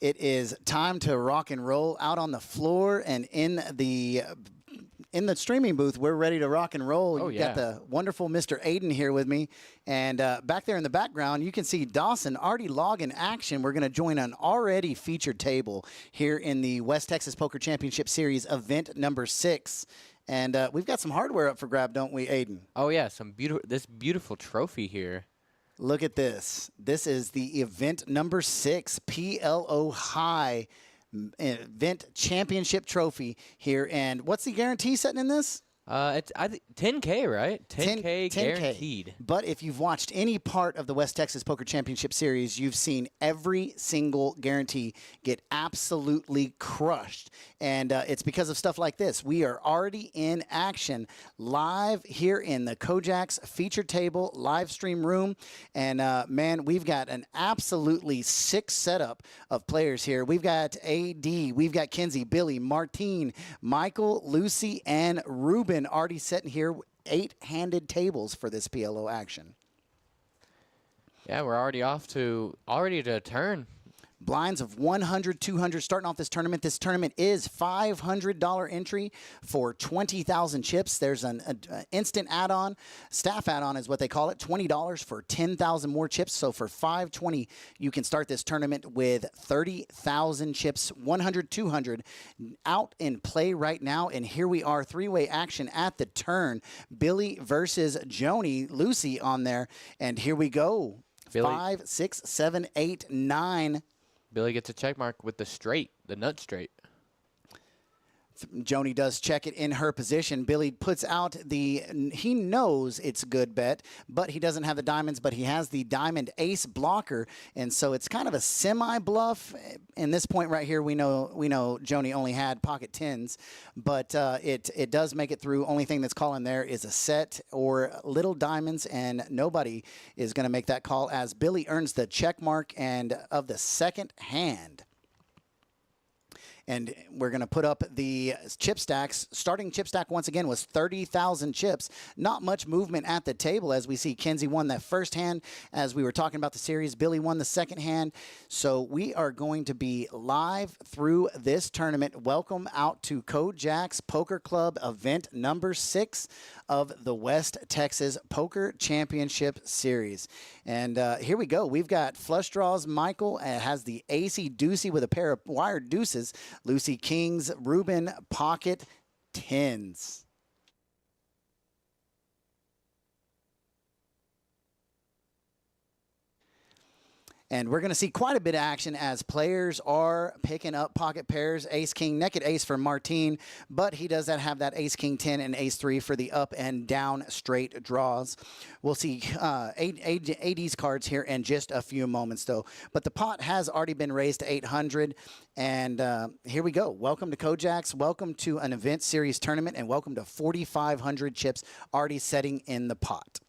It is time to rock and roll out on the floor and in the streaming booth. We're ready to rock and roll. You've got the wonderful Mr. Aiden here with me. And back there in the background, you can see Dawson already logging action. We're going to join an already featured table here in the West Texas Poker Championship Series event number 6. And we've got some hardware up for grab, don't we, Aiden? Oh, yeah. This beautiful trophy here. Look at this. This is the event number 6, PLO High event championship trophy here. And what's the guarantee setting in this? It's 10K, right? 10K guaranteed. But if you've watched any part of the West Texas Poker Championship Series, you've seen every single guarantee get absolutely crushed. And it's because of stuff like this. We are already in action live here in the Kojaks feature table live stream room. And man, we've got an absolutely sick setup of players here. We've got AD, we've got Kenzie, Billy, Martine, Michael, Lucy, and Ruben already sitting here, 8-handed tables for this PLO action. Yeah, we're already to turn. Blinds of 100, 200 starting off this tournament. This tournament is $500 entry for 20,000 chips. There's an instant add-on, staff add-on is what they call it, $20 for 10,000 more chips. So for $520, you can start this tournament with 30,000 chips, 100, 200 out in play right now. And here we are, three-way action at the turn. Billy versus Joni, Lucy on there. And here we go. Billy. 5, 6, 7, 8, 9. Billy gets a check mark with the nut straight. Joni does check it in her position. Billy puts out he knows it's a good bet, but he doesn't have the diamonds, but he has the diamond ace blocker. And so it's kind of a semi-bluff. In this point right here, we know Joni only had pocket tens, but it does make it through. Only thing that's calling there is a set or little diamonds, and nobody is going to make that call as Billy earns the check mark and of the second hand. And we're going to put up the chip stacks. Starting chip stack once again was 30,000 chips. Not much movement at the table as we see Kenzie won that first hand. As we were talking about the series, Billy won the second hand. So we are going to be live through this tournament. Welcome out to Kojaks Poker Club event number 6 of the West Texas Poker Championship Series. And here we go. We've got flush draws. Michael has the ace deucey with a pair of wired deuces. Lucy Kings, Ruben pocket tens. And we're going to see quite a bit of action as players are picking up pocket pairs. Ace-King, naked ace for Martine, but he does have that Ace-King 10 and Ace-3 for the up and down straight draws. We'll see AD's cards here in just a few moments, though. But the pot has already been raised to 800, and here we go. Welcome to Kojaks. Welcome to an event series tournament, and welcome to 4,500 chips already setting in the pot.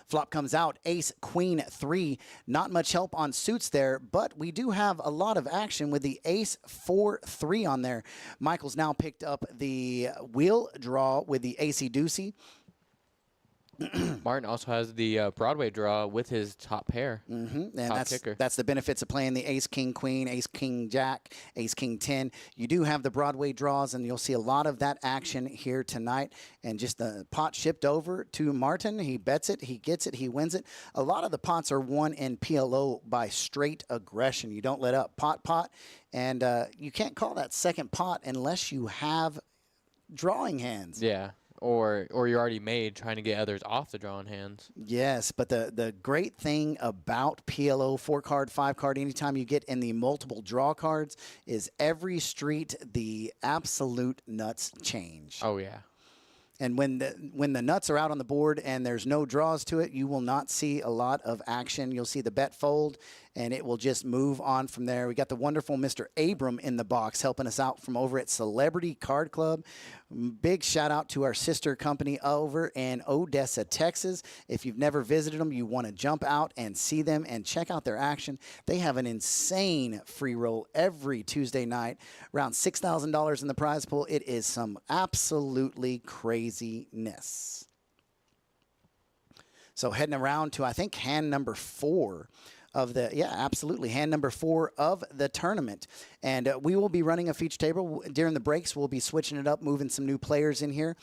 Flop comes out, ace, queen, 3. Not much help on suits there, but we do have a lot of action with the ace, 4, 3 on there. Michael's now picked up the wheel draw with the ace deucey. Martin also has the Broadway draw with his top pair. And top kicker. That's the benefits of playing the ace, king, queen, ace, king, jack, ace, king, 10. You do have the Broadway draws, and you'll see a lot of that action here tonight. And just the pot shipped over to Martin. He bets it, he gets it, he wins it. A lot of the pots are won in PLO by straight aggression. You don't let up. Pot. And you can't call that second pot unless you have drawing hands. Yeah. Or you're already made trying to get others off the drawing hands. Yes, but the great thing about PLO 4-card, 5-card, anytime you get in the multiple draw cards, is every street the absolute nuts change. Oh, yeah. And when the nuts are out on the board and there's no draws to it, you will not see a lot of action. You'll see the bet fold, and it will just move on from there. We got the wonderful Mr. Abram in the box helping us out from over at Celebrity Card Club. Big shout out to our sister company over in Odessa, Texas. If you've never visited them, you want to jump out and see them and check out their action. They have an insane free roll every Tuesday night, around $6,000 in the prize pool. It is some absolutely craziness. So heading around to, I think, hand number 4 of the, yeah, absolutely, hand number 4 of the tournament. And we will be running a feature table during the breaks. We'll be switching it up, moving some new players in here,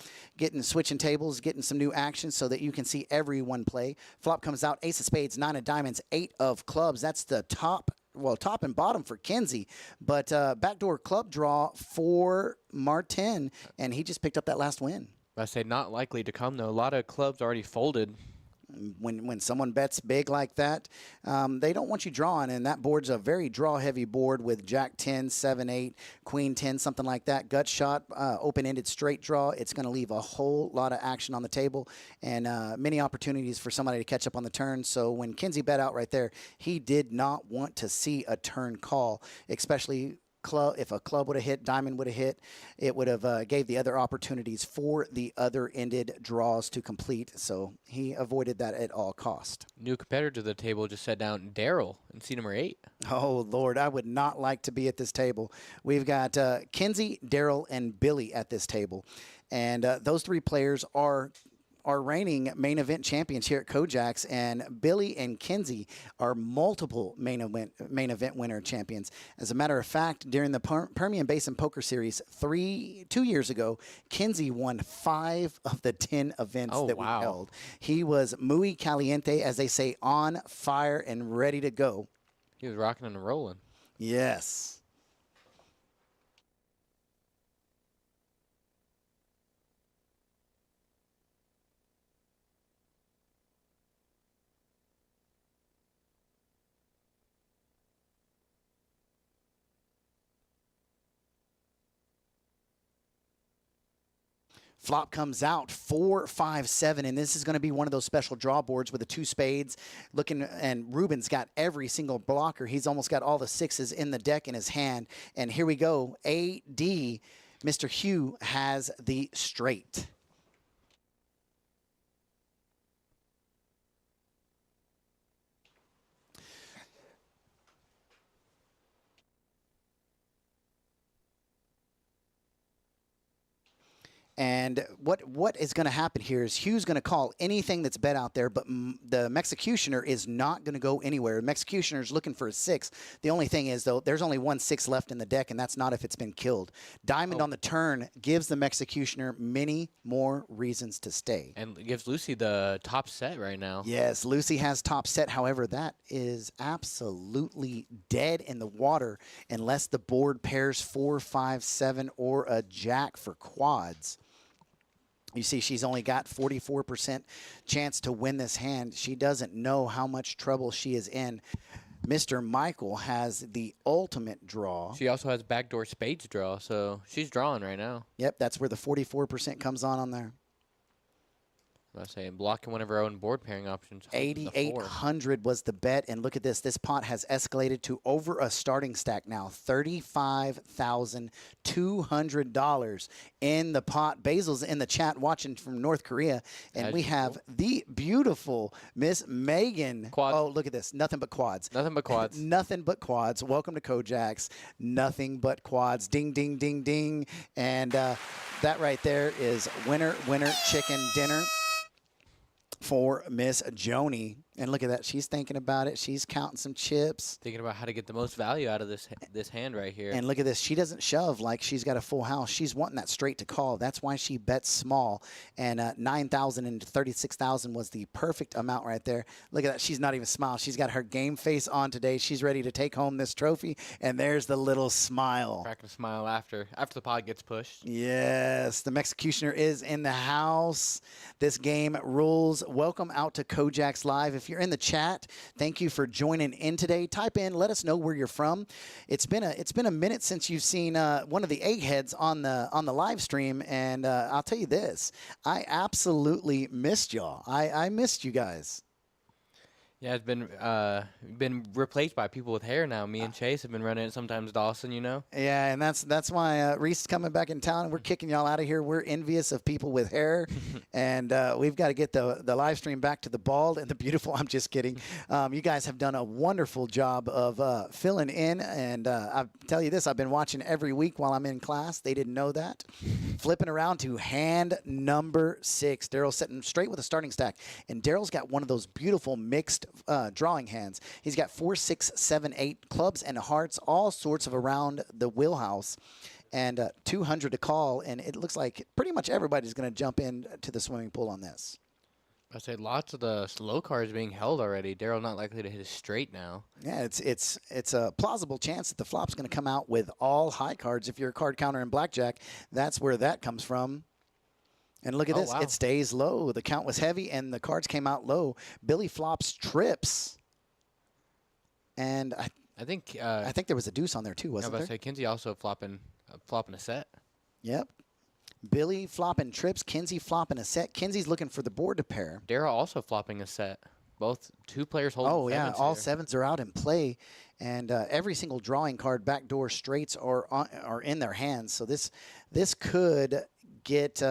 switching tables, getting some new action so that you can see everyone play. Flop comes out, ace of spades, 9 of diamonds, 8 of clubs. That's the top and bottom for Kenzie, but backdoor club draw for Martin, and he just picked up that last win. I say not likely to come, though. A lot of clubs already folded. When someone bets big like that, they don't want you drawing, and that board's a very draw-heavy board with Jack 10, 7, 8, Queen 10, something like that. Gut shot, open-ended straight draw. It's going to leave a whole lot of action on the table and many opportunities for somebody to catch up on the turn. So when Kenzie bet out right there, he did not want to see a turn call, especially if a club would have hit, diamond would have hit, it would have gave the other opportunities for the other ended draws to complete. So he avoided that at all cost. New competitor to the table just sat down, Daryl, in seat number 8. Oh, Lord, I would not like to be at this table. We've got Kenzie, Daryl, and Billy at this table. And those 3 players are reigning main event champions here at Kojaks, and Billy and Kenzie are multiple main event winner champions. As a matter of fact, during the Permian Basin Poker Series 2 years ago, Kenzie won 5 of the 10 events that we held. He was muy caliente, as they say, on fire and ready to go. He was rocking and rolling. Yes. Flop comes out 4, 5, 7, and this is going to be one of those special draw boards with the 2 spades. And Ruben's got every single blocker. He's almost got all the 6s in the deck in his hand. And here we go. AD, Mr. Hugh has the straight. And what is going to happen here is Hugh's going to call anything that's bet out there, but the Executioner is not going to go anywhere. The Executioner is looking for a 6. The only thing is, though, there's only 1 6 left in the deck, and that's not if it's been killed. Diamond on the turn gives the Executioner many more reasons to stay. And gives Lucy the top set right now. Yes, Lucy has top set. However, that is absolutely dead in the water unless the board pairs 4, 5, 7, or a jack for quads. You see, she's only got 44% chance to win this hand. She doesn't know how much trouble she is in. Mr. Michael has the ultimate draw. She also has backdoor spades draw, so she's drawing right now. Yep, that's where the 44% comes on there. I say blocking one of our own board pairing options. 8,800 was the bet, and look at this. This pot has escalated to over a starting stack now. $35,200 in the pot. Basil's in the chat watching from North Korea, and we have the beautiful Miss Megan. Quad. Oh, look at this. Nothing but quads. Nothing but quads. Nothing but quads. Welcome to Kojaks. Nothing but quads. Ding, ding, ding, ding. And that right there is winner, winner, chicken dinner for Miss Joni. And look at that. She's thinking about it. She's counting some chips. Thinking about how to get the most value out of this hand right here. And look at this. She doesn't shove like she's got a full house. She's wanting that straight to call. That's why she bets small. And 9,000 and 36,000 was the perfect amount right there. Look at that. She's not even smiling. She's got her game face on today. She's ready to take home this trophy. And there's the little smile. Cracking a smile after the pod gets pushed. Yes. The Executioner is in the house. This game rules. Welcome out to Kojaks Live. If you're in the chat, thank you for joining in today. Type in, let us know where you're from. It's been a minute since you've seen one of the eggheads on the live stream, and I'll tell you this, I absolutely missed y'all. I missed you guys. Yeah, it's been replaced by people with hair now. Me and Chase have been running it. Sometimes Dawson, you know. Yeah, and that's why Reese is coming back in town. We're kicking y'all out of here. We're envious of people with hair, and we've got to get the live stream back to the bald and the beautiful. I'm just kidding. You guys have done a wonderful job of filling in, and I tell you this: I've been watching every week while I'm in class. They didn't know that. Flipping around to hand number 6. Daryl's sitting straight with a starting stack, and Daryl's got one of those beautiful mixed drawing hands. He's got 4, 6, 7, 8 clubs and hearts, all sorts of around the wheelhouse. And 200 to call, and it looks like pretty much everybody's going to jump into the swimming pool on this. I say lots of the slow cards being held already. Daryl not likely to hit a straight now. Yeah, it's a plausible chance that the flop's going to come out with all high cards. If you're a card counter in blackjack, that's where that comes from. And look at this. Wow. It stays low. The count was heavy, and the cards came out low. Billy flops trips. And I think I think there was a deuce on there, too, I was wasn't about there? to say Kinsey also flopping a set. Yep. Billy flopping trips. Kinsey flopping a set. Kinsey's looking for the board to pair. Daryl also flopping a set. Both two players holding Oh, yeah. sevens All here. sevens are out in play. And every single drawing card, backdoor straights are in their hands. So this could get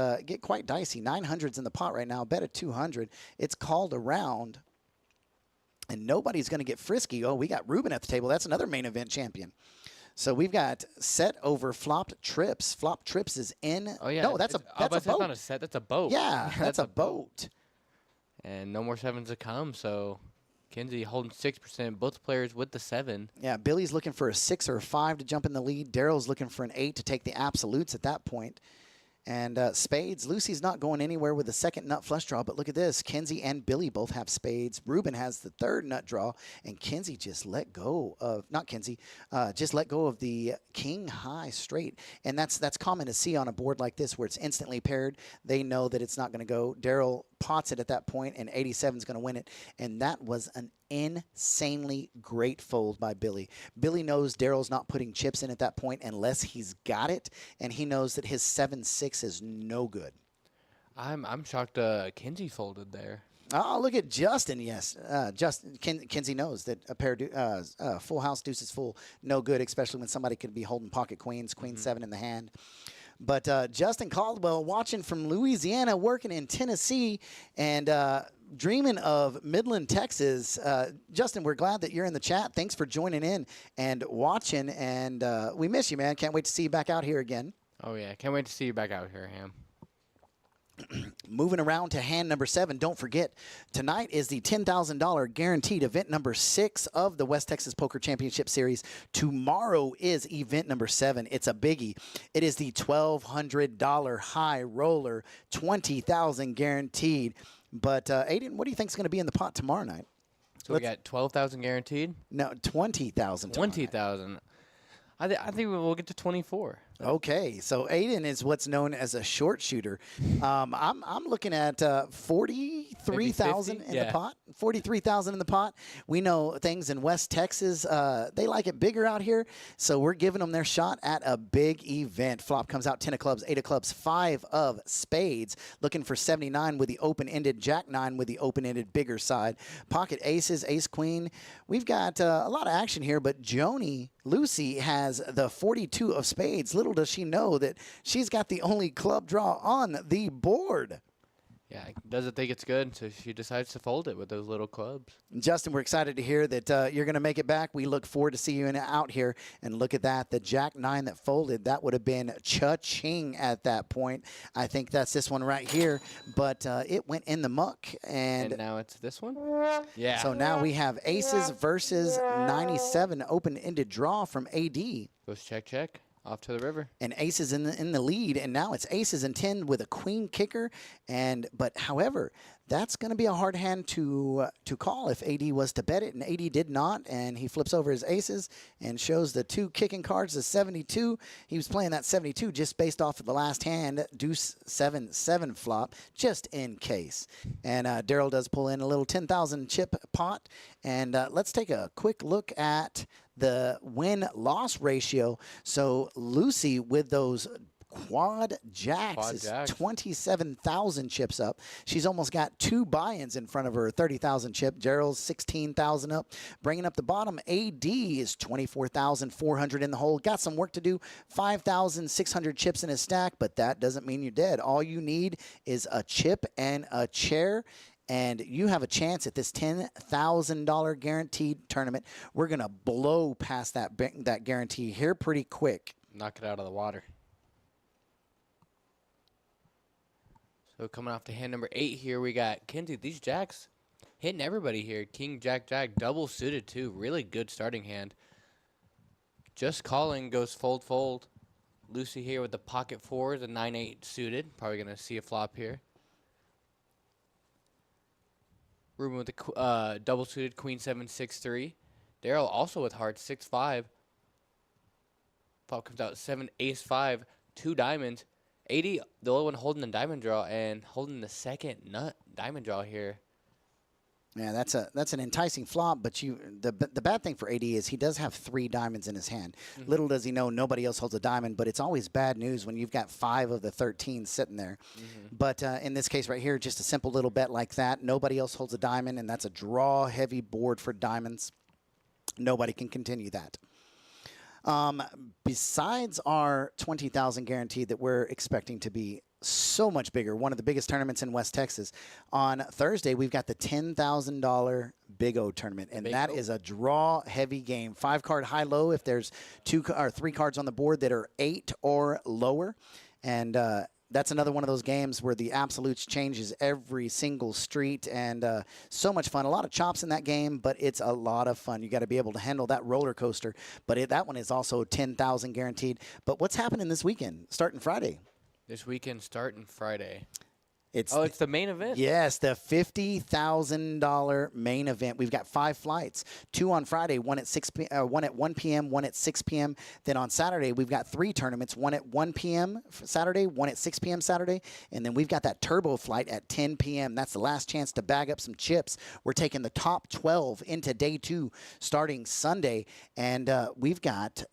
quite dicey. 900's in the pot right now. Bet at 200. It's called around. And nobody's going to get frisky. Oh, we got Ruben at the table. That's another main event champion. So we've got set over flopped trips. Flop trips is in. Oh, yeah. No, that's a That's boat. not a set. That's a boat. Yeah, that's a boat. And no more sevens to come. So Kinsey holding 6%. Both players with the 7. Yeah, Billy's looking for a 6 or a 5 to jump in the lead. Daryl's looking for an 8 to take the absolutes at that point. And spades, Lucy's not going anywhere with the second nut flush draw, but look at this. Kinsey and Billy both have spades. Ruben has the third nut draw, and Kinsey just let go of, not Kinsey, just let go of the king high straight. And that's common to see on a board like this where it's instantly paired. They know that it's not going to go. Daryl pots it at that point, and 87 is going to win it. And that was an insanely great fold by Billy. Billy knows Daryl's not putting chips in at that point unless he's got it, and he knows that his 7-6 is no good. I'm shocked Kinsey folded there. Oh, look at Justin. Yes, Kinsey knows that a pair full house deuce is full, no good, especially when somebody could be holding pocket queens, queen 7 in the hand. But Justin Caldwell watching from Louisiana, working in Tennessee, and dreaming of Midland, Texas. Justin, we're glad that you're in the chat. Thanks for joining in and watching. And we miss you, man. Can't wait to see you back out here again. Oh, yeah. Can't wait to see you back out here, Ham. Moving around to hand number 7, don't forget, tonight is the $10,000 guaranteed event number 6 of the West Texas Poker Championship Series. Tomorrow is event number 7. It's a biggie. It is the $1,200 high roller, $20,000 guaranteed. But, Aiden, what do you think is going to be in the pot tomorrow night? So we got 12,000 guaranteed? No, 20,000. 20,000. I think we'll get to 24. Okay, so Aiden is what's known as a short shooter. I'm looking at 43,000 in the pot. 43,000 in the pot. We know things in West Texas, they like it bigger out here, so we're giving them their shot at a big event. Flop comes out 10 of clubs, 8 of clubs, 5 of spades. Looking for 79 with the open-ended, jack 9 with the open-ended bigger side. Pocket aces, ace queen. We've got a lot of action here, but Lucy has the 42 of spades. Little does she know that she's got the only club draw on the board. Yeah, doesn't think it's good, so she decides to fold it with those little clubs. Justin, we're excited to hear that you're going to make it back. We look forward to see you out here. And look at that, the jack 9 that folded, that would have been cha-ching at that point. I think that's this one right here, but it went in the muck. And now it's this one? Yeah. So now we have aces versus 97 open-ended draw from AD. Goes check, check. Off to the river. And aces in the lead, and now it's aces and 10 with a queen kicker. But however, that's going to be a hard hand to call if AD was to bet it, and AD did not, and he flips over his aces and shows the 2 kicking cards, the 72. He was playing that 72 just based off of the last hand, deuce 7-7 flop, just in case. And Daryl does pull in a little 10,000 chip pot, and let's take a quick look at the win-loss ratio. So Lucy with those quad jacks is 27,000 chips up. She's almost got 2 buy-ins in front of her, 30,000 chip. Daryl's 16,000 up. Bringing up the bottom, AD is 24,400 in the hole. Got some work to do, 5,600 chips in his stack, but that doesn't mean you're dead. All you need is a chip and a chair, and you have a chance at this $10,000 guaranteed tournament. We're going to blow past that guarantee here pretty quick. Knock it out of the water. So coming off to hand number 8 here, we got Kinsey. These jacks hitting everybody here. King, Jack, Jack, double suited too. Really good starting hand. Just calling goes fold, fold. Lucy here with the pocket fours, a 9-8 suited. Probably going to see a flop here. Ruben with the double suited queen 7, 6, 3. Daryl also with hearts 6, 5. Flop comes out 7, ace 5, 2 diamonds. 80, the only one holding the diamond draw and holding the second nut diamond draw here. Yeah, that's an enticing flop, but the bad thing for AD is he does have 3 diamonds in his hand. Little does he know nobody else holds a diamond, but it's always bad news when you've got 5 of the 13 sitting there. But in this case right here, just a simple little bet like that. Nobody else holds a diamond, and that's a draw-heavy board for diamonds. Nobody can continue that. Besides our 20,000 guaranteed that we're expecting to be so much bigger, one of the biggest tournaments in West Texas, on Thursday we've got the $10,000 Big O tournament, and that is a draw-heavy game. 5-card high-low if there's 2 or 3 cards on the board that are 8 or lower, and that's another one of those games where the absolutes changes every single street, and so much fun. A lot of chops in that game, but it's a lot of fun. You got to be able to handle that roller coaster. But that one is also 10,000 guaranteed. But what's happening this weekend, starting Friday? This weekend starting Friday. It's it's the main event? Yes, the $50,000 main event. We've got 5 flights, 2 on Friday, one at 1 p.m., one at 6 p.m. Then on Saturday, we've got 3 tournaments, one at 1 p.m. Saturday, one at 6 p.m. Saturday, and then we've got that turbo flight at 10 p.m. That's the last chance to bag up some chips. We're taking the top 12 into day 2 starting Sunday, and we've got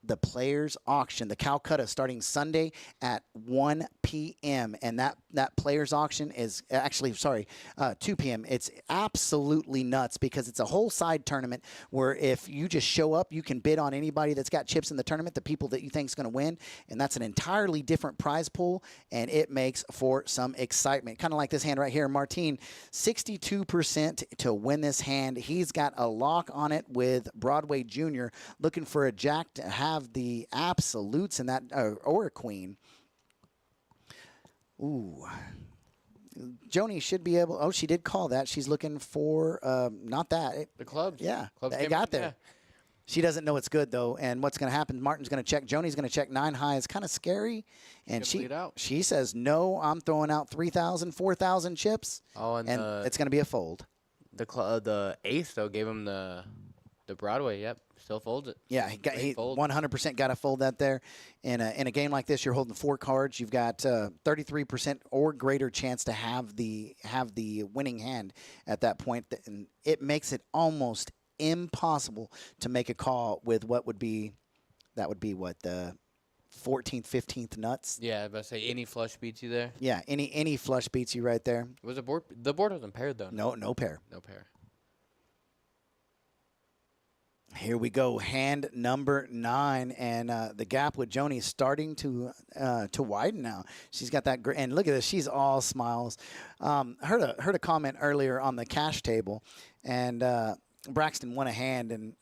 the Players Auction, the Calcutta, starting Sunday at 1 p.m. And that Players Auction is actually, 2 p.m. It's absolutely nuts because it's a whole side tournament where if you just show up, you can bid on anybody that's got chips in the tournament, the people that you think is going to win. And that's an entirely different prize pool, and it makes for some excitement. Kind of like this hand right here, Martin, 62% to win this hand. He's got a lock on it with Broadway Jr., looking for a jack to have the absolutes in that, or a queen. Ooh. Joni should be able. Oh, she did call that. She's looking for not that. The clubs. Yeah, clubs they got there. Yeah. She doesn't know it's good though, and what's going to happen? Martin's going to check. Joni's going to check 9 high. It's kind of scary, and she says no. I'm throwing out 3,000, 4,000 chips, and it's going to be a fold. The ace though gave him the Broadway. Yep. Still folds it. Yeah, he 100% got to fold that there. In a game like this, you're holding 4 cards. You've got 33% or greater chance to have the winning hand at that point, and it makes it almost impossible to make a call with what would be the 14th, 15th nuts. Yeah, I was about to say any flush beats you there. Yeah, any flush beats you right there. Was the board wasn't paired though? No pair. No pair. Here we go, hand number 9, and the gap with Joni is starting to widen now. She's got that, and look at this, she's all smiles. Heard a comment earlier on the cash table, and Braxton won a hand, and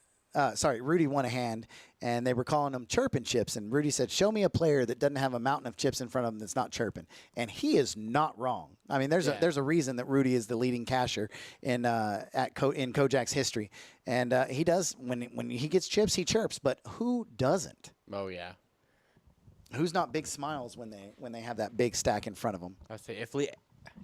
Rudy won a hand, and they were calling them chirping chips, and Rudy said, "Show me a player that doesn't have a mountain of chips in front of him that's not chirping," and he is not wrong. I mean, there's a reason that Rudy is the leading casher in Kojak's history, and he does when he gets chips, he chirps. But who doesn't? Oh yeah. Who's not big smiles when they have that big stack in front of them? I say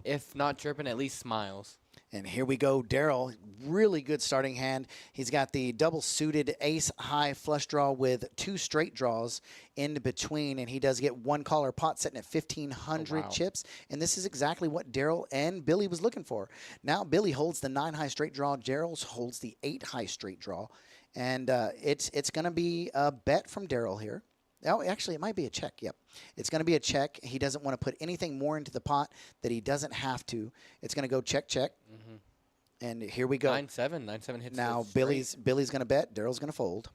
if not chirping, at least smiles. And here we go, Daryl. Really good starting hand. He's got the double suited ace high flush draw with 2 straight draws in between, and he does get 1 caller pot sitting at 1,500 chips. And this is exactly what Daryl and Billy was looking for. Now Billy holds the 9 high straight draw. Daryl holds the 8 high straight draw, and it's going to be a bet from Daryl here. Oh, actually, it might be a check. Yep. It's going to be a check. He doesn't want to put anything more into the pot that he doesn't have to. It's going to go check, check. And here we go. 9-7. 9-7 hits. Now, Billy's going to bet. Daryl's going to fold.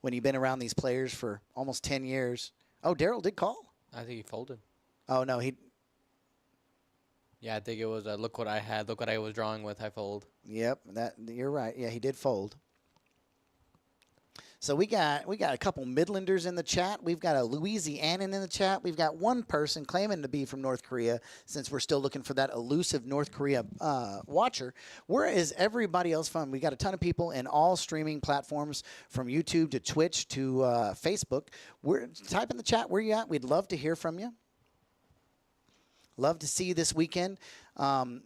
When you've been around these players for almost 10 years. Oh, Daryl did call? I think he folded. Oh, no. Yeah, I think it was look what I had. Look what I was drawing with. I fold. Yep. You're right. Yeah, he did fold. So we got a couple Midlanders in the chat. We've got a Louisianan in the chat. We've got one person claiming to be from North Korea, since we're still looking for that elusive North Korea watcher. Where is everybody else from? We got a ton of people in all streaming platforms, from YouTube to Twitch to Facebook. Type in the chat where you at. We'd love to hear from you. Love to see you this weekend.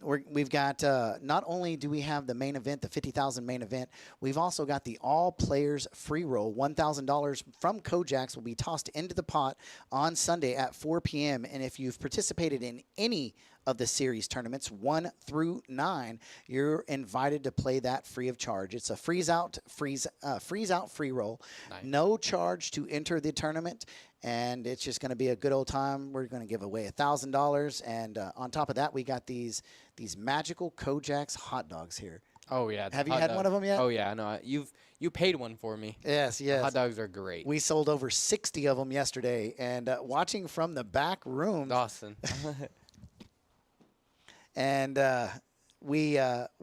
We've got, not only do we have the main event, the 50,000 main event, we've also got the all players free roll. $1,000 from Kojaks will be tossed into the pot on Sunday at 4 p.m. And if you've participated in any of the series tournaments 1 through 9, you're invited to play that free of charge. It's a freeze out free roll. Nice. No charge to enter the tournament. And it's just going to be a good old time. We're going to give away $1,000, and on top of that, we got these magical Kojaks hot dogs here. Oh yeah. Have you had one of them yet? Oh yeah, I know. You paid one for me. Yes, yes. Hot dogs are great. We sold over 60 of them yesterday, and watching from the back room, Dawson. and we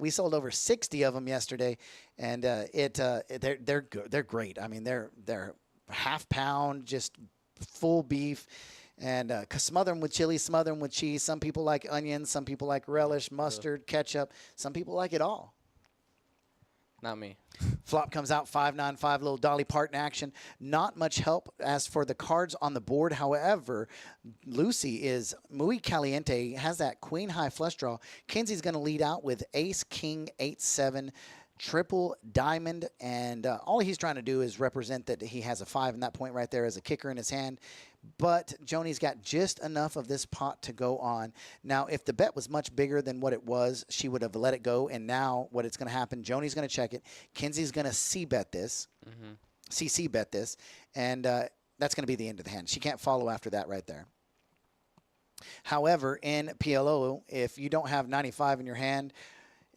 sold over 60 of them yesterday, and they're good. They're great. I mean, they're half pound, just full beef, and smother them with chili, smother them with cheese. Some people like onions, some people like relish, mustard, ketchup. Some people like it all. Not me. Flop comes out 5-9-5, little Dolly Parton action. Not much help as for the cards on the board. However, Lucy is muy caliente, has that queen high flush draw. Kenzie's going to lead out with ace, king, 8-7, triple diamond, and all he's trying to do is represent that he has a 5 in that point right there as a kicker in his hand. But Joni's got just enough of this pot to go on. Now, if the bet was much bigger than what it was, she would have let it go. And now what it's going to happen, Joni's going to check it. Kenzie's going to C-bet this, CC-bet this, and that's going to be the end of the hand. She can't follow after that right there. However, in PLO, if you don't have 95 in your hand,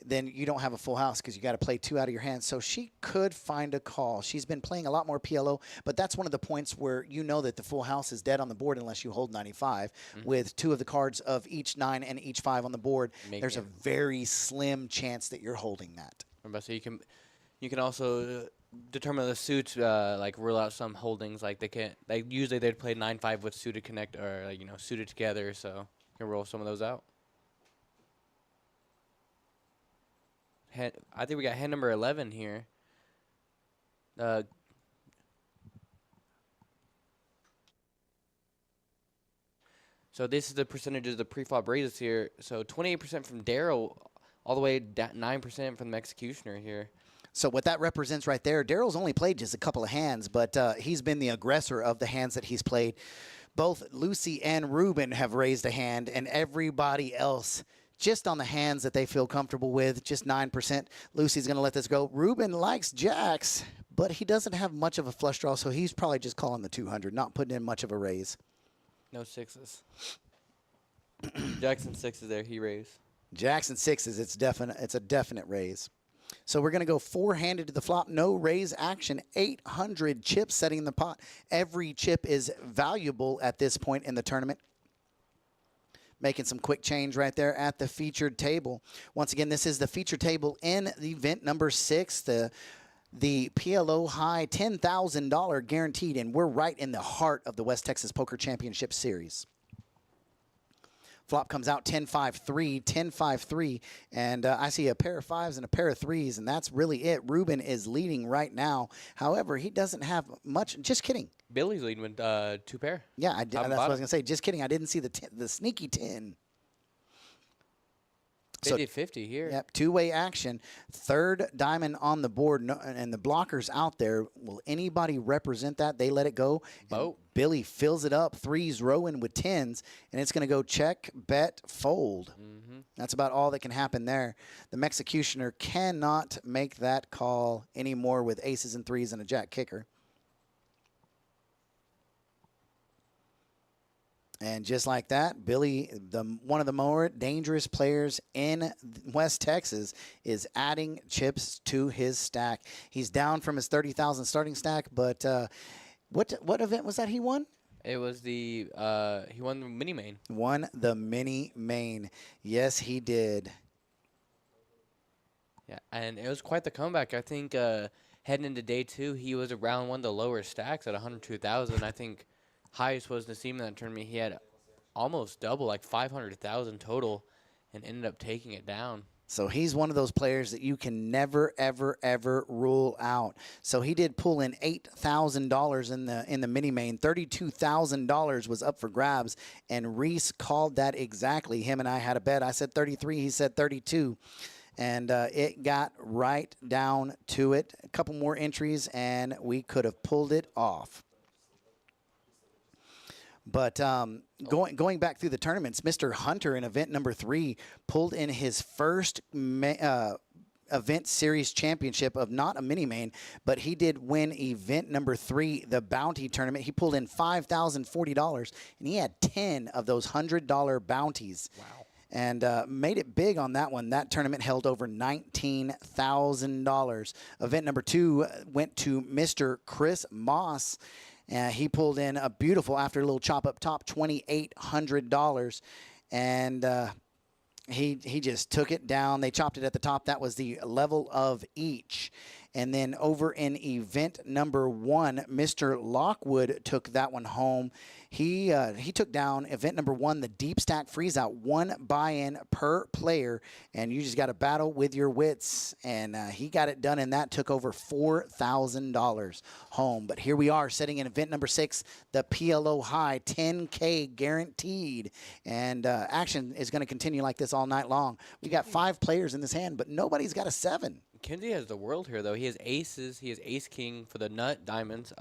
then you don't have a full house because you got to play 2 out of your hand. So she could find a call. She's been playing a lot more PLO, but that's one of the points where you know that the full house is dead on the board unless you hold 95. With 2 of the cards of each 9 and each 5 on the board, there's a very slim chance that you're holding that. So you can also determine the suits, like rule out some holdings. Like they can't. Like usually they'd play 9-5 with suited connect, or like, suited together. So you can roll some of those out. I think we got hand number 11 here. So this is the percentages of the pre-flop raises here. So 28% from Daryl, all the way 9% from the Executioner here. So what that represents right there, Daryl's only played just a couple of hands, but he's been the aggressor of the hands that he's played. Both Lucy and Ruben have raised a hand, and everybody else just on the hands that they feel comfortable with, just 9%. Lucy's going to let this go. Ruben likes jacks, but he doesn't have much of a flush draw, so he's probably just calling the 200, not putting in much of a raise. No sixes. Jackson 6s there, he raised. Jackson 6s, it's a definite raise. So we're going to go 4-handed to the flop. No raise action. 800 chips setting in the pot. Every chip is valuable at this point in the tournament. Making some quick change right there at the featured table. Once again, this is the featured table in the event number 6, the PLO high $10,000 guaranteed, and we're right in the heart of the West Texas Poker Championship Series. Flop comes out 10-5-3, 10-5-3, and I see a pair of 5s and a pair of 3s, and that's really it. Ruben is leading right now. However, he doesn't have much. Just kidding. Billy's leading with 2 pair. Yeah, that's what I was going to say. Just kidding. I didn't see the sneaky 10. 50-50 here. Yep, 2-way action. 3rd diamond on the board, and the blockers out there. Will anybody represent that? They let it go. Boat. Billy fills it up. 3s rowing with 10s, and it's going to go check, bet, fold. That's about all that can happen there. The Executioner cannot make that call anymore with aces and 3s and a jack kicker. And just like that, Billy, one of the more dangerous players in West Texas, is adding chips to his stack. He's down from his 30,000 starting stack, but what event was that he won? It was he won the mini main. Won the mini main. Yes, he did. Yeah, and it was quite the comeback. I think heading into day 2, he was around one of the lower stacks at 102,000. I think highest was Naseem in that tournament. He had almost double, like 500,000 total, and ended up taking it down. So he's one of those players that you can never, ever, ever rule out. So he did pull in $8,000 in the mini main. $32,000 was up for grabs, and Reese called that exactly. Him and I had a bet. I said 33. He said 32. And it got right down to it. A couple more entries, and we could have pulled it off. But going back through the tournaments, Mr. Hunter in event number 3 pulled in his first event series championship of not a mini main, but he did win event number 3, the bounty tournament. He pulled in $5,040, and he had 10 of those $100 bounties. Wow. And made it big on that one. That tournament held over $19,000. Event number 2 went to Mr. Chris Moss. He pulled in a beautiful, after a little chop up top, $2,800. And he just took it down. They chopped it at the top. That was the level of each. And then over in event number 1, Mr. Lockwood took that one home. He took down event number 1, the deep stack freeze out, 1 buy-in per player, and you just got to battle with your wits. And he got it done, and that took over $4,000 home. But here we are sitting in event number 6, the PLO High, 10K guaranteed. And action is going to continue like this all night long. We got 5 players in this hand, but nobody's got a 7. Kenzie has the world here, though. He has aces. He has ace king for the nut diamonds.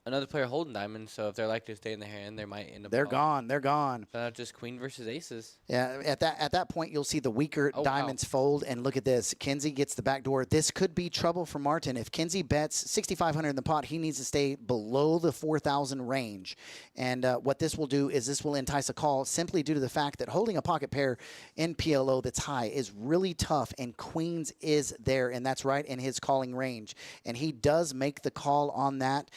Another player holding diamonds, so if they're like to stay in the hand, they might end up. They're gone. They're gone. Just queen versus aces. Yeah, at that point, you'll see the weaker diamonds fold, and look at this. Kenzie gets the back door. This could be trouble for Martin. If Kenzie bets 6,500 in the pot, he needs to stay below the 4,000 range. And what this will do is this will entice a call simply due to the fact that holding a pocket pair in PLO that's high is really tough, and queens is there, and that's right in his calling range. And he does make the call on that.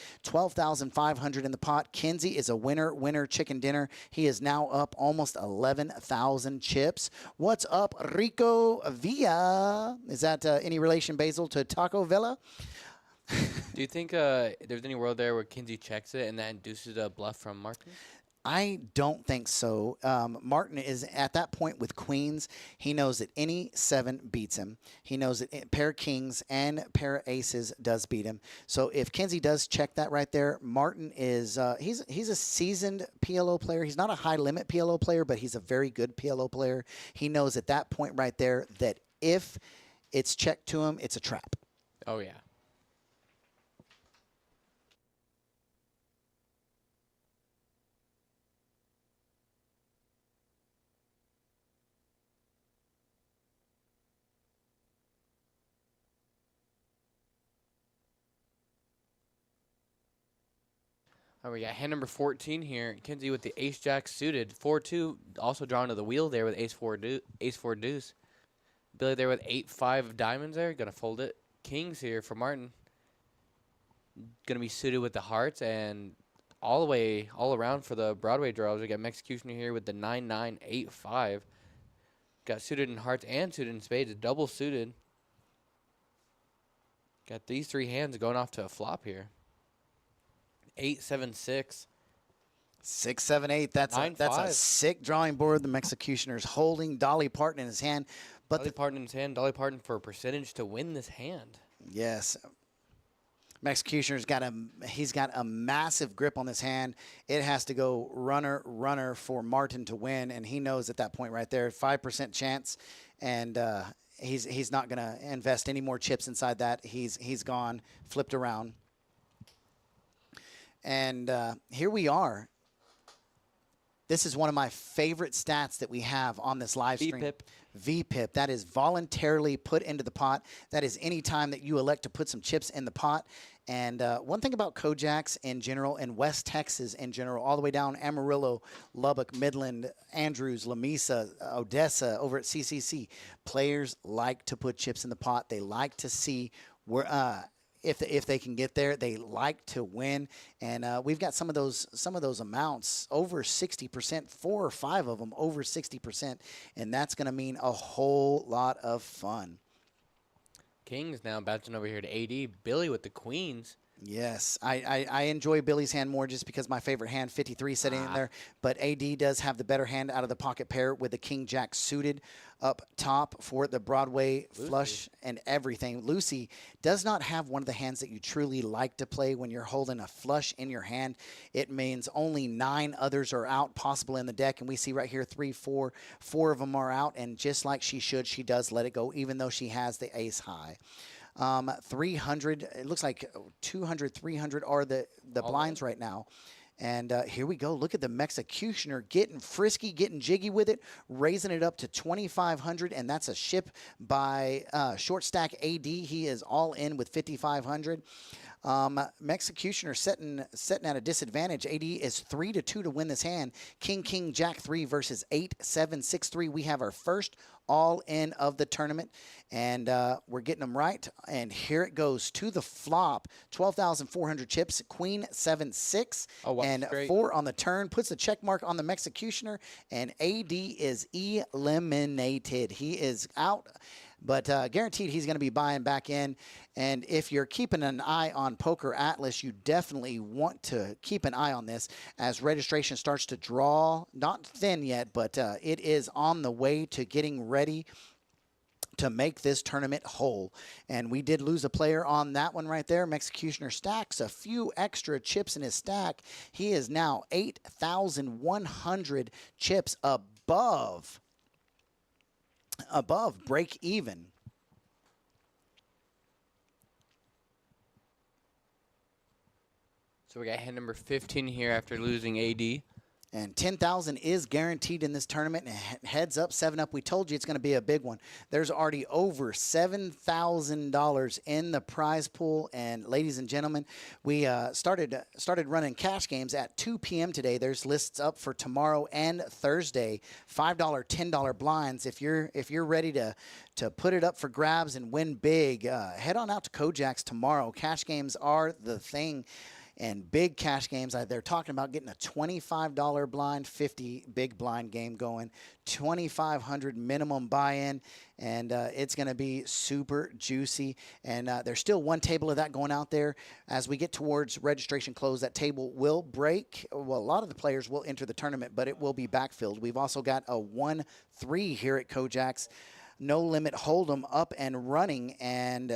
12,500 in the pot. Kenzie is a winner chicken dinner. He is now up almost 11,000 chips. What's up, Rico Villa? Is that any relation, Basil, to Taco Villa? Do you think there's any world there where Kenzie checks it and that induces a bluff from Martin? I don't think so. Martin is at that point with queens. He knows that any 7 beats him. He knows that pair of kings and pair of aces does beat him. So if Kenzie does check that right there, Martin is he's a seasoned PLO player. He's not a high limit PLO player, but he's a very good PLO player. He knows at that point right there that if it's checked to him, it's a trap. Oh, yeah. All right, we got hand number 14 here. Kenzie with the ace-jack suited. 4-2, also drawn to the wheel there with ace-4 deuce. Billy there with 8-5 of diamonds there. Going to fold it. Kings here for Martin. Going to be suited with the hearts and all around for the Broadway draws. We got Executioner here with the 9-9-8-5. Got suited in hearts and suited in spades. Double suited. Got these 3 hands going off to a flop here. 8-7-6. 6-7-8. That's a sick drawing board. The Executioner's holding Dolly Parton in his hand. But Dolly Parton in his hand. Dolly Parton for a percentage to win this hand. Yes. Executioner's got a massive grip on this hand. It has to go runner for Martin to win, and he knows at that point right there, 5% chance, and he's not going to invest any more chips inside that. He's gone, flipped around. And here we are. This is one of my favorite stats that we have on this live stream. VPIP. VPIP. That is voluntarily put into the pot. That is any time that you elect to put some chips in the pot. And one thing about Kojaks in general and West Texas in general, all the way down Amarillo, Lubbock, Midland, Andrews, Lamesa, Odessa, over at CCC, players like to put chips in the pot. They like to see where if they can get there. They like to win, and we've got some of those amounts over 60%, 4 or 5 of them over 60%, and that's going to mean a whole lot of fun. kings now, bouncing over here to AD. Billy with the queens. Yes, I enjoy Billy's hand more just because my favorite hand, 53, sitting in there. But AD does have the better hand out of the pocket pair with the king jack suited up top for the Broadway flush and everything. Lucy does not have one of the hands that you truly like to play when you're holding a flush in your hand. It means only 9 others are out possible in the deck. And we see right here 3, 4 of them are out. And just like she should, she does let it go, even though she has the ace high. 300, it looks like 200, 300 are the blinds right now. And here we go. Look at the Mexicutioner getting frisky, getting jiggy with it, raising it up to 2,500, and that's a ship by Short Stack AD. He is all in with 5,500. Mexicutioner setting at a disadvantage. AD is 3-2 to win this hand. King, Jack 3 versus 8, 7, 6, 3. We have our first all in of the tournament, and we're getting them right. And here it goes to the flop. 12,400 chips. Queen 7, 6, and straight. 4 on the turn. Puts a check mark on the Mexicutioner, and AD is eliminated. He is out. But guaranteed he's going to be buying back in. And if you're keeping an eye on Poker Atlas, you definitely want to keep an eye on this as registration starts to draw. Not thin yet, but it is on the way to getting ready to make this tournament whole. And we did lose a player on that one right there. Mexicutioner stacks a few extra chips in his stack. He is now 8,100 chips above break even. So we got hand number 15 here after losing AD. And 10,000 is guaranteed in this tournament. And heads up, 7-up, we told you it's going to be a big one. There's already over $7,000 in the prize pool. And ladies and gentlemen, we started running cash games at 2 p.m. today. There's lists up for tomorrow and Thursday. $5, $10 blinds. If you're ready to put it up for grabs and win big, head on out to Kojaks tomorrow. Cash games are the thing. And big cash games, they're talking about getting a $25 blind, 50 big blind game going, 2,500 minimum buy-in, and it's going to be super juicy. And there's still one table of that going out there. As we get towards registration close, that table will break. Well, a lot of the players will enter the tournament, but it will be backfilled. We've also got a 1-3 here at Kojaks. No Limit Hold'em up and running, and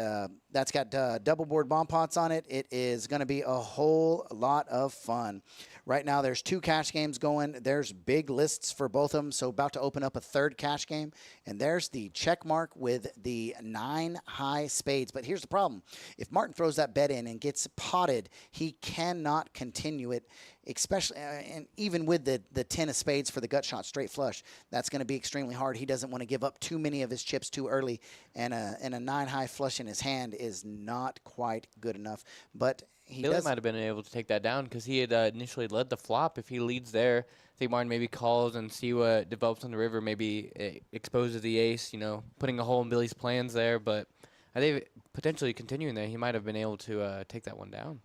that's got double board bomb pots on it. It is going to be a whole lot of fun. Right now, there's 2 cash games going. There's big lists for both of them, so about to open up a 3rd cash game. And there's the check mark with the 9 high spades. But here's the problem. If Martin throws that bet in and gets potted, he cannot continue it, especially and even with the 10 of spades for the gut shot straight flush. That's going to be extremely hard. He doesn't want to give up too many of his chips too early, and a 9 high flush in his hand is not quite good enough. But Billy might have been able to take that down because he had initially led the flop. If he leads there, I think Martin maybe calls and see what develops on the river. Maybe it exposes the ace, putting a hole in Billy's plans there. But I think potentially continuing there, he might have been able to take that one down.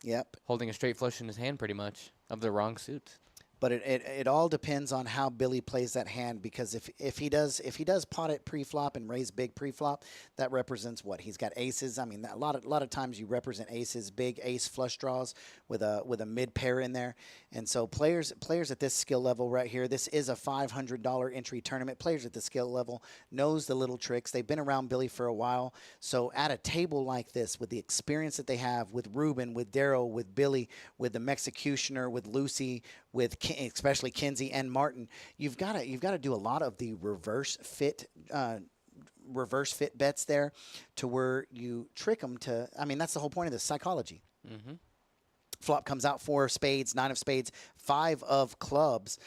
Yep. Holding a straight flush in his hand pretty much of the wrong suit. But it all depends on how Billy plays that hand, because if he does pot it pre-flop and raise big pre-flop, that represents what? He's got aces. I mean, a lot of times you represent aces, big ace flush draws with a mid pair in there. And so players at this skill level right here, this is a $500 entry tournament. Players at this skill level knows the little tricks. They've been around Billy for a while. So at a table like this, with the experience that they have with Ruben, with Daryl, with Billy, with the Mexicutioner, with Lucy, with especially Kinsey and Martin, you've got to do a lot of the reverse fit bets there, to where you trick them to. I mean, that's the whole point of this psychology. Mm-hmm. Flop comes out 4 of spades, 9 of spades, 5 of clubs.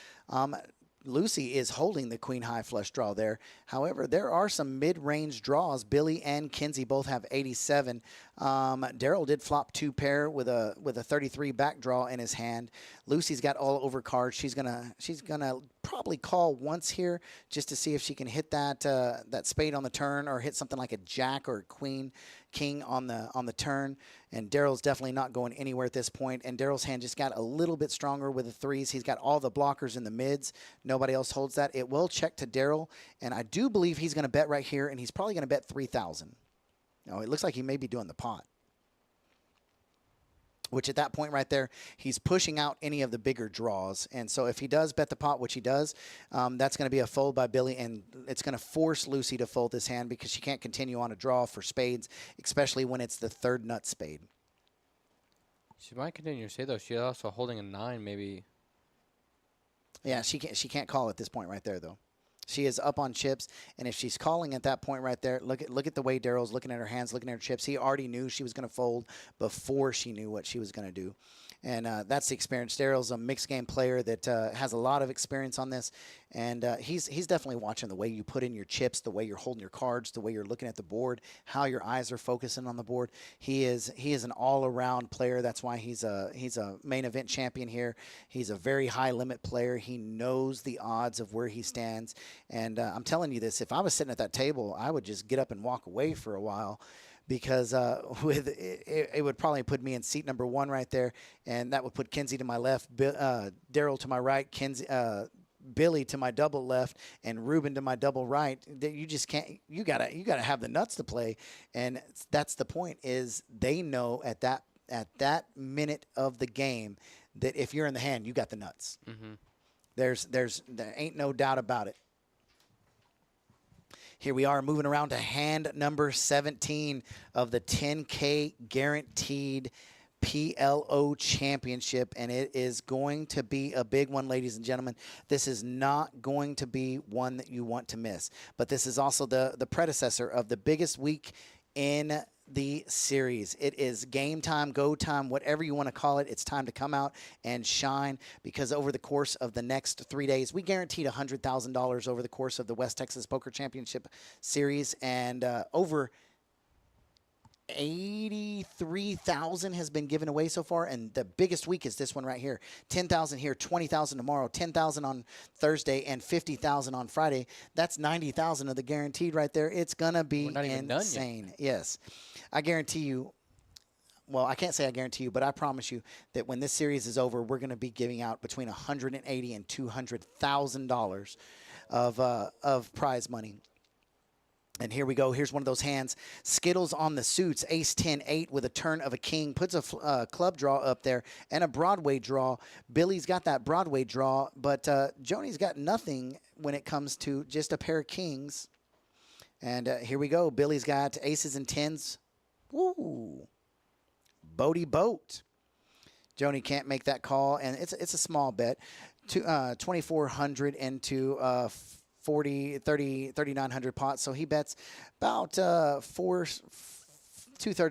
Lucy is holding the queen high flush draw there. However, there are some mid-range draws. Billy and Kinsey both have 87. Daryl did flop 2 pair with a 33 back draw in his hand. Lucy's got all over cards. She's gonna probably call once here just to see if she can hit that spade on the turn, or hit something like a jack or a queen, king on the turn. And Daryl's definitely not going anywhere at this point. And Daryl's hand just got a little bit stronger with the 3s. He's got all the blockers in the mids. Nobody else holds that. It will check to Daryl, and I do believe he's going to bet right here, and he's probably going to bet 3,000. No, it looks like he may be doing the pot. Which at that point right there, he's pushing out any of the bigger draws. And so if he does bet the pot, which he does, that's going to be a fold by Billy, and it's going to force Lucy to fold this hand because she can't continue on a draw for spades, especially when it's the third nut spade. She might continue to say, though, she's also holding a 9, maybe. Yeah, she can't call at this point right there, though. She is up on chips, and if she's calling at that point right there, look at the way Daryl's looking at her hands, looking at her chips. He already knew she was going to fold before she knew what she was going to do. And that's the experience. Daryl's a mixed game player that has a lot of experience on this, and he's definitely watching the way you put in your chips, the way you're holding your cards, the way you're looking at the board, how your eyes are focusing on the board. He is an all-around player. That's why he's a main event champion here. He's a very high limit player. He knows the odds of where he stands, and I'm telling you this: if I was sitting at that table, I would just get up and walk away for a while. Because it would probably put me in seat number 1 right there, and that would put Kenzie to my left, Daryl to my right, Billy to my double left, and Ruben to my double right. You just can't. You gotta have the nuts to play, and that's the point. Is they know at that minute of the game that if you're in the hand, you got the nuts. Mm-hmm. There ain't no doubt about it. Here we are moving around to hand number 17 of the 10K guaranteed PLO championship, and it is going to be a big one, ladies and gentlemen. This is not going to be one that you want to miss, but this is also the predecessor of the biggest week in the series. It is game time, go time, whatever you want to call it. It's time to come out and shine, because over the course of the next 3 days, we guaranteed $100,000 over the course of the West Texas Poker Championship Series, and over 83,000 has been given away so far, and the biggest week is this one right here. 10,000 here, 20,000 tomorrow, 10,000 on Thursday, and 50,000 on Friday. That's 90,000 of the guaranteed right there. It's gonna be insane. Yes, I guarantee you. Well, I can't say I guarantee you, but I promise you that when this series is over, we're going to be giving out between $180,000 and $200,000 of prize money. And here we go. Here's one of those hands. Skittles on the suits. Ace 10 8 with a turn of a king. Puts a club draw up there and a Broadway draw. Billy's got that Broadway draw, but Joni's got nothing when it comes to just a pair of kings. And here we go. Billy's got aces and tens. Woo. Boaty boat. Joni can't make that call, and it's a small bet. 2,400 into 3,900 pot. So he bets about 2/3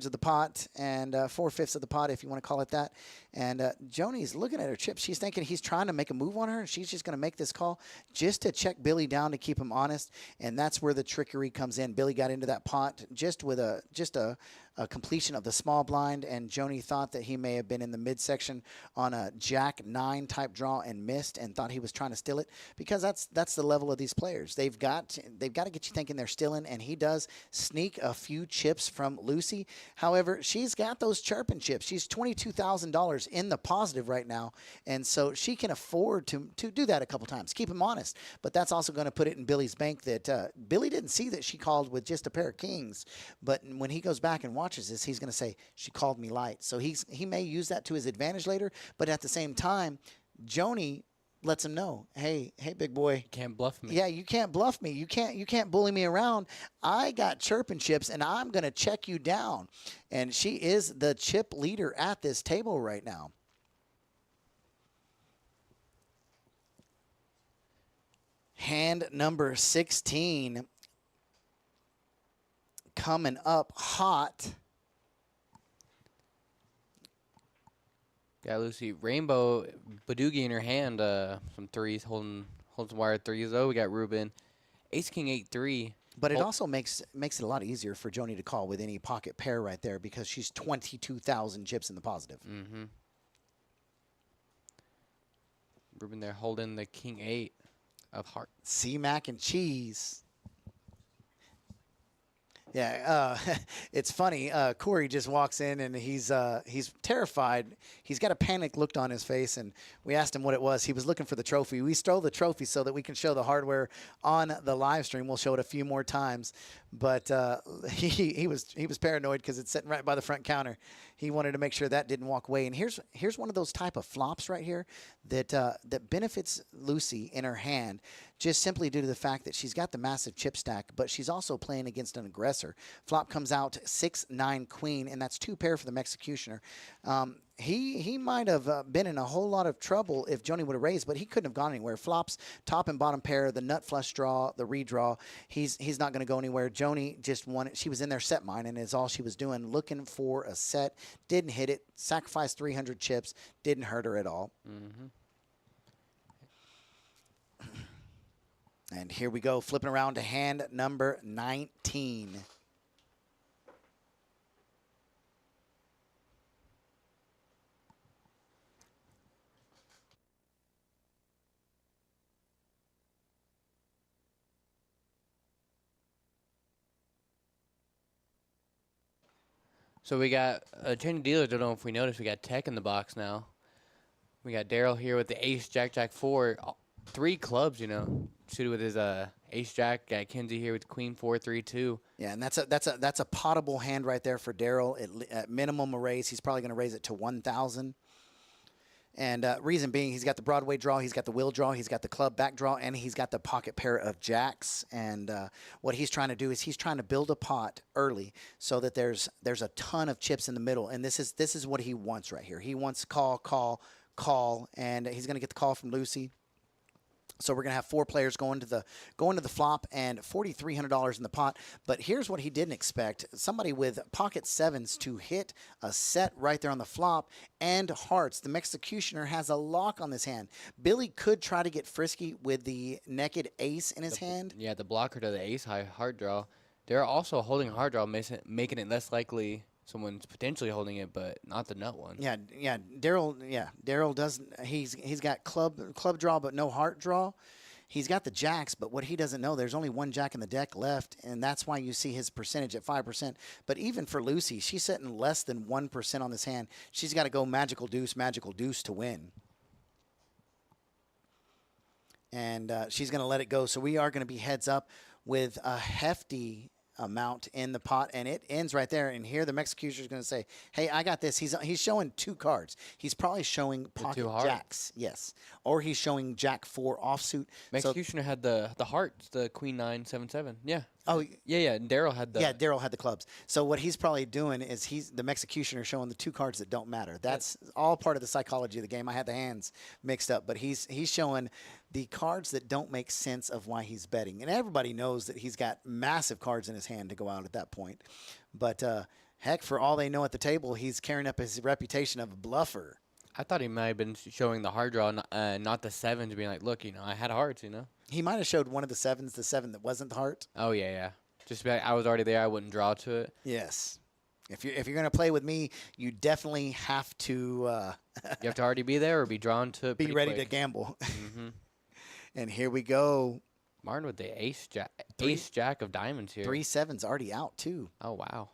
of the pot and 4/5 of the pot, if you want to call it that. And Joni's looking at her chips. She's thinking he's trying to make a move on her. She's just going to make this call just to check Billy down to keep him honest. And that's where the trickery comes in. Billy got into that pot just with a completion of the small blind, and Joni thought that he may have been in the midsection on a Jack 9 type draw and missed, and thought he was trying to steal it, because that's the level of these players. They've got to get you thinking they're stealing, and he does sneak a few chips from Lucy. However, she's got those chirping chips. She's $22,000 in the positive right now, and so she can afford to do that a couple times, keep him honest. But that's also going to put it in Billy's bank that Billy didn't see that she called with just a pair of kings, but when he goes back and watches this, he's going to say, she called me light. So he may use that to his advantage later, but at the same time, Joni lets him know, hey, big boy. You can't bluff me. Yeah, you can't bluff me. You can't bully me around. I got chirping chips, and I'm going to check you down. And she is the chip leader at this table right now. Hand number 16 coming up hot. Got Lucy Rainbow Badoogie in her hand. Some threes, holding some wired threes though. We got Ruben, Ace King 8-3. But it also makes it a lot easier for Joni to call with any pocket pair right there, because she's 22,000 chips in the positive. Mm-hmm. Ruben there holding the King 8 of heart. C mac and cheese. Yeah, it's funny. Corey just walks in and he's terrified. He's got a panic look on his face, and we asked him what it was. He was looking for the trophy. We stole the trophy so that we can show the hardware on the live stream. We'll show it a few more times, but he was paranoid because it's sitting right by the front counter. He wanted to make sure that didn't walk away. And here's one of those type of flops right here that that benefits Lucy in her hand, just simply due to the fact that she's got the massive chip stack, but she's also playing against an aggressor. Flop comes out 6-9 queen, and that's 2 pair for the Executioner. He might have been in a whole lot of trouble if Joni would have raised, but he couldn't have gone anywhere. Flops, top and bottom pair, the nut flush draw, the redraw. He's not going to go anywhere. Joni just won it. She was in there set mine, and is all she was doing, looking for a set. Didn't hit it. Sacrificed 300 chips. Didn't hurt her at all. Mm-hmm. And here we go, flipping around to hand number 19. So we got chain of dealers. Don't know if we noticed. We got Tech in the box now. We got Daryl here with the Ace Jack Jack 4, 3 clubs. You know, suited with his Ace Jack. Got Kinsey here with Queen 4 3 2. Yeah, and that's a potable hand right there for Daryl. At minimum a raise, he's probably going to raise it to 1,000. And reason being, he's got the Broadway draw, he's got the wheel draw, he's got the club back draw, and he's got the pocket pair of jacks. And what he's trying to do is he's trying to build a pot early so that there's a ton of chips in the middle. And this is what he wants right here. He wants call, call, call, and he's going to get the call from Lucy. So we're going to have 4 players going to the flop and $4,300 in the pot. But here's what he didn't expect. Somebody with pocket sevens to hit a set right there on the flop and hearts. The Executioner has a lock on this hand. Billy could try to get frisky with the naked ace in his hand. Yeah, the blocker to the Ace high hard draw. They're also holding hard draw, making it less likely someone's potentially holding it, but not the nut one. Yeah. Daryl doesn't. He's got club draw, but no heart draw. He's got the jacks, but what he doesn't know, there's only 1 jack in the deck left, and that's why you see his percentage at 5%. But even for Lucy, she's sitting less than 1% on this hand. She's got to go magical deuce to win. And she's going to let it go. So we are going to be heads up with a hefty amount in the pot, and it ends right there. And here the Executioner is going to say, hey, I got this. He's showing 2 cards. He's probably showing pocket jacks, yes, or he's showing Jack 4 offsuit. Executioner had the hearts, the Queen 9 7 7. Yeah. Oh yeah. And Daryl had the Daryl had the clubs. So what he's probably doing is the Executioner showing the 2 cards that don't matter. That's all part of the psychology of the game. I had the hands mixed up, but he's showing the cards that don't make sense of why he's betting. And everybody knows that he's got massive cards in his hand to go out at that point. But heck, for all they know at the table, he's carrying up his reputation of a bluffer. I thought he might have been showing the hard draw, not the sevens, being like, look, I had hearts, He might have showed one of the sevens, the 7 that wasn't the heart. Oh, yeah. Just be like, I was already there. I wouldn't draw to it. Yes. If you're going to play with me, you definitely have to you have to already be there or be drawn to it. Be ready quick. to gamble. Mm-hmm. And here we go. Martin with the Ace Jack of diamonds here. 3 sevens already out too. Oh wow.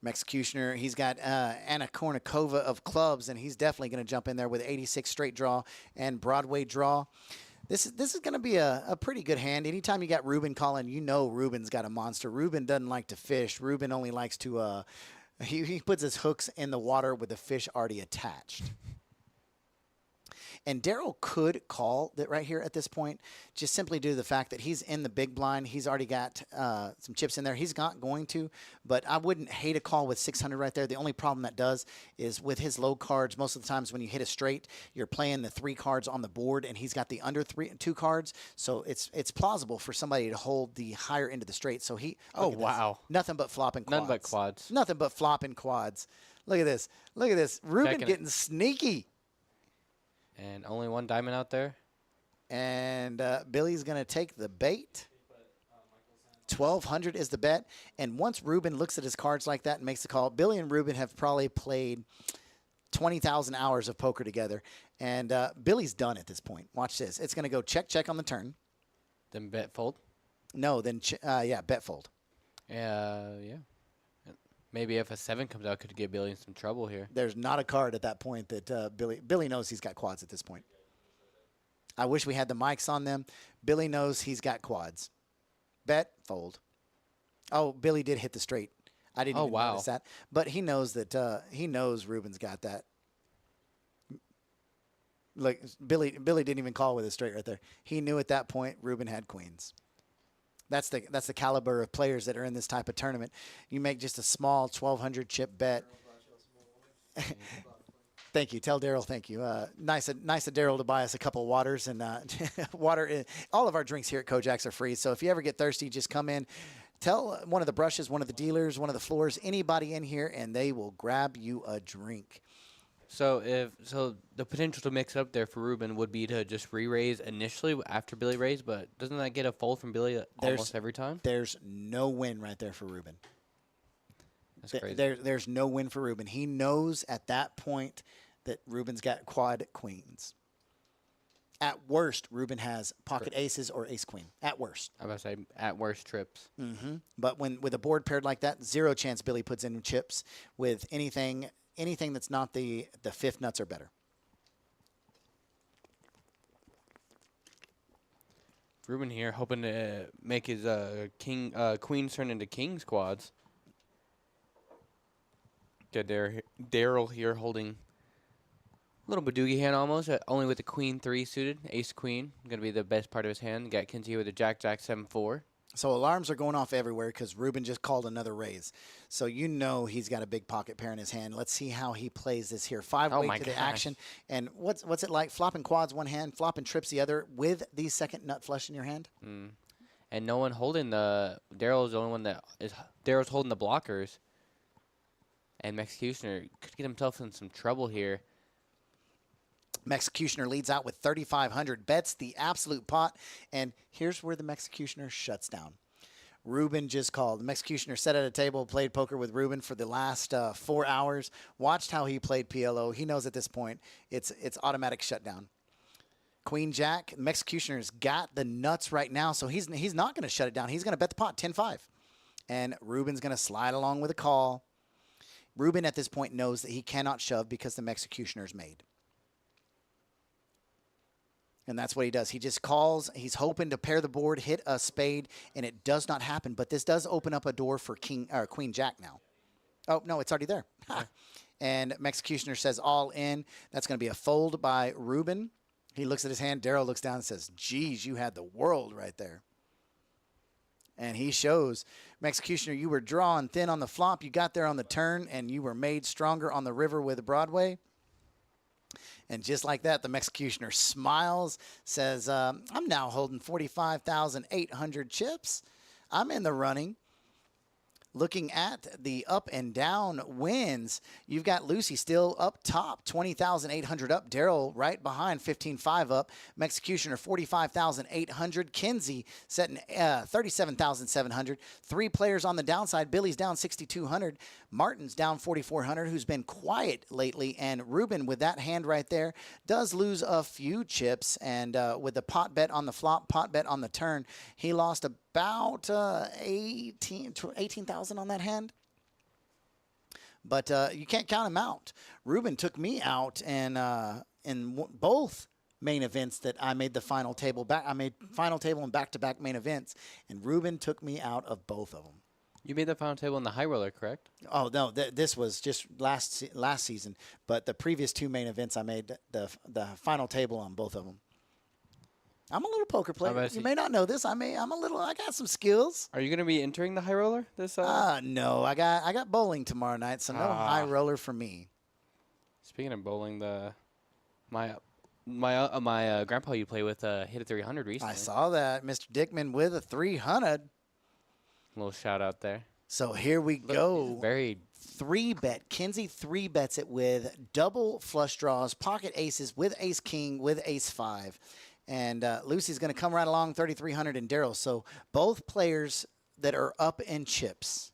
Executioner, he's got Anna Kournikova of clubs, and he's definitely going to jump in there with 86 straight draw and Broadway draw. This is going to be a pretty good hand. Anytime you got Ruben calling, Ruben's got a monster. Ruben doesn't like to fish. Ruben only likes to he puts his hooks in the water with the fish already attached. And Daryl could call that right here at this point, just simply due to the fact that he's in the big blind. He's already got some chips in there. He's not going to, but I wouldn't hate a call with 600 right there. The only problem that does is with his low cards, most of the times when you hit a straight, you're playing the 3 cards on the board, and he's got the under 2 cards. So it's plausible for somebody to hold the higher end of the straight. So oh, wow. Nothing but flopping quads. None but quads. Nothing but flopping quads. Look at this. Look at this. Ruben getting sneaky. And only 1 diamond out there. And Billy's going to take the bait. 1,200 is the bet. And once Ruben looks at his cards like that and makes the call, Billy and Ruben have probably played 20,000 hours of poker together. And Billy's done at this point. Watch this. It's going to go check, check on the turn. Then bet fold. No, then yeah, bet fold. Yeah. Maybe if a 7 comes out, could get Billy in some trouble here. There's not a card at that point that Billy knows he's got quads at this point. I wish we had the mics on them. Billy knows he's got quads. Bet, fold. Oh, Billy did hit the straight. I didn't even notice that. But he knows that he knows Ruben's got that. Like Billy didn't even call with a straight right there. He knew at that point Ruben had queens. That's the caliber of players that are in this type of tournament. You make just a small 1,200 chip bet. Thank you. Tell Daryl thank you. Nice of Daryl to buy us a couple waters and water. All of our drinks here at Kojak's are free. So if you ever get thirsty, just come in. Tell one of the brushes, one of the dealers, one of the floors, anybody in here, and they will grab you a drink. So the potential to mix up there for Ruben would be to just re-raise initially after Billy raised, but doesn't that get a fold from Billy almost every time? There's no win right there for Ruben. That's crazy. There's no win for Ruben. He knows at that point that Ruben's got quad queens. At worst, Ruben has pocket aces or ace queen. At worst. I was about to say at worst trips. Mm-hmm. But with a board paired like that, zero chance Billy puts in chips with anything that's not the fifth nuts or better. Ruben here hoping to make his queens turn into king's quads. Good Daryl here holding a little Badoogie hand almost, only with the queen 3 suited, ace queen. Going to be the best part of his hand. Got Kinsey with a jack 7-4. So alarms are going off everywhere because Ruben just called another raise. So you know he's got a big pocket pair in his hand. Let's see how he plays this here. 5-way to the action. And what's it like? Flopping quads one hand, flopping trips the other with the second nut flush in your hand? And no one holding Daryl's the only one Daryl's holding the blockers. And Executioner could get himself in some trouble here. Executioner leads out with 3,500, bets the absolute pot, and here's where the Executioner shuts down. Ruben just called. The Executioner sat at a table, played poker with Ruben for the last 4 hours, watched how he played PLO. He knows at this point it's automatic shutdown. Queen Jack, the Executioner's got the nuts right now, so he's not going to shut it down. He's going to bet the pot 10-5, and Ruben's going to slide along with a call. Ruben at this point knows that he cannot shove because the Executioner's made. And that's what he does. He just calls. He's hoping to pair the board, hit a spade, and it does not happen. But this does open up a door for Queen Jack now. Oh, no, it's already there. And Executioner says all in. That's going to be a fold by Ruben. He looks at his hand. Daryl looks down and says, geez, you had the world right there. And he shows, Executioner, you were drawing thin on the flop. You got there on the turn, and you were made stronger on the river with Broadway. And just like that, the Executioner smiles, says, I'm now holding 45,800 chips. I'm in the running. Looking at the up and down wins, you've got Lucy still up top, 20,800 up. Daryl right behind, 15.5 up. Executioner, 45,800. Kinsey setting 37,700. 3 players on the downside. Billy's down 6,200. Martin's down 4,400, who's been quiet lately. And Ruben, with that hand right there, does lose a few chips. And with the pot bet on the flop, pot bet on the turn, he lost about 18,000 on that hand. But you can't count him out. Ruben took me out in both main events that I made the final table back. I made final table and back-to-back main events, and Ruben took me out of both of them. You made the final table in the high roller, correct? Oh no, this was just last season. But the previous 2 main events, I made the final table on both of them. I'm a little poker player. You may not know this. I got some skills. Are you going to be entering the high roller this? No. I got bowling tomorrow night, so no high roller for me. Speaking of bowling, my grandpa you play with hit a 300 recently. I saw that, Mr. Dickman with a 300. Little shout out there. So here we go. Very 3-bet. Kinsey 3-bets it with double flush draws, pocket aces with ace king with ace 5. And Lucy's going to come right along, 3,300 in Daryl. So both players that are up in chips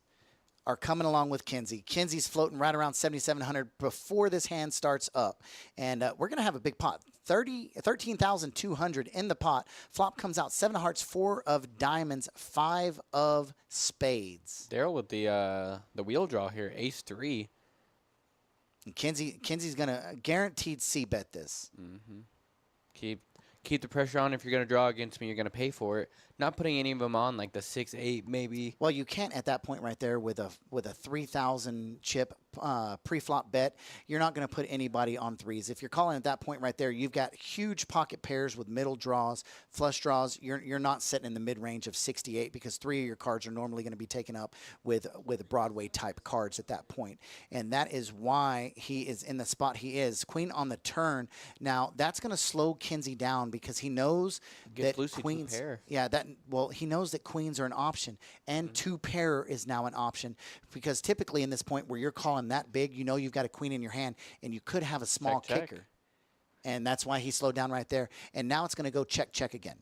are coming along with Kinsey. Kinsey's floating right around 7,700 before this hand starts up. And we're going to have a big pot. 13,200 in the pot. Flop comes out 7 of hearts, 4 of diamonds, 5 of spades. Daryl with the wheel draw here, ace 3. And Kenzie's going to guaranteed c-bet this. Keep the pressure on. If you're going to draw against me, you're going to pay for it. Not putting any of them on, like the 6-8 maybe. Well, you can't at that point right there with a 3,000 chip pre-flop bet. You're not going to put anybody on threes. If you're calling at that point right there, you've got huge pocket pairs with middle draws, flush draws. You're not sitting in the mid-range of 68 because 3 of your cards are normally going to be taken up with Broadway type cards at that point. And that is why he is in the spot he is. Queen on the turn. Now, that's going to slow Kenzie down because he knows Gets that Lucy queens. 2-pair. Yeah, he knows that queens are an option, and 2-pair is now an option because typically in this point where you're calling that big, you know you've got a queen in your hand, and you could have a small Check. kicker, and that's why he slowed down right there. And now it's going to go check again.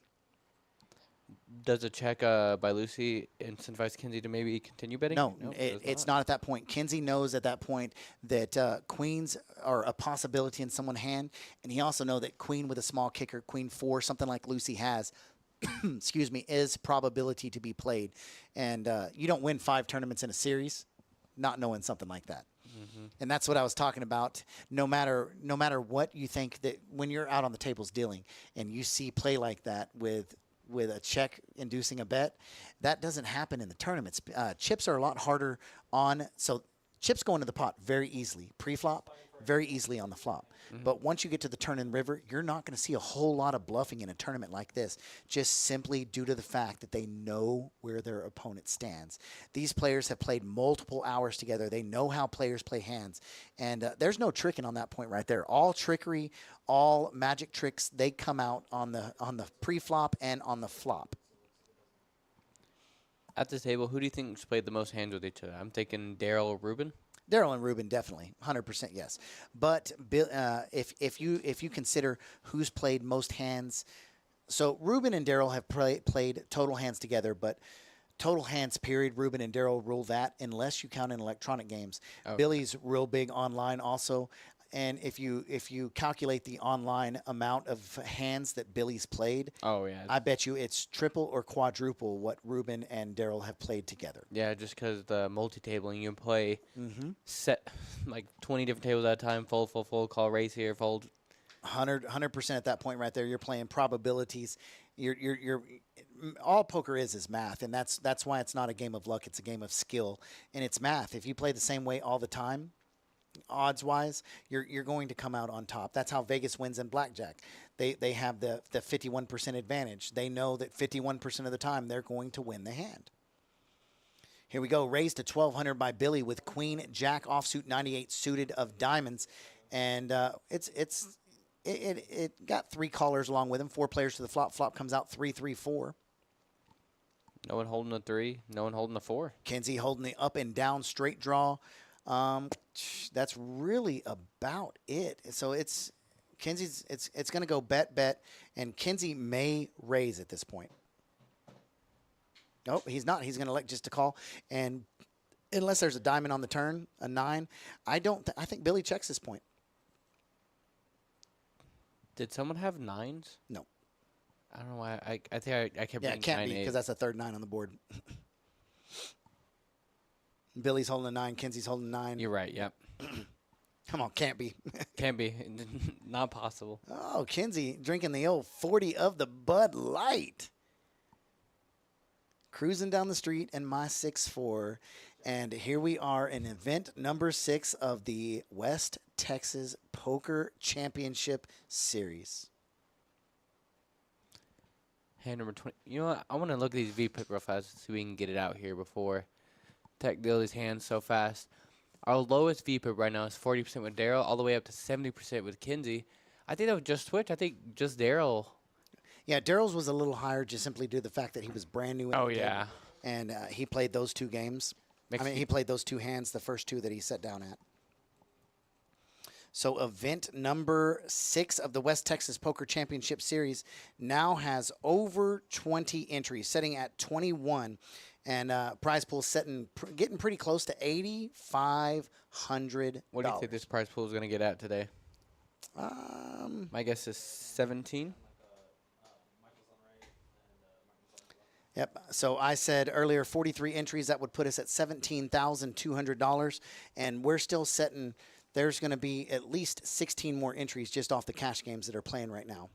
Does a check by Lucy incentivize Kenzie to maybe continue betting? No, it does it's not at that point. Kenzie knows at that point that queens are a possibility in someone's hand, and he also knows that queen with a small kicker, queen 4, something like Lucy has, excuse me, is probability to be played. And you don't win 5 tournaments in a series not knowing something like that. And that's what I was talking about. No matter what you think, that when you're out on the tables dealing and you see play like that with a check inducing a bet, that doesn't happen in the tournaments. Chips are a lot harder on, so chips go into the pot very easily. Pre-flop, very easily on the flop. But once you get to the turn and river, you're not going to see a whole lot of bluffing in a tournament like this, just simply due to the fact that they know where their opponent stands. These players have played multiple hours together. They know how players play hands. And there's no tricking on that point right there. All trickery, all magic tricks, they come out on the pre-flop and on the flop. At this table, who do you think's played the most hands with each other? I'm thinking Daryl or Ruben. Daryl and Ruben, definitely, 100% yes. But if you consider who's played most hands, so Ruben and Daryl have played total hands together, but total hands period, Ruben and Daryl rule that unless you count in electronic games. Okay. Billy's real big online also. And if you calculate the online amount of hands that Billy's played, Oh, yeah. I bet you it's triple or quadruple what Ruben and Daryl have played together. Yeah, just because the multi-tabling, you can play set like 20 different tables at a time, fold, call raise here, fold. 100% at that point right there. You're playing probabilities. You're all poker is math, and that's why it's not a game of luck. It's a game of skill, and it's math. If you play the same way all the time, odds-wise, you're going to come out on top. That's how Vegas wins in blackjack. They have the 51% advantage. They know that 51% of the time they're going to win the hand. Here we go. Raised to 1,200 by Billy with Queen Jack offsuit 98 suited of diamonds, and it got 3 callers along with him. 4 players to the flop. Flop comes out 3-3-4. No one holding a 3, no one holding a 4. Kenzie holding the up and down straight draw. That's really about it. So it's Kenzie's. It's going to go bet, and Kenzie may raise at this point. Nope, he's not. He's going to elect just to call, and unless there's a diamond on the turn, a 9, I think Billy checks this point. Did someone have 9s? No. I don't know why. I think I kept Yeah, reading it can't 9, be 8. because that's a third 9 on the board. Billy's holding a 9. Kenzie's holding a 9. You're right. Yep. Come on, can't be. Can't be. Not possible. Oh, Kenzie drinking the old 40 of the Bud Light. Cruising down the street in my 6'4", and here we are in event number 6 of the West Texas Poker Championship Series. Hand number 20. You know what? I want to look at these VPIP real fast so we can get it out here before Tech deal these hands so fast. Our lowest VPIP right now is 40% with Daryl, all the way up to 70% with Kenzie. I think that would just switch. I think just Daryl. Yeah, Daryl's was a little higher just simply due to the fact that he was brand new. Oh, yeah. And he played those 2 games. He played those 2 hands, the first 2 that he sat down at. So event number 6 of the West Texas Poker Championship Series now has over 20 entries, setting at 21. And prize pool getting pretty close to $8,500. What do you think this prize pool is going to get at today? My guess is 17. Yep. So I said earlier 43 entries. That would put us at $17,200. And we're still setting, there's going to be at least 16 more entries just off the cash games that are playing right now.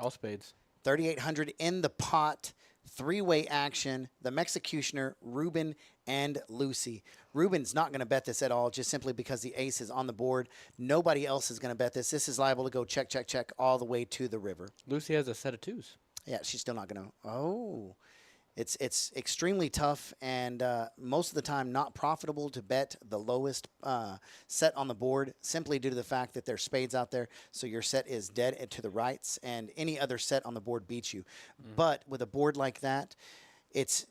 All spades. 3,800 in the pot. Three-way action. The Executioner, Ruben, and Lucy. Ruben's not going to bet this at all, just simply because the ace is on the board. Nobody else is going to bet this. This is liable to go check, check, check all the way to the river. Lucy has a set of twos. Yeah, she's still not going to. Oh, it's extremely tough, and most of the time not profitable to bet the lowest set on the board, simply due to the fact that there's spades out there. So your set is dead to the rights, and any other set on the board beats you. But with a board like that, it's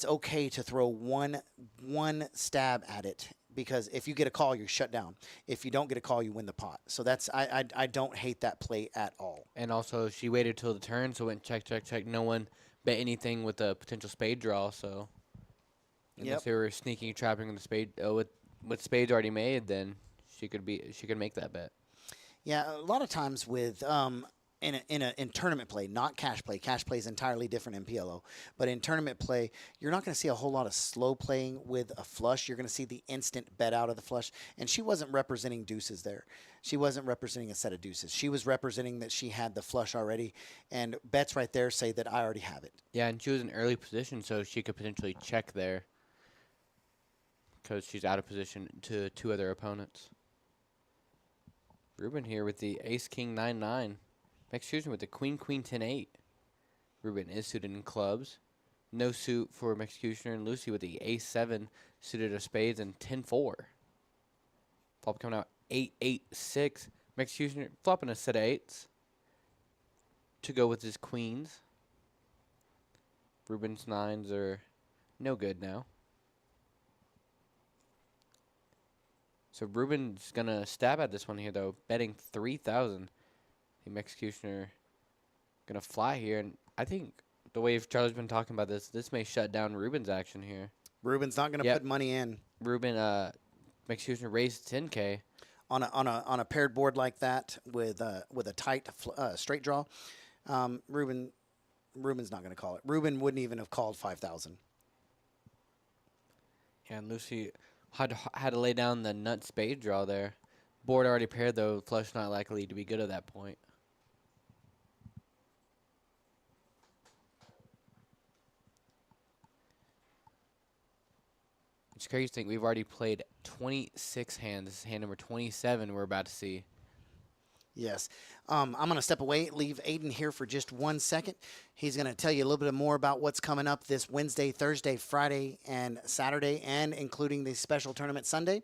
okay to throw one stab at it. Because if you get a call, you're shut down. If you don't get a call, you win the pot. So that's I don't hate that play at all. And also, she waited till the turn, so went check, check, check. No one bet anything with a potential spade draw. So unless they were sneaking, trapping the spade with spades already made, then she could make that bet. Yeah, a lot of times with in tournament play, not cash play. Cash play is entirely different in PLO. But in tournament play, you're not going to see a whole lot of slow playing with a flush. You're going to see the instant bet out of the flush. And she wasn't representing deuces there. She wasn't representing a set of deuces. She was representing that she had the flush already. And bets right there say that I already have it. Yeah, and she was in early position, so she could potentially check there because she's out of position to two other opponents. Ruben here with the ace-king 9-9. Executioner with the queen 10-8. Ruben is suited in clubs. No suit for Executioner, and Lucy with the ace-7 suited of spades and 10-4. Flop coming out 8-8-6. Executioner flopping a set of eights to go with his queens. Ruben's nines are no good now. So Ruben's going to stab at this one here, though, betting 3,000. The Executioner going to fly here. And I think the way Charlie's been talking about this may shut down Ruben's action here. Ruben's not going to put money in. Ruben, Executioner raised 10K. On a paired board like that with a tight straight draw, Ruben's not going to call it. Ruben wouldn't even have called 5,000. Yeah, and Lucy had to lay down the nut spade draw there. Board already paired, though. Flush not likely to be good at that point. It's crazy to think we've already played 26 hands. This is hand number 27 we're about to see. Yes. I'm going to step away, leave Aiden here for just 1 second. He's going to tell you a little bit more about what's coming up this Wednesday, Thursday, Friday, and Saturday, and including the special tournament Sunday.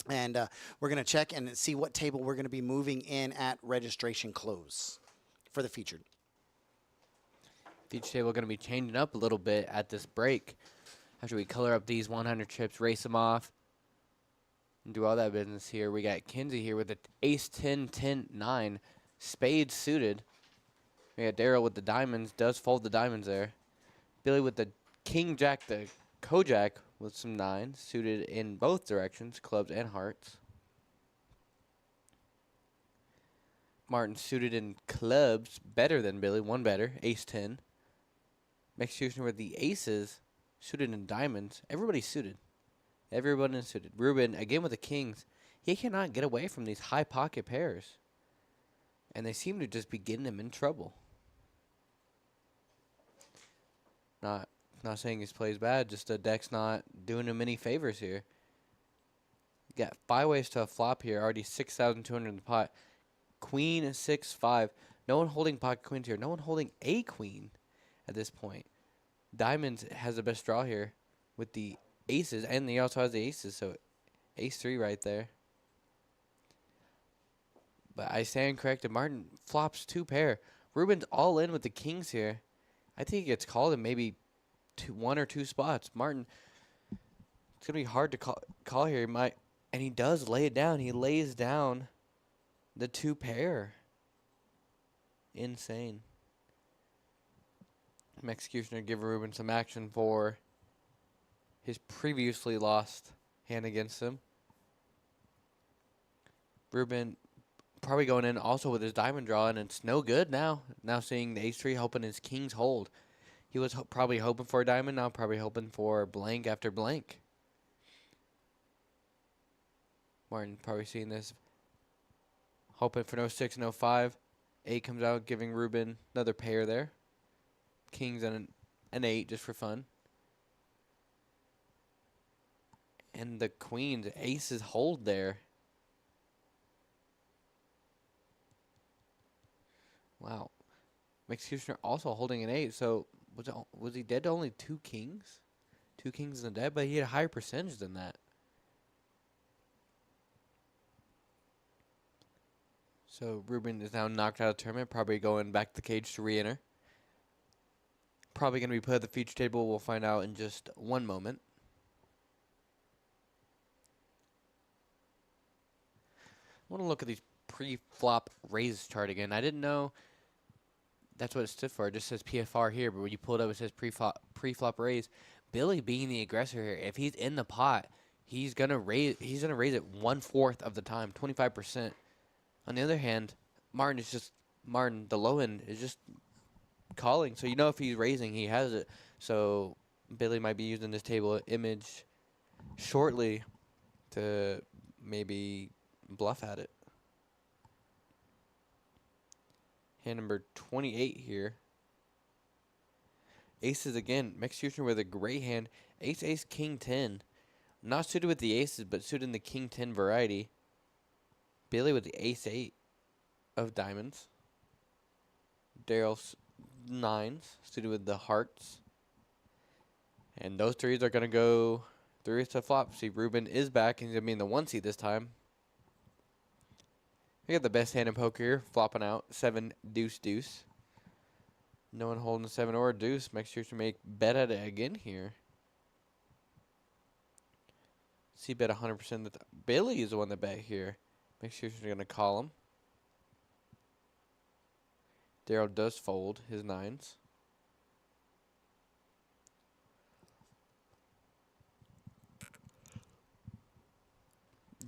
And we're going to check and see what table we're going to be moving in at registration close for the featured. Featured table going to be changing up a little bit at this break. After we color up these 100 chips, race them off, and do all that business here. We got Kinsey here with the ace-10, 10-9, spades suited. We got Daryl with the diamonds, does fold the diamonds there. Billy with the king-jack, the Kojak with some nines, suited in both directions, clubs and hearts. Martin suited in clubs, better than Billy, one better, ace-10. Executioner with the aces, suited in diamonds. Everybody's suited. Everyone is suited. Ruben, again with the kings, he cannot get away from these high pocket pairs. And they seem to just be getting him in trouble. Not saying his play's bad, just the deck's not doing him any favors here. Got 5 ways to a flop here, already 6,200 in the pot. Queen 6-5. No one holding pocket queens here. No one holding a queen at this point. Diamonds has the best draw here with the aces, and he also has the aces, so ace-3 right there. But I stand corrected. Martin flops 2 pair. Ruben's all in with the kings here. I think he gets called in maybe 1 or 2 spots. Martin, it's going to be hard to call here. He might, and he does lay it down. He lays down the 2 pair. Insane. Executioner give Ruben some action for his previously lost hand against him. Ruben Probably going in also with his diamond draw, and it's no good now. Now seeing the ace-3, hoping his kings hold. He was probably hoping for a diamond, now probably hoping for blank after blank. Martin probably seeing this, hoping for no 6, no 5. 8 comes out, giving Ruben another pair there. Kings and an 8 just for fun. And the queens, aces hold there. Wow. Executioner also holding an 8, so was he dead to only 2 kings? 2 kings in the dead, but he had a higher percentage than that. So Ruben is now knocked out of the tournament, probably going back to the cage to re-enter. Probably going to be put at the feature table. We'll find out in just one moment. I want to look at these pre-flop raise chart again. I didn't know that's what it stood for. It just says PFR here, but when you pull it up, it says pre-flop raise. Billy being the aggressor here, if he's in the pot, he's gonna raise. He's gonna raise it 1/4 of the time, 25%. On the other hand, Martin, the low end is just calling. So you know if he's raising, he has it. So Billy might be using this table image shortly to maybe bluff at it. Hand number 28 here. Aces again. Executioner with a great hand. Ace, ace, king, 10. Not suited with the aces, but suited in the king 10 variety. Billy with the ace 8 of diamonds. Daryl's 9s, suited with the hearts. And those 3s are going to go 3s to flop. See, Ruben is back, and he's going to be in the 1 seat this time. We got the best hand in poker here, flopping out 7 deuce deuce. No one holding the 7 or a deuce. Make sure to make bet at it again here. See, bet 100% that Billy is the one that bet here. Make sure you're going to call him. Daryl does fold his 9s.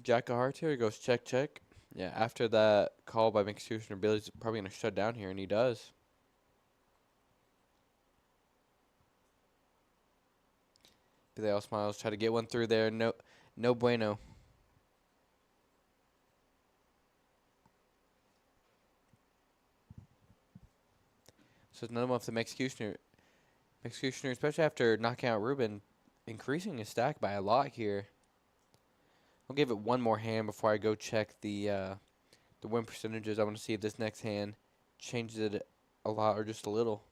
Jack of hearts here. He goes check, check. Yeah, after that call by Executioner, Billy's probably going to shut down here, and he does. Billy all smiles. Try to get one through there. No bueno. So it's another one for the Executioner. Executioner, especially after knocking out Ruben, increasing his stack by a lot here. I'll give it one more hand before I go check the win percentages. I want to see if this next hand changes it a lot or just a little.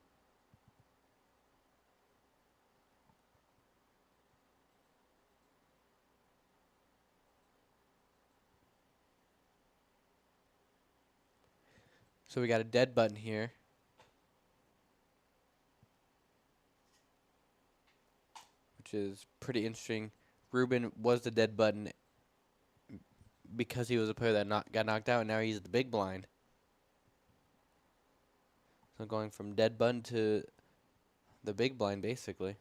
So we got a dead button here. Which is pretty interesting. Ruben was the dead button because he was a player that got knocked out, and now he's the big blind. So going from dead button to the big blind, basically.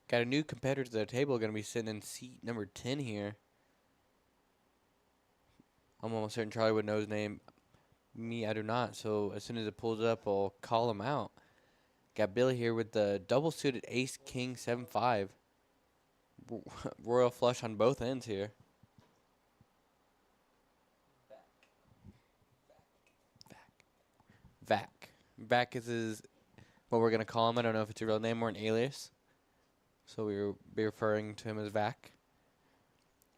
Got a new competitor to the table, going to be sitting in seat number 10 here. I'm almost certain Charlie would know his name. Me, I do not. So as soon as it pulls up, I'll call him out. Got Billy here with the double suited ace, king, 7-5. Royal flush on both ends here. Vac. Vac is what we're going to call him. I don't know if it's a real name or an alias. So we will be referring to him as Vac.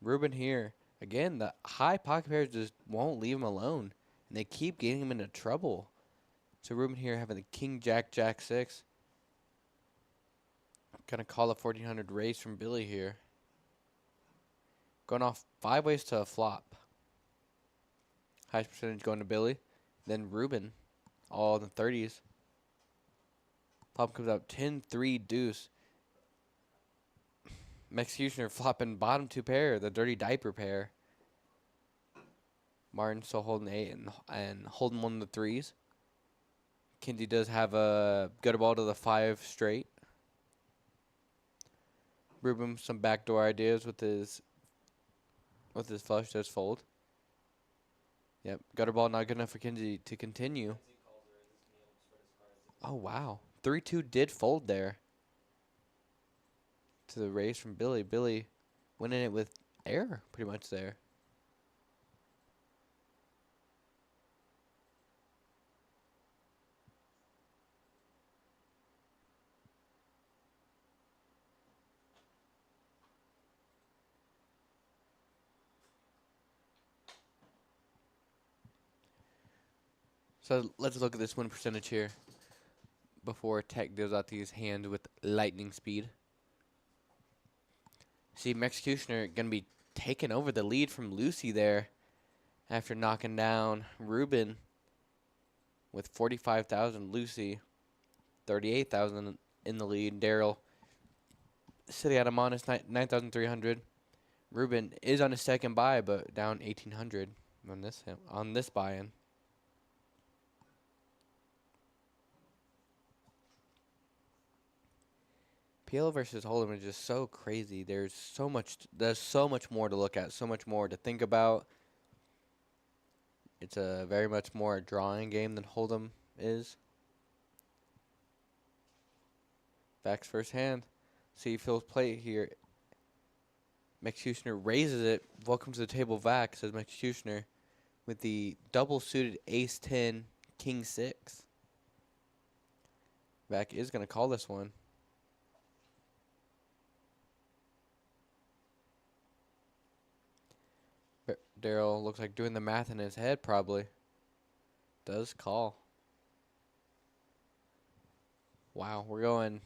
Ruben here. Again, the high pocket pairs just won't leave him alone. And they keep getting him into trouble. So Ruben here having the king, jack, jack 6. Gonna call a 1400 raise from Billy here. Going off 5 ways to a flop. Highest percentage going to Billy. Then Ruben, all in the 30s. Flop comes out 10-3 deuce. Executioner flopping bottom 2 pair, the dirty diaper pair. Martin still holding 8 and holding one of the 3s. Kinsey does have a gutter ball to the 5 straight. Ruben some backdoor ideas with his flush. Does fold. Yep, gutter ball not good enough for Kinsey to continue. Oh wow, 3-2 did fold there. To the raise from Billy. Billy winning it with air pretty much there. So let's look at this win percentage here before Tech deals out these hands with lightning speed. See, Executioner going to be taking over the lead from Lucy there after knocking down Ruben with 45,000. Lucy, 38,000 in the lead. Daryl sitting at a minus 9,300. Ruben is on his second buy, but down 1,800 on this buy-in. PLO versus Hold'em is just so crazy. There's so much more to look at, so much more to think about. It's a very much more a drawing game than Hold'em is. Vax first hand. See Phil's play here. Executioner raises it. Welcome to the table, Vax, says Executioner, with the double suited ace 10, king 6. Vax is going to call this one. Daryl looks like doing the math in his head, probably. Does call. Wow, we're going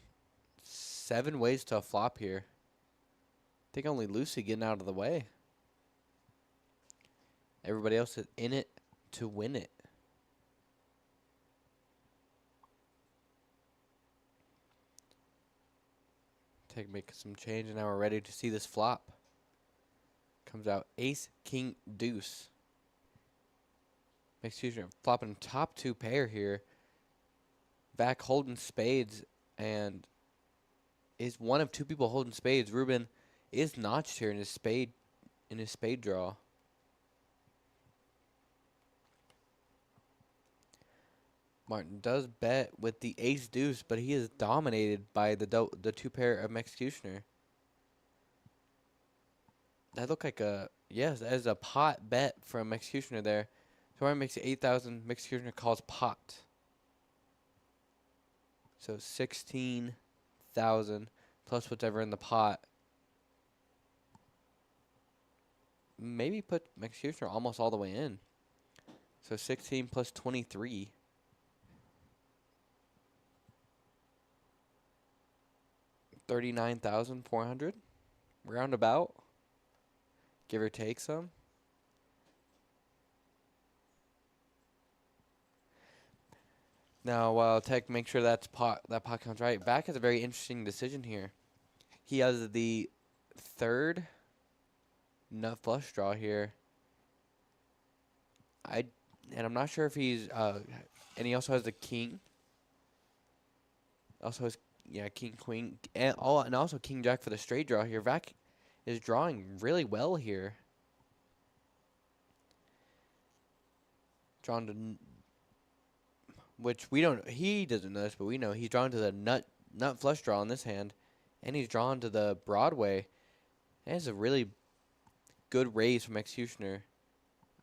7 ways to a flop here. I think only Lucy getting out of the way. Everybody else is in it to win it. Make some change, and now we're ready to see this flop. Comes out ace, king, deuce. Executioner flopping top 2 pair here. Back holding spades, and is one of 2 people holding spades. Ruben is notched here in his spade draw. Martin does bet with the ace deuce, but he is dominated by the 2 pair of Executioner. That looked like that is a pot bet from Executioner there. So Martin makes it 8,000. Executioner calls pot. So 16,000 plus whatever in the pot. Maybe put Executioner almost all the way in. So 16 plus 23. 39,400. Roundabout. Give or take some. Now, while Tech makes sure that pot counts right, Vac has a very interesting decision here. He has the 3rd nut flush draw here. And I'm not sure if he's and he also has the king. Also has king queen and also king jack for the straight draw here. Vac is drawing really well here. Drawn to, which he doesn't know this, but we know he's drawn to the nut flush draw in this hand, and he's drawn to the Broadway. That's a really good raise from Executioner,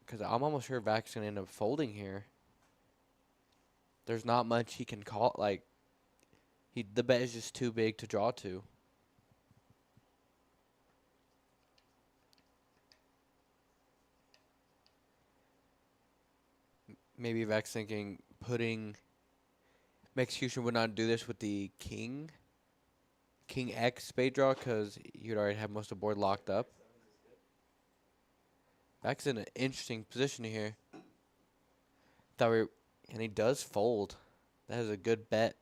because I'm almost sure Vac's gonna end up folding here. There's not much he can call, the bet is just too big to draw to. Maybe Vac's thinking putting Executioner would not do this with the king X spade draw, because you'd already have most of the board locked up. Vac's in an interesting position here. And he does fold. That is a good bet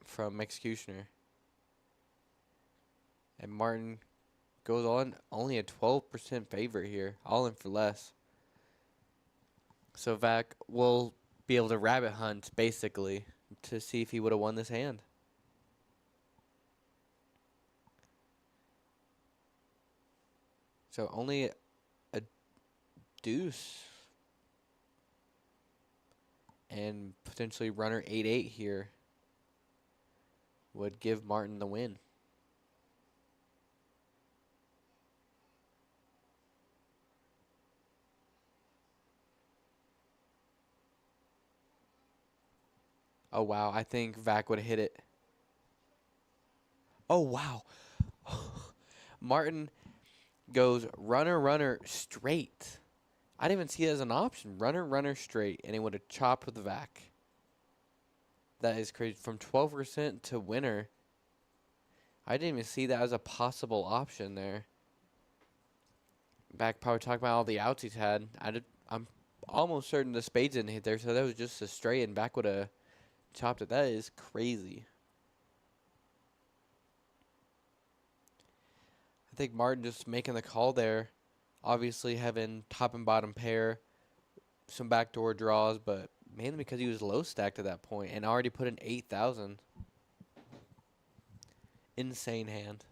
from Executioner. And Martin goes on only a 12% favorite here, all in for less. So Vac will be able to rabbit hunt, basically, to see if he would have won this hand. So only a deuce and potentially runner 8-8 here would give Martin the win. Oh, wow. I think Vac would have hit it. Oh, wow. Martin goes runner, runner, straight. I didn't even see it as an option. Runner, runner, straight. And he would have chopped with the Vac. That is crazy. From 12% to winner. I didn't even see that as a possible option there. Vac probably talking about all the outs he's had. I'm almost certain the spades didn't hit there. So that was just a straight. And Vac would have chopped it. That is crazy. I think Martin just making the call there. Obviously having top and bottom pair, some backdoor draws, but mainly because he was low stacked at that point and already put in 8,000. Insane hand.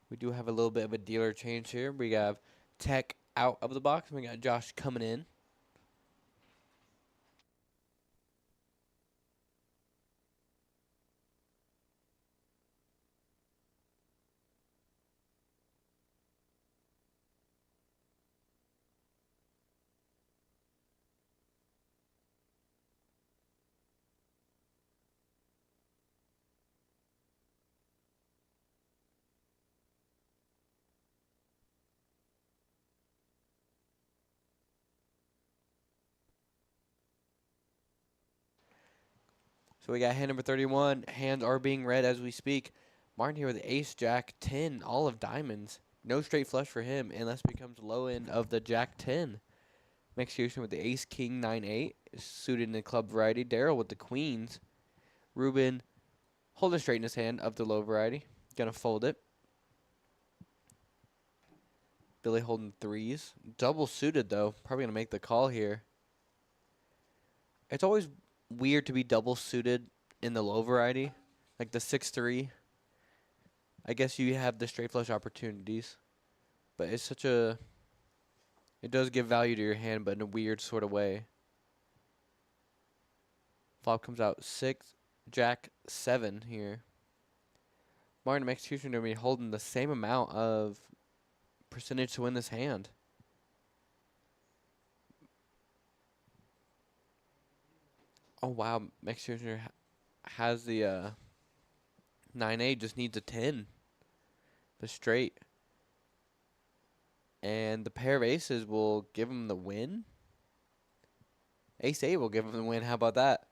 We do have a little bit of a dealer change here. We have Tech out of the box. We got Josh coming in. So we got hand number 31. Hands are being read as we speak. Martin here with ace, jack, 10, all of diamonds. No straight flush for him unless it becomes low end of the jack 10. Execution with the ace, king, 9-8, suited in the club variety. Daryl with the queens. Ruben holding straight in his hand of the low variety. Gonna fold it. Billy holding threes. Double suited though. Probably gonna make the call here. It's always weird to be double suited in the low variety, like the 6-3. I guess you have the straight flush opportunities, but it's such a. It does give value to your hand, but in a weird sort of way. Flop comes out 6, jack, 7 here. Martin execution going to be holding the same amount of percentage to win this hand. Oh, wow. Executioner has the 9-8, just needs a 10. The straight. And the pair of aces will give him the win. Ace-8 will give him the win. How about that?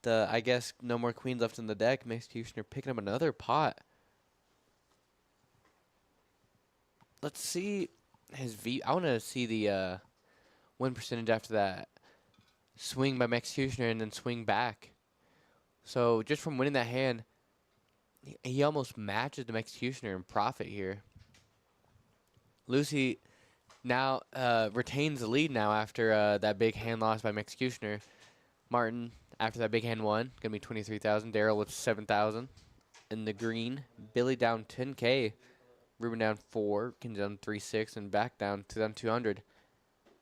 I guess no more queens left in the deck. Executioner picking up another pot. Let's see his V. I want to see the win percentage after that. Swing by Executioner and then swing back. So just from winning that hand, he almost matches the Executioner in profit here. Lucy now retains the lead now after that big hand loss by Executioner. Martin, after that big hand won, going to be 23,000. Daryl with 7,000 in the green. Billy down 10K. Ruben down 4. Ken down 3-6. And back down 2,200.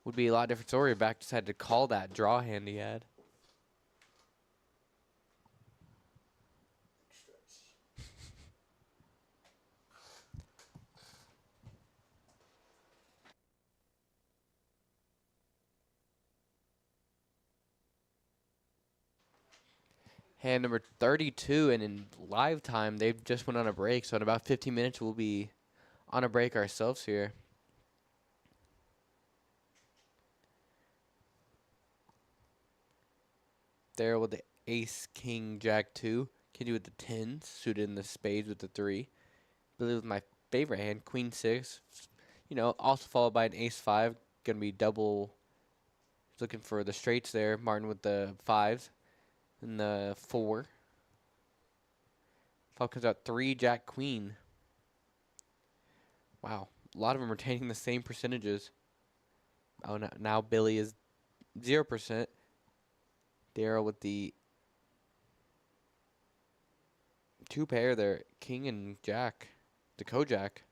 Would be a lot different story if Back decided to call that draw hand he had. Hand number 32, and in live time, they've just went on a break. So in about 15 minutes, we'll be on a break ourselves here. There with the ace, king, jack 2. Kenji with the 10s, suited in the spades with the 3. Billy with my favorite hand, queen 6. You know, also followed by an ace 5. Going to be double. Looking for the straights there. Martin with the 5s. And the 4. Flop comes out 3, jack, queen. Wow. A lot of them retaining the same percentages. Oh, now Billy is 0%. Daryl with the 2 pair there, king and jack, the Kojak.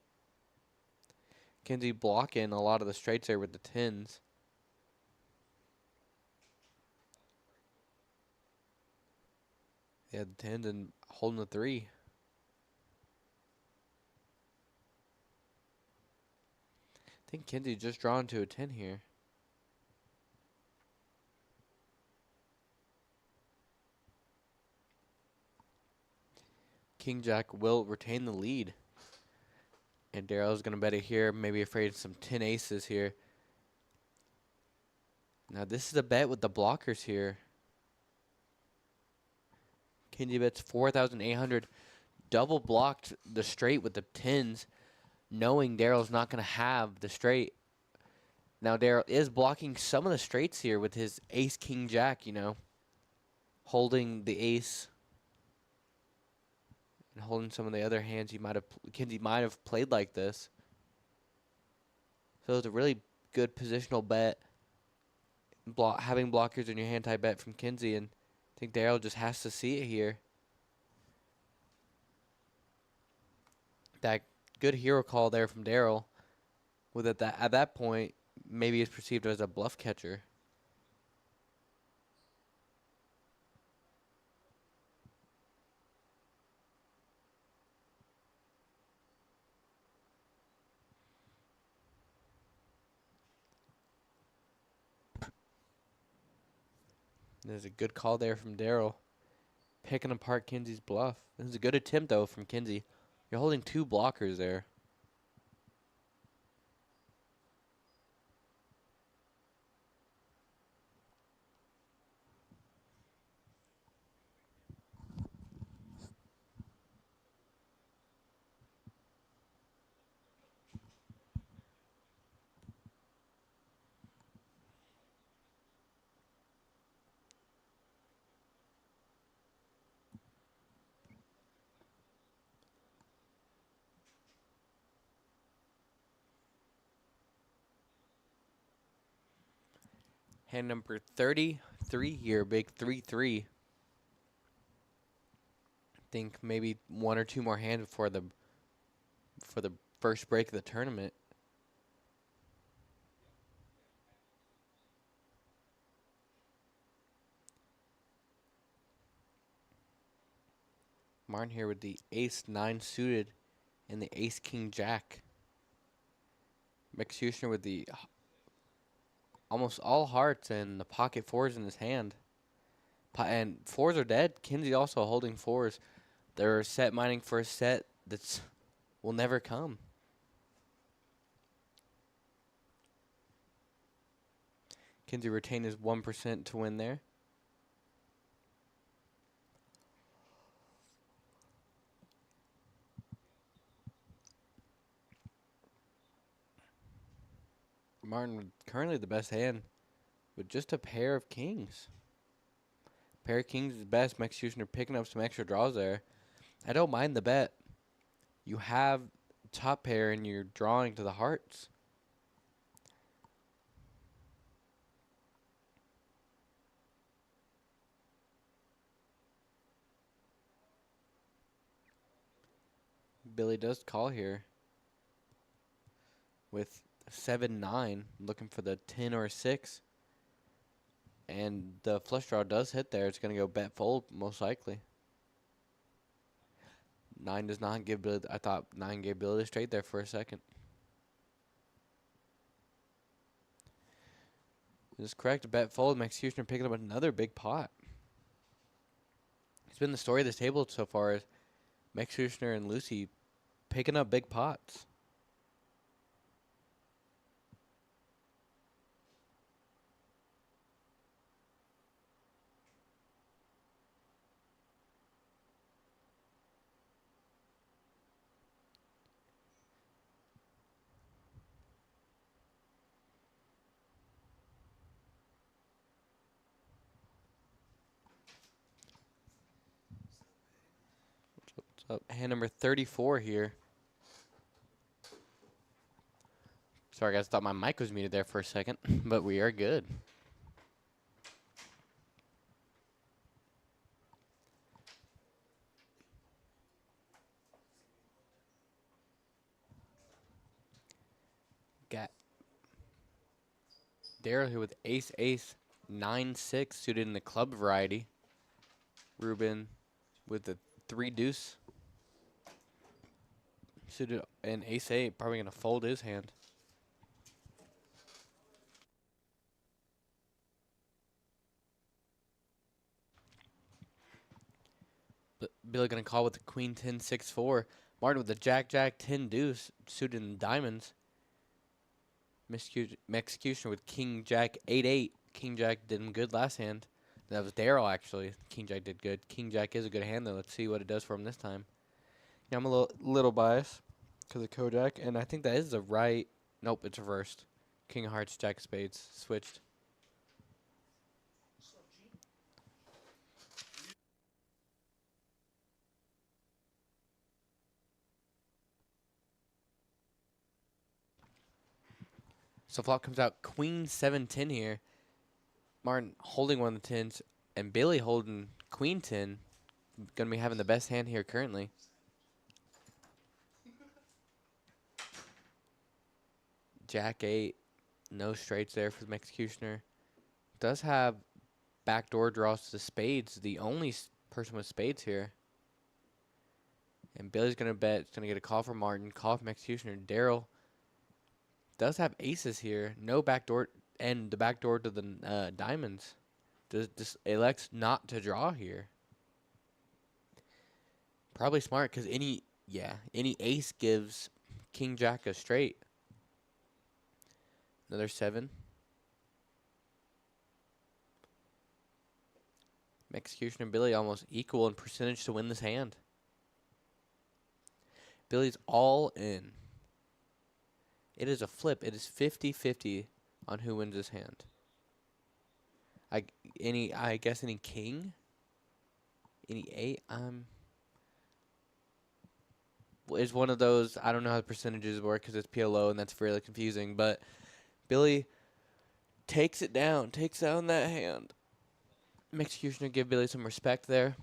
Kinsey blocking a lot of the straights there with the 10s. Yeah, the 10s and holding the 3. I think Kinsey just drawn to a 10 here. King Jack will retain the lead. And Daryl's going to bet it here, maybe afraid of some 10 aces here. Now this is a bet with the blockers here. Kinsey bets 4,800. Double blocked the straight with the 10s, knowing Daryl's not going to have the straight. Now Daryl is blocking some of the straights here with his ace, king, jack, you know. Holding the ace. And holding some of the other hands Kinsey might have played like this. So it's a really good positional bet. Having blockers in your hand type bet from Kinsey, and I think Daryl just has to see it here. That good hero call there from Daryl, with at that point maybe is perceived as a bluff catcher. There's a good call there from Daryl, picking apart Kinsey's bluff. This is a good attempt, though, from Kinsey. You're holding 2 blockers there. Hand number 33 here, big 3-3. Think maybe 1 or 2 more hands before the first break of the tournament. Martin here with the ace-9 suited and the ace-king jack. Max Huchner with the almost all hearts and the pocket 4s in his hand. And 4s are dead. Kinsey also holding 4s. They're set mining for a set that will never come. Kinsey retain his 1% to win there. Martin currently the best hand with just a pair of kings. Pair of kings is best. Max Huchner picking up some extra draws there. I don't mind the bet. You have top pair and you're drawing to the hearts. Billy does call here with 7-9, looking for the 10 or 6. And the flush draw does hit there. It's going to go bet fold, most likely. 9 does not give Billy. I thought 9 gave Billy straight there for a second. This is correct. Bet fold. Max Huchner picking up another big pot. It's been the story of this table so far. Is Max Huchner and Lucy picking up big pots. Hand number 34 here. Sorry, guys. Thought my mic was muted there for a second, but we are good. Daryl here with ace, ace, 9-6 suited in the club variety. Ruben with the 3 deuce suited in ace 8, probably going to fold his hand. Billy going to call with the queen 10 6-4. Martin with the jack jack 10 deuce suited in diamonds. Executioner with king jack 8-8. King jack did him good last hand. That was Daryl actually. King jack did good. King jack is a good hand though. Let's see what it does for him this time. Yeah, I'm a little biased because of Kojak, and I think that is the right. Nope, it's reversed. King of Hearts, Jack of Spades, switched. So flop comes out Queen 7-10 here. Martin holding one of the tens, and Billy holding Queen 10. Gonna be having the best hand here currently. Jack 8, no straights there for the Executioner. Does have backdoor draws to spades, the only person with spades here. And Billy's going to bet it's going to get a call from Martin, call from Executioner. Daryl does have aces here, no backdoor, and the backdoor to the diamonds. Just elects not to draw here. Probably smart because any ace gives King Jack a straight. Another 7. Executioner and Billy almost equal in percentage to win this hand. Billy's all in. It is a flip. It is 50-50 on who wins this hand. I guess any king? Any 8? It's one of those, I don't know how the percentages work because it's PLO and that's fairly confusing, but Billy takes down that hand. Executioner give Billy some respect there.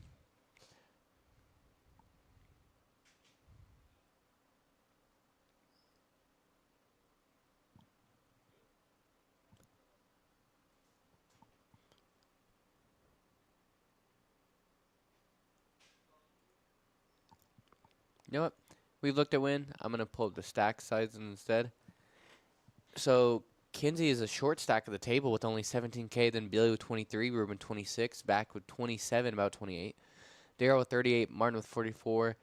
You know what? We've looked at win. I'm going to pull up the stack sizes instead. So Kinsey is a short stack of the table with only 17K, then Billy with 23, Ruben 26, back with 27, about 28. Daryl with 38, Martin with 44.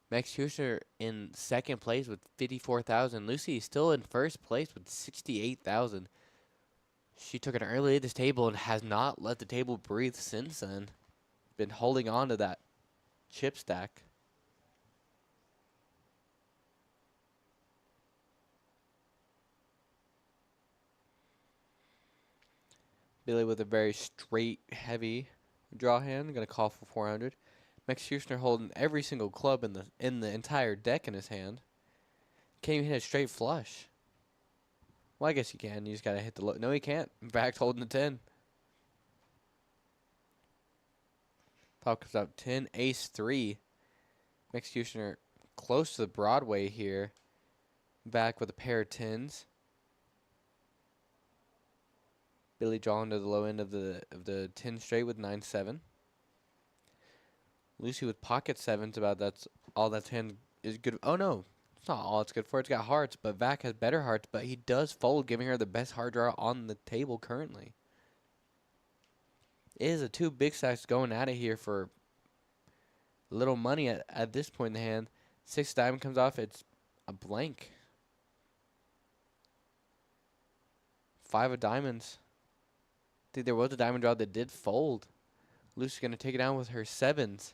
Max Huscher in second place with 54,000. Lucy is still in first place with 68,000. She took an early at this table and has not let the table breathe since then. Been holding on to that chip stack. Billy with a very straight, heavy draw hand. Going to call for 400. Max Huscher holding every single club in the entire deck in his hand. Can't even hit a straight flush. Well, I guess you can. You just got to hit the low. No, he can't. In fact, holding the 10. Top comes out 10, ace 3. Executioner close to the Broadway here. Back with a pair of 10s. Billy drawing to the low end of the 10 straight with 9-7. Lucy with pocket 7s, that's all that 10 is good. Oh no, it's not all it's good for. It's got hearts, but Vac has better hearts, but he does fold, giving her the best hard draw on the table currently. It is a 2 big stacks going at it here for little money at this point in the hand. 6 diamond comes off, it's a blank. 5 of diamonds. I think there was a diamond draw that did fold. Lucy's going to take it down with her 7s.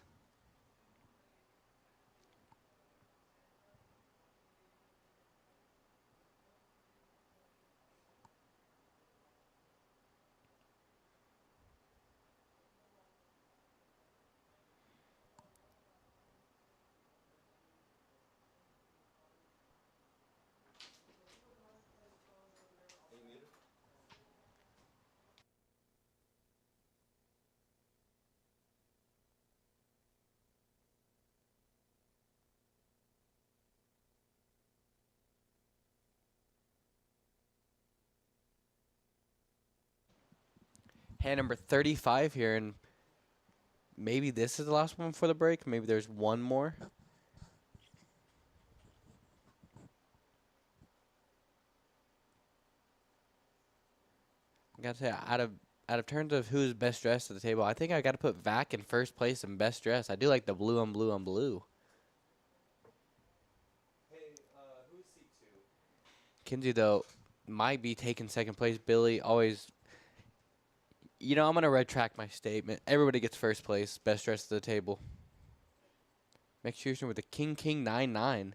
hand number 35 here, and maybe this is the last one for the break. Maybe there's one more. I gotta say, out of terms of who's best dressed at the table, I think I gotta put Vac in first place in best dress. I do like the blue on blue on blue. Kinsey though might be taking second place. Billy always, I'm gonna retract my statement. Everybody gets first place, best dressed at the table. Max Houston with the King 9-9.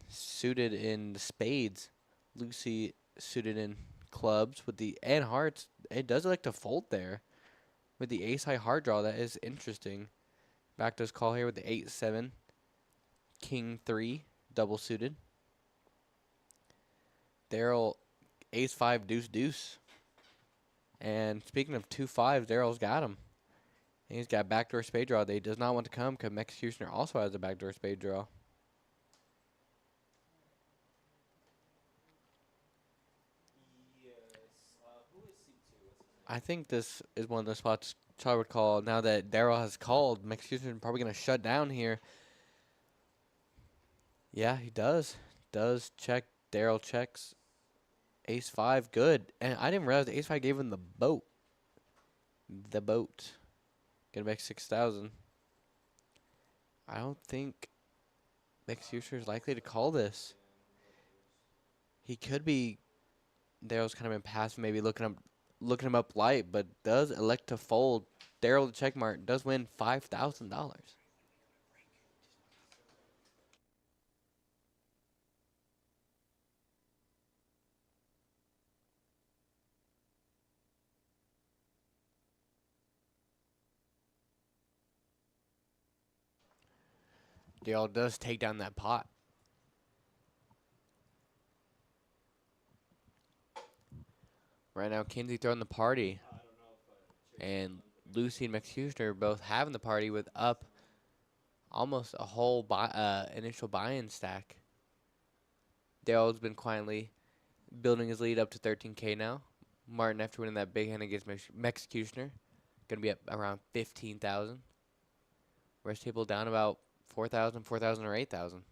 Suited in the spades. Lucy suited in clubs with the and hearts. It does like to fold there with the ace high hard draw. That is interesting. Back does call here with the 8-7. King 3 double suited. Daryl ace 5 deuce deuce. And speaking of 2-5s, Daryl's got him. And he's got backdoor spade draw that he does not want to come because Max Houston also has a backdoor spade draw. I think this is one of the spots Char would call. Now that Daryl has called, Max Houston probably going to shut down here. Yeah, he does. Does check. Daryl checks. Ace 5, good. And I didn't realize Ace 5 gave him the boat. The boat. Gonna make 6,000. I don't think Max Houston is likely to call this. He could be. Daryl's kind of been passive, maybe looking him up light, but does elect to fold. Daryl the checkmark does win $5,000. Daryl does take down that pot. Right now, Kinsey throwing the party. And Lucy and Max Houston are both having the party with up almost a whole initial buy-in stack. Daryl's been quietly building his lead up to 13K now. Martin, after winning that big hand against Max Houston, going to be up around 15,000. Rest table down about 4,000, 4,000 or 8,000.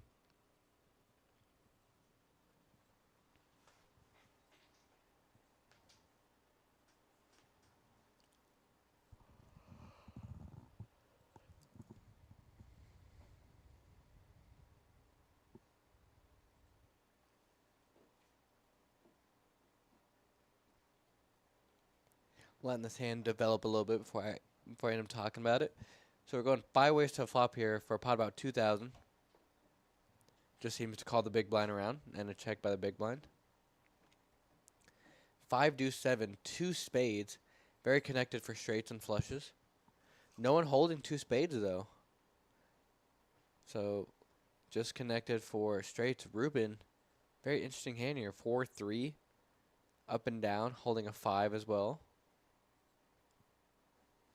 Letting this hand develop a little bit before I end up talking about it. So we're going 5 ways to a flop here for a pot about 2,000. Just seems to call the big blind around and a check by the big blind. 5 deuce 7, 2 spades, very connected for straights and flushes. No one holding 2 spades though. So just connected for straights. Ruben, very interesting hand here. 4-3, up and down, holding a 5 as well.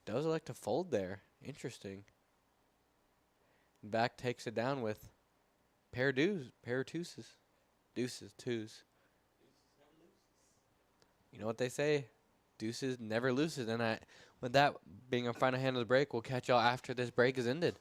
Does elect to fold there. Interesting. Back takes it down with pair deuces. Deuces, twos. You know what they say? Deuces never loses. And with that being our final hand of the break, we'll catch y'all after this break is ended.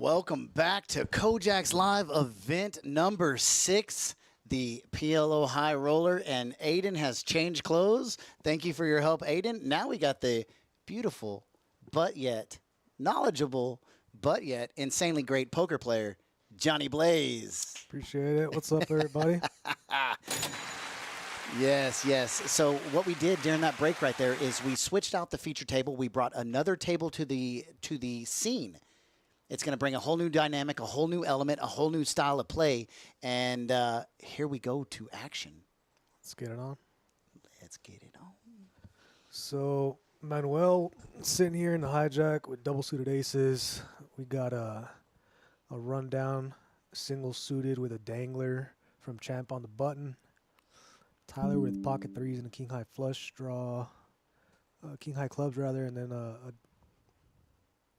Welcome back to Kojak's Live event number 6, the PLO High Roller, and Aiden has changed clothes. Thank you for your help, Aiden. Now we got the beautiful, but yet knowledgeable, but yet insanely great poker player, Johnny Blaze. Appreciate it. What's up, everybody? Yes, yes. So what we did during that break right there is we switched out the feature table. We brought another table to the scene. It's going to bring a whole new dynamic, a whole new element, a whole new style of play. And here we go to action. Let's get it on. Let's get it on. So Manuel sitting here in the hijack with double suited aces. We got a rundown single suited with a dangler from Champ on the button. Tyler with pocket threes and a king high flush draw, king high clubs rather, and then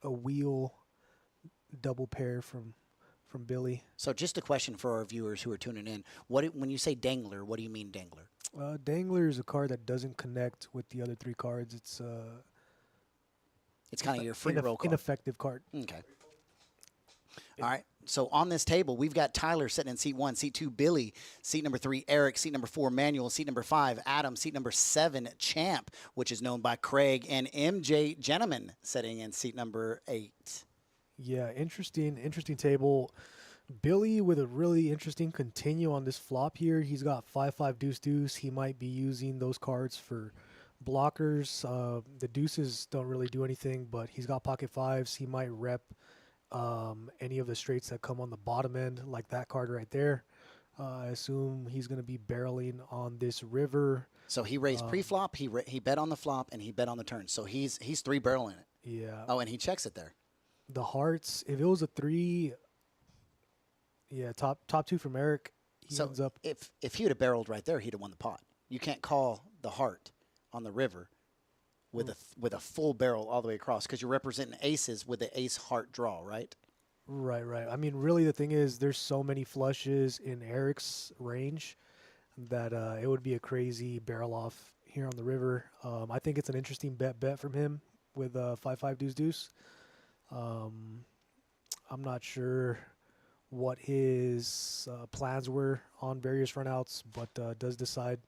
a wheel double pair from Billy. So just a question for our viewers who are tuning in. When you say dangler, what do you mean dangler? Dangler is a card that doesn't connect with the other 3 cards. It's kind of your free roll card. Ineffective card. Okay. All right. So on this table, we've got Tyler sitting in seat 1, seat 2, Billy, seat number 3, Eric, seat number 4, Manuel, seat number 5, Adam, seat number 7, Champ, which is known by Craig, and MJ Gentleman sitting in seat number 8. Yeah, interesting table. Billy with a really interesting continue on this flop here. He's got 5-5 deuce deuce. He might be using those cards for blockers. The deuces don't really do anything, but he's got pocket fives. He might rep any of the straights that come on the bottom end, like that card right there. I assume he's going to be barreling on this river. So he raised pre-flop, he bet on the flop, and he bet on the turn. So he's 3-barreling it. Yeah. Oh, and he checks it there. The hearts, if it was a 3, yeah, top 2 from Eric, he ends up. If he would have barreled right there, he'd have won the pot. You can't call the heart on the river with a full barrel all the way across because you're representing aces with the ace heart draw, right? Right. I mean, really, the thing is, there's so many flushes in Eric's range that it would be a crazy barrel off here on the river. I think it's an interesting bet from him with 5-5 deuce deuce. I'm not sure what his plans were on various runouts, but does decide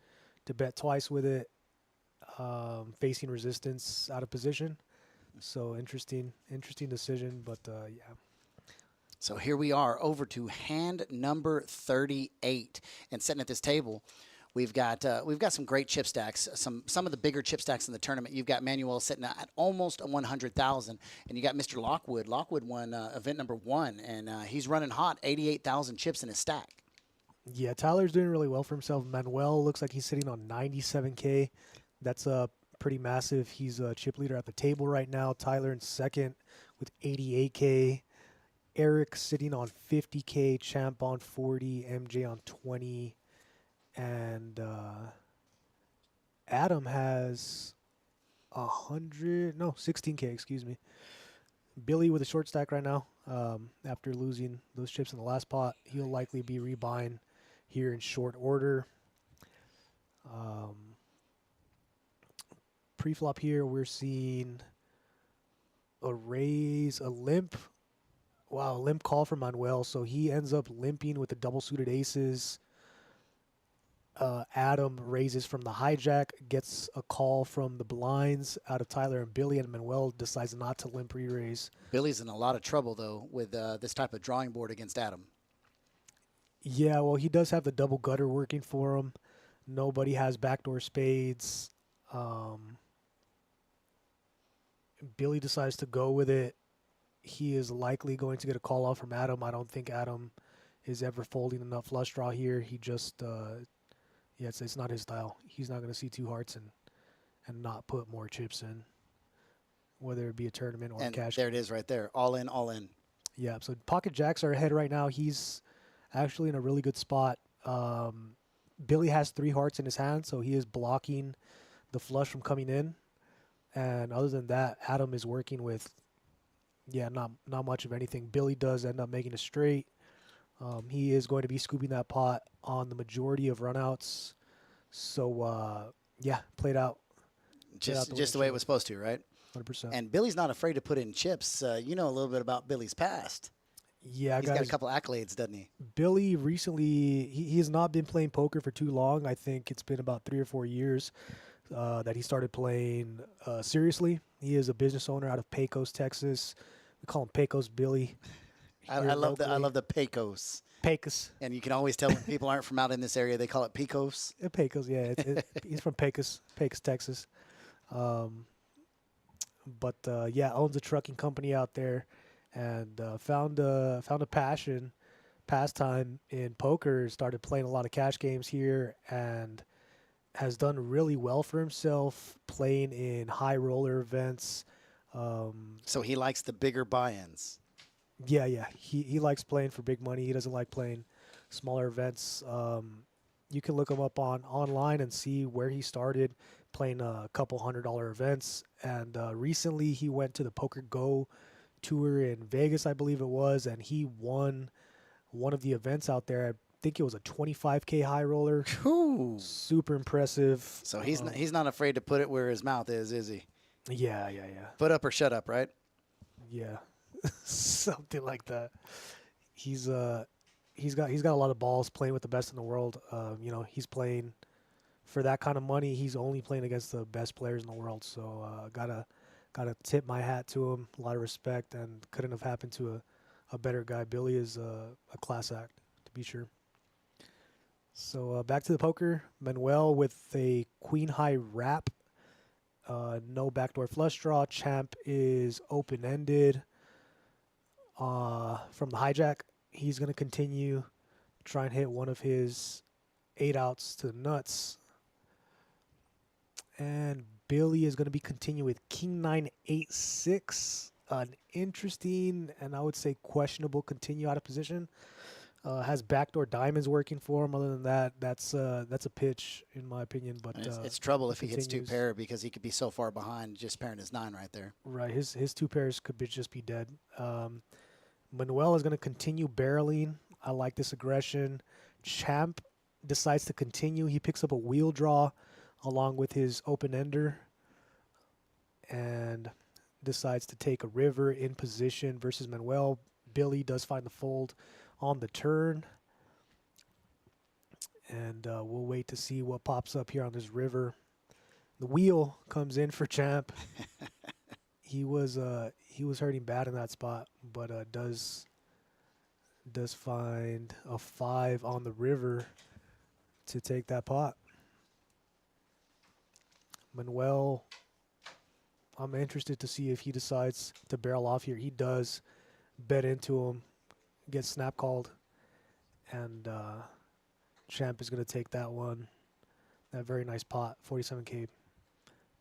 to bet twice with it, facing resistance out of position. So interesting decision, but yeah. So here we are over to hand number 38, and sitting at this table, we've got some great chip stacks, some of the bigger chip stacks in the tournament. You've got Manuel sitting at almost 100,000, and you got Mr. Lockwood. Lockwood won event number 1, and he's running hot, 88,000 chips in his stack. Yeah, Tyler's doing really well for himself. Manuel looks like he's sitting on 97K. That's pretty massive. He's a chip leader at the table right now. Tyler in second with 88K. Eric sitting on 50K. Champ on 40. MJ on 20. And Adam has 16K, excuse me. Billy with a short stack right now. After losing those chips in the last pot, he'll likely be rebuying here in short order. Pre-flop here, we're seeing a raise, a limp. Wow, a limp call from Manuel. So he ends up limping with the double suited aces. Adam raises from the hijack, gets a call from the blinds out of Tyler and Billy, and Manuel decides not to limp re-raise. Billy's in a lot of trouble, though, with this type of drawing board against Adam. Yeah, well, he does have the double gutter working for him. Nobody has backdoor spades. Billy decides to go with it. He is likely going to get a call off from Adam. I don't think Adam is ever folding enough flush draw here. He just, it's not his style. He's not going to see 2 hearts and not put more chips in, whether it be a tournament or And cash. there it is right there. All in, all in. Yeah, so pocket jacks are ahead right now. He's actually in a really good spot. Billy has 3 hearts in his hand, so he is blocking the flush from coming in. And other than that, Adam is working with, not much of anything. Billy does end up making a straight. He is going to be scooping that pot on the majority of runouts. So, played out. Just the way it was supposed to, right? 100%. And Billy's not afraid to put in chips. You know a little bit about Billy's past. Yeah, He's got a guys. couple accolades, doesn't he? Billy recently, he has not been playing poker for too long. I think it's been about 3 or 4 years that he started playing seriously. He is a business owner out of Pecos, Texas. We call him Pecos Billy here I love the locally. Pecos, Pecos. and you can always tell when people aren't from out in this area. They call it Pecos. Pecos, yeah. He's from Pecos, Texas. Um, but yeah, owns a trucking company out there, and found a pastime in poker. Started playing a lot of cash games here, and has done really well for himself playing in high roller events. So he likes the bigger buy-ins. Yeah. He likes playing for big money. He doesn't like playing smaller events. You can look him up online and see where he started playing a couple $100 events. And recently he went to the Poker Go tour in Vegas, I believe it was, and he won one of the events out there. I think it was a 25K high roller. Ooh. Super impressive. So he's not afraid to put it where his mouth is he? Yeah. Put up or shut up, right? Yeah. Something like that. He's got a lot of balls playing with the best in the world. He's playing for that kind of money. He's only playing against the best players in the world. So gotta tip my hat to him. A lot of respect, and couldn't have happened to a better guy. Billy is a class act, to be sure. So back to the poker. Manuel with a queen high wrap. No backdoor flush draw. Champ is open ended. From the hijack, he's going to continue try and hit one of his 8 outs to the nuts. And Billy is going to be continuing with King 9 8 6. An interesting and I would say questionable continue out of position. Has backdoor diamonds working for him. Other than that, that's a pitch in my opinion. But It's trouble if he hits continues. 2-pair because he could be so far behind just pairing his 9 right there. Right, his 2 pairs could just be dead. Manuel is going to continue barreling. I like this aggression. Champ decides to continue. He picks up a wheel draw along with his open ender and decides to take a river in position versus Manuel. Billy does find the fold on the turn. And we'll wait to see what pops up here on this river. The wheel comes in for Champ. He was hurting bad in that spot, but does find a 5 on the river to take that pot. Manuel, I'm interested to see if he decides to barrel off here. He does bet into him, gets snap called, and Champ is going to take that one. That very nice pot, 47K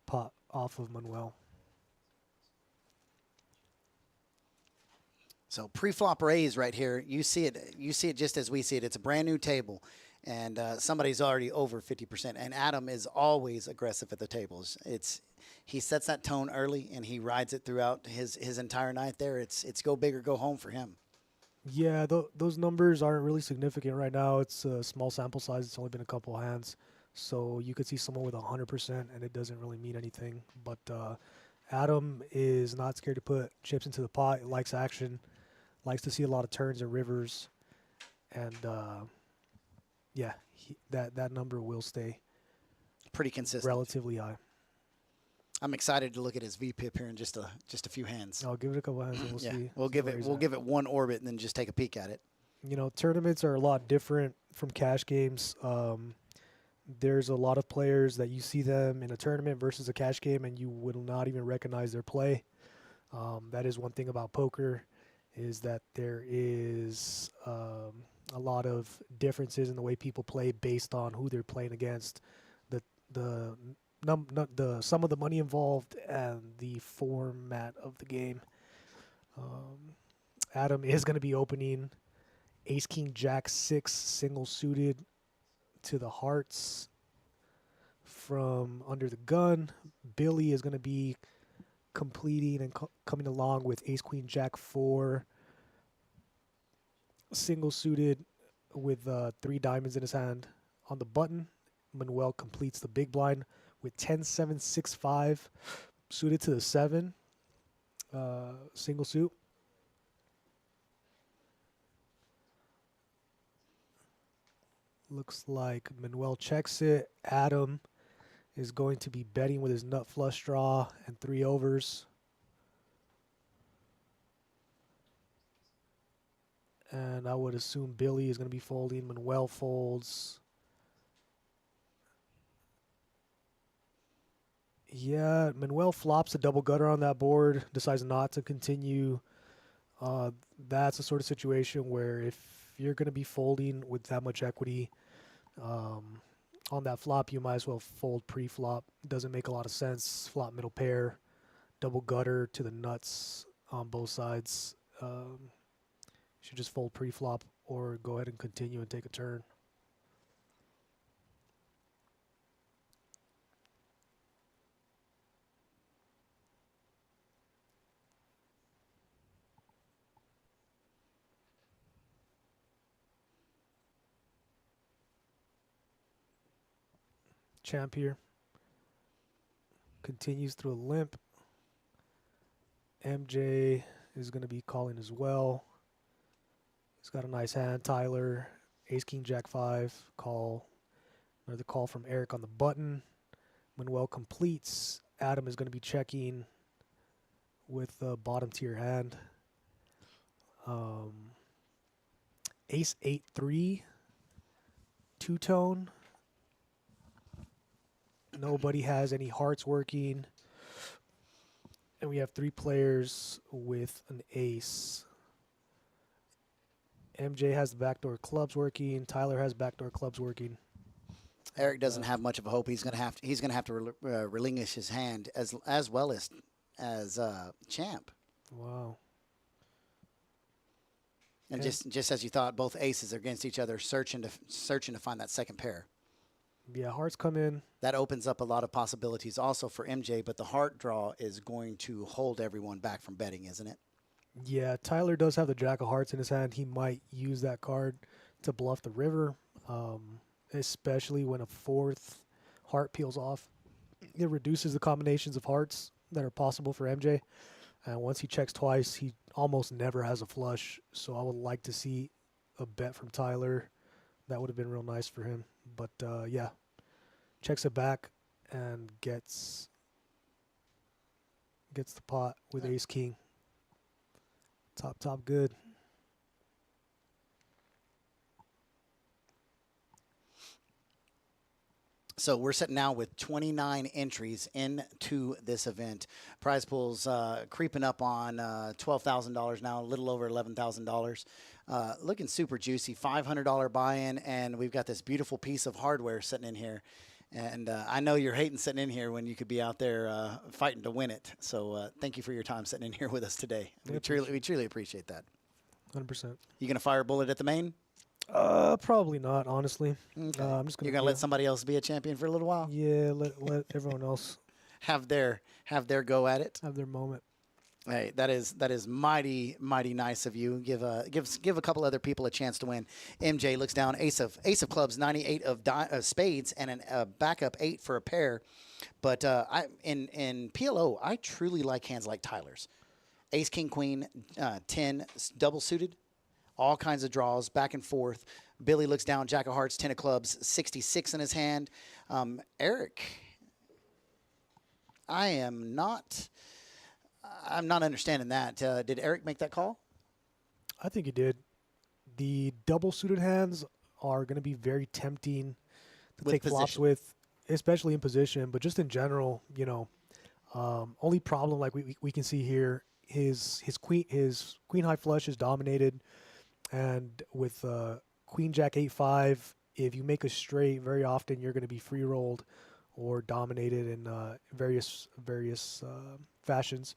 pot off of Manuel. So pre-flop raise right here, you see it just as we see it. It's a brand new table, and somebody's already over 50%. And Adam is always aggressive at the tables. He sets that tone early, and he rides it throughout his entire night there. It's go big or go home for him. Yeah, those numbers aren't really significant right now. It's a small sample size. It's only been a couple of hands. So you could see someone with 100%, and it doesn't really mean anything. But Adam is not scared to put chips into the pot. He likes action. Likes to see a lot of turns and rivers, and yeah, that number will stay Pretty consistent. relatively high. I'm excited to look at his VPIP here in just a few hands. I'll give it a couple hands and we'll Yeah, see. we'll give it one orbit and then just take a peek at it. Tournaments are a lot different from cash games. There's a lot of players that you see them in a tournament versus a cash game, and you will not even recognize their play. That is one thing about poker. Is that there is a lot of differences in the way people play based on who they're playing against, the sum of the money involved, and the format of the game. Adam is going to be opening Ace King Jack 6 single suited to the hearts from under the gun. Billy is going to be completing and coming along with Ace Queen Jack 4 single suited with 3 diamonds in his hand on the button. Manuel completes the big blind with 10-7-6-5 suited to the 7 single suit. Looks like Manuel checks it. Adam is going to be betting with his nut flush draw and 3 overs. And I would assume Billy is going to be folding. Manuel folds. Yeah, Manuel flops a double gutter on that board, decides not to continue. That's a sort of situation where if you're going to be folding with that much equity on that flop, you might as well fold pre-flop. Doesn't make a lot of sense. Flop middle pair, double gutter to the nuts on both sides. You should just fold pre-flop or go ahead and continue and take a turn. Champ here continues through a limp. MJ is going to be calling as well. He's got a nice hand. Tyler, ace, king, jack 5, call. Another call from Eric on the button. Manuel completes. Adam is going to be checking with the bottom tier hand. Ace, 8, 3, two-tone. Nobody has any hearts working. And we have 3 players with an ace. MJ has the backdoor clubs working. Tyler has backdoor clubs working. Eric doesn't have much of a hope. He's going to have to relinquish his hand as well as Champ. Wow. And Okay. just as you thought, both aces are against each other, searching to find that second pair. Yeah, hearts come in. That opens up a lot of possibilities also for MJ, but the heart draw is going to hold everyone back from betting, isn't it? Yeah, Tyler does have the jack of hearts in his hand. He might use that card to bluff the river, especially when a 4th heart peels off. It reduces the combinations of hearts that are possible for MJ. And once he checks twice, he almost never has a flush. So I would like to see a bet from Tyler. That would have been real nice for him. But yeah, checks it back and gets the pot with ace king. Top good. So we're sitting now with 29 entries into this event. Prize pool's creeping up on $12,000 now, a little over $11,000. Looking super juicy, $500 buy-in, and we've got this beautiful piece of hardware sitting in here. And I know you're hating sitting in here when you could be out there fighting to win it. So thank you for your time sitting in here with us today. Yeah, We truly appreciate that. 100%. You gonna fire a bullet at the main? Probably not, honestly. Okay. I'm just You're gonna let somebody else be a champion for a little while. Yeah, let everyone else Have their go at it. have their moment. Hey, that is mighty nice of you. Give a couple other people a chance to win. MJ looks down, ace of clubs, 98 of spades, and a backup 8 for a pair. But in PLO, I truly like hands like Tyler's. Ace, king, queen, 10 double suited, all kinds of draws back and forth. Billy looks down, jack of hearts, 10 of clubs, 66 in his hand. Eric, I'm not understanding that. Did Eric make that call? I think he did. The double suited hands are going to be very tempting to With take flops position. with, especially in position, but just in general, only problem like we can see here, his queen high flush is dominated, and with queen jack 8-5, if you make a straight, very often you're going to be free rolled or dominated in various fashions.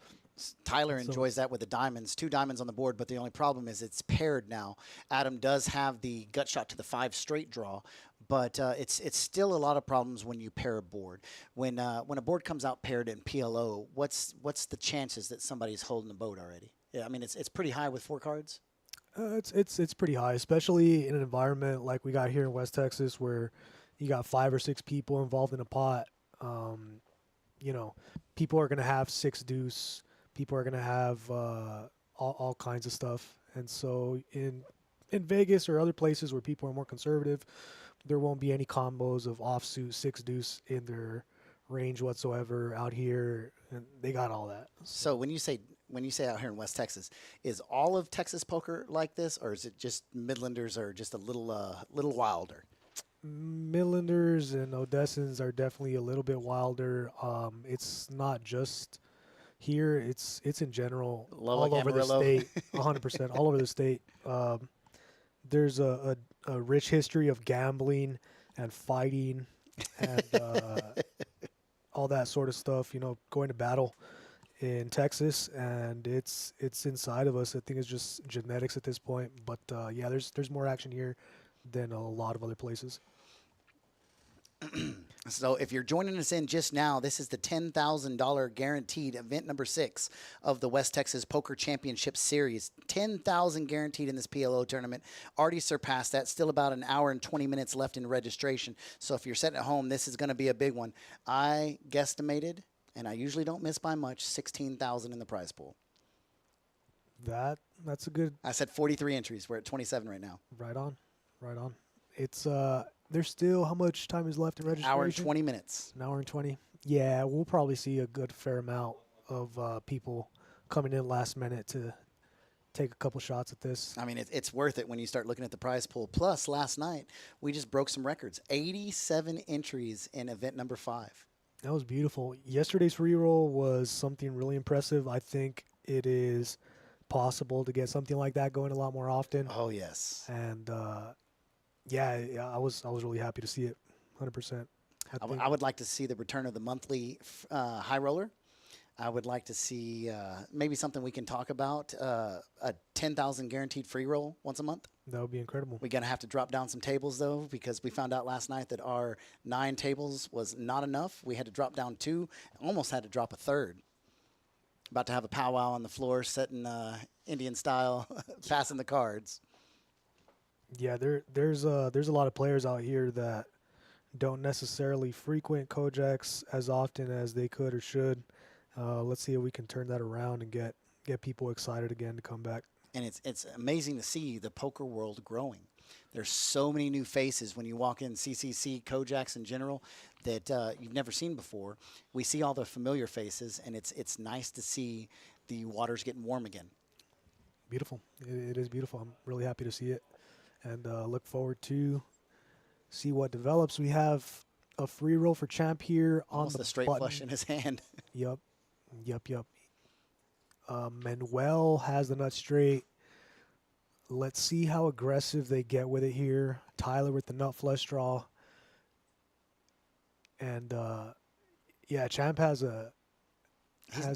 Tyler So- enjoys that with the diamonds. 2 diamonds on the board, but the only problem is it's paired now. Adam does have the gut shot to the 5 straight draw, but it's still a lot of problems when you pair a board. When a board comes out paired in PLO, what's the chances that somebody's holding the boat already? Yeah, I mean it's pretty high with 4 cards. It's pretty high, especially in an environment like we got here in West Texas, where you got 5 or 6 people involved in a pot. People are gonna have 6 deuce. People are gonna have all kinds of stuff, and so in Vegas or other places where people are more conservative, there won't be any combos of offsuit six deuce in their range whatsoever out here, and they got all that. So when you say out here in West Texas, is all of Texas poker like this, or is it just Midlanders are just a little wilder? Midlanders and Odessans are definitely a little bit wilder. It's not just here; it's in general Lola all over the Amarillo. state, 100% all over the state. There's a rich history of gambling and fighting and all that sort of stuff. You know, going to battle in Texas, and it's inside of us. I think it's just genetics at this point. But yeah, there's more action here than a lot of other places. So if you're joining us in just now, this is the $10,000 guaranteed event number 6 of the West Texas Poker Championship Series. $10,000 guaranteed in this PLO tournament. Already surpassed that. Still about an hour and 20 minutes left in registration. So if you're sitting at home, this is going to be a big one. I guesstimated, and I usually don't miss by much, $16,000 in the prize pool. That's a good. I said 43 entries. We're at 27 right now. Right on. It's there's still, how much time is left in registration? Hour and 20 minutes. An hour and 20. Yeah, we'll probably see a good fair amount of people coming in last minute to take a couple shots at this. I mean, it's worth it when you start looking at the prize pool. Plus, last night, we just broke some records. 87 entries in event number 5. That was beautiful. Yesterday's free roll was something really impressive. I think it is possible to get something like that going a lot more often. Oh, yes. And yeah, I was really happy to see it, 100%. I would like to see the return of the monthly high roller. I would like to see maybe something we can talk about, a 10,000 guaranteed free roll once a month. That would be incredible. We're going to have to drop down some tables, though, because we found out last night that our 9 tables was not enough. We had to drop down 2, almost had to drop a third. About to have a powwow on the floor, setting Indian style, passing the cards. Yeah, there's a lot of players out here that don't necessarily frequent Kojaks as often as they could or should. Let's see if we can turn that around and get people excited again to come back. And it's amazing to see the poker world growing. There's so many new faces when you walk in CCC, Kojaks in general, that you've never seen before. We see all the familiar faces, and it's nice to see the waters getting warm again. Beautiful. It is beautiful. I'm really happy to see it, and look forward to see what develops. We have a free roll for champ here on Almost the a straight button. flush in his hand. Yep. Manuel has the nut straight. Let's see how aggressive they get with it here. Tyler with the nut flush draw. And yeah, champ has a.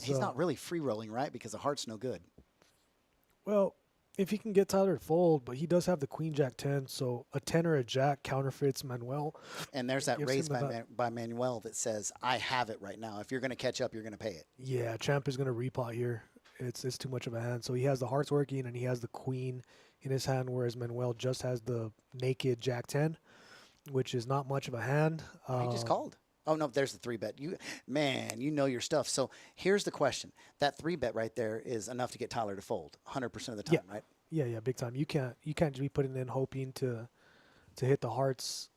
He's not really free rolling, right? Because the heart's no good. Well, if he can get Tyler to fold, but he does have the queen jack 10, so a 10 or a jack counterfeits Manuel. And there's that Gives raise him the nut. by Manuel that says, I have it right now. If you're going to catch up, you're going to pay it. Yeah, champ is going to repot here. It's too much of a hand. So he has the hearts working and he has the queen in his hand, whereas Manuel just has the naked jack 10, which is not much of a hand. He just called. Oh, no, there's the 3-bet. You know your stuff. So here's the question. That 3-bet right there is enough to get Tyler to fold 100% of the time, right? Yeah, big time. You can't just be putting in hoping to hit the hearts,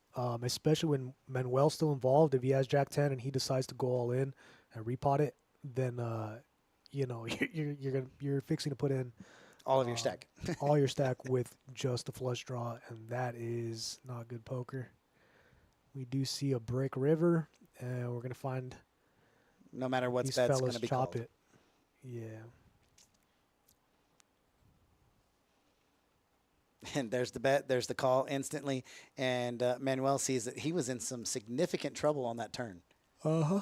especially when Manuel's still involved. If he has jack 10 and he decides to go all in and repot it, then you know you're fixing to put in All of your stack. all your stack with just a flush draw, and that is not good poker. We do see a break river, and we're gonna find No matter what's these bet's going fellas to be chop called. it. Yeah. And there's the bet. There's the call instantly. And Manuel sees that he was in some significant trouble on that turn. Uh-huh.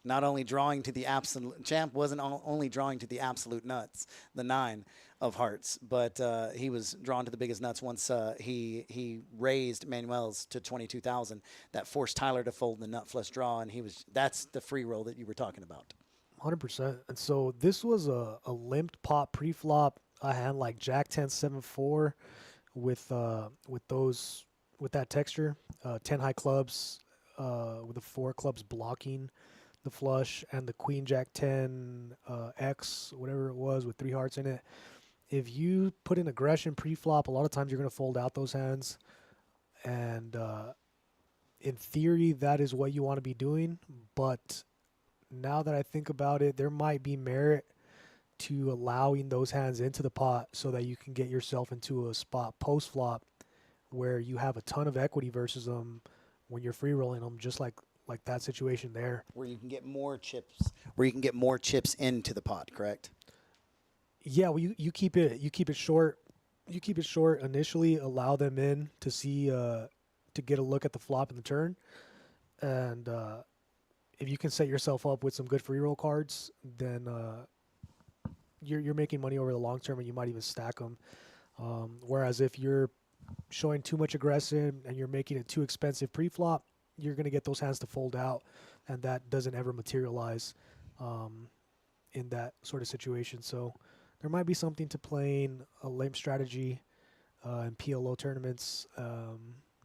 Not only drawing to the absolute, champ wasn't only drawing to the absolute nuts, the 9 of hearts, but he was drawn to the biggest nuts once he raised Manuel's to 22,000. That forced Tyler to fold the nut flush draw, and that's the free roll that you were talking about. 100%. And so this was a limped pot pre-flop. A hand like Jack 10 7-4 with that texture. 10 high clubs with the 4 clubs blocking the flush, and the Queen Jack 10 X, whatever it was, with 3 hearts in it. If you put in aggression pre-flop, a lot of times you're going to fold out those hands. And in theory, that is what you want to be doing. But now that I think about it, there might be merit to allowing those hands into the pot so that you can get yourself into a spot post flop where you have a ton of equity versus them when you're free rolling them, just like that situation there. Where you can get more chips. Where you can get more chips into the pot. Correct. Yeah, well, you keep it short. You keep it short initially. Allow them in to see to get a look at the flop and the turn, and if you can set yourself up with some good free roll cards, then you're making money over the long term, and you might even stack them. Whereas if you're showing too much aggression and you're making it too expensive pre-flop, you're going to get those hands to fold out, and that doesn't ever materialize in that sort of situation. So there might be something to playing a lame strategy in PLO tournaments.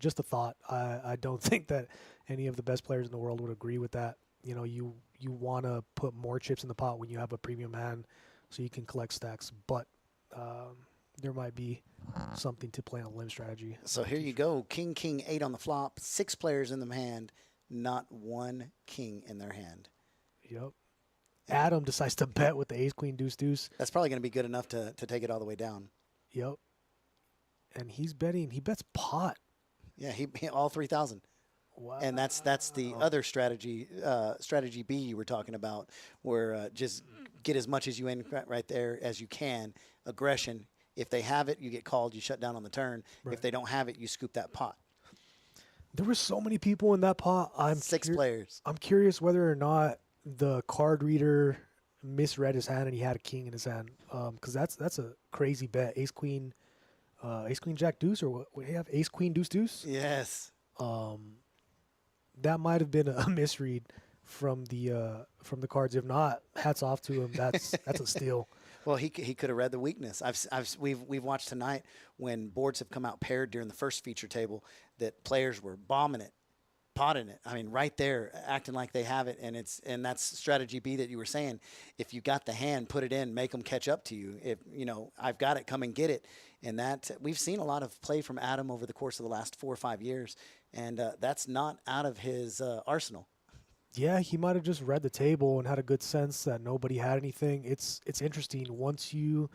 Just a thought. I don't think that any of the best players in the world would agree with that. You know, you want to put more chips in the pot when you have a premium hand so you can collect stacks. But there might be something to play on a limb strategy. So here you go. King, king, 8 on the flop. 6 players in the hand. Not one king in their hand. Yep. Adam decides to bet with the ace, queen, deuce, deuce. That's probably going to be good enough to take it all the way down. Yep. And he's betting. He bets pot. Yeah, he all 3,000. Wow. And that's the other strategy, strategy B you were talking about, where just get as much as you in right there as you can. Aggression. If they have it, you get called. You shut down on the turn. Right. If they don't have it, you scoop that pot. There were so many people in that pot. 6 players. I'm curious whether or not the card reader misread his hand and he had a king in his hand. Because that's a crazy bet. Ace queen, jack deuce, or what? We have ace queen deuce deuce. Yes. That might have been a misread from the cards. If not, hats off to him. That's a steal. Well, he could have read the weakness. We've watched tonight when boards have come out paired during the first feature table that players were bombing it, potting it. I mean, right there, acting like they have it, and that's strategy B that you were saying. If you got the hand, put it in, make them catch up to you. If I've got it, come and get it. And that we've seen a lot of play from Adam over the course of the last 4 or 5 years, and that's not out of his arsenal. Yeah, he might have just read the table and had a good sense that nobody had anything. It's interesting once you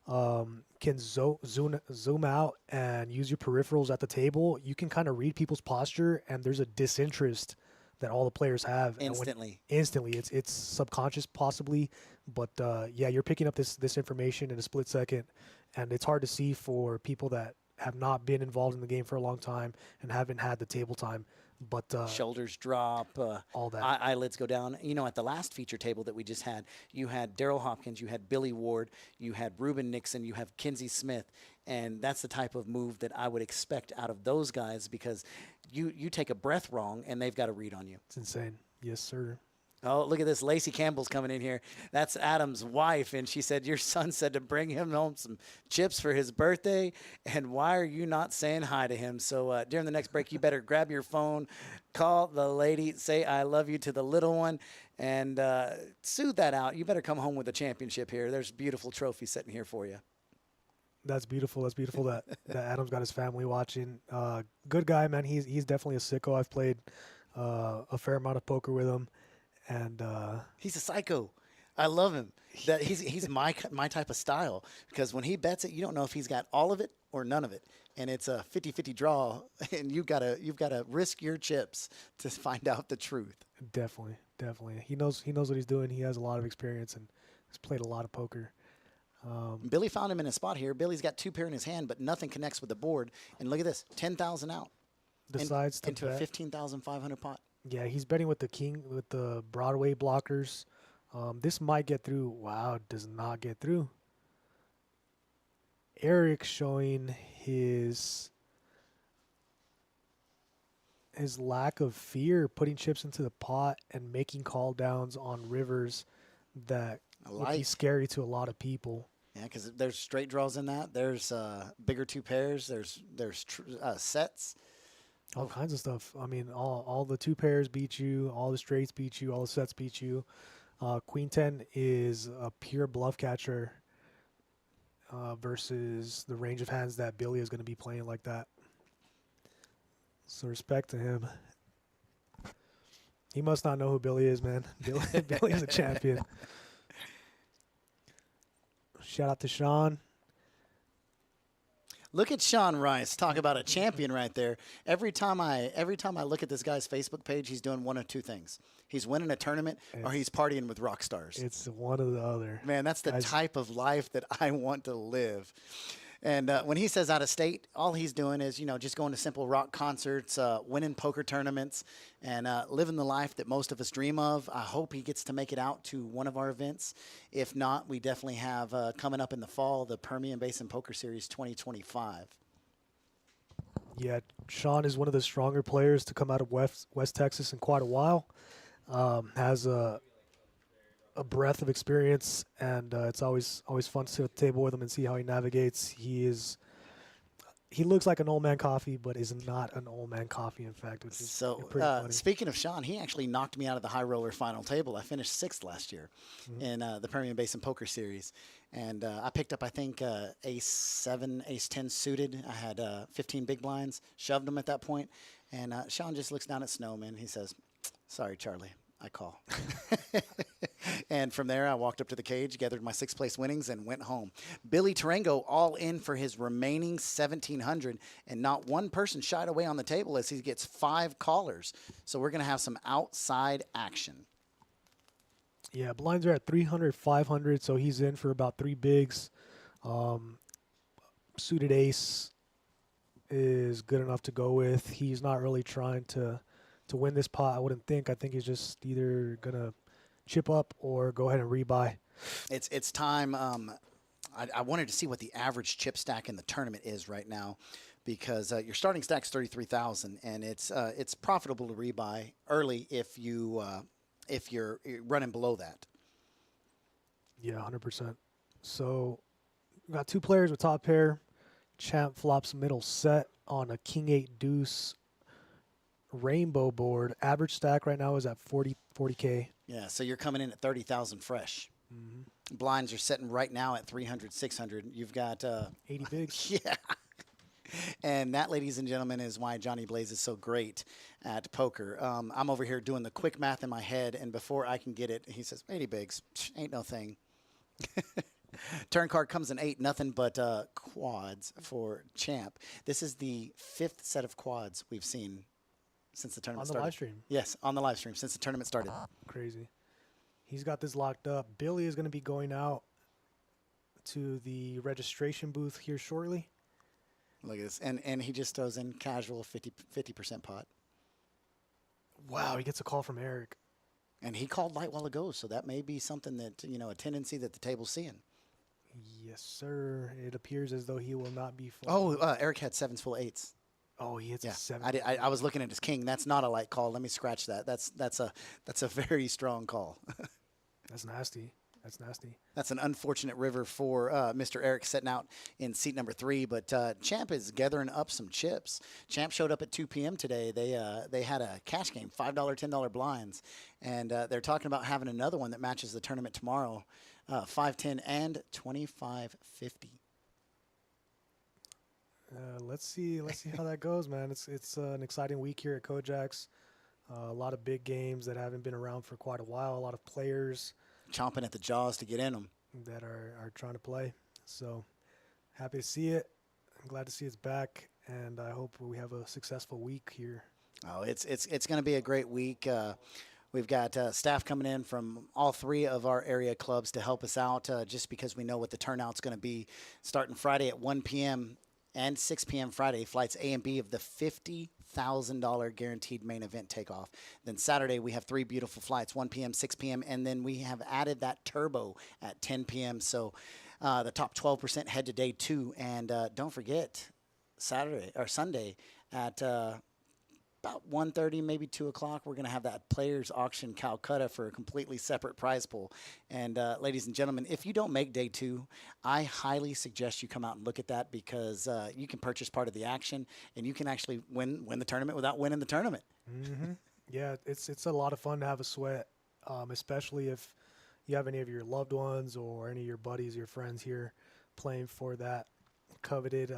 can zoom out and use your peripherals at the table. You can kind of read people's posture, and there's a disinterest that all the players have Instantly. Instantly, it's subconscious possibly, but yeah, you're picking up this information in a split second, and it's hard to see for people that have not been involved in the game for a long time and haven't had the table time. But Shoulders drop, all that. eyelids go down. At the last feature table that we just had, you had Daryl Hopkins, you had Billy Ward, you had Ruben Nixon, you have Kinsey Smith, and that's the type of move that I would expect out of those guys, because you take a breath wrong and they've got to read on you. It's insane. Yes, sir. Oh, look at this. Lacey Campbell's coming in here. That's Adam's wife, and she said, your son said to bring him home some chips for his birthday, and why are you not saying hi to him? So during the next break, you better grab your phone, call the lady, say I love you to the little one, and soothe that out. You better come home with a championship here. There's a beautiful trophy sitting here for you. That's beautiful. That's beautiful that Adam's got his family watching. Good guy, man. He's definitely a sicko. I've played a fair amount of poker with him. And he's a psycho. I love him. That he's my type of style, because when he bets it, you don't know if he's got all of it or none of it, and it's a 50-50 draw, and you've got to risk your chips to find out the truth. Definitely. He knows what he's doing. He has a lot of experience and has played a lot of poker. Billy found him in a spot here. Billy's got 2 pair in his hand, but nothing connects with the board. And look at this, 10,000 out. Decides to into bet. a 15,500 pot. Yeah, he's betting with the Broadway blockers. This might get through. Wow, does not get through. Eric showing his lack of fear, putting chips into the pot and making call downs on rivers that would be scary to a lot of people. Yeah, because there's straight draws in that. There's bigger 2 pairs. There's sets. All kinds of stuff. I mean, all the 2 pairs beat you. All the straights beat you. All the sets beat you. Queen 10 is a pure bluff catcher versus the range of hands that Billy is going to be playing like that. So respect to him. He must not know who Billy is, man. Billy's a champion. Shout out to Sean. Look at Sean Rice. Talk about a champion right there. Every time I look at this guy's Facebook page, he's doing one of two things. He's winning a tournament or he's partying with rock stars. It's one or the other. Man, that's the type of life that I want to live. And when he says out of state, all he's doing is, just going to simple rock concerts, winning poker tournaments, and living the life that most of us dream of. I hope he gets to make it out to one of our events. If not, we definitely have coming up in the fall the Permian Basin Poker Series 2025. Yeah, Sean is one of the stronger players to come out of West Texas in quite a while. Has a breadth of experience, and it's always fun to sit at the table with him and see how he navigates. He looks like an old man coffee, but is not an old man coffee, in fact, which is So, pretty funny. speaking of Sean, he actually knocked me out of the high roller final table. I finished sixth last year in the Permian Basin Poker Series. And I picked up, I think, ace 7, ace 10 suited. I had 15 big blinds, shoved them at that point. And Sean just looks down at Snowman. He says, "Sorry, Charlie, I call." And from there, I walked up to the cage, gathered my sixth place winnings, and went home. Billy Tarango all in for his remaining 1,700, and not one person shied away on the table as he gets 5 callers. So we're going to have some outside action. Yeah, blinds are at 300, 500, so he's in for about 3 bigs. Suited ace is good enough to go with. He's not really trying to win this pot, I wouldn't think. I think he's just either going to chip up or go ahead and rebuy. It's time. I wanted to see what the average chip stack in the tournament is right now, because your starting stack's 33,000, and it's profitable to rebuy early if you're running below that. Yeah, 100%. So we got 2 players with top pair. Champ flops middle set on a king 8 deuce rainbow board. Average stack right now is at 40K. Yeah, so you're coming in at 30,000 fresh. Mm-hmm. Blinds are sitting right now at 300, 600. You've got 80 bigs. yeah. And that, ladies and gentlemen, is why Johnny Blaze is so great at poker. I'm over here doing the quick math in my head, and before I can get it, he says, 80 bigs, ain't no thing. Turn card comes in 8, nothing but quads for Champ. This is the 5th set of quads we've seen since the tournament started. On the live stream. Yes, on the live stream since the tournament started. Crazy. He's got this locked up. Billy is going to be going out to the registration booth here shortly. Look at this. And he just throws in casual 50% pot. Wow, he gets a call from Eric. And he called light while ago, so that may be something that, a tendency that the table's seeing. Yes, sir. It appears as though he will not be full. Oh, Eric had 7s full 8s. Oh, he hits Yeah, a 7. I was looking at his king. That's not a light call. Let me scratch that. That's a very strong call. That's nasty. That's nasty. That's an unfortunate river for Mr. Eric sitting out in seat number 3. But Champ is gathering up some chips. Champ showed up at 2 p.m. today. They had a cash game, $5, $10 blinds, and they're talking about having another one that matches the tournament tomorrow, 510 and 2550. Let's see how that goes, man. It's an exciting week here at Kojaks. A lot of big games that haven't been around for quite a while. A lot of players Chomping at the jaws to get in them. that are trying to play. So happy to see it. I'm glad to see it's back, and I hope we have a successful week here. Oh, it's going to be a great week. We've got staff coming in from all 3 of our area clubs to help us out, just because we know what the turnout's going to be. Starting Friday at 1 p.m. and 6 p.m. Friday, flights A and B of the $50,000 guaranteed main event takeoff. Then Saturday, we have 3 beautiful flights, 1 p.m., 6 p.m., and then we have added that turbo at 10 p.m. So the top 12% head to day 2. And don't forget, Saturday or Sunday at about 1:30, maybe 2 o'clock, we're going to have that Players Auction Calcutta for a completely separate prize pool. And ladies and gentlemen, if you don't make day 2, I highly suggest you come out and look at that, because you can purchase part of the action, and you can actually win the tournament without winning the tournament. Mm-hmm. Yeah, it's a lot of fun to have a sweat, especially if you have any of your loved ones or any of your buddies, your friends here playing for that coveted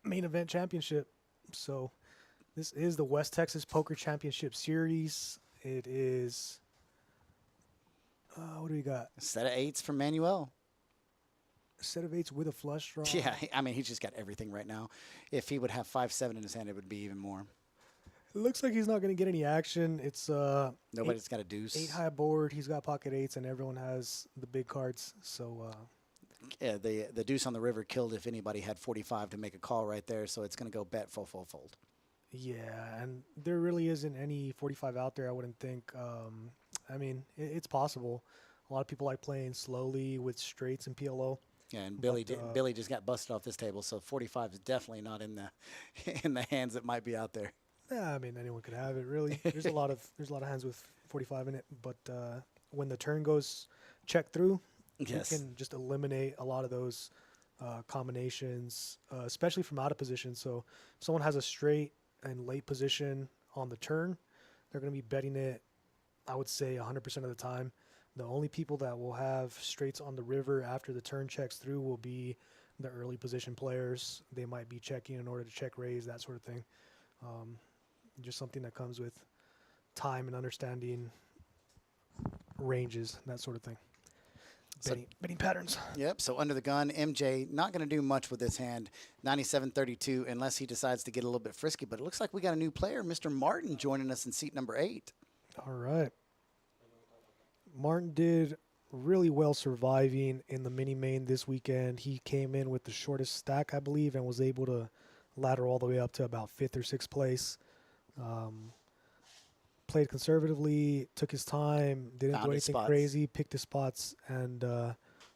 main event championship. So This is the West Texas Poker Championship Series. It is, what do we got? A set of 8s for Manuel. A set of 8s with a flush draw. Yeah, I mean, he's just got everything right now. If he would have 5-7 in his hand, it would be even more. It looks like he's not going to get any action. It's Nobody's got a deuce. 8 high board. He's got pocket 8s, and everyone has the big cards. So Yeah, the deuce on the river killed if anybody had 45 to make a call right there. So it's going to go bet full fold. yeah, and there really isn't any 45 out there, I wouldn't think. I mean, it's possible. A lot of people like playing slowly with straights and PLO. Yeah, and Billy But, Billy just got busted off this table, so 45 is definitely not in the in the hands that might be out there. Yeah, I mean, anyone could have it, really. There's a lot of hands with 45 in it, but when the turn goes check through, Yes. you can just eliminate a lot of those combinations, especially from out of position. So if someone has a straight and late position on the turn, they're going to be betting it, I would say, 100% of the time. The only people that will have straights on the river after the turn checks through will be the early position players. They might be checking in order to check raise, that sort of thing. Just something that comes with time and understanding ranges, that sort of thing. So- Betting patterns. Yep. So under the gun, MJ not going to do much with this hand. 97-32, unless he decides to get a little bit frisky. But it looks like we got a new player, Mr. Martin, joining us in seat number 8. All right. Martin did really well surviving in the mini main this weekend. He came in with the shortest stack, I believe, and was able to ladder all the way up to about 5th or 6th place. Played conservatively, took his time, didn't Found do his anything spots. crazy, picked his spots, and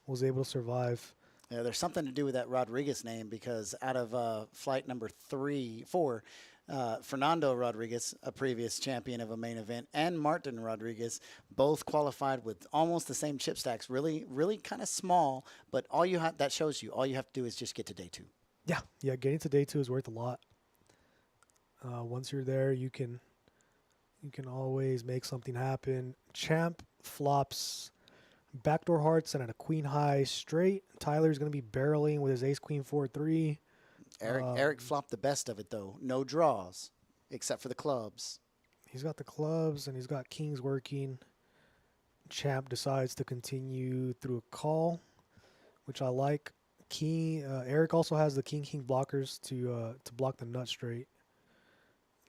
was able to survive. Yeah, there's something to do with that Rodriguez name because out of flight number 4, Fernando Rodriguez, a previous champion of a main event, and Martin Rodriguez, both qualified with almost the same chip stacks. Really, really kind of small, but that shows you all you have to do is just get to day 2. Yeah, getting to day 2 is worth a lot. Once you're there, you can always make something happen. Champ flops backdoor hearts and at a queen high straight. Tyler's going to be barreling with his ace queen 4-3. Eric flopped the best of it though. No draws, except for the clubs. He's got the clubs and he's got kings working. Champ decides to continue through a call, which I like. Eric also has the king blockers to block the nut straight.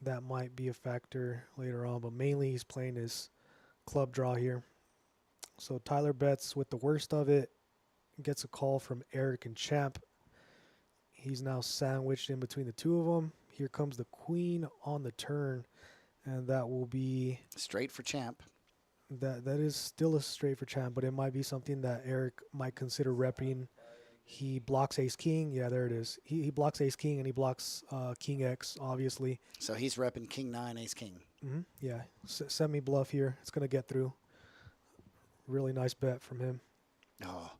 That might be a factor later on, but mainly he's playing his club draw here. So Tyler bets with the worst of it, gets a call from Eric and Champ. He's now sandwiched in between the two of them. Here comes the queen on the turn, and that will be Straight for Champ. that is still a straight for Champ, but it might be something that Eric might consider repping. He blocks ace king. Yeah, there it is. He blocks ace king and he blocks king X, obviously. So he's repping king 9, ace king. Yeah, semi bluff here. It's going to get through. Really nice bet from him. Oh,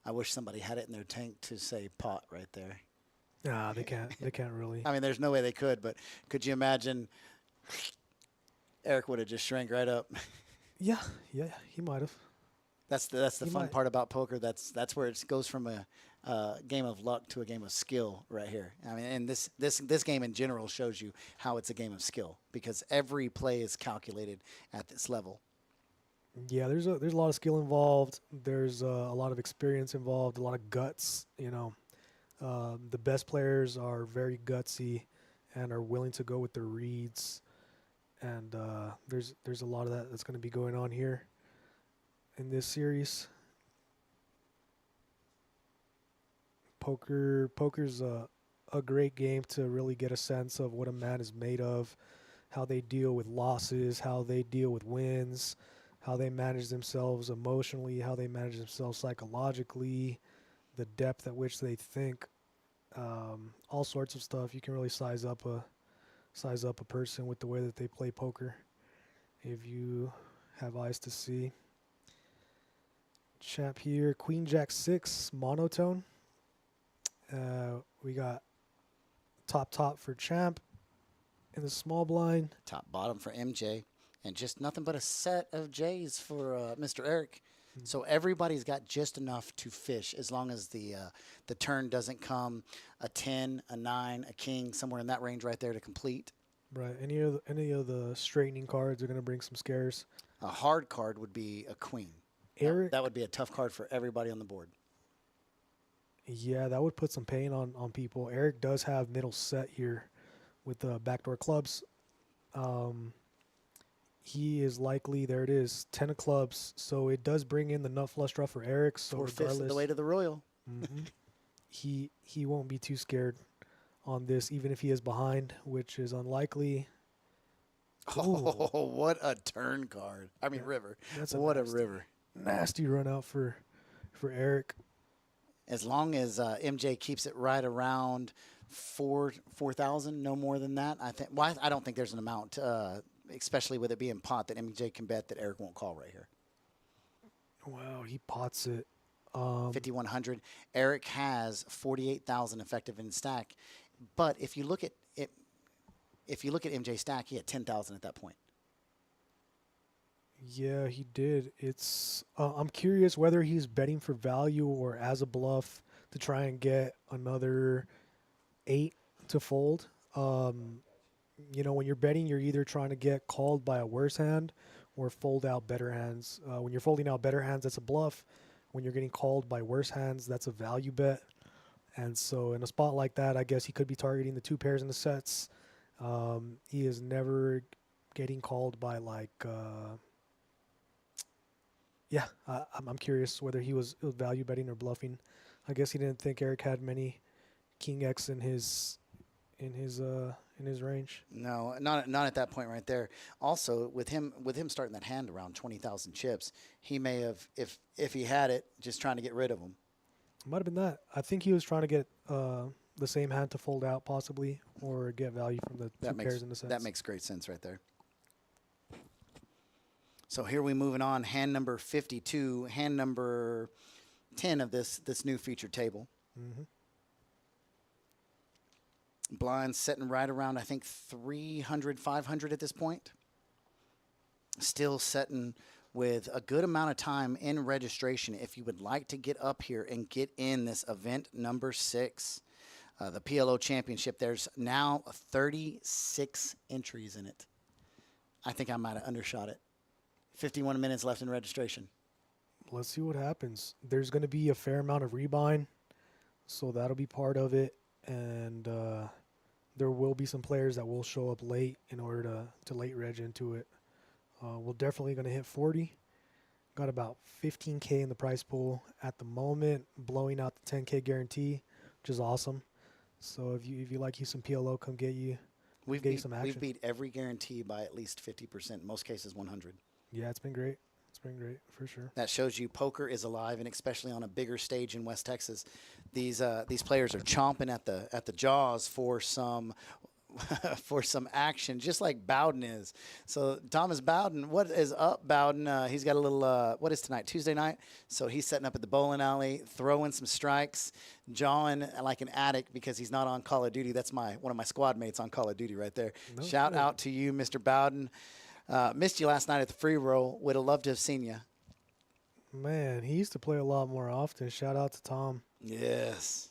I wish somebody had it in their tank to say pot right there. Nah, they can't. They can't really. I mean, there's no way they could, but could you imagine Eric would have just shrank right up? Yeah, he might have. That's the He fun might. part about poker. That's where it goes from a game of luck to a game of skill right here. I mean, and this game in general shows you how it's a game of skill because every play is calculated at this level. Yeah, there's a lot of skill involved. There's a lot of experience involved. A lot of guts. The best players are very gutsy and are willing to go with their reads. And there's a lot of that that's going to be going on here in this series. Poker's a great game to really get a sense of what a man is made of, how they deal with losses, how they deal with wins, how they manage themselves emotionally, how they manage themselves psychologically, the depth at which they think, all sorts of stuff. You can really size up a person with the way that they play poker if you have eyes to see. Champ here, Queen Jack 6 monotone. We got top for Champ in the small blind. Top bottom for MJ, and just nothing but a set of J's for Mr. Eric. So everybody's got just enough to fish as long as the turn doesn't come a 10, a 9, a king, somewhere in that range right there to complete. Right. Any of the straightening cards are gonna bring some scares. A hard card would be a queen. Eric, That would be a tough card for everybody on the board. yeah, that would put some pain on people. Eric does have middle set here with the backdoor clubs. He is likely, there it is, 10 of clubs. So it does bring in the nut flush draw for Eric. So 4/5 of regardless, the way to the royal. mhm, he won't be too scared on this, even if he is behind, which is unlikely. Oh, what a turn card. I mean, river. That's What a nasty, river. nasty run out for Eric. As long as MJ keeps it right around 4,000, no more than that. I think. Well, I don't think there's an amount, especially with it being pot, that MJ can bet that Eric won't call right here. Wow, he pots it. 5,100. Eric has 48,000 effective in stack, but if you look at it, if you look at MJ stack, he had 10,000 at that point. Yeah, he did. It's I'm curious whether he's betting for value or as a bluff to try and get another 8 to fold. When you're betting, you're either trying to get called by a worse hand or fold out better hands. When you're folding out better hands, that's a bluff. When you're getting called by worse hands, that's a value bet. And so in a spot like that, I guess he could be targeting the 2 pairs in the sets. He is never getting called by I'm curious whether he was value betting or bluffing. I guess he didn't think Eric had many King X in his range. No, not at that point right there. Also, with him starting that hand around 20,000 chips, he may have, if he had it, just trying to get rid of them. Might have been that. I think he was trying to get the same hand to fold out possibly, or get value from the two pairs in the sets. That makes great sense right there. So here we moving on. Hand number 52, hand number 10 of this new featured table. Mm-hmm. Blinds setting right around, I think, 300, 500 at this point. Still setting with a good amount of time in registration if you would like to get up here and get in this event number 6, the PLO Championship. There's now 36 entries in it. I think I might have undershot it. 51 minutes left in registration. Let's see what happens. There's going to be a fair amount of rebind, so that'll be part of it. And there will be some players that will show up late in order to late reg into it. We're definitely going to hit 40. Got about 15K in the prize pool at the moment, blowing out the 10K guarantee, which is awesome. So if you like you some PLO, come get you some action. We've beat every guarantee by at least 50%, in most cases 100. Yeah, it's been great. It's been great for sure. That shows you poker is alive, and especially on a bigger stage in West Texas, these players are chomping at the jaws for some for some action, just like Bowden is. So Thomas Bowden, what is up, Bowden? He's got a little what is tonight? Tuesday night. So he's setting up at the bowling alley, throwing some strikes, jawing like an addict because he's not on Call of Duty. That's one of my squad mates on Call of Duty right there. No, Shout good. out to you, Mr. Bowden. Missed you last night at the free roll. Would have loved to have seen you. Man, he used to play a lot more often. Shout out to Tom. Yes.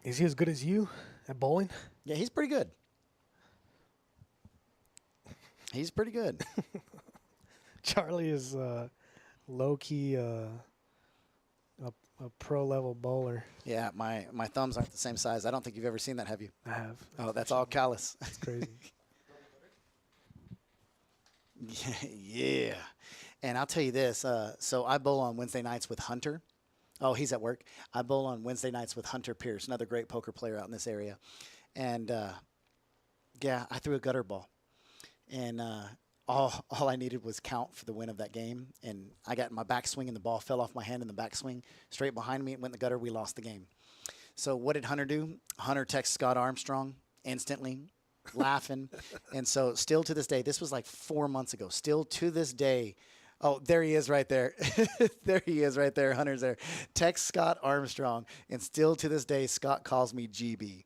Is he as good as you at bowling? Yeah, he's pretty good. He's pretty good. Charlie is low key a pro level bowler. Yeah, my thumbs aren't the same size. I don't think you've ever seen that, have you? I have. Oh, that's all callous. It's crazy. Yeah. And I'll tell you this. So I bowl on Wednesday nights with Hunter. Oh, he's at work. I bowl on Wednesday nights with Hunter Pierce, another great poker player out in this area. And, yeah, I threw a gutter ball. And all I needed was count for the win of that game. And I got in my backswing, and the ball fell off my hand in the backswing. Straight behind me, it went in the gutter. We lost the game. So what did Hunter do? Hunter texts Scott Armstrong instantly, laughing. And so still to this day, this was like 4 months ago, still to this day, oh, there he is right there. There he is right there. Hunter's there. Text Scott Armstrong, and still to this day, Scott calls me GB.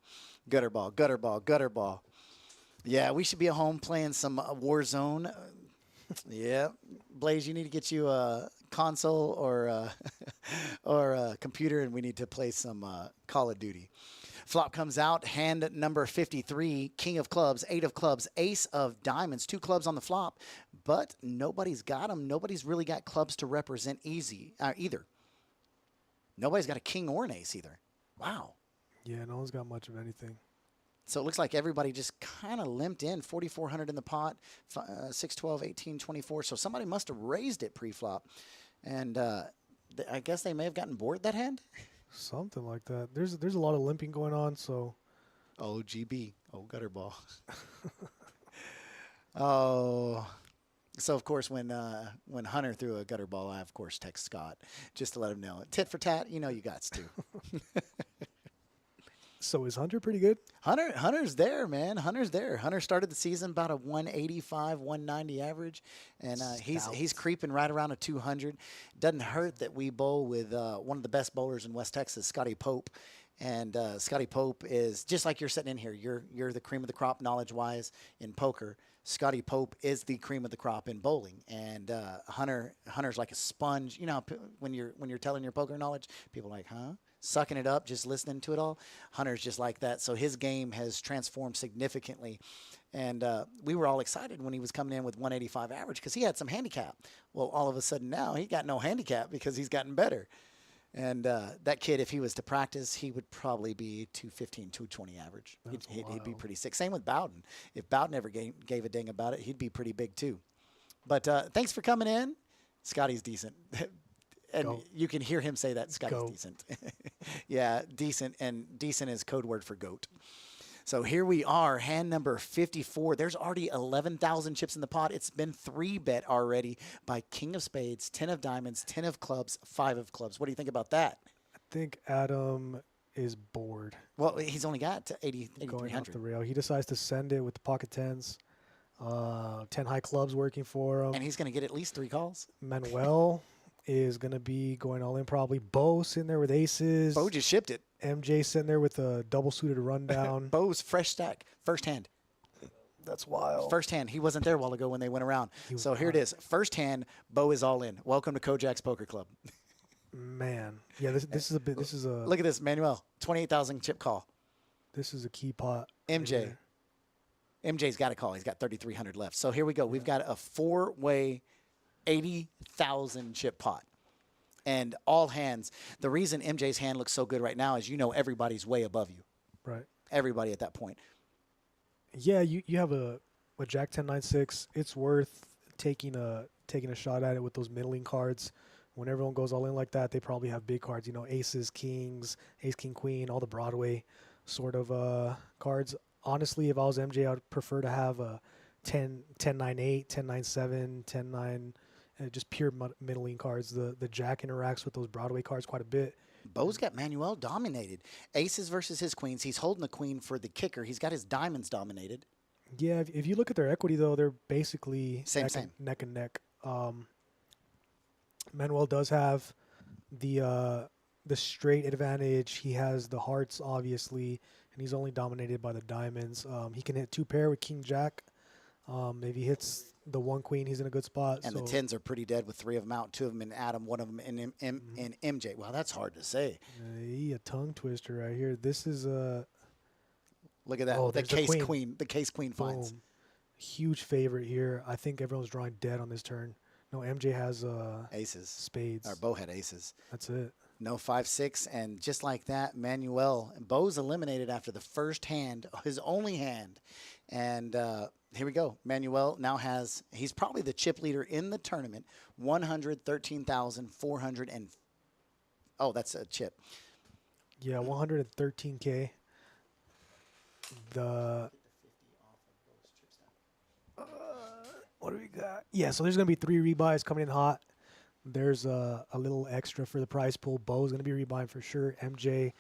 Gutter ball, gutter ball, gutter ball. Yeah, we should be at home playing some Warzone. Yeah. Blaze, you need to get you a console or a computer, and we need to play some Call of Duty. Flop comes out, hand number 53, king of clubs, 8 of clubs, ace of diamonds, 2 clubs on the flop, but nobody's got them. Nobody's really got clubs to represent either. Nobody's got a king or an ace either. Wow. Yeah, no one's got much of anything. So it looks like everybody just kind of limped in, 4,400 in the pot, 6, 12, 18, 24. So somebody must have raised it pre-flop. And I guess they may have gotten bored that hand. Something like that. There's a lot of limping going on, so. Oh, GB. Oh, gutter ball. Oh. So, of course, when Hunter threw a gutter ball, I, of course, text Scott just to let him know. Tit for tat, you know you got to. So is Hunter pretty good? Hunter's there, man. Hunter's there. Hunter started the season about a 185, 190 average, and he's creeping right around a 200. Doesn't hurt that we bowl with one of the best bowlers in West Texas, Scotty Pope. And Scotty Pope is just like you're sitting in here. You're the cream of the crop knowledge-wise in poker. Scotty Pope is the cream of the crop in bowling, and Hunter's like a sponge. You know how when you're telling your poker knowledge, people are like, huh? Sucking it up, just listening to it all. Hunter's just like that. So his game has transformed significantly. And we were all excited when he was coming in with 185 average because he had some handicap. Well, all of a sudden now he got no handicap because he's gotten better. And that kid, if he was to practice, he would probably be 215, 220 average. He'd be pretty sick. Same with Bowden. If Bowden ever gave a ding about it, he'd be pretty big too. But thanks for coming in. Scotty's decent. And Goat. you can hear him say that Scotty's Goat. decent. Yeah, decent. And decent is code word for goat. So here we are, hand number 54. There's already 11,000 chips in the pot. It's been 3-bet already by King of Spades, 10 of diamonds, 10 of clubs, 5 of clubs. What do you think about that? I think Adam is bored. Well, he's only got to Going off 8,300. the rail. He decides to send it with the pocket tens. 10 high clubs working for him. And he's going to get at least 3 calls. Manuel is going to be going all in probably. Bo sitting there with aces. Bo just shipped it. MJ sitting there with a double suited rundown. Bo's fresh stack, first hand. That's wild. First hand. He wasn't there a while ago when they went around. So here it is. First hand, Bo is all in. Welcome to Kojak's Poker Club. Man. Yeah, this is a bit. This is a Look at this, Manuel. 28,000 chip call. this is a key pot. right MJ. here. MJ's got a call. He's got 3,300 left. So here we go. We've got a 4-way 80,000 chip pot. And all hands. The reason MJ's hand looks so good right now is everybody's way above you. Right. Everybody at that point. Yeah, you have a Jack 10-9-6. It's worth taking a shot at it with those middling cards. When everyone goes all in like that, they probably have big cards. Aces, kings, ace, king, queen, all the Broadway sort of cards. Honestly, if I was MJ, I'd prefer to have a 10-9-8, 10-9-7, 10-9, just pure middling cards. The Jack interacts with those Broadway cards quite a bit. Bo's got Manuel dominated. Aces versus his queens. He's holding the queen for the kicker. He's got his diamonds dominated. Yeah, if you look at their equity, though, they're basically Same. neck and neck. Manuel does have the straight advantage. He has the hearts, obviously, and he's only dominated by the diamonds. He can hit 2-pair with King Jack. If he hits the 1 queen, he's in a good spot. And so the 10s are pretty dead with 3 of them out, 2 of them in Adam, 1 of them in MJ. Well, that's hard to say. a tongue twister right here. This is a Look at that. Oh, the there's the case queen. queen. The case queen finds. boom. Huge favorite here. I think everyone's drawing dead on this turn. No, MJ has Aces. spades. Or Bo had aces. That's it. No 5-6, and just like that, Bo's eliminated after the first hand, his only hand. And here we go. Manuel now he's probably the chip leader in the tournament, 113,400 and that's a chip. Yeah, 113K. What do we got? Yeah, so there's going to be 3 rebuys coming in hot. There's a little extra for the prize pool. Bo's going to be rebuying for sure. MJ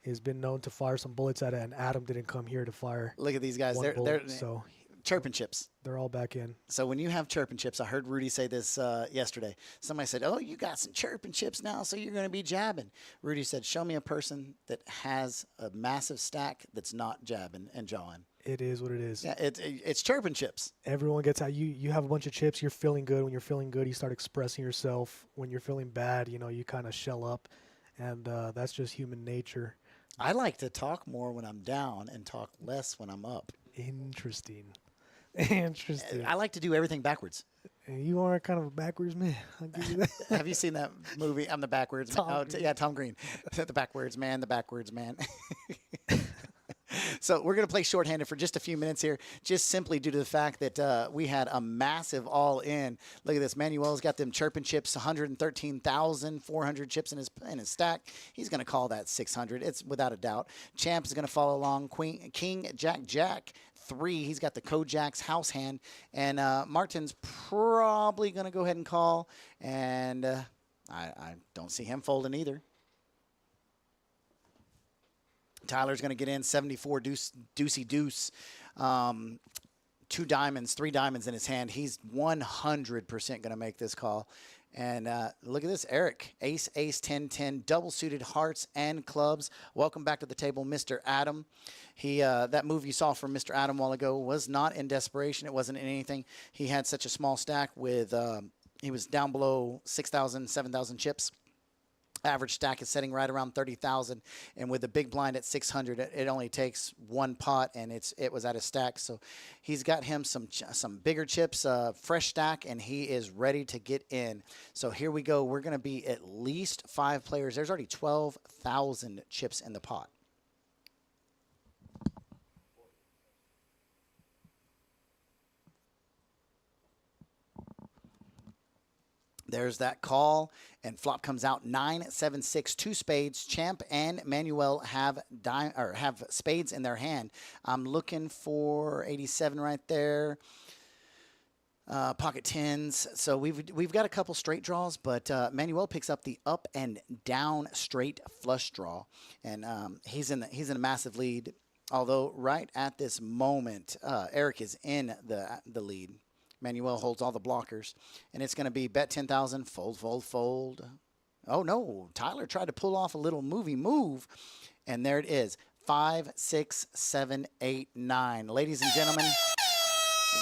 has been known to fire some bullets at it, and Adam didn't come here to fire Look at these guys. one They're bullet, so chirping chips. they're all back in. So when you have chirping chips, I heard Rudy say this yesterday. Somebody said, "Oh, you got some chirping chips now, so you're going to be jabbing." Rudy said, "Show me a person that has a massive stack that's not jabbing and jawing." It is what it is. Yeah, it's chirping chips. Everyone gets out. You have a bunch of chips. You're feeling good. When you're feeling good, you start expressing yourself. When you're feeling bad, you kind of shell up, and that's just human nature. I like to talk more when I'm down and talk less when I'm up. Interesting. Interesting. I like to do everything backwards. And you are kind of a backwards man. I'll give you that. Have you seen that movie? I'm the backwards man. Tom Green. Yeah, Tom Green. The backwards man, the backwards man. So we're going to play shorthanded for just a few minutes here, just simply due to the fact that we had a massive all-in. Look at this. Manuel's got them chirping chips, 113,400 chips in his stack. He's going to call that 600. It's without a doubt. Champ is going to follow along. King, Jack, 3. He's got the Kojak's house hand. And Martin's probably going to go ahead and call. And I don't see him folding either. Tyler's going to get in 74 deucey deuce. 2 diamonds, 3 diamonds in his hand. He's 100% going to make this call. And look at this, Eric. Ace, 10, 10, double suited hearts and clubs. Welcome back to the table, Mr. Adam. That move you saw from Mr. Adam a while ago was not in desperation. It wasn't in anything. He had such a small stack with, he was down below 6,000, 7,000 chips. Average stack is setting right around 30,000, and with the big blind at 600, it only takes 1 pot, and it was at a stack. So he's got him some bigger chips, fresh stack, and he is ready to get in. So here we go. We're going to be at least 5 players. There's already 12,000 chips in the pot. There's that call, and flop comes out 9, 7, 6, 2 spades. Champ and Manuel have spades in their hand. I'm looking for 87 right there. Pocket 10s. So we've got a couple straight draws, but Manuel picks up the up and down straight flush draw, and he's in a massive lead. Although right at this moment, Eric is in the lead. Manuel holds all the blockers, and it's going to be bet 10,000, fold, fold, fold. Oh, no. Tyler tried to pull off a little movie move, and there it is. 5, 6, 7, 8, 9. Ladies and gentlemen,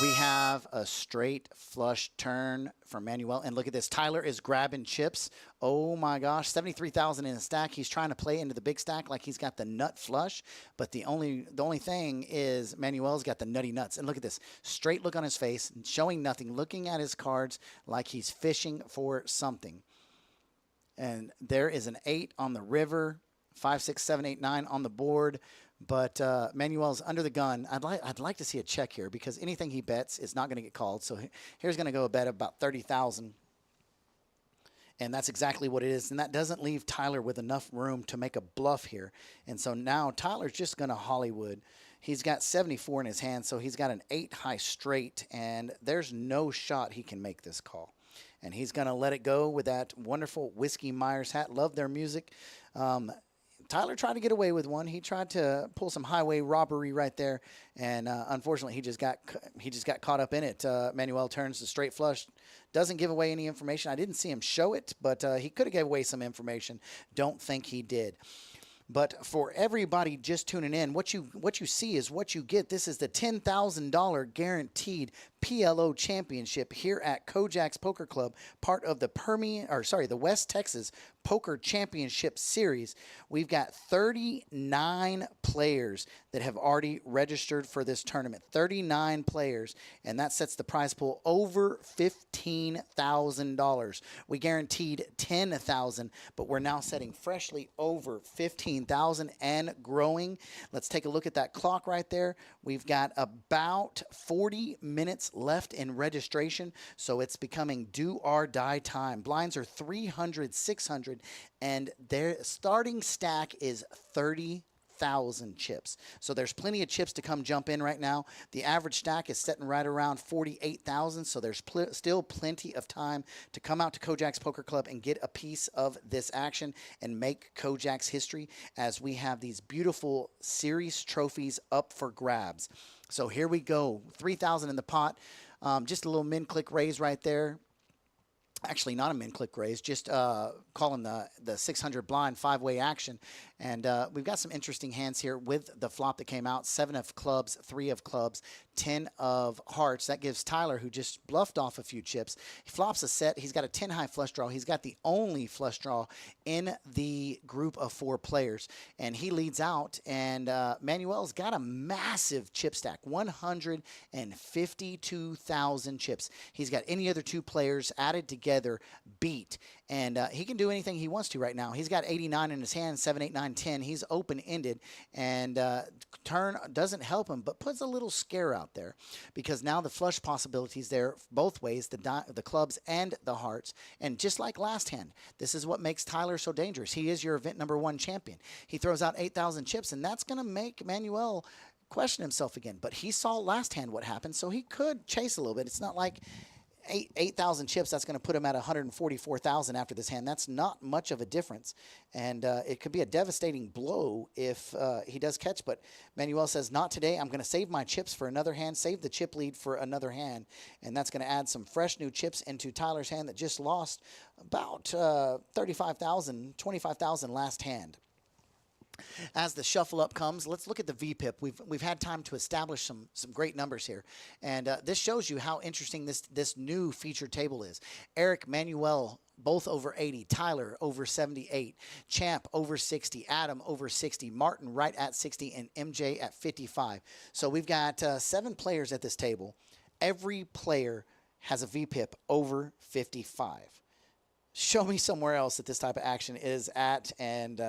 we have a straight flush turn for Manuel. And look at this. Tyler is grabbing chips. Oh, my gosh. 73,000 in a stack. He's trying to play into the big stack like he's got the nut flush. But the only thing is Manuel's got the nutty nuts. And look at this. Straight look on his face, showing nothing, looking at his cards like he's fishing for something. And there is an 8 on the river. 5, 6, 7, 8, 9 on the board. But Manuel's under the gun. I'd like to see a check here because anything he bets is not going to get called. So here's going to go a bet of about 30,000. And that's exactly what it is. And that doesn't leave Tyler with enough room to make a bluff here. And so now Tyler's just going to Hollywood. He's got 74 in his hand, so he's got an 8 high straight. And there's no shot he can make this call. And he's going to let it go with that wonderful Whiskey Myers hat. Love their music. Tyler tried to get away with one. He tried to pull some highway robbery right there, and unfortunately, he just got caught up in it. Manuel turns the straight flush, doesn't give away any information. I didn't see him show it, but he could have gave away some information. Don't think he did. But for everybody just tuning in, what you see is what you get. This is the $10,000 guaranteed PLO championship here at Kojak's Poker Club, part of the West Texas Poker Championship Series. We've got 39 players that have already registered for this tournament. 39 players, and that sets the prize pool over $15,000. We guaranteed $10,000, but we're now setting freshly over $15,000 and growing. Let's take a look at that clock right there. We've got about 40 minutes left in registration, so it's becoming do or die time. Blinds are 300, 600, and their starting stack is 30,000 chips. So there's plenty of chips to come jump in right now. The average stack is sitting right around 48,000, so there's still plenty of time to come out to Kojak's Poker Club and get a piece of this action and make Kojak's history as we have these beautiful series trophies up for grabs. So here we go, 3,000 in the pot. Just a little min-click raise right there. Actually, not a min click raise, just calling the 600 blind 5-way action. And we've got some interesting hands here with the flop that came out: 7 of clubs, 3 of clubs, 10 of hearts. That gives Tyler, who just bluffed off a few chips, he flops a set. He's got a 10 high flush draw. He's got the only flush draw in the group of 4 players, and he leads out. And Manuel's got a massive chip stack, 152,000 chips. He's got any other 2 players added together beat, and he can do anything he wants to right now. He's got 89 in his hand, 7, 8, 9, 10. He's open-ended, and turn doesn't help him, but puts a little scare out there, because now the flush possibilities there both ways, the clubs and the hearts. And just like last hand, this is what makes Tyler so dangerous. He is your event number 1 champion. He throws out 8,000 chips, and that's going to make Manuel question himself again. But he saw last hand what happened, so he could chase a little bit. It's not like 8,000 chips, that's going to put him at 144,000 after this hand. That's not much of a difference, and it could be a devastating blow if he does catch. But Manuel says, not today. I'm going to save my chips for another hand, save the chip lead for another hand, and that's going to add some fresh new chips into Tyler's hand that just lost about 35,000, 25,000 last hand. As the shuffle up comes, let's look at the VPIP. We've had time to establish some great numbers here, and this shows you how interesting this new featured table is. Eric, Manuel, both over 80. Tyler over 78. Champ over 60. Adam over 60. Martin right at 60, and MJ at 55. So we've got 7 players at this table. Every player has a VPIP over 55. Show me somewhere else that this type of action is at, and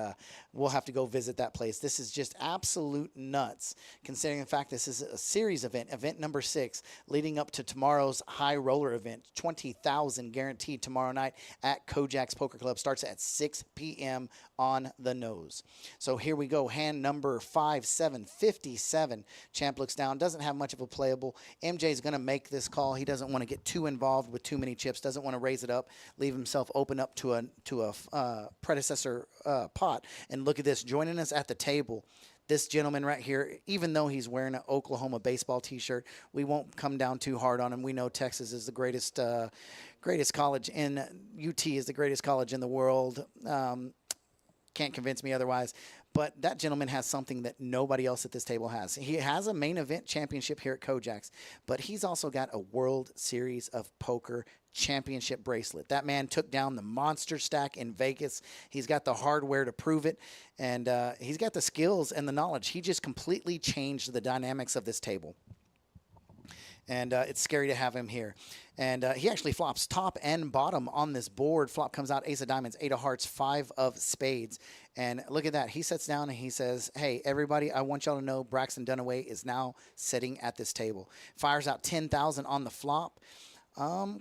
we'll have to go visit that place. This is just absolute nuts, considering the fact this is a series event, event number 6, leading up to tomorrow's high roller event. 20,000 guaranteed tomorrow night at Kojak's Poker Club. Starts at 6 p.m. on the nose. So here we go. Hand number 5, 7, 57. Champ looks down, doesn't have much of a playable. MJ's going to make this call. He doesn't want to get too involved with too many chips, doesn't want to raise it up, leave himself open up to a predecessor pot. And look at this, joining us at the table, this gentleman right here. Even though he's wearing an Oklahoma baseball t-shirt, we won't come down too hard on him. We know Texas is the greatest college in UT is the greatest college in the world. Can't convince me otherwise. But that gentleman has something that nobody else at this table has. He has a main event championship here at Kojak's, but he's also got a World Series of Poker championship bracelet. That man took down the monster stack in Vegas. He's got the hardware to prove it, and he's got the skills and the knowledge. He just completely changed the dynamics of this table. And it's scary to have him here. And he actually flops top and bottom on this board. Flop comes out ace of diamonds, 8 of hearts, 5 of spades. And look at that. He sits down and he says, hey, everybody, I want y'all to know Braxton Dunaway is now sitting at this table. Fires out 10,000 on the flop. 2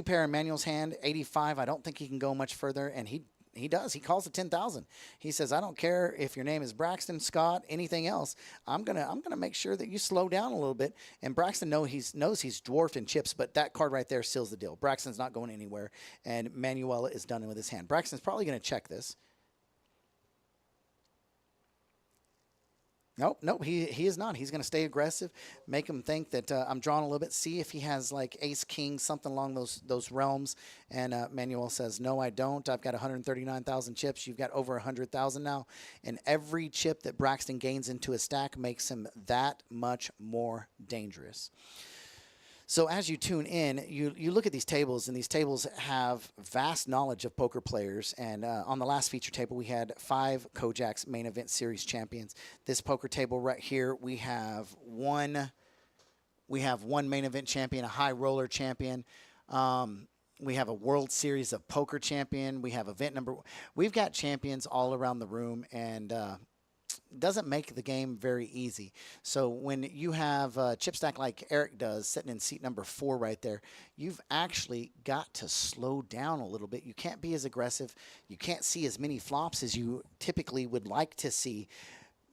pair in Manuel's hand, 85. I don't think he can go much further, and he does. He calls it 10,000. He says, I don't care if your name is Braxton, Scott, anything else. I'm gonna make sure that you slow down a little bit. And Braxton knows he's dwarfed in chips, but that card right there seals the deal. Braxton's not going anywhere, and Manuel is done with his hand. Braxton's probably going to check this. Nope, he is not. He's going to stay aggressive, make him think that I'm drawing a little bit, see if he has like ace, king, something along those realms. And Manuel says, no, I don't. I've got 139,000 chips. You've got over 100,000 now. And every chip that Braxton gains into a stack makes him that much more dangerous. So as you tune in, you look at these tables, and these tables have vast knowledge of poker players. And on the last feature table, we had 5 Kojak's main event series champions. This poker table right here, we have one main event champion, a high roller champion. We have a World Series of Poker champion. We have we've got champions all around the room, and doesn't make the game very easy. So when you have a chip stack like Eric does, sitting in seat number 4 right there, you've actually got to slow down a little bit. You can't be as aggressive. You can't see as many flops as you typically would like to see.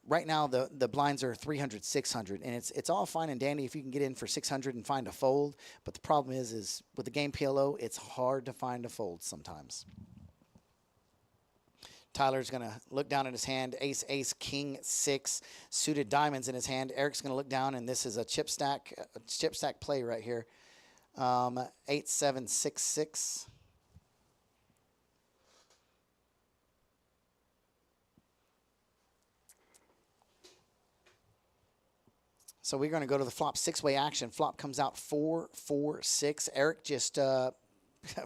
Right now, the blinds are 300, 600, and it's all fine and dandy if you can get in for 600 and find a fold. But the problem is with the game PLO, it's hard to find a fold sometimes. Tyler's going to look down at his hand, ace, ace, king, 6, suited diamonds in his hand. Eric's going to look down, and this is a chip stack play right here. 8766. So we're going to go to the flop six-way action. Flop comes out 4-4-6. Eric just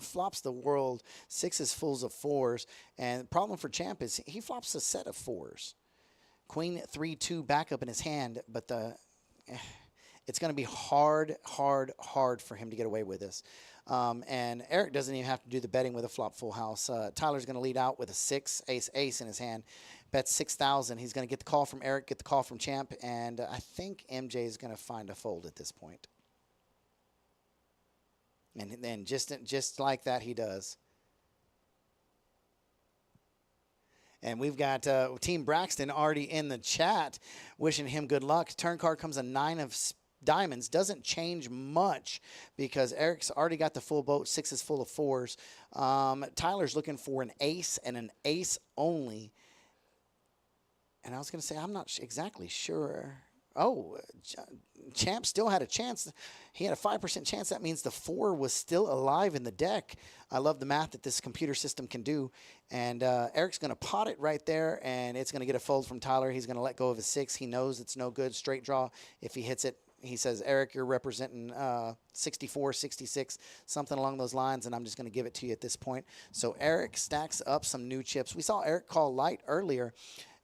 flops the world. Sixes fulls of fours. And the problem for Champ is he flops a set of fours. Queen 3-2 backup in his hand, but it's going to be hard for him to get away with this. And Eric doesn't even have to do the betting with a flop full house. Tyler's going to lead out with a 6, ace, ace in his hand. Bets 6,000. He's going to get the call from Eric, get the call from Champ, and I think MJ is going to find a fold at this point. And then just like that, he does. And we've got Team Braxton already in the chat wishing him good luck. Turn card comes a 9 of diamonds. Doesn't change much because Eric's already got the full boat. 6 is full of 4s. Tyler's looking for an ace and an ace only. And I was going to say, I'm not exactly sure. Oh, Champ still had a chance. He had a 5% chance. That means the 4 was still alive in the deck. I love the math that this computer system can do. And Eric's going to pot it right there, and it's going to get a fold from Tyler. He's going to let go of his 6. He knows it's no good. Straight draw. If he hits it, he says, Eric, you're representing 64, 66, something along those lines, and I'm just going to give it to you at this point. So Eric stacks up some new chips. We saw Eric call light earlier.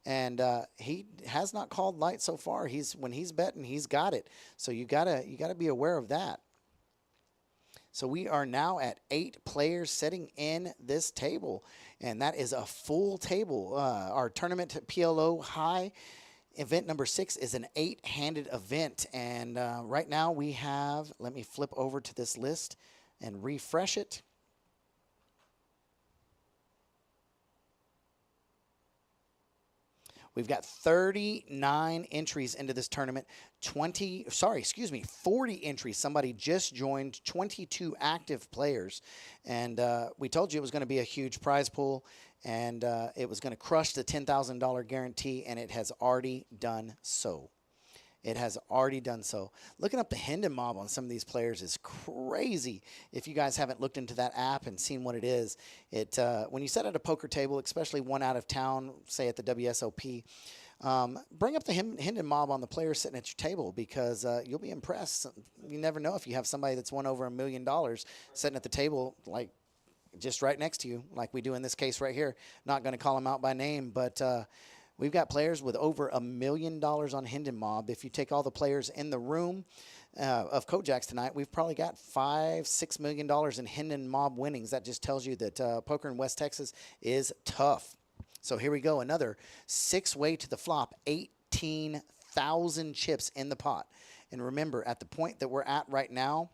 And he has not called light so far. When he's betting, he's got it. So you gotta be aware of that. So we are now at 8 players sitting in this table, and that is a full table. Our tournament PLO high event number 6 is an 8-handed event, and right now we have. Let me flip over to this list and refresh it. We've got 39 entries into this tournament, 40 entries. Somebody just joined, 22 active players. And we told you it was going to be a huge prize pool, and it was going to crush the $10,000 guarantee, and it has already done so. It has already done so. Looking up the Hendon Mob on some of these players is crazy. If you guys haven't looked into that app and seen what it is, when you sit at a poker table, especially one out of town, say at the WSOP, bring up the Hendon Mob on the players sitting at your table because you'll be impressed. You never know if you have somebody that's won over $1 million sitting at the table, like just right next to you, like we do in this case right here. Not going to call them out by name, but we've got players with over $1 million on Hendon Mob. If you take all the players in the room of Kojaks tonight, we've probably got $5-6 million in Hendon Mob winnings. That just tells you that poker in West Texas is tough. So here we go. Another 6-way to the flop. 18,000 chips in the pot. And remember, at the point that we're at right now,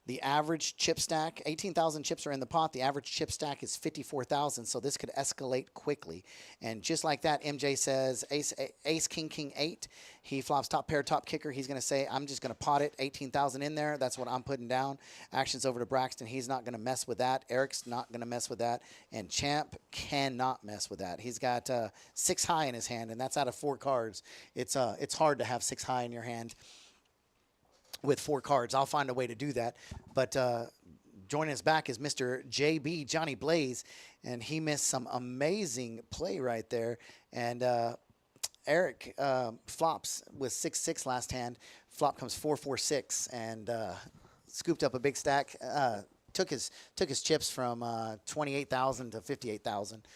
the average chip stack, 18,000 chips are in the pot. The average chip stack is 54,000, so this could escalate quickly. And just like that, MJ says ace, king, king, 8. He flops top pair, top kicker. He's going to say, I'm just going to pot it, 18,000 in there. That's what I'm putting down. Action's over to Braxton. He's not going to mess with that. Eric's not going to mess with that. And Champ cannot mess with that. He's got 6 high in his hand, and that's out of 4 cards. It's hard to have 6 high in your hand with 4 cards. I'll find a way to do that. But joining us back is Mr. JB, Johnny Blaze, and he missed some amazing play right there. And Eric flops with 6-6 last hand. Flop comes 4-4-6 and scooped up a big stack. Took his chips from 28,000 to 58,000.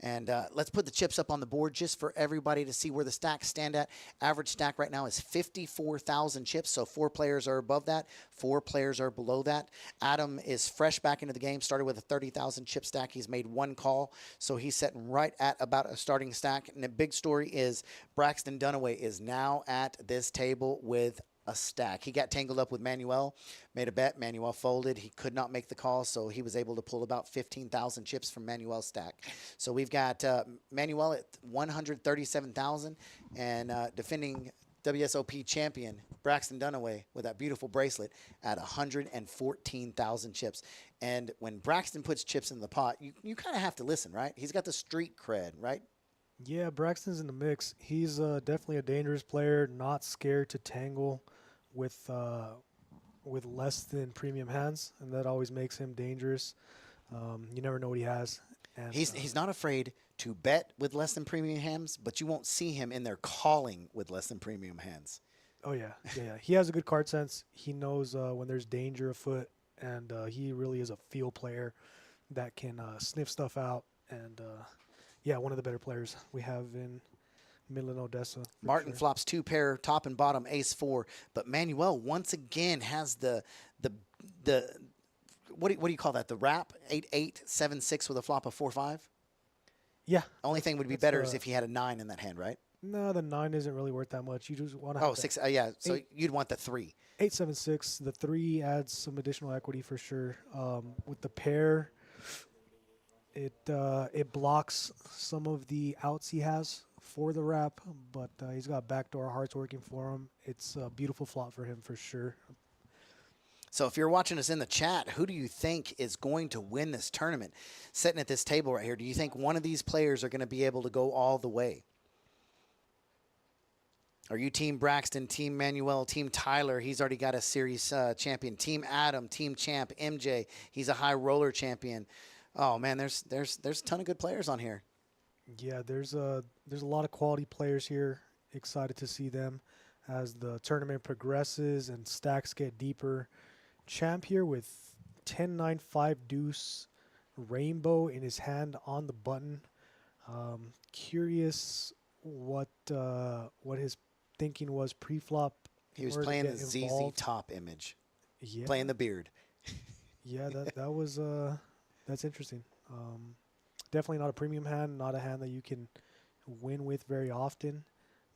And let's put the chips up on the board just for everybody to see where the stacks stand at. Average stack right now is 54,000 chips, so 4 players are above that. 4 players are below that. Adam is fresh back into the game, started with a 30,000 chip stack. He's made 1 call, so he's sitting right at about a starting stack. And the big story is Braxton Dunaway is now at this table with a stack. He got tangled up with Manuel, made a bet. Manuel folded. He could not make the call, so he was able to pull about 15,000 chips from Manuel's stack. So we've got Manuel at 137,000 and defending WSOP champion Braxton Dunaway with that beautiful bracelet at 114,000 chips. And when Braxton puts chips in the pot, you kind of have to listen, right? He's got the street cred, right? Yeah, Braxton's in the mix. He's definitely a dangerous player, not scared to tangle with with less than premium hands, and that always makes him dangerous. You never know what he has. And He's not afraid to bet with less than premium hands, but you won't see him in there calling with less than premium hands. oh yeah. He has a good card sense. He knows when there's danger afoot, and he really is a field player that can sniff stuff out. And yeah, one of the better players we have in Midland Odessa. for Martin sure. flops 2 pair, top and bottom, ace 4. But Manuel once again has the what do you call that? The wrap 8-8, 7-6 with a flop of 4-5. Yeah. Only thing would be That's better is if he had a 9 in that hand, right? No, the 9 isn't really worth that much. You just want to Oh, have that 6. Yeah. So you'd want the 3. 8-7-6. The 3 adds some additional equity for sure. With the pair, it blocks some of the outs he has for the wrap, but he's got backdoor hearts working for him. It's a beautiful flop for him for sure. So if you're watching us in the chat, who do you think is going to win this tournament? Sitting at this table right here, do you think one of these players are going to be able to go all the way? Are you Team Braxton, Team Manuel, Team Tyler? He's already got a series champion. Team Adam, Team Champ, MJ. He's a high roller champion. Oh man, there's a ton of good players on here. Yeah, there's a lot of quality players here. Excited to see them as the tournament progresses and stacks get deeper. Champ here with 10-9-5 deuce rainbow in his hand on the button. Curious what his thinking was pre-flop. He was in order to playing get the ZZ involved. Top image, Yeah, playing the beard. yeah, that was that's interesting. Definitely not a premium hand, not a hand that you can win with very often,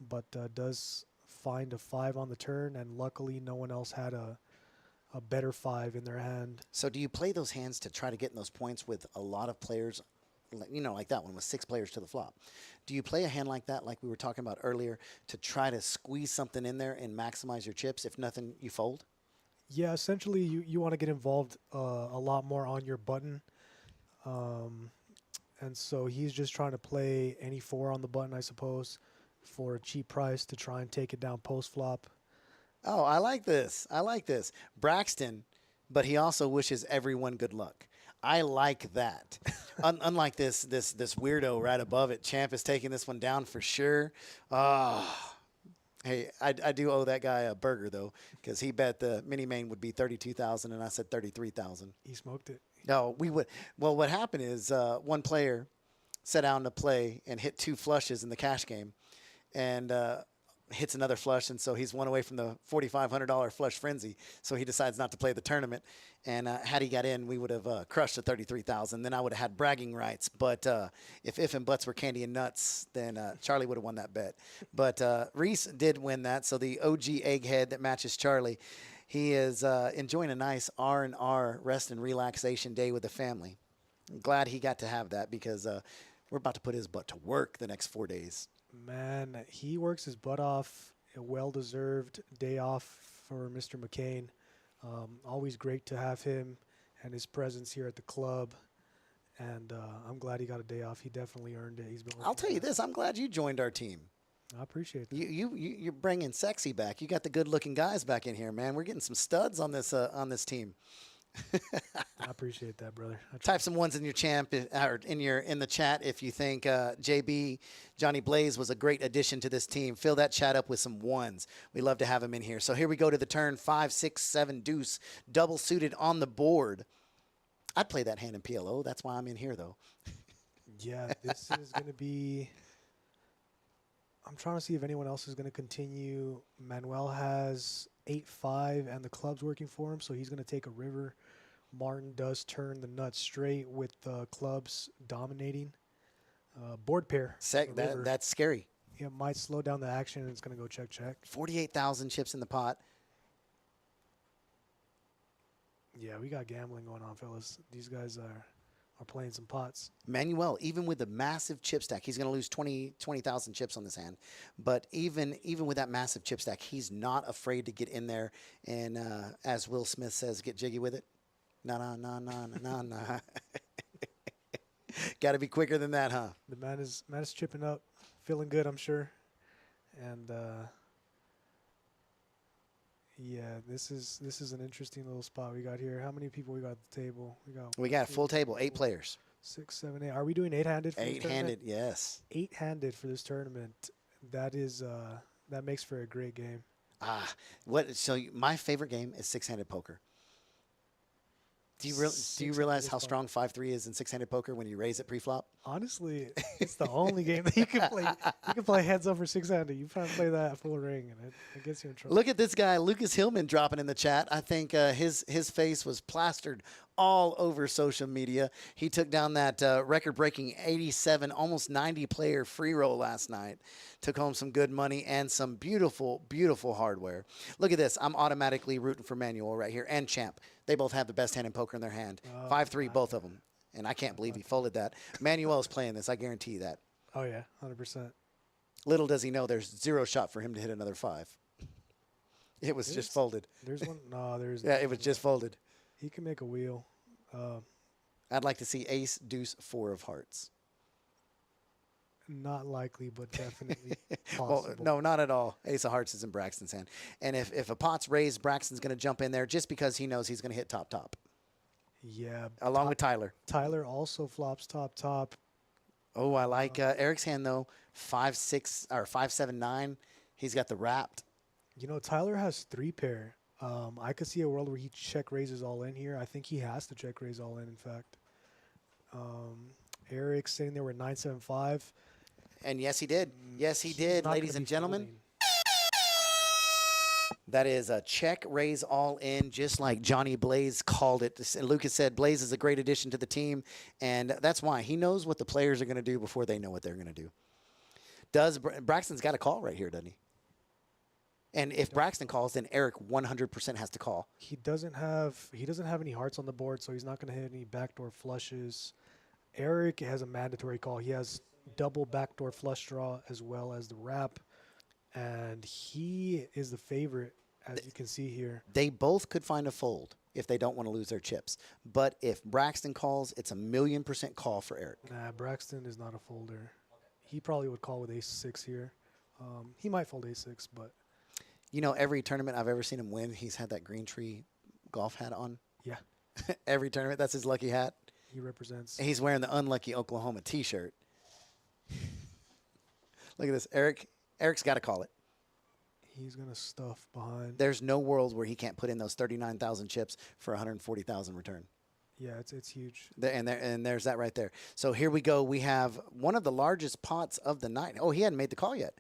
but does find a 5 on the turn, and luckily no one else had a better 5 in their hand. So do you play those hands to try to get in those points with a lot of players, like that one with 6 players to the flop? Do you play a hand like that, like we were talking about earlier, to try to squeeze something in there and maximize your chips? If nothing, you fold? Yeah, essentially you want to get involved a lot more on your button. And so he's just trying to play any 4 on the button, I suppose, for a cheap price to try and take it down post-flop. Oh, I like this. I like this. Braxton, but he also wishes everyone good luck. I like that. Unlike this weirdo right above it, Champ is taking this one down for sure. Hey, I do owe that guy a burger though, because he bet the mini main would be 32,000 and I said 33,000. He smoked it. No, we would. Well, what happened is one player sat down to play and hit 2 flushes in the cash game, and hits another flush, and so he's one away from the $4,500 flush frenzy. So he decides not to play the tournament. And had he got in, we would have crushed the 33,000. Then I would have had bragging rights. But if and buts were candy and nuts, then Charlie would have won that bet. But Reese did win that. So the OG egghead that matches Charlie, he is enjoying a nice R&R rest and relaxation day with the family. I'm glad he got to have that because we're about to put his butt to work the next 4 days. Man, he works his butt off. A well-deserved day off for Mr. McCain. Always great to have him and his presence here at the club. And I'm glad he got a day off. He definitely earned it. He's been. I'll tell you this. I'm glad you joined our team. I appreciate that. You're bringing sexy back. You got the good-looking guys back in here, man. We're getting some studs on this team. I appreciate that, brother. Type some ones in your or in the chat if you think JB Johnny Blaze was a great addition to this team. Fill that chat up with some ones. We love to have him in here. So here we go to the turn. 5, 6, 7 deuce, double suited on the board. I'd play that hand in PLO. That's why I'm in here, though. Yeah, this is going to be. I'm trying to see if anyone else is going to continue. Manuel has 8-5, and the club's working for him, so he's going to take a river. Martin does turn the nuts straight with the clubs dominating. Board pair. river. That's scary. It might slow down the action, and it's going to go check. 48,000 chips in the pot. Yeah, we got gambling going on, fellas. These guys are playing some pots. Manuel, even with the massive chip stack, he's going to lose 20,000 chips on this hand. But even with that massive chip stack, he's not afraid to get in there and, as Will Smith says, get jiggy with it. No. Got to be quicker than that, huh? The man is chipping up, feeling good, I'm sure. And Yeah, this is an interesting little spot we got here. How many people we got at the table? We got We got a full table, 8 players. 6, 7, 8. Are we doing eight-handed for this tournament? 8-handed, yes. Eight-handed for this tournament. That is that makes for a great game. My favorite game is 6-handed poker. Do you Six-handed realize is how fun. strong 5-3 is in 6-handed poker when you raise it pre-flop? Honestly, it's the only game that you can play. You can play heads up for 6-handed. You try to play that full ring, and it gets you in trouble. Look at this guy, Lucas Hillman, dropping in the chat. I think his face was plastered all over social media. He took down that record-breaking 87, almost 90 player free roll last night. Took home some good money and some beautiful, beautiful hardware. Look at this. I'm automatically rooting for Manuel right here and Champ. They both have the best hand in poker in their hand. 5-3, both of them. And I can't believe he folded that. Manuel's playing this. I guarantee you that. Oh yeah, 100%. Little does he know there's zero shot for him to hit another 5. It was just folded. There's one. No, there's. Yeah, it was just folded. He can make a wheel. I'd like to see ace, deuce, 4 of hearts. Not likely, but definitely Well, possible. no, not at all. Ace of hearts is in Braxton's hand. And if a pot's raised, Braxton's going to jump in there just because he knows he's going to hit top, Yeah. along with Tyler. Tyler also flops top. Oh, I like Eric's hand, though. 5-6 or 5-7-9. He's got the wrapped. You know, Tyler has 3-pair. I could see a world where he check raises all in here. I think he has to check raise all in fact. Eric's sitting there with 9-7-5. And yes, he did. Yes, he He's did, not ladies gonna and be gentlemen. folding. That is a check, raise all in, just like Johnny Blaze called it. Lucas said Blaze is a great addition to the team, and that's why. He knows what the players are going to do before they know what they're going to do. Braxton's got a call right here, doesn't he? And if Braxton calls, then Eric 100% has to call. He doesn't have any hearts on the board, so he's not going to hit any backdoor flushes. Eric has a mandatory call. He has double backdoor flush draw as well as the wrap, and he is the favorite, as you can see here. They both could find a fold if they don't want to lose their chips. But if Braxton calls, it's a 1,000,000% call for Eric. Nah, Braxton is not a folder. He probably would call with ace-6 here. He might fold ace-6, but You know, every tournament I've ever seen him win, he's had that green tree golf hat on. yeah, Every tournament, that's his lucky hat. he represents. He's wearing the unlucky Oklahoma T-shirt. Look at this, Eric. Eric's got to call it. He's gonna stuff behind. There's no world where he can't put in those 39,000 chips for 140,000 return. Yeah, it's huge. And there's that right there. So here we go. We have one of the largest pots of the night. Oh, he hadn't made the call yet.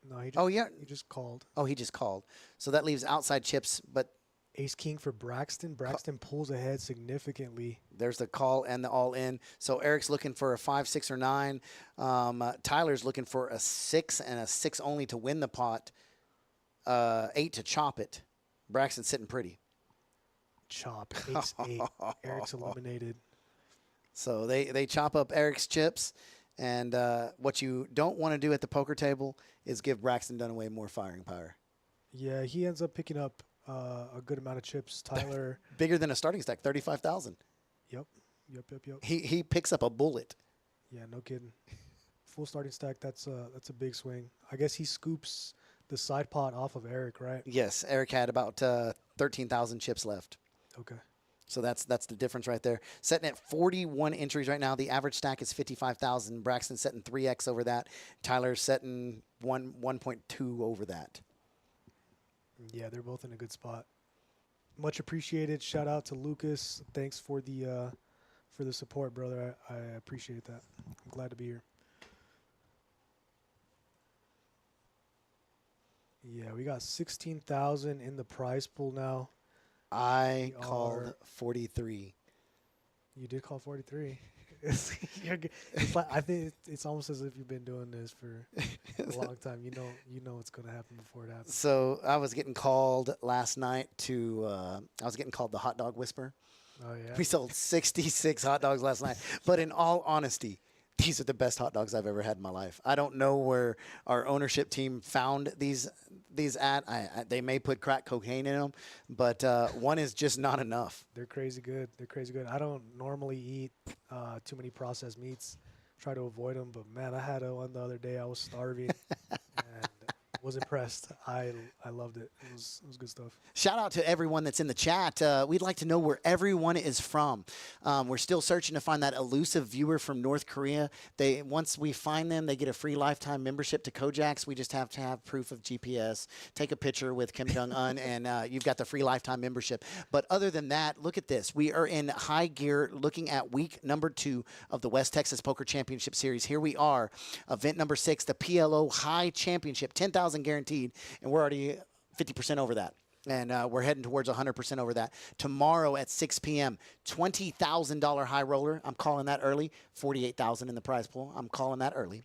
No, he just, Oh, yeah. he just called. Oh, he just called. So that leaves outside chips, but Ace-king for Braxton. Braxton pulls ahead significantly. there's the call and the all-in. So Eric's looking for a 5, 6, or 9. Tyler's looking for a 6 and a 6 only to win the pot. 8 to chop it. Braxton's sitting pretty. Chop. Ace-8. Eric's eliminated. So they chop up Eric's chips. And what you don't want to do at the poker table is give Braxton Dunaway more firing power. Yeah, he ends up picking up a good amount of chips. Tyler. Bigger than a starting stack, 35,000. Yep. He picks up a bullet. Yeah, no kidding. Full starting stack. That's a big swing. I guess he scoops the side pot off of Eric, right? Yes, Eric had about 13,000 chips left. Okay. So that's the difference right there. Setting at 41 entries right now. The average stack is 55,000. Braxton's setting 3x over that. Tyler's setting 1.2 over that. Yeah, they're both in a good spot. Much appreciated. Shout out to Lucas. Thanks for the support, brother. I appreciate that. I'm glad to be here. Yeah, we got 16,000 in the prize pool now. I We called are- 43. You did call 43. It's like, I think it's almost as if you've been doing this for a long time. You know what's going to happen before it happens. So I was getting called last night to I was getting called the hot dog whisperer. Oh yeah. We sold 66 hot dogs last night. But in all honesty, these are the best hot dogs I've ever had in my life. I don't know where our ownership team found these at. They may put crack cocaine in them, but one is just not enough. They're crazy good. They're crazy good. I don't normally eat too many processed meats. Try to avoid them, but man, I had one the other day. I was starving, and Was impressed. I loved it. It was good stuff. Shout out to everyone that's in the chat. We'd like to know where everyone is from. We're still searching to find that elusive viewer from North Korea. Once we find them, they get a free lifetime membership to Kojaks. We just have to have proof of GPS, take a picture with Kim Jong Un, and you've got the free lifetime membership. But other than that, look at this. We are in high gear, looking at week number 2 of the West Texas Poker Championship Series. Here we are, event number 6, the PLO High Championship, 10,000 guaranteed, and we're already 50% over that. And we're heading towards 100% over that. Tomorrow at 6 p.m., $20,000 high roller. I'm calling that early. $48,000 in the prize pool. I'm calling that early.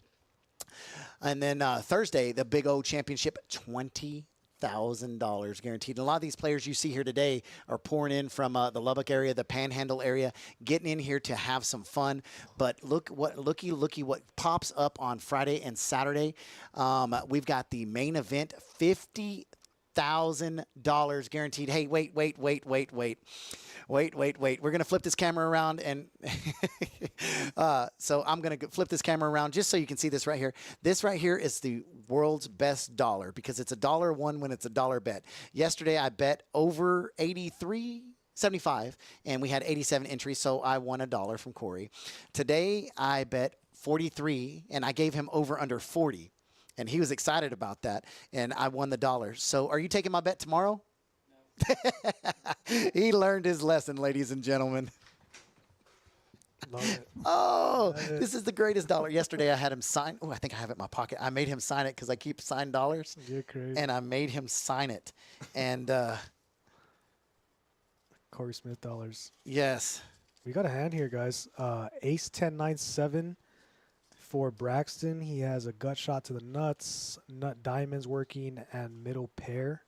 And then Thursday, the Big O Championship, $20,000 guaranteed. And a lot of these players you see here today are pouring in from the Lubbock area, the Panhandle area, getting in here to have some fun. But looky what pops up on Friday and Saturday. We've got the main event, $50,000 guaranteed. Hey, wait. We're going to flip this camera around. And so I'm going to flip this camera around just so you can see this right here. This right here is the world's best dollar because it's $1 when it's a dollar bet. Yesterday, I bet over 83.75, and we had 87 entries, so I won $1 from Corey. Today, I bet 43, and I gave him over under 40. And he was excited about that, and I won the $1. So are you taking my bet tomorrow? No. He learned his lesson, ladies and gentlemen. Love it. Oh, this is the greatest dollar. Yesterday I had him sign. Oh, I think I have it in my pocket. I made him sign it because I keep signed dollars. You're crazy. And I made him sign it. And Corey Smith dollars. yes. We got a hand here, guys. Ace 10-9-7 for Braxton. He has a gut shot to the nuts, nut diamonds working, and middle pair.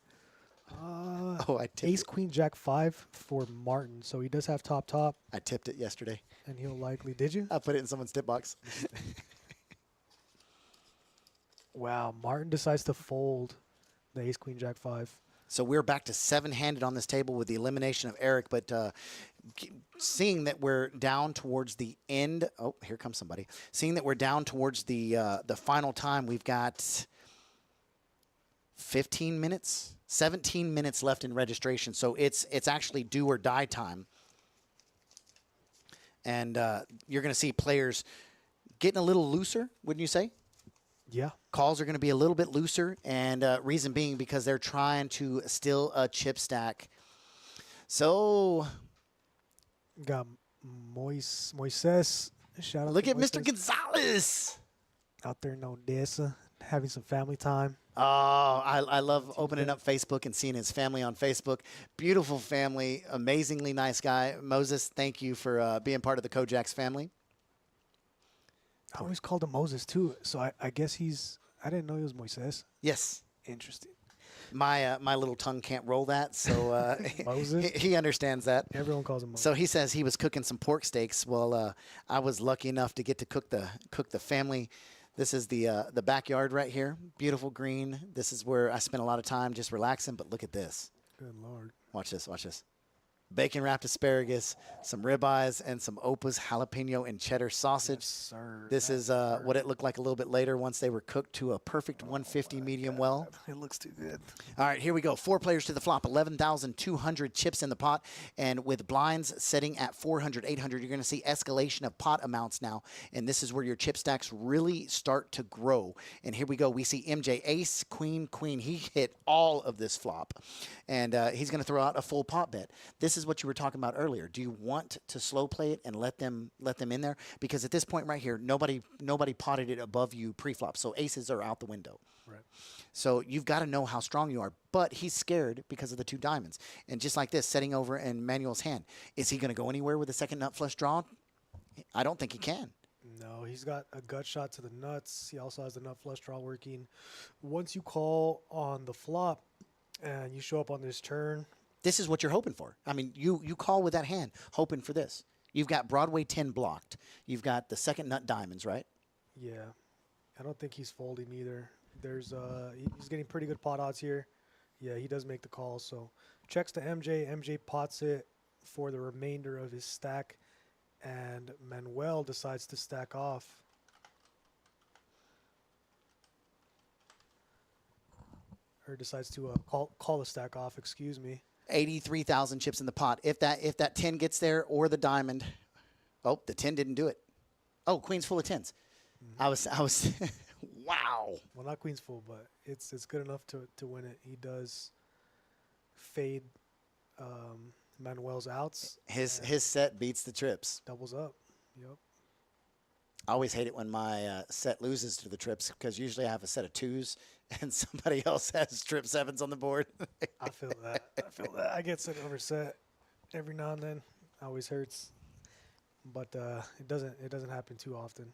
Oh, I tipped Ace it. Queen Jack 5 for Martin. So he does have top, I tipped it yesterday. and he'll likely. Did you? I put it in someone's tip box. Wow, Martin decides to fold the Ace Queen Jack 5. So we're back to 7-handed on this table with the elimination of Eric. But seeing that we're down towards the end. Oh, here comes somebody. Seeing that we're down towards the final time, we've got 15 minutes, 17 minutes left in registration. So it's actually do or die time. And you're going to see players getting a little looser, wouldn't you say? Yeah. Calls are going to be a little bit looser, and reason being because they're trying to steal a chip stack. So Got Moises. Shout out look to at Mr. Moises Gonzalez. out there in Odessa, having some family time. Oh, I love opening up Facebook and seeing his family on Facebook. Beautiful family, amazingly nice guy. Moses, thank you for being part of the Kojaks family. I always called him Moses too, so I guess I didn't know he was Moises. Yes. Interesting. My little tongue can't roll that, so Moses? he understands that. Everyone calls him Moses. So he says he was cooking some pork steaks. Well, I was lucky enough to get to cook the family. This is the backyard right here, beautiful green. This is where I spent a lot of time just relaxing. But look at this. Good Lord. Watch this. Watch this. Bacon wrapped asparagus, some ribeyes, and some Opa's jalapeno and cheddar sausage. Yes, sir. This is what it looked like a little bit later once they were cooked to a perfect 150 medium well. It looks too good. All right, here we go. 4 players to the flop, 11,200 chips in the pot. And with blinds setting at 400, 800, you're going to see escalation of pot amounts now. And this is where your chip stacks really start to grow. And here we go. We see MJ, ace, queen, queen. He hit all of this flop. And he's going to throw out a full pot bet. This is what you were talking about earlier. Do you want to slow play it and let them in there? Because at this point right here, nobody potted it above you pre-flop. So aces are out the window. Right. So you've got to know how strong you are. But he's scared because of the 2 diamonds. And just like this, setting over in Manuel's hand. Is he going to go anywhere with a second nut flush draw? I don't think he can. No, he's got a gut shot to the nuts. He also has the nut flush draw working. Once you call on the flop and you show up on this turn, This is what you're hoping for. I mean, you call with that hand, hoping for this. You've got Broadway 10 blocked. You've got the second nut diamonds, right? yeah, I don't think he's folding either. There's he's getting pretty good pot odds here. Yeah, he does make the call. So checks to MJ. MJ pots it for the remainder of his stack, and Manuel decides to stack off. or decides to call the stack off. Excuse me. 83,000 chips in the pot. If that 10 gets there or the diamond. Oh, the 10 didn't do it. Oh, queen's full of 10s. I was wow. Well, not queen's full, but it's good enough to win it. He does fade Manuel's outs. His set beats the trips. Doubles up. Yep. I always hate it when my set loses to the trips because usually I have a set of 2s and somebody else has trip 7s on the board. I feel that. I get set over set every now and then. Always hurts, but it doesn't happen too often.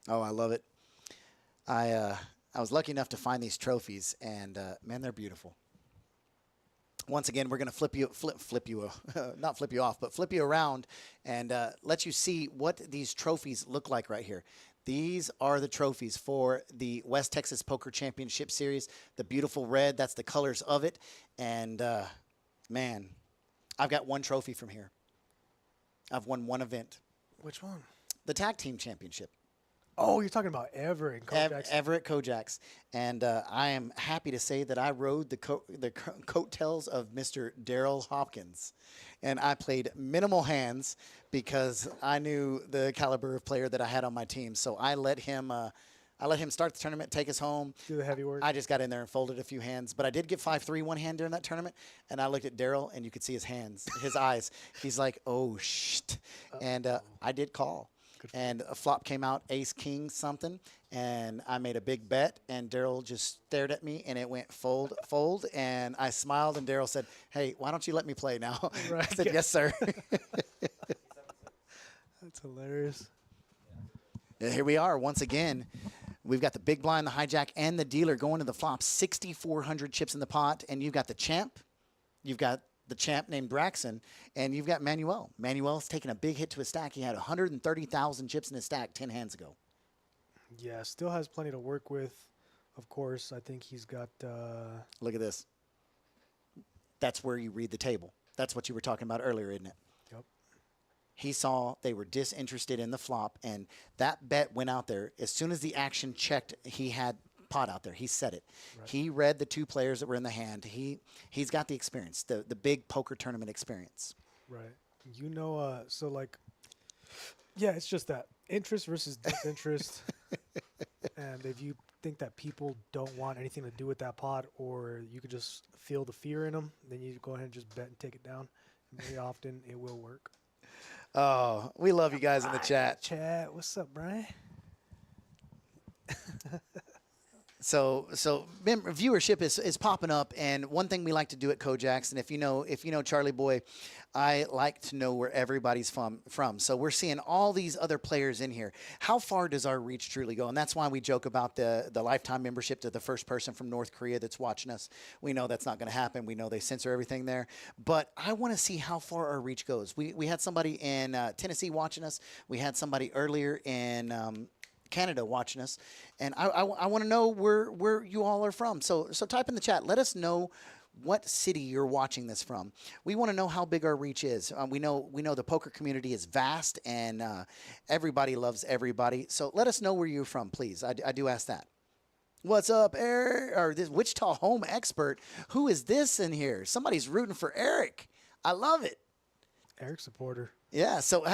Oh, I love it. I was lucky enough to find these trophies, and man, they're beautiful. Once again, we're going to flip you not flip you off, but flip you around and let you see what these trophies look like right here. These are the trophies for the West Texas Poker Championship Series. The beautiful red, that's the colors of it. And, man, I've got one trophy from here. I've won one event. Which one? The Tag Team Championship. Oh, you're talking about Everett and Kojak. Everett Kojaks. And I am happy to say that I rode the coattails of Mr. Daryl Hopkins. And I played minimal hands because I knew the caliber of player that I had on my team. So I let him start the tournament, take us home. Do the heavy work. I just got in there and folded a few hands. But I did get 5-3 one hand during that tournament. And I looked at Daryl, and you could see his hands, his eyes. He's like, oh, shit. And I did call. And a flop came out, ace, king, something, and I made a big bet, and Daryl just stared at me, and it went fold, fold, and I smiled, and Daryl said, hey, why don't you let me play now? Right. I said, yes, sir. That's hilarious. And here we are once again. We've got the big blind, the hijack, and the dealer going to the flop. 6,400 chips in the pot, and you've got the champ. You've got the champ named Braxton, and you've got Manuel. Manuel's taking a big hit to his stack. He had 130,000 chips in his stack 10 hands ago. Yeah, still has plenty to work with. Of course, I think he's got... Look at this. That's where you read the table. That's what you were talking about earlier, isn't it? Yep. He saw they were disinterested in the flop, and that bet went out there. As soon as the action checked, he had pot out there. He said it. Right. He read the two players that were in the hand. He's got the experience, the big poker tournament experience. Right. You know, so like, yeah, it's just that interest versus disinterest. And if you think that people don't want anything to do with that pot, or you could just feel the fear in them, then you go ahead and just bet and take it down. And very often it will work. Oh, we love you guys in the chat. Chat, what's up, Brian? So viewership is popping up, and one thing we like to do at Kojaks, and if you know Charlie Boy, I like to know where everybody's from. So we're seeing all these other players in here. How far does our reach truly go? And that's why we joke about the lifetime membership to the first person from North Korea that's watching us. We know that's not going to happen. We know they censor everything there. But I want to see how far our reach goes. We had somebody in Tennessee watching us. We had somebody earlier in Canada watching us, and I want to know where you all are from. So type in the chat. Let us know what city you're watching this from. We want to know how big our reach is. We know the poker community is vast, and everybody loves everybody. So let us know where you're from, please. I do ask that. What's up, Eric? Or this Wichita home expert? Who is this in here? Somebody's rooting for Eric. I love it. Eric supporter. Yeah, so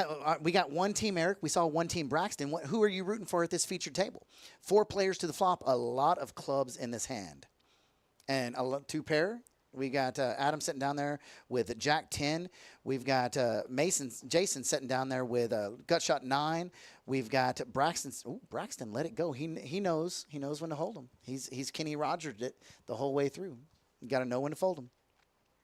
we got one team, Eric. We saw one team, Braxton. Who are you rooting for at this featured table? 4 players to the flop, a lot of clubs in this hand. And 2 pair. We got Adam sitting down there with Jack 10. We've got Jason sitting down there with gut shot 9. We've got Braxton. Ooh, Braxton, let it go. He knows when to hold them. He's Kenny Rogered it the whole way through. You got to know when to fold them.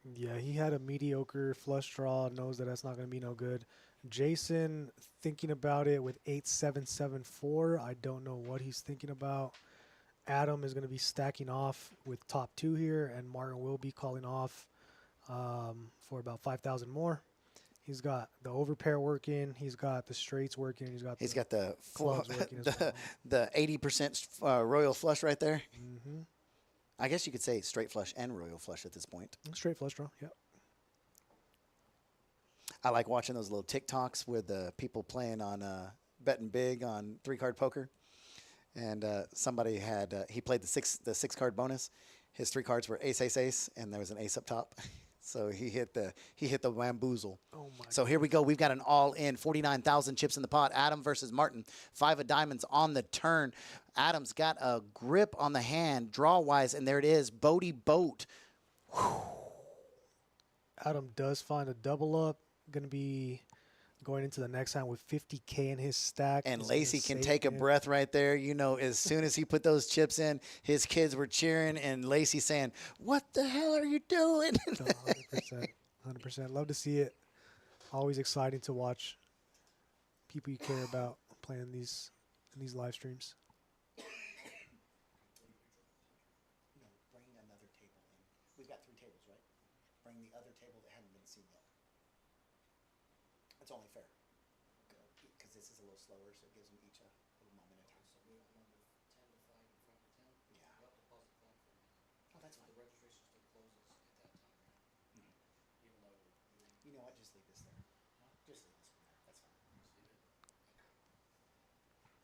Yeah, he had a mediocre flush draw, knows that that's not going to be no good. Jason thinking about it with 8-7-7-4. I don't know what he's thinking about. Adam is going to be stacking off with top 2 here, and Martin will be calling off for about 5,000 more. He's got the overpair working. He's got the straights working. He's got the clubs working as well. The 80% royal flush right there. Mm-hmm. I guess you could say straight flush and royal flush at this point. Straight flush draw, yeah. I like watching those little TikToks with the people playing on betting big on 3-card poker. And somebody had he played the six card bonus. His 3 cards were ace, ace, ace, and there was an ace up top. So he hit the bamboozle. Oh my So here we go. We've got an all-in 49,000 chips in the pot. Adam versus Martin. 5 of diamonds on the turn. Adam's got a grip on the hand, draw-wise, and there it is. Bodie Boat. Adam does find a double up. Going to be going into the next hand with 50K in his stack. And He's gonna Lacey can save take a it. breath right there. You know, as soon as he put those chips in, his kids were cheering, and Lacey saying, "What the hell are you doing?" No, 100%. 100%. Love to see it. Always exciting to watch people you care about playing in these live streams. Bring another table in. We've got 3 tables, right? Bring the other table that hadn't been seen yet. That's only fair. Because this is a little slower, so it gives them each a little moment of time. Yeah. Oh, that's fine. You know what? Just leave this there. Just leave this one there. That's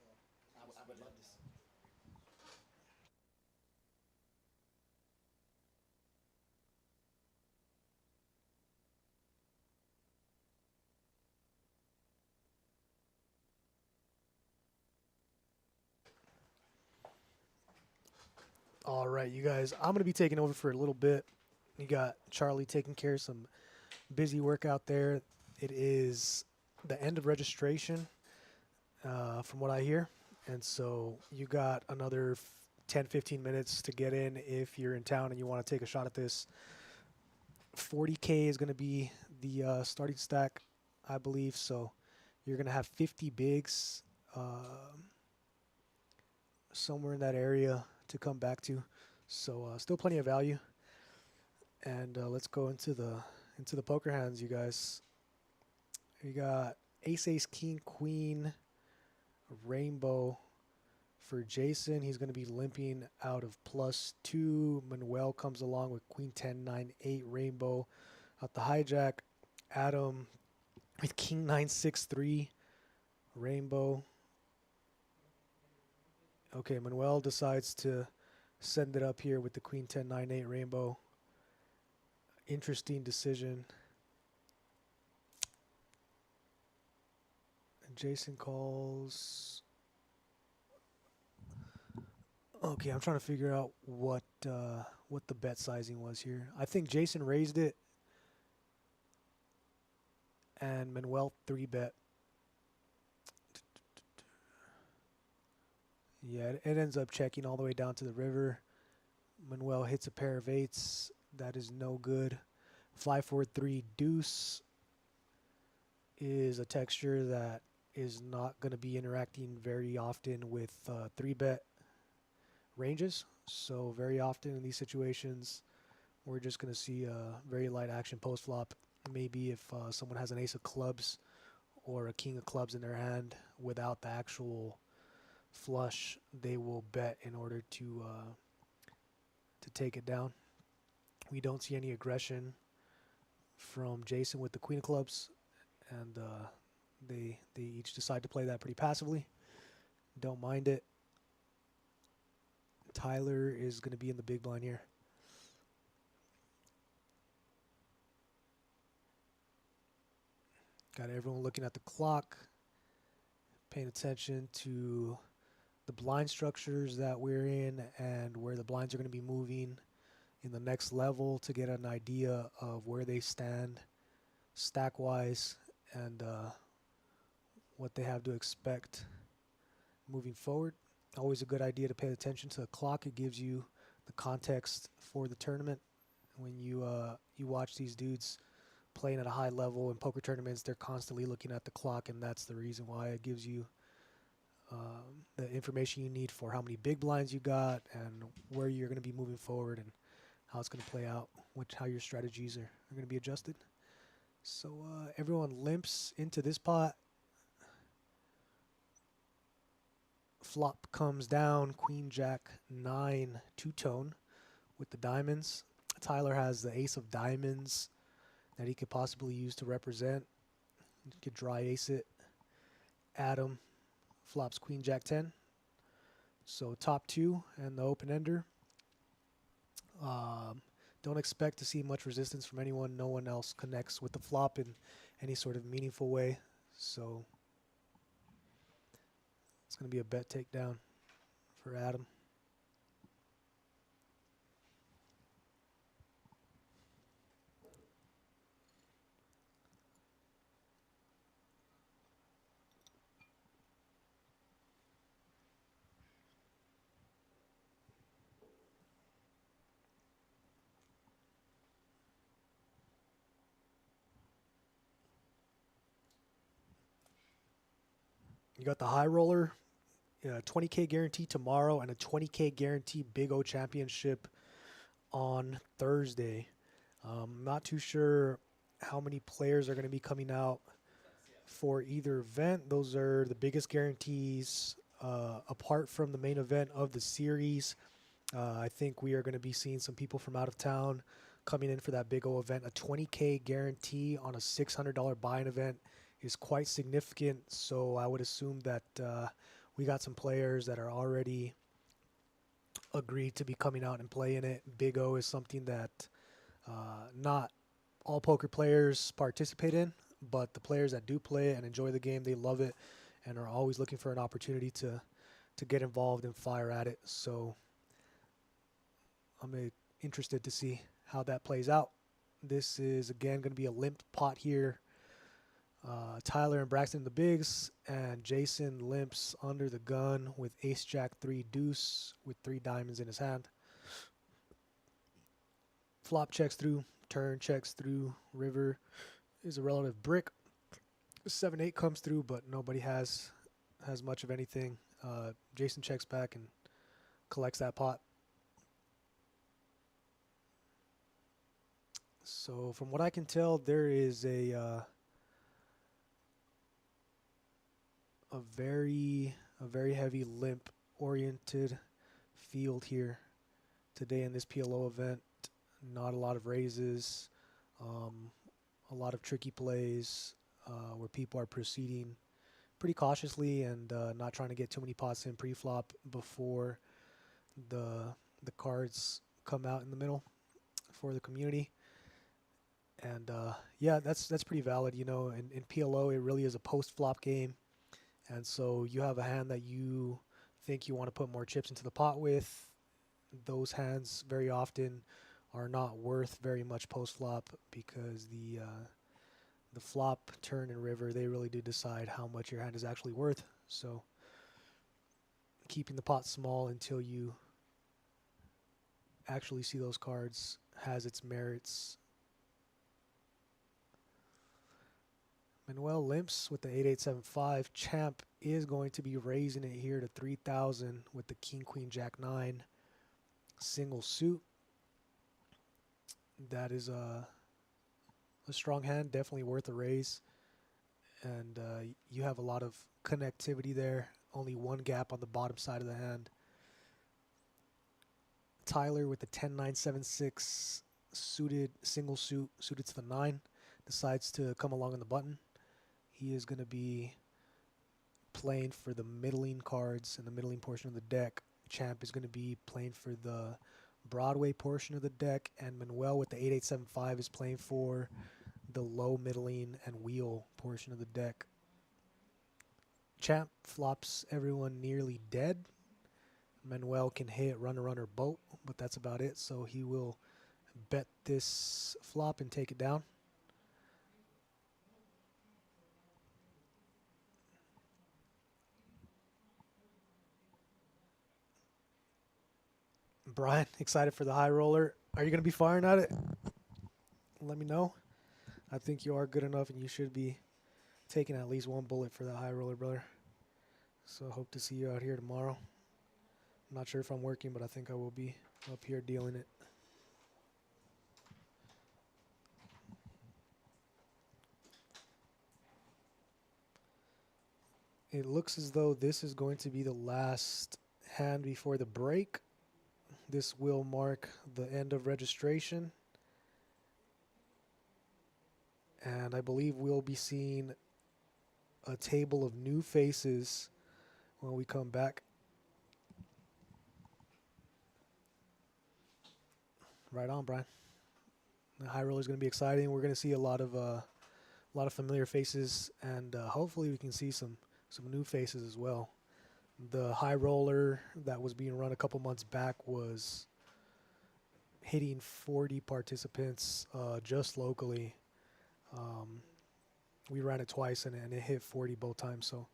fine. I would love to see. All right, you guys. I'm going to be taking over for a little bit. You got Charlie taking care of some busy work out there. It is the end of registration, from what I hear. And so you got another 10, 15 minutes to get in if you're in town and you want to take a shot at this. 40K is going to be the starting stack, I believe. So you're going to have 50 bigs somewhere in that area to come back to. So still plenty of value. And let's go into the poker hands, you guys. We got ace, ace, king, queen, rainbow for Jason. He's going to be limping out of +2. Manuel comes along with queen 10, 9, 8, rainbow out the hijack. Adam with king 9, 6, 3, rainbow. Okay, Manuel decides to send it up here with the queen 10, 9, 8, rainbow. Interesting decision. And Jason calls. Okay, I'm trying to figure out what the bet sizing was here. I think Jason raised it, and Manuel 3-bet. Yeah, it ends up checking all the way down to the river. Manuel hits a pair of 8s. That is no good. 5-4-3 deuce is a texture that is not going to be interacting very often with 3-bet ranges. So very often in these situations, we're just going to see a very light action post flop. Maybe if someone has an ace of clubs or a king of clubs in their hand without the actual flush, they will bet in order to take it down. We don't see any aggression from Jason with the queen of clubs, and they each decide to play that pretty passively. Don't mind it. Tyler is going to be in the big blind here. Got everyone looking at the clock, paying attention to the blind structures that we're in and where the blinds are going to be moving in the next level to get an idea of where they stand stack-wise and what they have to expect moving forward. Always a good idea to pay attention to the clock. It gives you the context for the tournament. When you watch these dudes playing at a high level in poker tournaments, they're constantly looking at the clock, and that's the reason why it gives you the information you need for how many big blinds you got and where you're going to be moving forward and how it's going to play out, how your strategies are going to be adjusted. So everyone limps into this pot. Flop comes down, queen, jack, 9, two-tone with the diamonds. Tyler has the ace of diamonds that he could possibly use to represent. He could dry ace it. Adam flops queen, jack, 10. So top 2 and the open ender. Don't expect to see much resistance from anyone. No one else connects with the flop in any sort of meaningful way. So it's going to be a bet takedown for Adam. You got the high roller, 20K guarantee tomorrow, and a 20K guarantee Big O Championship on Thursday. Not too sure how many players are going to be coming out for either event. Those are the biggest guarantees apart from the main event of the series. I think we are going to be seeing some people from out of town coming in for that Big O event. A 20K guarantee on a $600 buy-in event is quite significant, so I would assume that we got some players that are already agreed to be coming out and playing it. Big O is something that not all poker players participate in, but the players that do play it and enjoy the game, they love it and are always looking for an opportunity to get involved and fire at it. So I'm interested to see how that plays out. This is, again, going to be a limped pot here. Tyler and Braxton the bigs, and Jason limps under the gun with ace jack 3 deuce with 3 diamonds in his hand. Flop checks through, turn checks through, river is a relative brick. 7-8 comes through, but nobody has much of anything. Jason checks back and collects that pot. So from what I can tell, there is a very heavy limp oriented field here today in this PLO event. Not a lot of raises, a lot of tricky plays where people are proceeding pretty cautiously and not trying to get too many pots in pre-flop before the cards come out in the middle for the community. And yeah, that's pretty valid. You know, in PLO, it really is a post-flop game. And so you have a hand that you think you want to put more chips into the pot with. Those hands very often are not worth very much post-flop because the flop, turn, and river, they really do decide how much your hand is actually worth. So keeping the pot small until you actually see those cards has its merits. Manuel limps with the 8875. Champ is going to be raising it here to 3,000 with the king, queen, jack 9 single suit. That is a strong hand, definitely worth a raise. And you have a lot of connectivity there. Only one gap on the bottom side of the hand. Tyler with the 10-9-7-6 suited single suit, suited to the 9, decides to come along on the button. He is going to be playing for the middling cards and the middling portion of the deck. Champ is going to be playing for the Broadway portion of the deck, and Manuel with the 8875 is playing for the low, middling, and wheel portion of the deck. Champ flops everyone nearly dead. Manuel can hit runner, boat, but that's about it. So he will bet this flop and take it down. Brian, excited for the high roller. Are you going to be firing at it? Let me know. I think you are good enough and you should be taking at least one bullet for that high roller, brother. So hope to see you out here tomorrow. I'm not sure if I'm working, but I think I will be up here dealing it. It looks as though this is going to be the last hand before the break. This will mark the end of registration. And I believe we'll be seeing a table of new faces when we come back. Right on, Brian. The high roller is going to be exciting. We're going to see a lot of familiar faces, and hopefully we can see some new faces as well. The high roller that was being run a couple months back was hitting 40 participants just locally. We ran it twice, and it hit 40 both times. So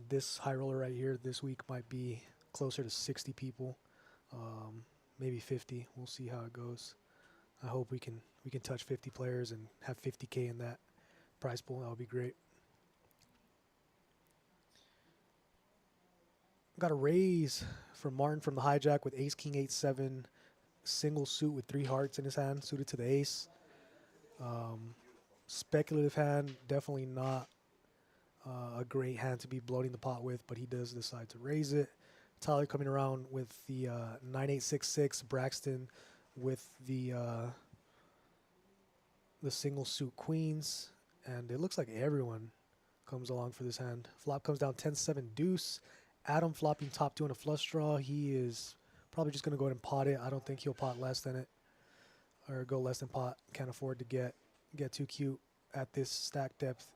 this high roller right here this week might be closer to 60 people, maybe 50. We'll see how it goes. I hope we can touch 50 players and have 50K in that prize pool. That would be great. Got a raise from Martin from the hijack with ace king 8-7, single suit with 3 hearts in his hand, suited to the ace. Speculative hand, definitely not a great hand to be bloating the pot with, but he does decide to raise it. Tyler coming around with the 9866, Braxton with the single suit queens, and it looks like everyone comes along for this hand. Flop comes down 10-7 deuce. Adam flopping top 2 on a flush draw. He is probably just going to go ahead and pot it. I don't think he'll pot less than it or go less than pot. Can't afford to get too cute at this stack depth.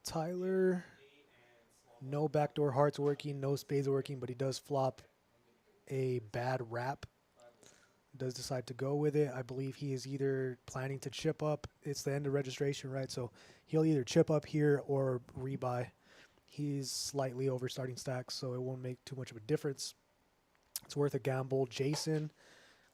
Tyler, no backdoor hearts working, no spades working, but he does flop a bad wrap. Does decide to go with it. I believe he is either planning to chip up. It's the end of registration, right? So he'll either chip up here or rebuy. He's slightly over starting stacks, so it won't make too much of a difference. It's worth a gamble. Jason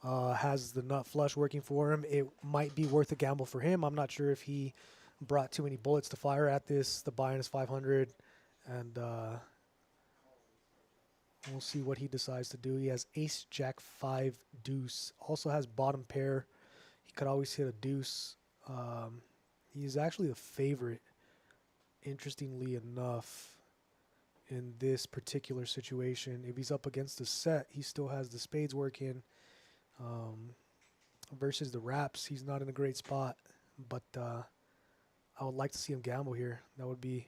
has the nut flush working for him. It might be worth a gamble for him. I'm not sure if he brought too many bullets to fire at this. The buy-in is 500, and we'll see what he decides to do. He has ace, jack, 5, deuce. Also has bottom pair. He could always hit a deuce. He's actually a favorite, interestingly enough, in this particular situation. If he's up against the set, he still has the spades working. Versus the wraps, he's not in a great spot, but I would like to see him gamble here. That would be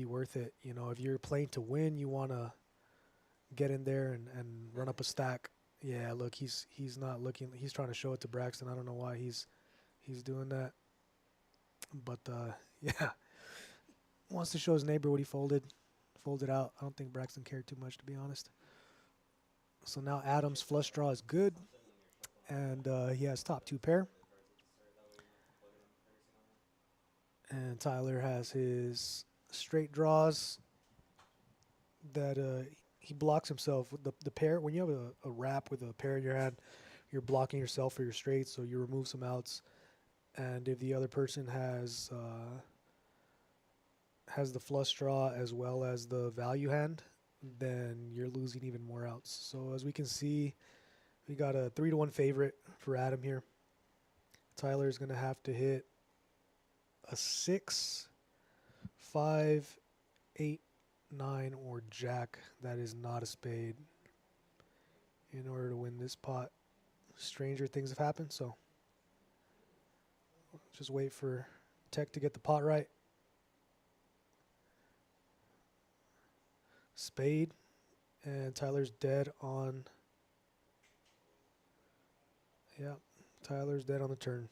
worth it. You know, if you're playing to win, you want to get in there and run up a stack. Yeah, look, he's not looking. He's trying to show it to Braxton. I don't know why he's doing that. But, yeah, wants to show his neighbor what he folded out. I don't think Braxton cared too much, to be honest. So now Adam's flush draw is good, and he has top 2 pair. And Tyler has his straight draws that he blocks himself with the pair. When you have a wrap with a pair in your hand, you're blocking yourself for your straights, so you remove some outs. And if the other person has the flush draw as well as the value hand, then you're losing even more outs. So as we can see, we got a 3-1 favorite for Adam here. Tyler's going to have to hit a 6, 5, 8, 9, or jack. That is not a spade in order to win this pot. Stranger things have happened, so just wait for Tech to get the pot right. Spade, and Tyler's dead on. Yeah, Tyler's dead on the turn.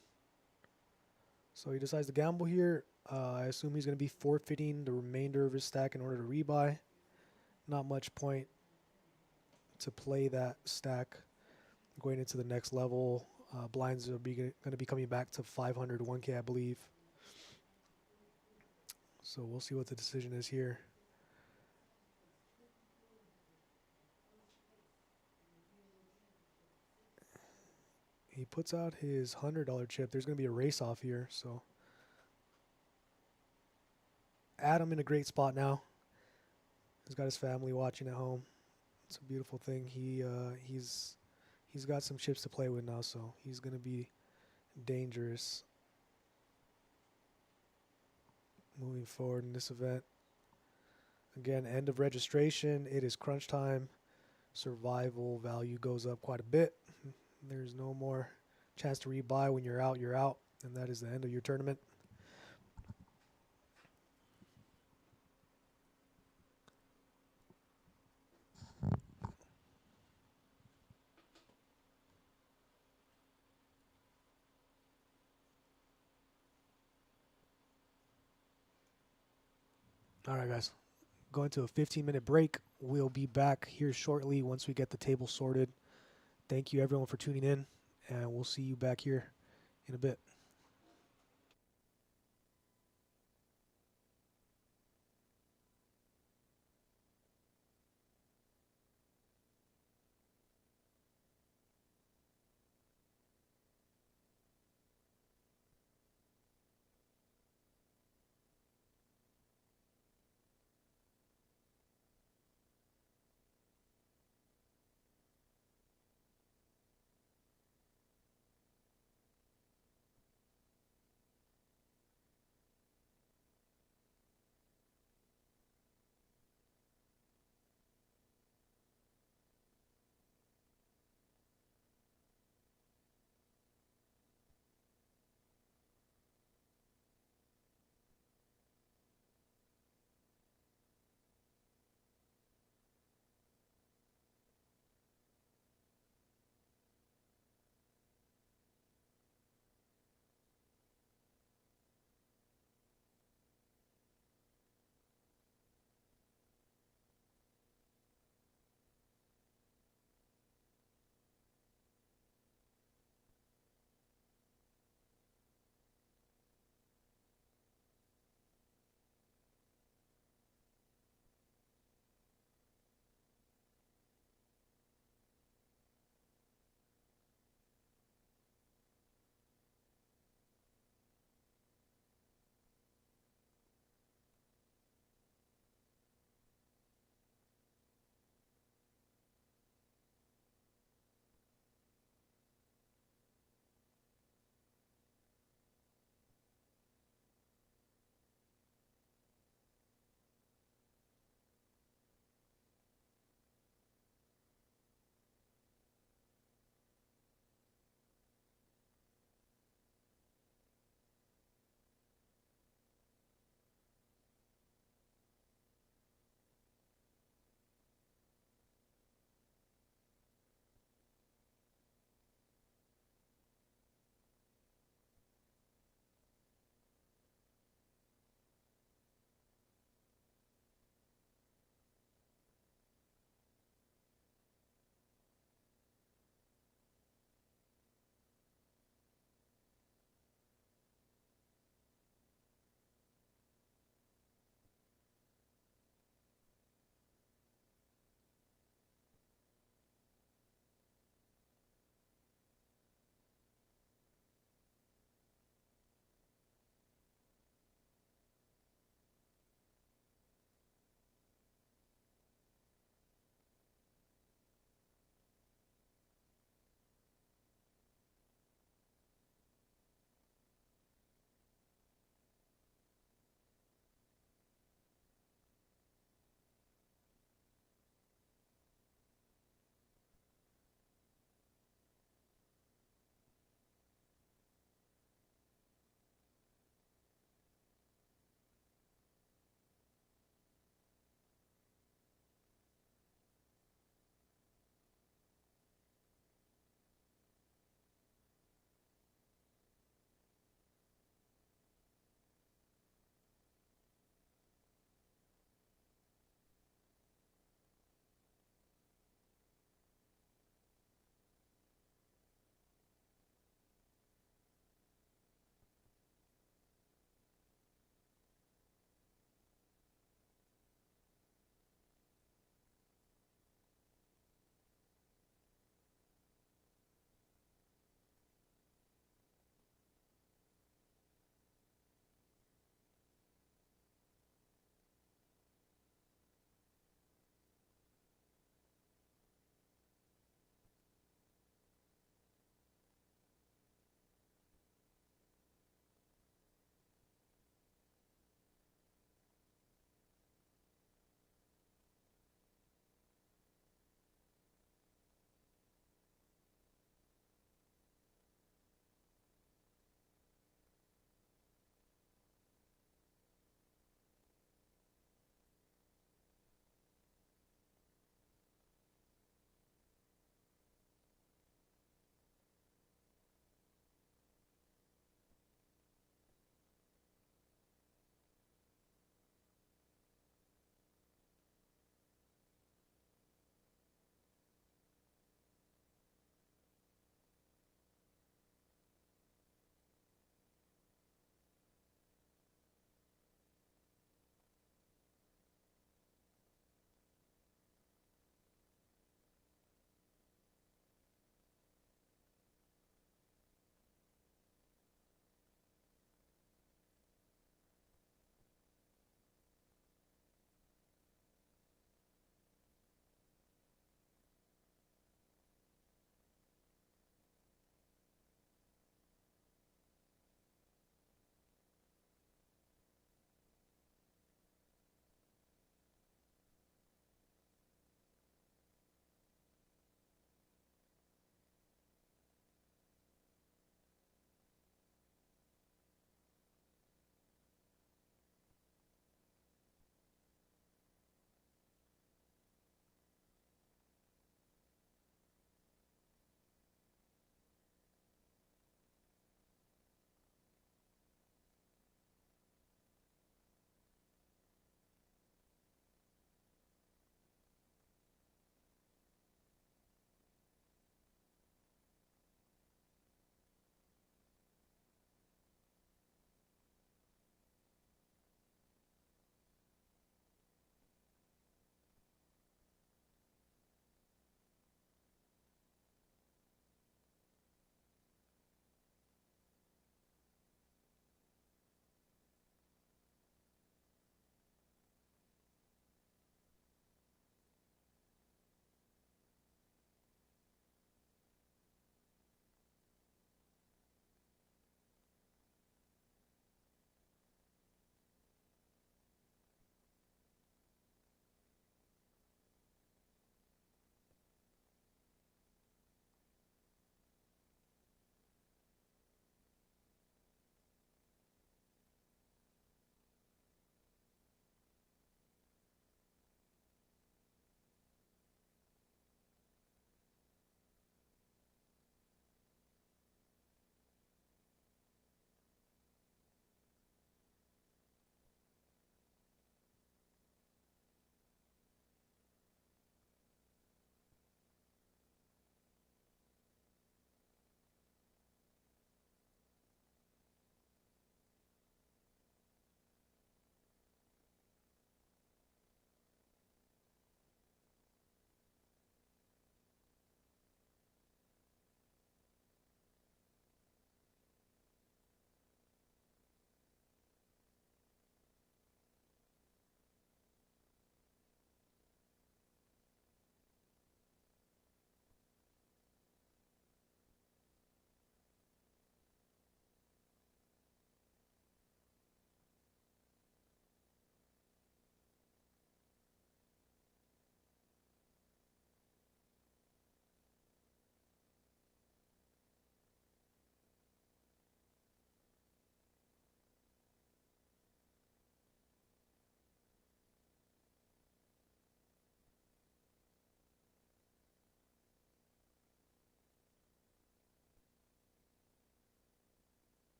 So he decides to gamble here. I assume he's going to be forfeiting the remainder of his stack in order to rebuy. Not much point to play that stack going into the next level. Blinds are going to be coming back to 500, 1K, I believe. So we'll see what the decision is here. He puts out his $100 chip. There's going to be a race off here, so Adam in a great spot now. He's got his family watching at home. It's a beautiful thing. He's got some chips to play with now, so he's going to be dangerous moving forward in this event. Again, end of registration. It is crunch time. Survival value goes up quite a bit. There's no more chance to rebuy. When you're out, you're out. And that is the end of your tournament. All right, guys. Going to a 15-minute break. We'll be back here shortly once we get the table sorted. Thank you, everyone, for tuning in, and we'll see you back here in a bit.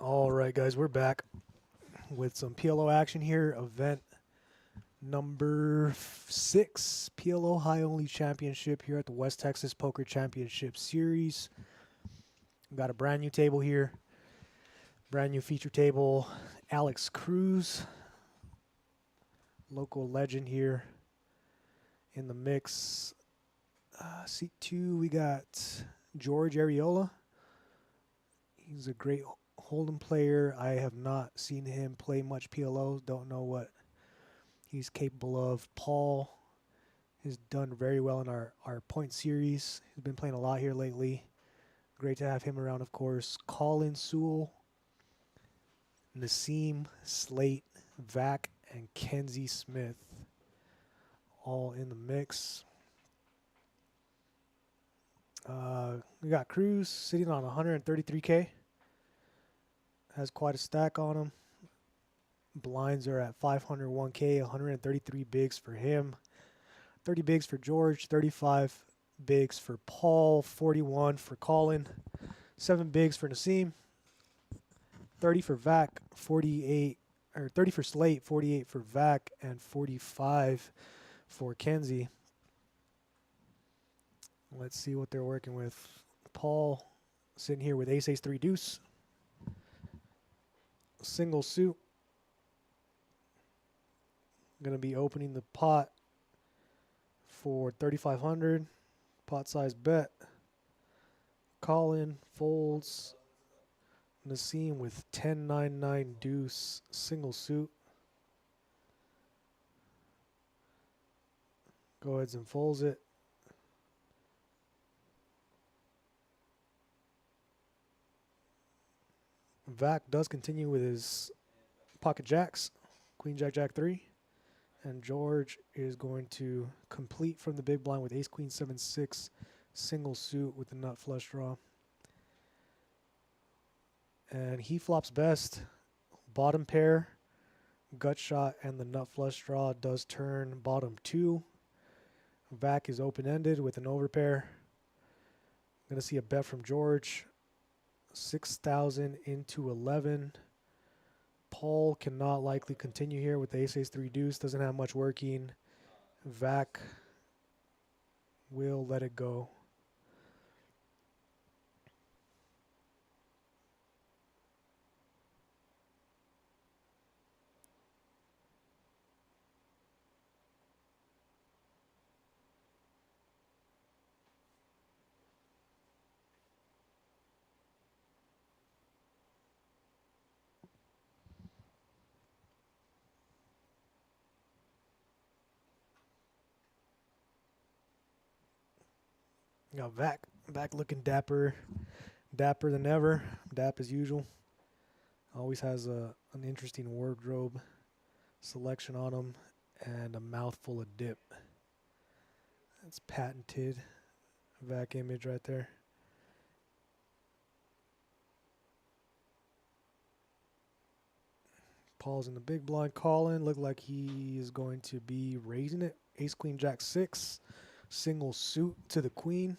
All right, guys, we're back with some PLO action here. Event number 6, PLO High Only Championship here at the West Texas Poker Championship Series. We've got a brand new table here, brand new feature table. Alex Cruz, local legend here in the mix. Seat 2, we got George Ariola. He's a great Hold'em player. I have not seen him play much PLO. Don't know what he's capable of. Paul has done very well in our point series. He's been playing a lot here lately. Great to have him around, of course. Colin Sewell, Nassim, Slate, Vac, and Kenzie Smith all in the mix. We got Cruz sitting on 133K. Has quite a stack on him. Blinds are at 501K, 133 bigs for him. 30 bigs for George, 35 bigs for Paul, 41 for Colin, 7 bigs for Nassim, 30 for Vac, 48 or 30 for Slate, 48 for Vac, and 45 for Kenzie. Let's see what they're working with. Paul sitting here with ace, 3 deuce. Single suit. Going to be opening the pot for 3,500. Pot size bet. Colin folds. Nassim with 10-9-9 deuce. Single suit. Go ahead and folds it. Vac does continue with his pocket jacks, queen, jack, jack 3, and George is going to complete from the big blind with ace, queen, 7-6, single suit with the nut flush draw. And he flops best, bottom pair, gut shot, and the nut flush draw does turn bottom 2. Vac is open-ended with an overpair. Going to see a bet from George. 6,000 into 11. Paul cannot likely continue here with the ace, 3 deuce. Doesn't have much working. Vac will let it go. Got Vac looking dapper than ever. Dap as usual. Always has an interesting wardrobe selection on him and a mouthful of dip. That's patented Vac image right there. Paul's in the big blind calling. Look like he is going to be raising it. Ace, queen, jack 6. Single suit to the queen.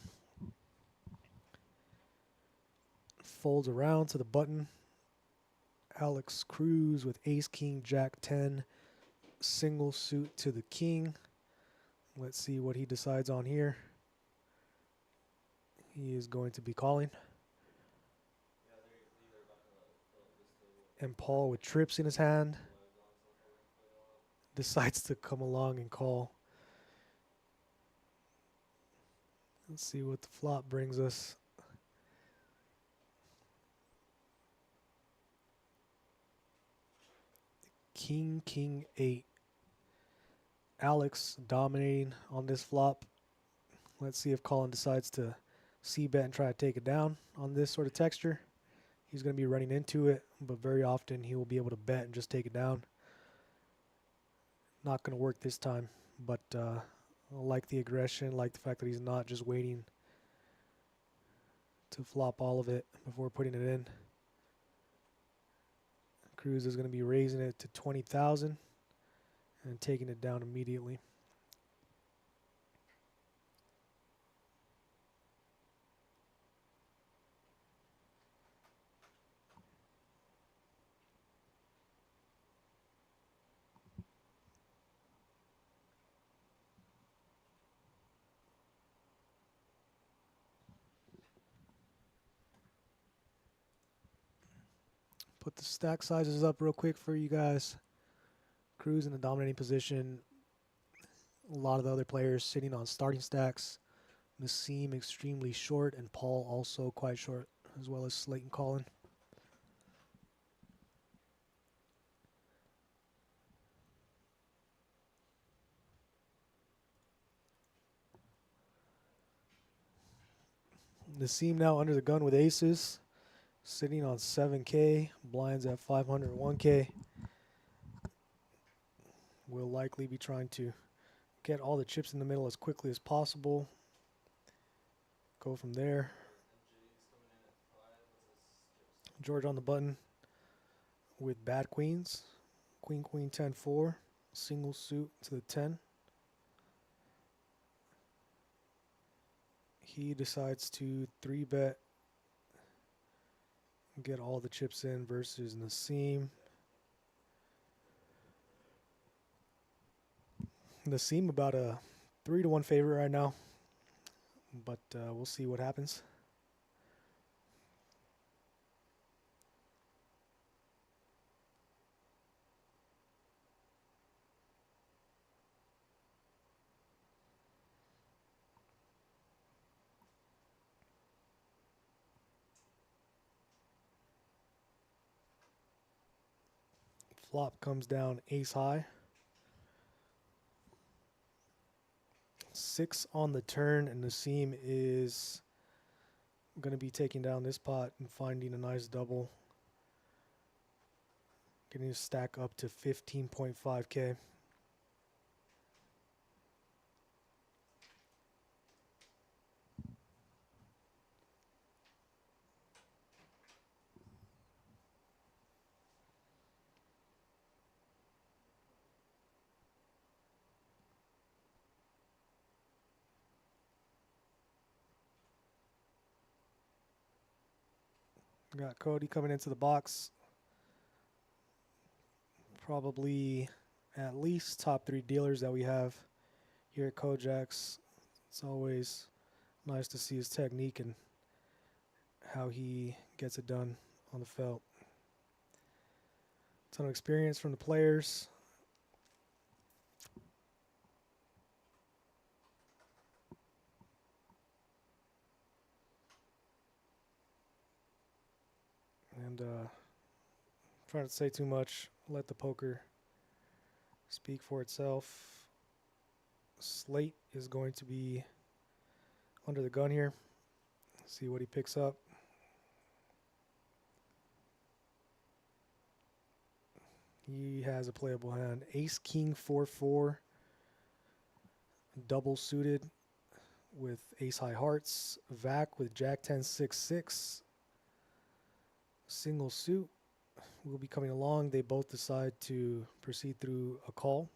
Folds around to the button. Alex Cruz with ace, king, jack 10. Single suit to the king. Let's see what he decides on here. He is going to be calling. And Paul with trips in his hand decides to come along and call. Let's see what the flop brings us. King, king 8. Alex dominating on this flop. Let's see if Colin decides to c-bet and try to take it down on this sort of texture. He's going to be running into it, but very often he will be able to bet and just take it down. Not going to work this time, but I like the aggression, like the fact that he's not just waiting to flop all of it before putting it in. Cruz is going to be raising it to 20,000 and taking it down immediately. Put the stack sizes up real quick for you guys. Cruz in the dominating position. A lot of the other players sitting on starting stacks. Nassim extremely short, and Paul also quite short, as well as Slayton Collin. Nassim now under the gun with aces, sitting on 7K, blinds at 501K. Will likely be trying to get all the chips in the middle as quickly as possible. Go from there. George on the button with bad queens. Queen, queen, 10-4. Single suit to the 10. He decides to 3-bet, get all the chips in versus Nassim. Nassim about a 3-1 favorite right now, but we'll see what happens. Flop comes down ace high. 6 on the turn, and Nassim is going to be taking down this pot and finding a nice double. Getting his stack up to 15.5K. Got Cody coming into the box. Probably at least top 3 dealers that we have here at Kojaks. It's always nice to see his technique and how he gets it done on the felt. Ton of experience from the players. And trying to say too much, let the poker speak for itself. Slate is going to be under the gun here. See what he picks up. He has a playable hand. Ace, king, 4-4. Double suited with ace high hearts. Vac with jack 10, 6-6. Single suit will be coming along. They both decide to proceed through a call.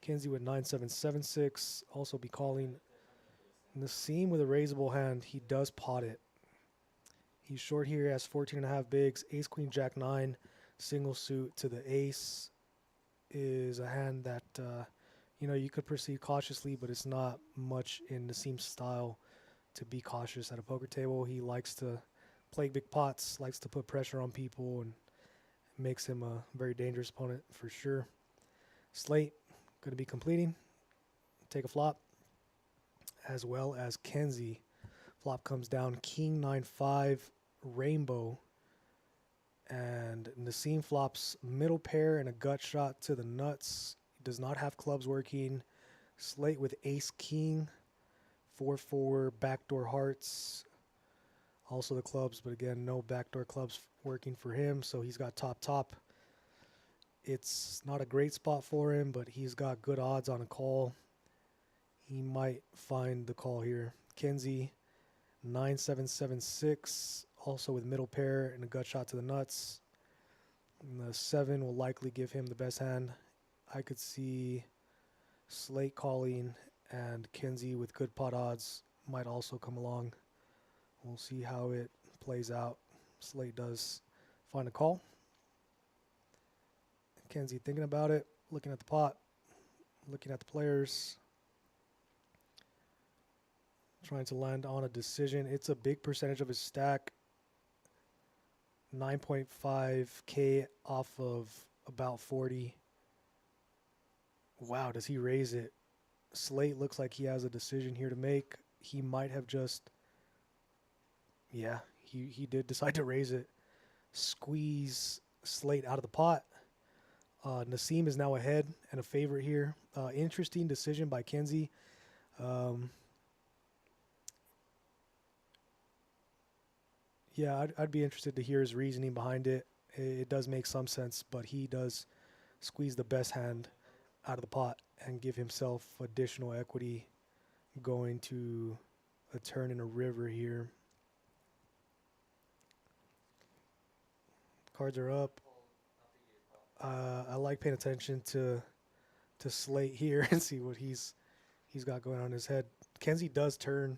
Kinsey with 9-7-7-6. Also be calling. Nassim with a raisable hand. He does pot it. He's short here. He has 14.5 bigs. Ace, queen, jack 9. Single suit to the ace is a hand that, you could proceed cautiously, but it's not much in Nassim's style to be cautious at a poker table. He likes to play big pots, likes to put pressure on people, and makes him a very dangerous opponent for sure. Slate going to be completing. Take a flop, as well as Kenzie. Flop comes down king 9-5 rainbow, and Nassim flops middle pair and a gut shot to the nuts. He does not have clubs working. Slate with ace king, 4-4 backdoor hearts. Also the clubs, but again, no backdoor clubs working for him, so he's got top. It's not a great spot for him, but he's got good odds on a call. He might find the call here. Kenzie, 9-7-7-6, also with middle pair and a gut shot to the nuts. And the 7 will likely give him the best hand. I could see Slate calling, and Kenzie with good pot odds might also come along. We'll see how it plays out. Slate does find a call. Kenzie thinking about it, looking at the pot, looking at the players, trying to land on a decision. It's a big percentage of his stack. 9.5K off of about 40. Wow, does he raise it? Slate looks like he has a decision here to make. He might have just, yeah, he did decide to raise it. Squeeze Slate out of the pot. Nassim is now ahead and a favorite here. Interesting decision by Kenzie. Yeah, I'd be interested to hear his reasoning behind it. It does make some sense, but he does squeeze the best hand out of the pot and give himself additional equity going to a turn in a river here. Cards are up. I like paying attention to Slate here and see what he's got going on in his head. Kenzie does turn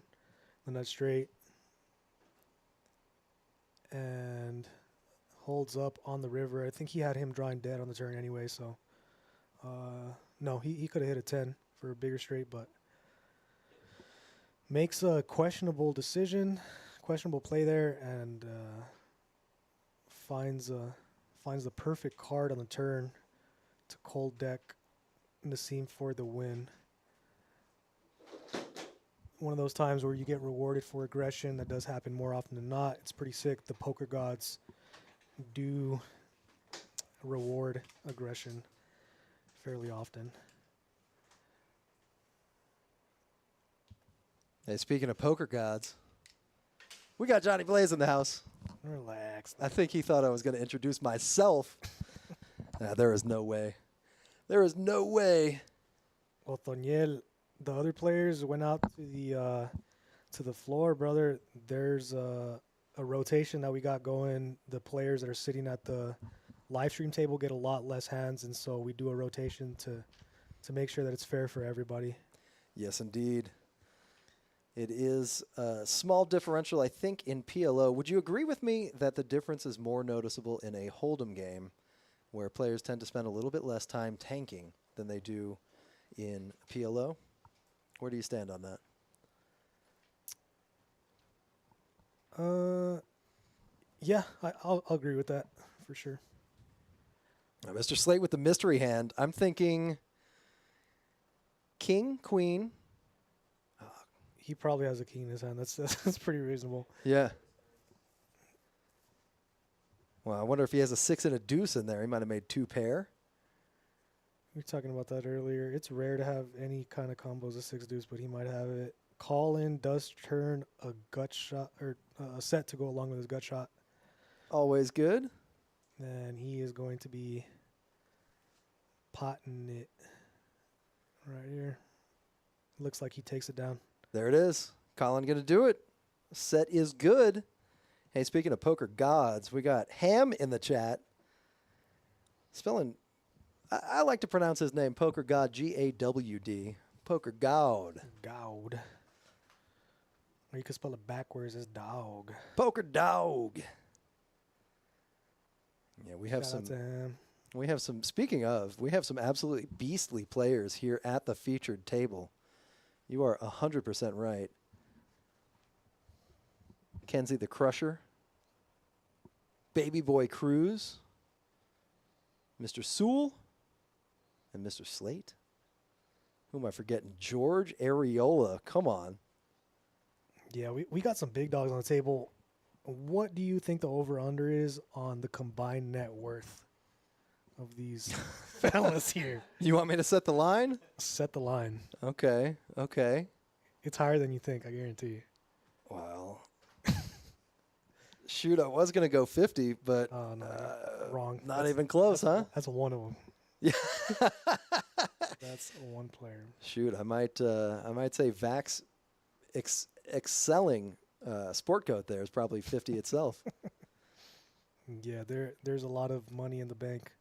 the nut straight and holds up on the river. I think he had him drawing dead on the turn anyway, so no, he could have hit a 10 for a bigger straight, but makes a questionable decision, questionable play there, and finds the perfect card on the turn to cold deck Nassim for the win. One of those times where you get rewarded for aggression. That does happen more often than not. It's pretty sick. The poker gods do reward aggression fairly often. Hey, speaking of poker gods, we got Johnny Blaze in the house. Relax. I think he thought I was going to introduce myself. Nah, there is no way. There is no way. Well, Toniel, the other players went out to the floor, brother. There's a rotation that we got going. The players that are sitting at the live stream table get a lot less hands, and so we do a rotation to make sure that it's fair for everybody. Yes, indeed. It is a small differential, I think, in PLO. Would you agree with me that the difference is more noticeable in a Hold'em game where players tend to spend a little bit less time tanking than they do in PLO? Where do you stand on that? Yeah, I'll agree with that for sure. Mr. Slate with the mystery hand. I'm thinking king, queen. He probably has a king in his hand. That's pretty reasonable. Yeah. Well, I wonder if he has a 6 and a deuce in there. He might have made 2 pair. We were talking about that earlier. It's rare to have any kind of combos of 6 deuce, but he might have it. Call in does turn a gut shot or a set to go along with his gut shot. Always good. And he is going to be potting it right here. Looks like he takes it down. There it is. Colin going to do it. Set is good. Hey, speaking of poker gods, we got Ham in the chat. Spelling, I like to pronounce his name, Poker God, G-A-W-D. Poker God. Gowd. Or you could spell it backwards as dog. Poker Dog. Yeah, we have Shout some. out to him. We have some. Speaking of, we have some absolutely beastly players here at the featured table. You are 100% right. Kenzie the Crusher. Baby Boy Cruz. Mr. Sewell. And Mr. Slate. Who am I forgetting? George Areola. Come on. Yeah, we got some big dogs on the table. What do you think the over-under is on the combined net worth of these fellas here? You want me to set the line? Set the line. Okay. Okay. It's higher than you think, I guarantee you. Well, shoot, I was going to go 50, but Oh, no, wrong. not even close, huh? That's one of them. Yeah. That's one player. Shoot, I might say Vax excelling sport coat there is probably 50 itself. Yeah, there's a lot of money in the bank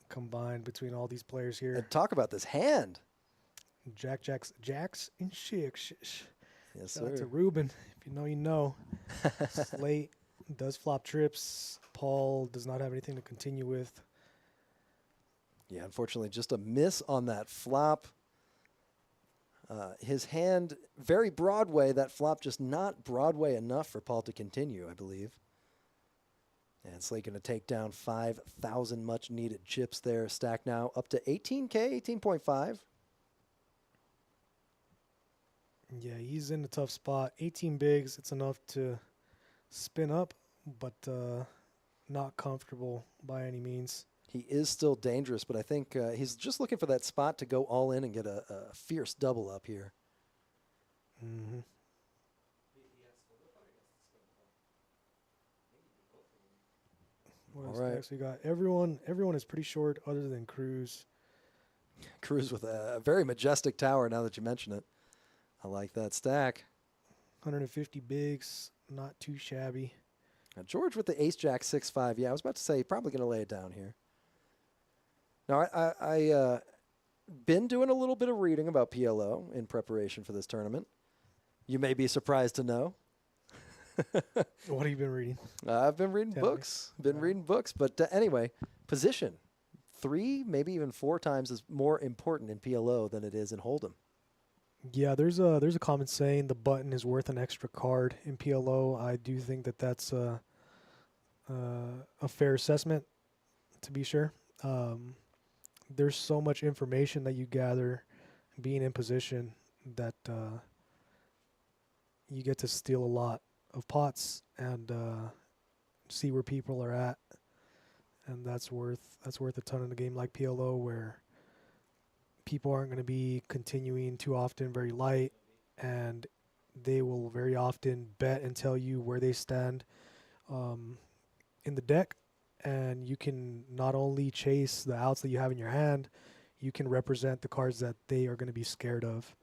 combined between all these players here. And talk about this hand. Jacks, and Shicks. Yes, Shout out sir. to Ruben. If you know, you know. Slate does flop trips. Paul does not have anything to continue with. Yeah, unfortunately, just a miss on that flop. His hand, very Broadway. That flop just not Broadway enough for Paul to continue, I believe. And Slate going to take down 5,000 much needed chips there. Stack now up to 18K, 18.5. Yeah, he's in a tough spot. 18 bigs, it's enough to spin up, but not comfortable by any means. He is still dangerous, but I think he's just looking for that spot to go all in and get a fierce double up here. Mm-hmm. What else All right. next? We got everyone. Everyone is pretty short, other than Cruz. Cruz with a very majestic tower now that you mention it. I like that stack. 150 bigs, not too shabby. Now George with the ace-jack 6-5. Yeah, I was about to say, probably going to lay it down here. Now, I been doing a little bit of reading about PLO in preparation for this tournament. You may be surprised to know. What have you been reading? I've been reading Tell me. books. But anyway, position 3, maybe even 4 times is more important in PLO than it is in Hold'em. Yeah, there's a common saying: the button is worth an extra card in PLO. I do think that that's a fair assessment, to be sure. There's so much information that you gather being in position that you get to steal a lot of pots and see where people are at, and that's worth a ton in a game like PLO where people aren't going to be continuing too often very light, and they will very often bet and tell you where they stand in the deck, and you can not only chase the outs that you have in your hand, you can represent the cards that they are going to be scared of,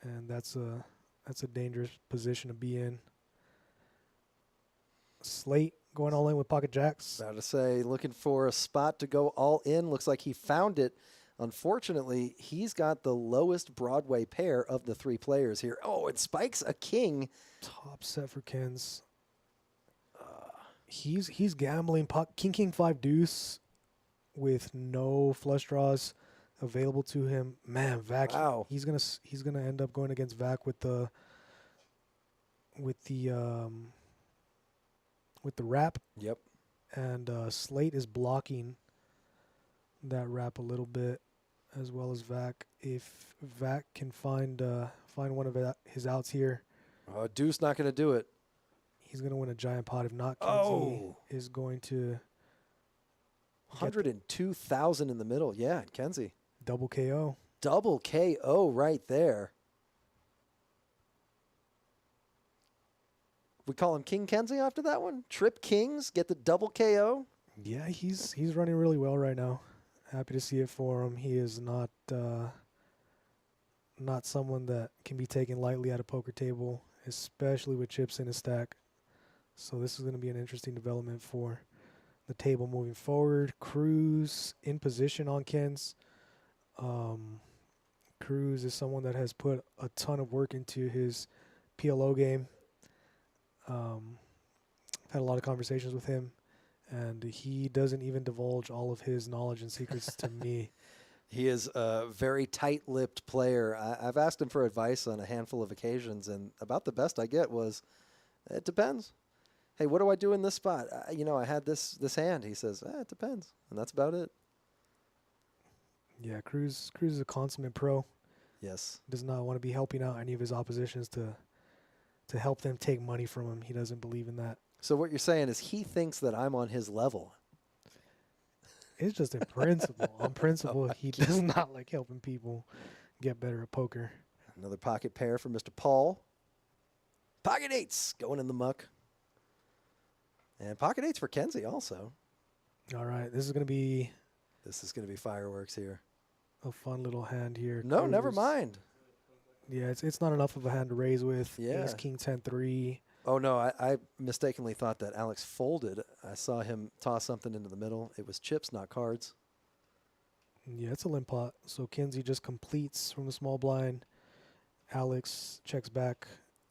and that's a dangerous position to be in. Slate going all in with pocket jacks. About to say, looking for a spot to go all in. Looks like he found it. Unfortunately, he's got the lowest Broadway pair of the 3 players here. Oh, it spikes a king. Top set for Kens. He's gambling king 5 deuce with no flush draws available to him. Man, Vac. Wow. He's gonna end up going against Vac with the wrap, Yep. and Slate is blocking that wrap a little bit, as well as Vac. If Vac can find one of his outs here, Oh, deuce not going to do it. he's going to win a giant pot. If not, Kenzie Oh. is going to 102,000 in the middle. Yeah, Kenzie. double KO. Double KO right there. We call him King Kenzie after that one? Trip Kings get the double KO. Yeah, he's running really well right now. Happy to see it for him. He is not someone that can be taken lightly at a poker table, especially with chips in his stack. So this is going to be an interesting development for the table moving forward. Cruz in position on Kens. Cruz is someone that has put a ton of work into his PLO game. I've had a lot of conversations with him, and he doesn't even divulge all of his knowledge and secrets to me. He is a very tight-lipped player. I've asked him for advice on a handful of occasions, and about the best I get was, it depends. Hey, what do I do in this spot? I had this hand. He says, it depends, and that's about it. Yeah, Cruz is a consummate pro. Yes. Does not want to be helping out any of his oppositions to help them take money from him. He doesn't believe in that. So what you're saying is he thinks that I'm on his level. It's just in principle. On principle, he does not like helping people get better at poker. Another pocket pair for Mr. Paul. Pocket 8s going in the muck. And pocket 8s for Kenzie also. All right, this is going to be This is going to be fireworks here. a fun little hand here. No, never Cruz. mind. Yeah, it's not enough of a hand to raise with. Yeah. Ace, King, 10-3. Oh, no, I mistakenly thought that Alex folded. I saw him toss something into the middle. It was chips, not cards. Yeah, it's a limp pot. So Kenzie just completes from the small blind. Alex checks back.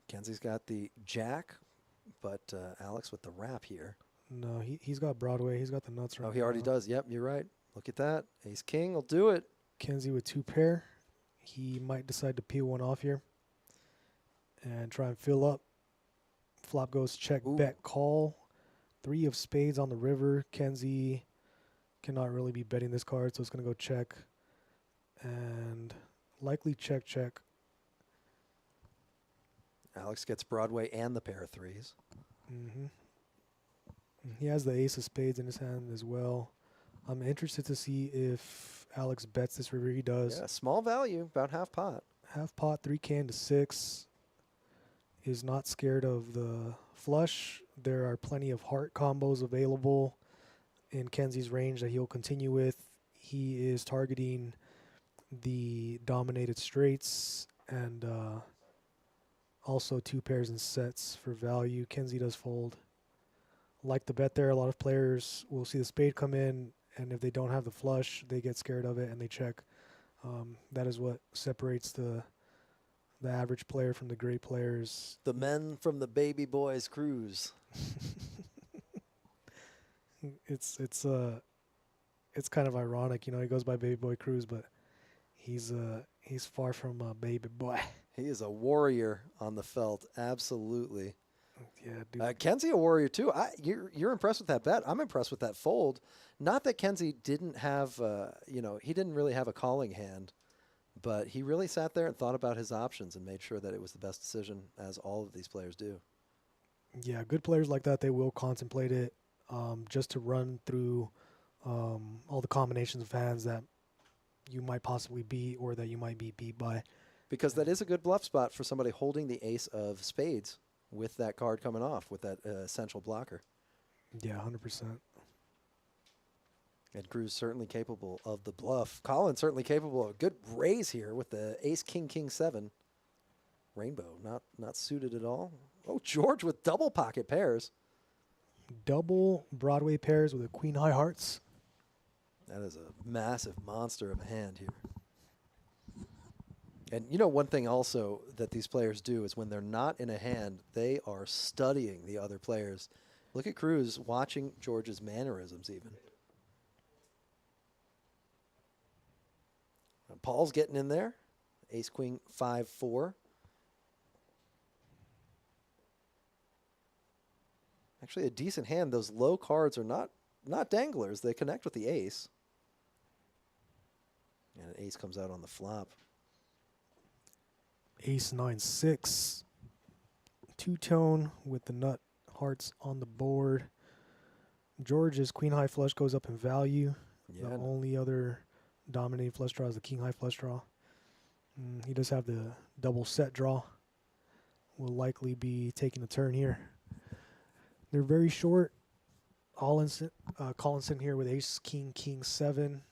Kenzie's got the jack, but Alex with the wrap here. No, he's got Broadway. He's got the nuts right Oh, he already now. does. Yep, you're right. Look at that. Ace King will do it. Kenzie with 2 pair. He might decide to peel one off here and try and fill up. Flop goes check, Ooh. bet, call. 3 of spades on the river. Kenzie cannot really be betting this card, so it's going to go check. And likely check, check. Alex gets Broadway and the pair of threes. hmm He has the ace of spades in his hand as well. I'm interested to see if Alex bets this river. He does. Yeah, small value, about half pot. Half pot, 3K into 6. Is not scared of the flush. There are plenty of heart combos available in Kenzie's range that he'll continue with. He is targeting the dominated straights and also 2 pairs and sets for value. Kenzie does fold. Like the bet there, a lot of players will see the spade come in, and if they don't have the flush, they get scared of it and they check. That is what separates the average player from the great players. The men from the baby boys cruise. It's kind of ironic, you know. He goes by Baby Boy Cruz, but he's far from a baby boy. He is a warrior on the felt, absolutely. Yeah, dude. Kenzie a warrior too. You're impressed with that bet. I'm impressed with that fold. Not that Kenzie didn't have, he didn't really have a calling hand, but he really sat there and thought about his options and made sure that it was the best decision, as all of these players do. Yeah, good players like that, they will contemplate it just to run through all the combinations of hands that you might possibly beat or that you might be beat by. Because that is a good bluff spot for somebody holding the ace of spades with that card coming off, with that essential blocker. Yeah, 100%. And Cruz certainly capable of the bluff. Colin certainly capable of a good raise here with the ace, king, king, 7. Rainbow, not suited at all. Oh, George with double pocket pairs. Double Broadway pairs with a queen high hearts. That is a massive monster of a hand here. And you know, one thing also that these players do is when they're not in a hand, they are studying the other players. Look at Cruz watching George's mannerisms even. And Paul's getting in there. Ace, queen, 5-4. Actually a decent hand. Those low cards are not danglers. They connect with the ace. And an ace comes out on the flop. Ace 9-6. Two-tone with the nut hearts on the board. George's queen high flush goes up in value. Yeah. The only other dominating flush draw is the king high flush draw. He does have the double set draw. Will likely be taking a turn here. They're very short. Collinson here with ace, king, king, 7.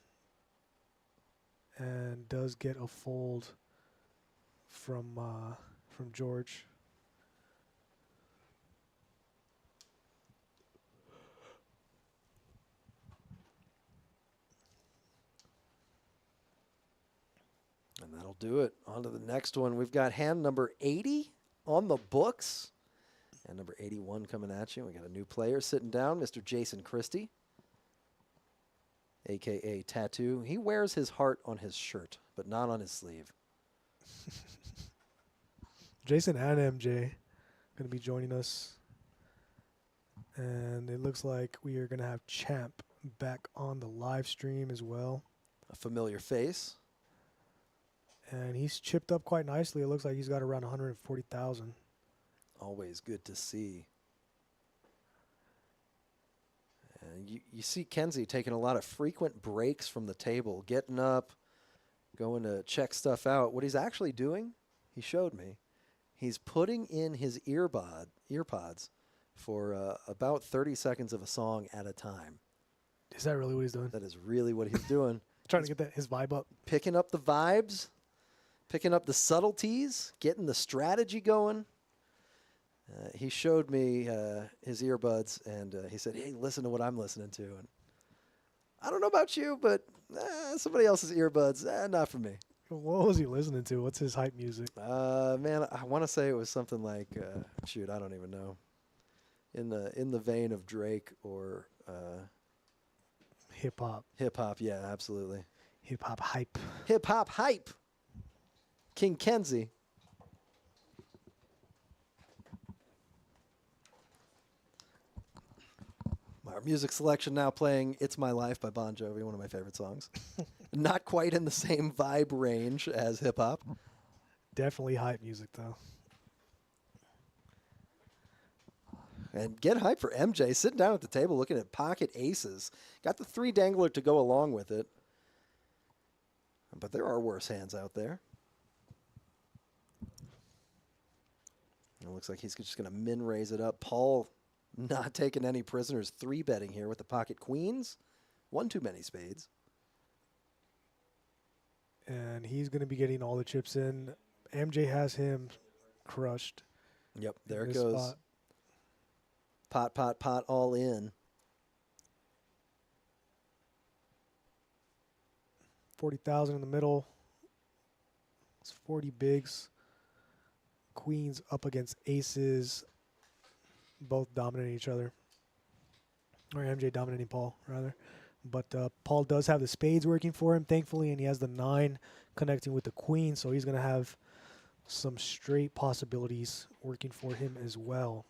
And does get a fold from George. And that'll do it. On to the next one. We've got hand number 80 on the books. And number 81 coming at you. We got a new player sitting down, Mr. Jason Christie, a.k.a. Tattoo. He wears his heart on his shirt, but not on his sleeve. Jason and MJ going to be joining us. And it looks like we are going to have Champ back on the live stream as well. A familiar face. And he's chipped up quite nicely. It looks like he's got around 140,000. Always good to see. And you see Kenzie taking a lot of frequent breaks from the table, getting up, going to check stuff out. What he's actually doing, he showed me, he's putting in his earpods for about 30 seconds of a song at a time. Is that really what he's doing? That is really what he's doing. Trying to get his vibe up. Picking up the vibes, picking up the subtleties, getting the strategy going. He showed me his earbuds, and he said, hey, listen to what I'm listening to. And I don't know about you, but somebody else's earbuds, not for me. What was he listening to? What's his hype music? Man, I want to say it was something like, shoot, I don't even know. In the vein of Drake or Hip hop. hip hop, yeah, absolutely. Hip hop hype. Hip hop hype. King Kenzie. Our music selection now playing It's My Life by Bon Jovi, one of my favorite songs. Not quite in the same vibe range as hip hop. Definitely hype music, though. And get hype for MJ, sitting down at the table looking at pocket aces. Got the 3 dangler to go along with it. But there are worse hands out there. It looks like he's just going to min raise it up. Paul not taking any prisoners, 3-betting here with the pocket queens. One too many spades. And he's going to be getting all the chips in. MJ has him crushed. Yep, in there it this goes. spot. Pot, pot, pot, all in. 40,000 in the middle. It's 40 bigs. Queens up against aces. Both dominating each other. Or MJ dominating Paul, rather. But Paul does have the spades working for him, thankfully, and he has the 9 connecting with the queen, so he's going to have some straight possibilities working for him as well.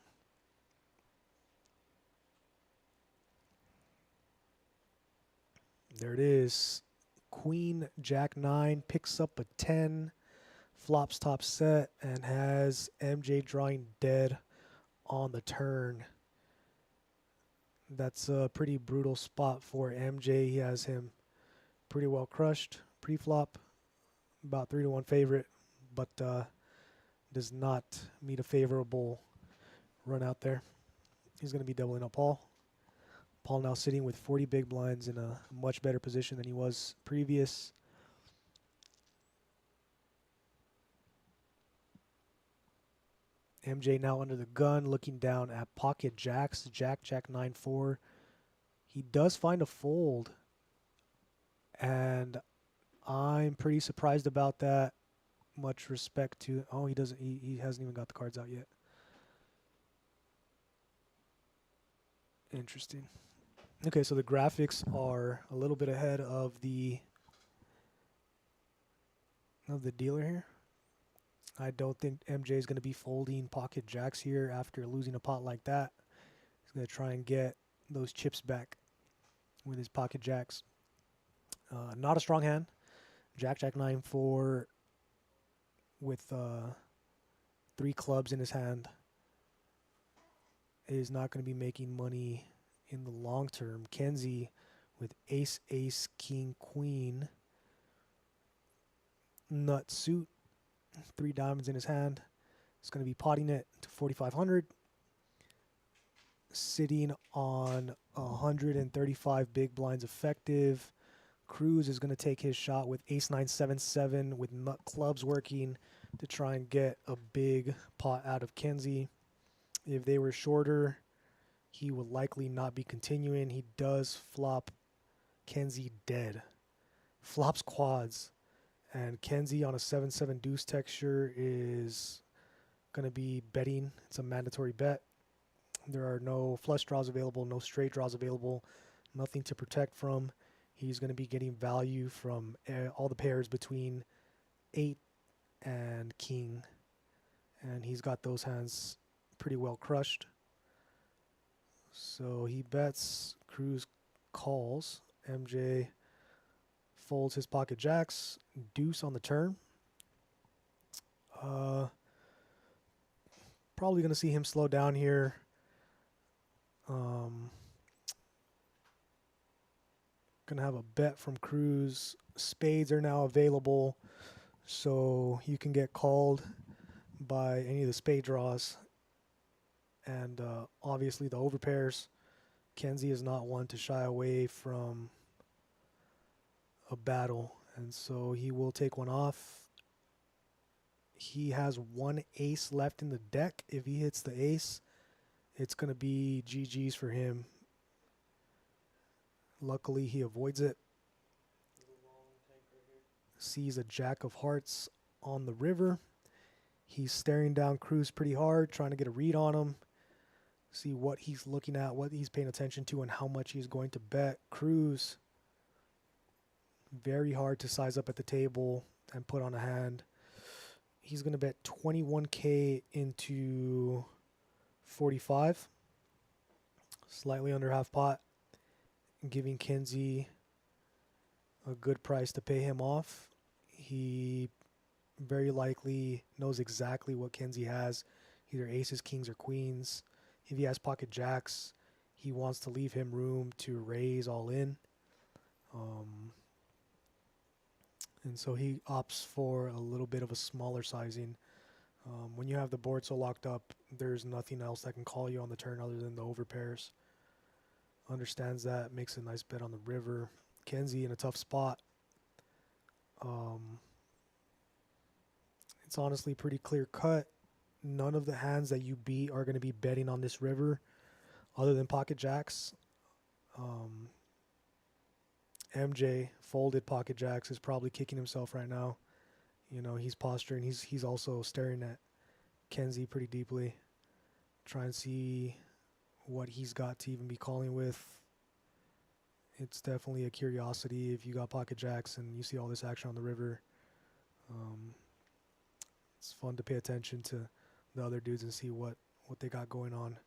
There it is. Queen, Jack 9, picks up a 10, flops top set, and has MJ drawing dead on the turn. That's a pretty brutal spot for MJ. He has him pretty well crushed pre-flop, about 3-1 favorite, but does not meet a favorable run out there. He's going to be doubling up Paul. Paul now sitting with 40 big blinds in a much better position than he was previous. MJ now under the gun, looking down at pocket jacks. Jack, Jack 9-4. He does find a fold, and I'm pretty surprised about that. Much respect to, oh, he doesn't, he hasn't even got the cards out yet. Interesting. Okay, so the graphics are a little bit ahead of the dealer here. I don't think MJ is going to be folding pocket jacks here after losing a pot like that. He's going to try and get those chips back with his pocket jacks. Not a strong hand. Jack, Jack 9-4 with 3 clubs in his hand is not going to be making money in the long term. Kenzie with ace, ace, king, queen, nut suit, 3 diamonds in his hand. It's going to be potting it to 4,500. Sitting on 135 big blinds effective. Cruz is going to take his shot with ace 9-7-7 with nut clubs working to try and get a big pot out of Kenzie. If they were shorter, he would likely not be continuing. He does flop Kenzie dead. Flops quads. And Kenzie on a 7-7 deuce texture is going to be betting. It's a mandatory bet. There are no flush draws available, no straight draws available, nothing to protect from. He's going to be getting value from all the pairs between 8 and king. And he's got those hands pretty well crushed. So he bets, Cruz calls, MJ folds his pocket jacks, deuce on the turn. Probably going to see him slow down here. Going to have a bet from Cruz. Spades are now available, so you can get called by any of the spade draws. And obviously the overpairs. Kenzie is not one to shy away from a battle, and so he will take one off. He has 1 ace left in the deck. If he hits the ace, it's going to be GG's for him. Luckily, he avoids it. Sees a jack of hearts on the river. He's staring down Cruz pretty hard, trying to get a read on him. See what he's looking at, what he's paying attention to, and how much he's going to bet. Cruz, very hard to size up at the table and put on a hand. He's going to bet 21K into 45. slightly under half pot, giving Kenzie a good price to pay him off. He very likely knows exactly what Kenzie has, either aces, kings, or queens. If he has pocket jacks, he wants to leave him room to raise all in. And so he opts for a little bit of a smaller sizing. When you have the board so locked up, there's nothing else that can call you on the turn other than the overpairs. Understands that, makes a nice bet on the river. Kenzie in a tough spot. It's honestly pretty clear cut. None of the hands that you beat are going to be betting on this river other than pocket jacks. MJ folded pocket jacks, is probably kicking himself right now. You know, he's posturing. He's also staring at Kenzie pretty deeply. Try and see what he's got to even be calling with. It's definitely a curiosity if you got pocket jacks and you see all this action on the river. It's fun to pay attention to the other dudes and see what they got going on.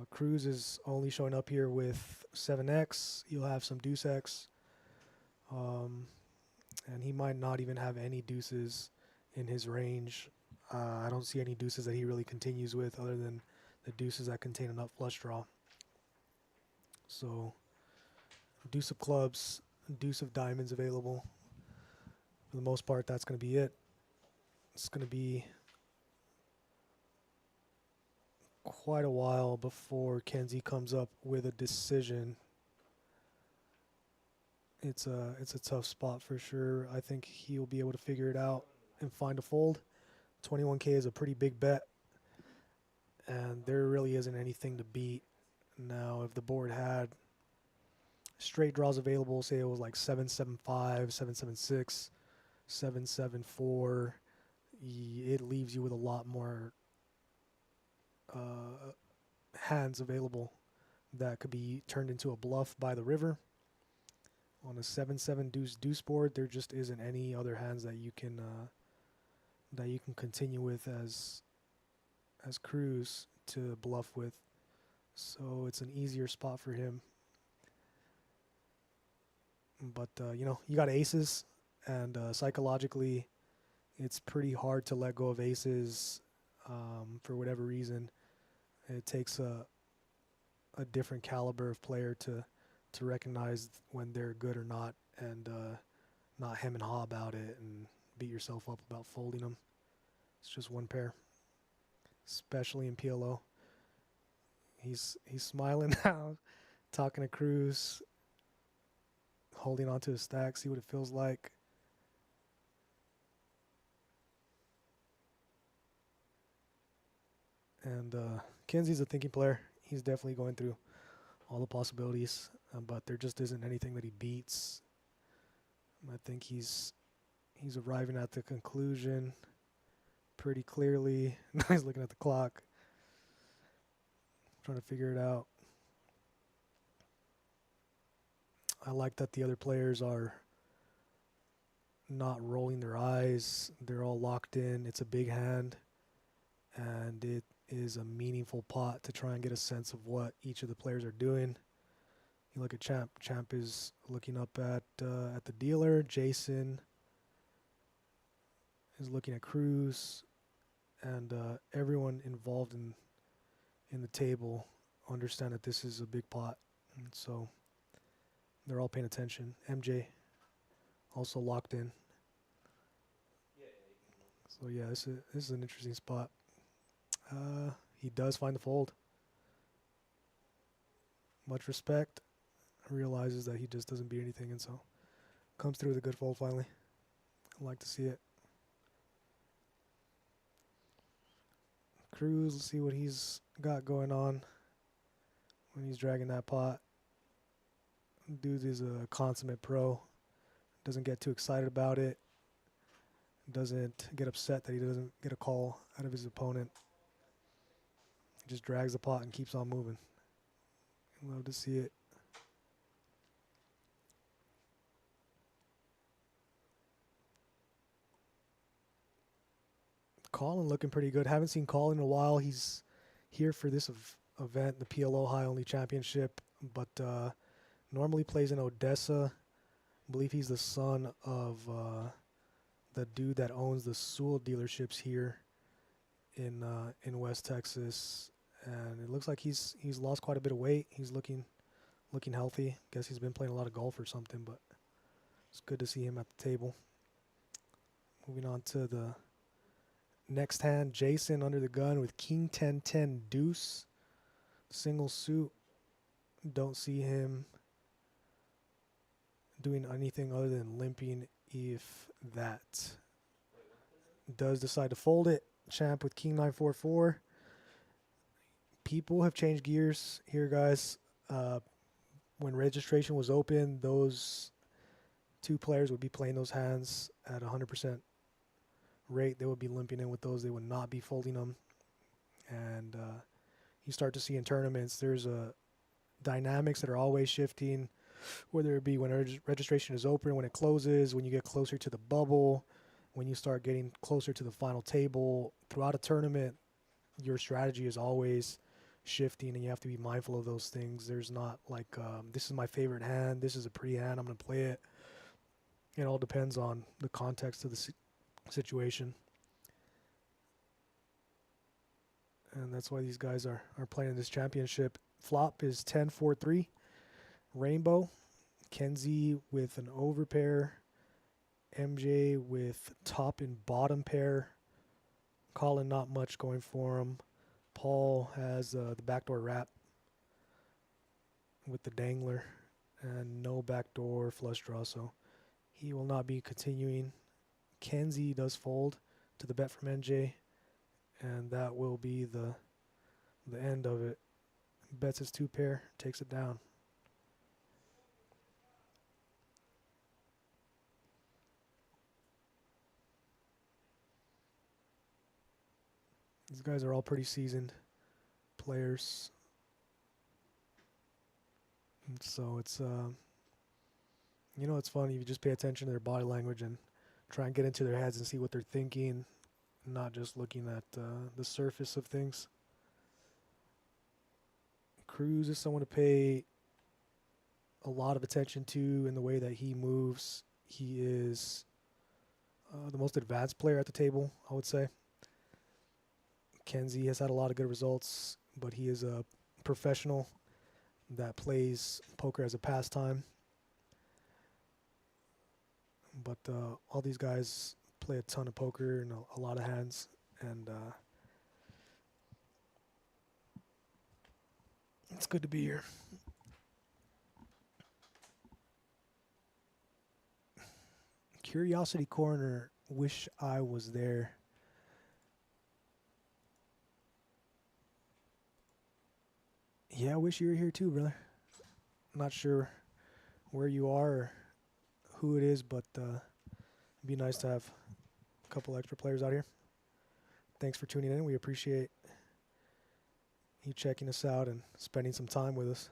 Cruz is only showing up here with 7x. You'll have some deuce x. And he might not even have any deuces in his range. I don't see any deuces that he really continues with other than the deuces that contain a nut flush draw. So deuce of clubs, deuce of diamonds available. For the most part, that's going to be it. It's going to be quite a while before Kenzie comes up with a decision. It's a tough spot for sure. I think he'll be able to figure it out and find a fold. 21K is a pretty big bet, and there really isn't anything to beat. Now, if the board had straight draws available, say it was like 775, 776, 774, it leaves you with a lot more hands available that could be turned into a bluff by the river. On a 7-7 deuce board, there just isn't any other hands that you can continue with as Cruz to bluff with. So it's an easier spot for him. But you know, you got aces, and psychologically, it's pretty hard to let go of aces for whatever reason. It takes a different caliber of player to recognize when they're good or not, and not hem and haw about it and beat yourself up about folding them. It's just one pair, especially in PLO. He's smiling now, talking to Cruz, holding onto his stack, see what it feels like. And Kenzie's a thinking player. He's definitely going through all the possibilities, but there just isn't anything that he beats. I think he's arriving at the conclusion pretty clearly. Now he's looking at the clock, trying to figure it out. I like that the other players are not rolling their eyes. They're all locked in. It's a big hand, and it is a meaningful pot to try and get a sense of what each of the players are doing. You look at Champ. Champ is looking up at the dealer. Jason is looking at Cruz, and everyone involved in the table understand that this is a big pot, and so they're all paying attention. MJ also locked in. So yeah, this is an interesting spot. He does find the fold. Much respect. Realizes that he just doesn't beat anything, and so comes through with a good fold finally. I like to see it. Cruz, let's see what he's got going on when he's dragging that pot. Dude is a consummate pro. Doesn't get too excited about it. Doesn't get upset that he doesn't get a call out of his opponent. He just drags the pot and keeps on moving. Love to see it. Colin looking pretty good. Haven't seen Colin in a while. He's here for this event, the PLO High Only Championship, but normally plays in Odessa. I believe he's the son of the dude that owns the Sewell dealerships here in West Texas, and it looks like he's lost quite a bit of weight. He's looking healthy. Guess he's been playing a lot of golf or something, but it's good to see him at the table. Moving on to the next hand, Jason under the gun with King 10-10 deuce, single suit. Don't see him doing anything other than limping, if that. Does decide to fold it. Champ with King 9-4-4. People have changed gears here, guys. When registration was open, those two players would be playing those hands at 100% rate. They would be limping in with those. They would not be folding them. And you start to see in tournaments, there's dynamics that are always shifting, whether it be when registration is open, when it closes, when you get closer to the bubble, when you start getting closer to the final table. Throughout a tournament, your strategy is always shifting, and you have to be mindful of those things. There's not like, this is my favorite hand, this is a pretty hand, I'm going to play it. It all depends on the context of the situation. And that's why these guys are playing this championship. Flop is 10-4-3. Rainbow. Kenzie with an overpair. MJ with top and bottom pair. Colin, not much going for him. Paul has the backdoor wrap with the dangler and no backdoor flush draw, so he will not be continuing. Kenzie does fold to the bet from NJ, and that will be the end of it. Bets his two pair, takes it down. These guys are all pretty seasoned players. And so it's, it's funny if you just pay attention to their body language and try and get into their heads and see what they're thinking, not just looking at the surface of things. Cruz is someone to pay a lot of attention to in the way that he moves. He is the most advanced player at the table, I would say. Kenzie has had a lot of good results, but he is a professional that plays poker as a pastime. But all these guys play a ton of poker and a lot of hands, and it's good to be here. Curiosity Corner, wish I was there. Yeah, I wish you were here too, brother. Not sure where you are or who it is, but it'd be nice to have a couple extra players out here. Thanks for tuning in. We appreciate you checking us out and spending some time with us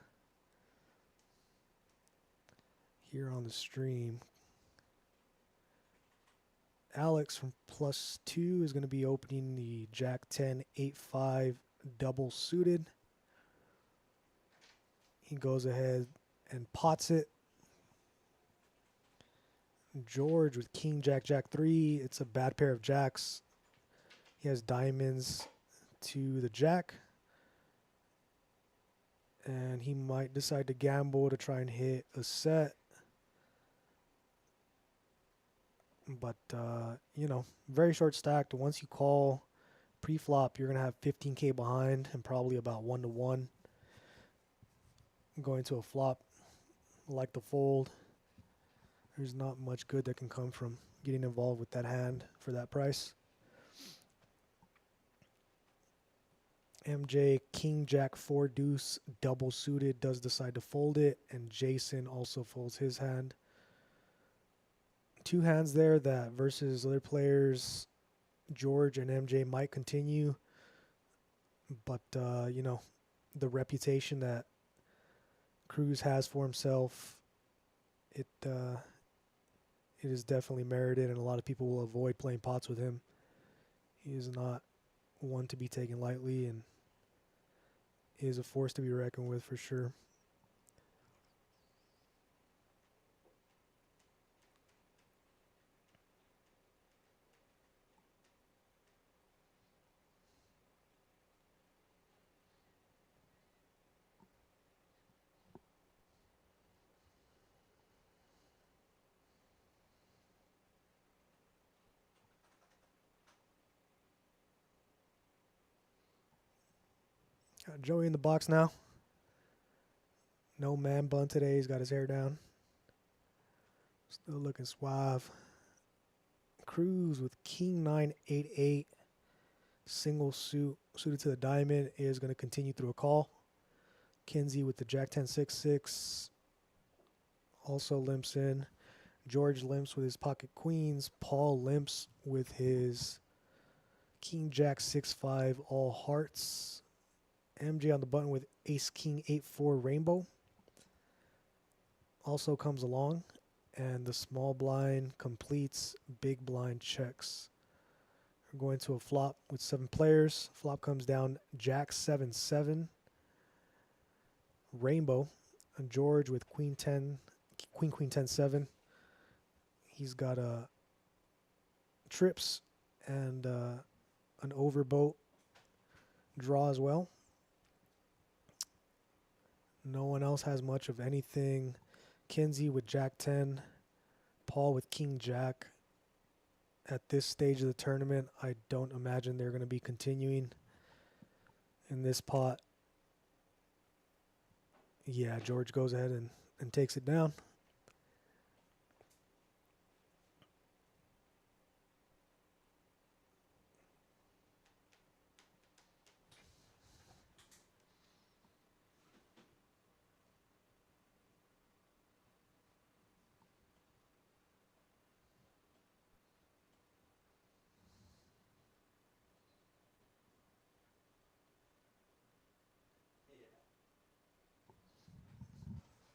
here on the stream. Alex from +2 is going to be opening the Jack 10 8-5 double suited. He goes ahead and pots it. George with King Jack Jack 3. It's a bad pair of jacks. He has diamonds to the jack. And he might decide to gamble to try and hit a set. But, very short stacked. Once you call pre-flop, you're going to have 15K behind and probably about 1-to-1. Going to a flop like the fold, there's not much good that can come from getting involved with that hand for that price. MJ King Jack 4 deuce double suited does decide to fold it, and Jason also folds his hand. Two hands there that versus other players, George and MJ might continue, but the reputation that Cruz has for himself, it is definitely merited, and a lot of people will avoid playing pots with him. He is not one to be taken lightly, and is a force to be reckoned with for sure. Got Joey in the box now. No man bun today. He's got his hair down. Still looking suave. Cruz with King 988. Single suited to the diamond is going to continue through a call. Kinsey with the Jack 10-6-6 also limps in. George limps with his pocket queens. Paul limps with his King Jack 6-5 all hearts. MJ on the button with Ace King 8-4 rainbow also comes along, and the small blind completes, big blind checks. We're going to a flop with 7 players. Flop comes down Jack 7-7 rainbow, and George with Queen 10-7. He's got trips and an overboat draw as well. No one else has much of anything. Kinsey with Jack 10. Paul with King Jack. At this stage of the tournament, I don't imagine they're going to be continuing in this pot. Yeah, George goes ahead and takes it down.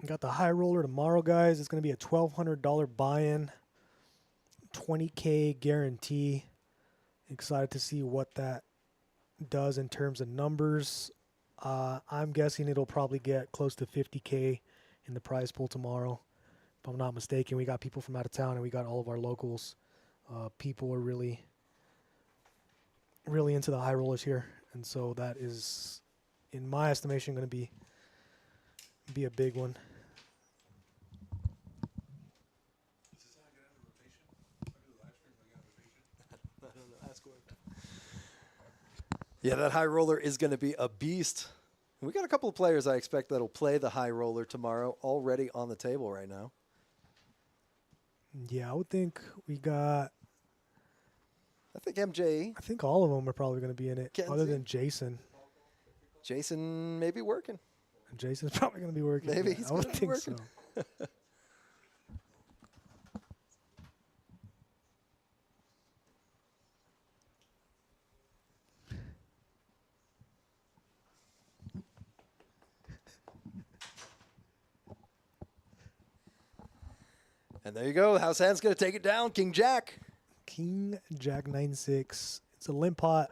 Got the high roller tomorrow, guys. It's going to be a $1,200 buy-in, 20K guarantee. Excited to see what that does in terms of numbers. I'm guessing it'll probably get close to 50K in the prize pool tomorrow. If I'm not mistaken, we got people from out of town and we got all of our locals. People are really into the high rollers here. And so that is, in my estimation, going to be a big one. Yeah, that high roller is going to be a beast. We got a couple of players I expect that'll play the high roller tomorrow already on the table right now. Yeah, I would think we got... I think MJ. I think all of them are probably going to be in it, Kenzie? other than Jason. Jason may be working. Jason's probably going to be working. Maybe Yeah, he's I would gonna be think working. so. And there you go. House hand's going to take it down. King Jack. King Jack 9-6. It's a limp pot,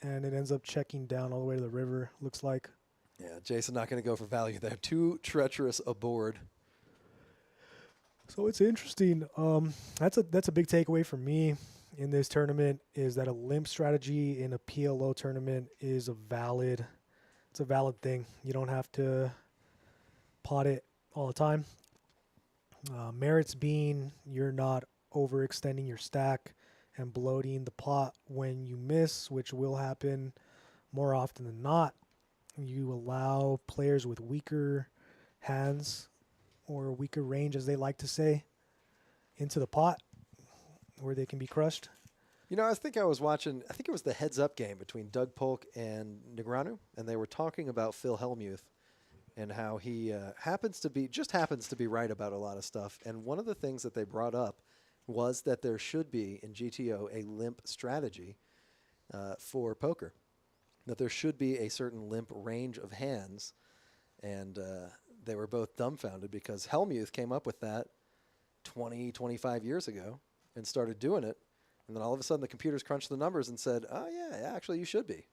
and it ends up checking down all the way to the river, looks like. Yeah, Jason not going to go for value there. Too treacherous a board. So it's interesting. That's a big takeaway for me in this tournament is that a limp strategy in a PLO tournament is a valid thing. You don't have to pot it all the time. Merits being you're not overextending your stack and bloating the pot when you miss, which will happen more often than not. You allow players with weaker hands or weaker range, as they like to say, into the pot where they can be crushed. You know, I was watching, I think it was the heads-up game between Doug Polk and Negreanu, and they were talking about Phil Hellmuth and how he happens to be right about a lot of stuff. And one of the things that they brought up was that there should be, in GTO, a limp strategy for poker, that there should be a certain limp range of hands. And they were both dumbfounded because Hellmuth came up with that 20, 25 years ago and started doing it. And then all of a sudden the computers crunched the numbers and said, oh, yeah, actually you should be.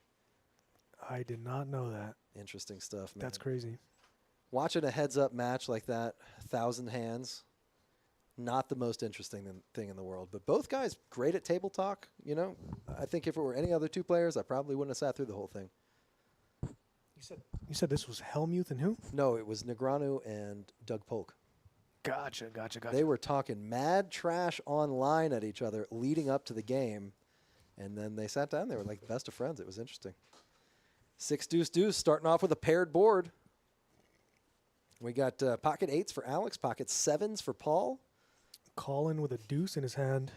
I did not know that. Interesting stuff, man. That's crazy. Watching a heads-up match like that, 1,000 hands, not the most interesting thing in the world. But both guys great at table talk. You know, I think if it were any other two players, I probably wouldn't have sat through the whole thing. You said this was Helmuth and who? No, it was Negreanu and Doug Polk. Gotcha. They were talking mad trash online at each other leading up to the game, and then they sat down. They were like the best of friends. It was interesting. 6 deuce deuce, starting off with a paired board. We got pocket 8s for Alex, pocket 7s for Paul. Colin with a deuce in his hand.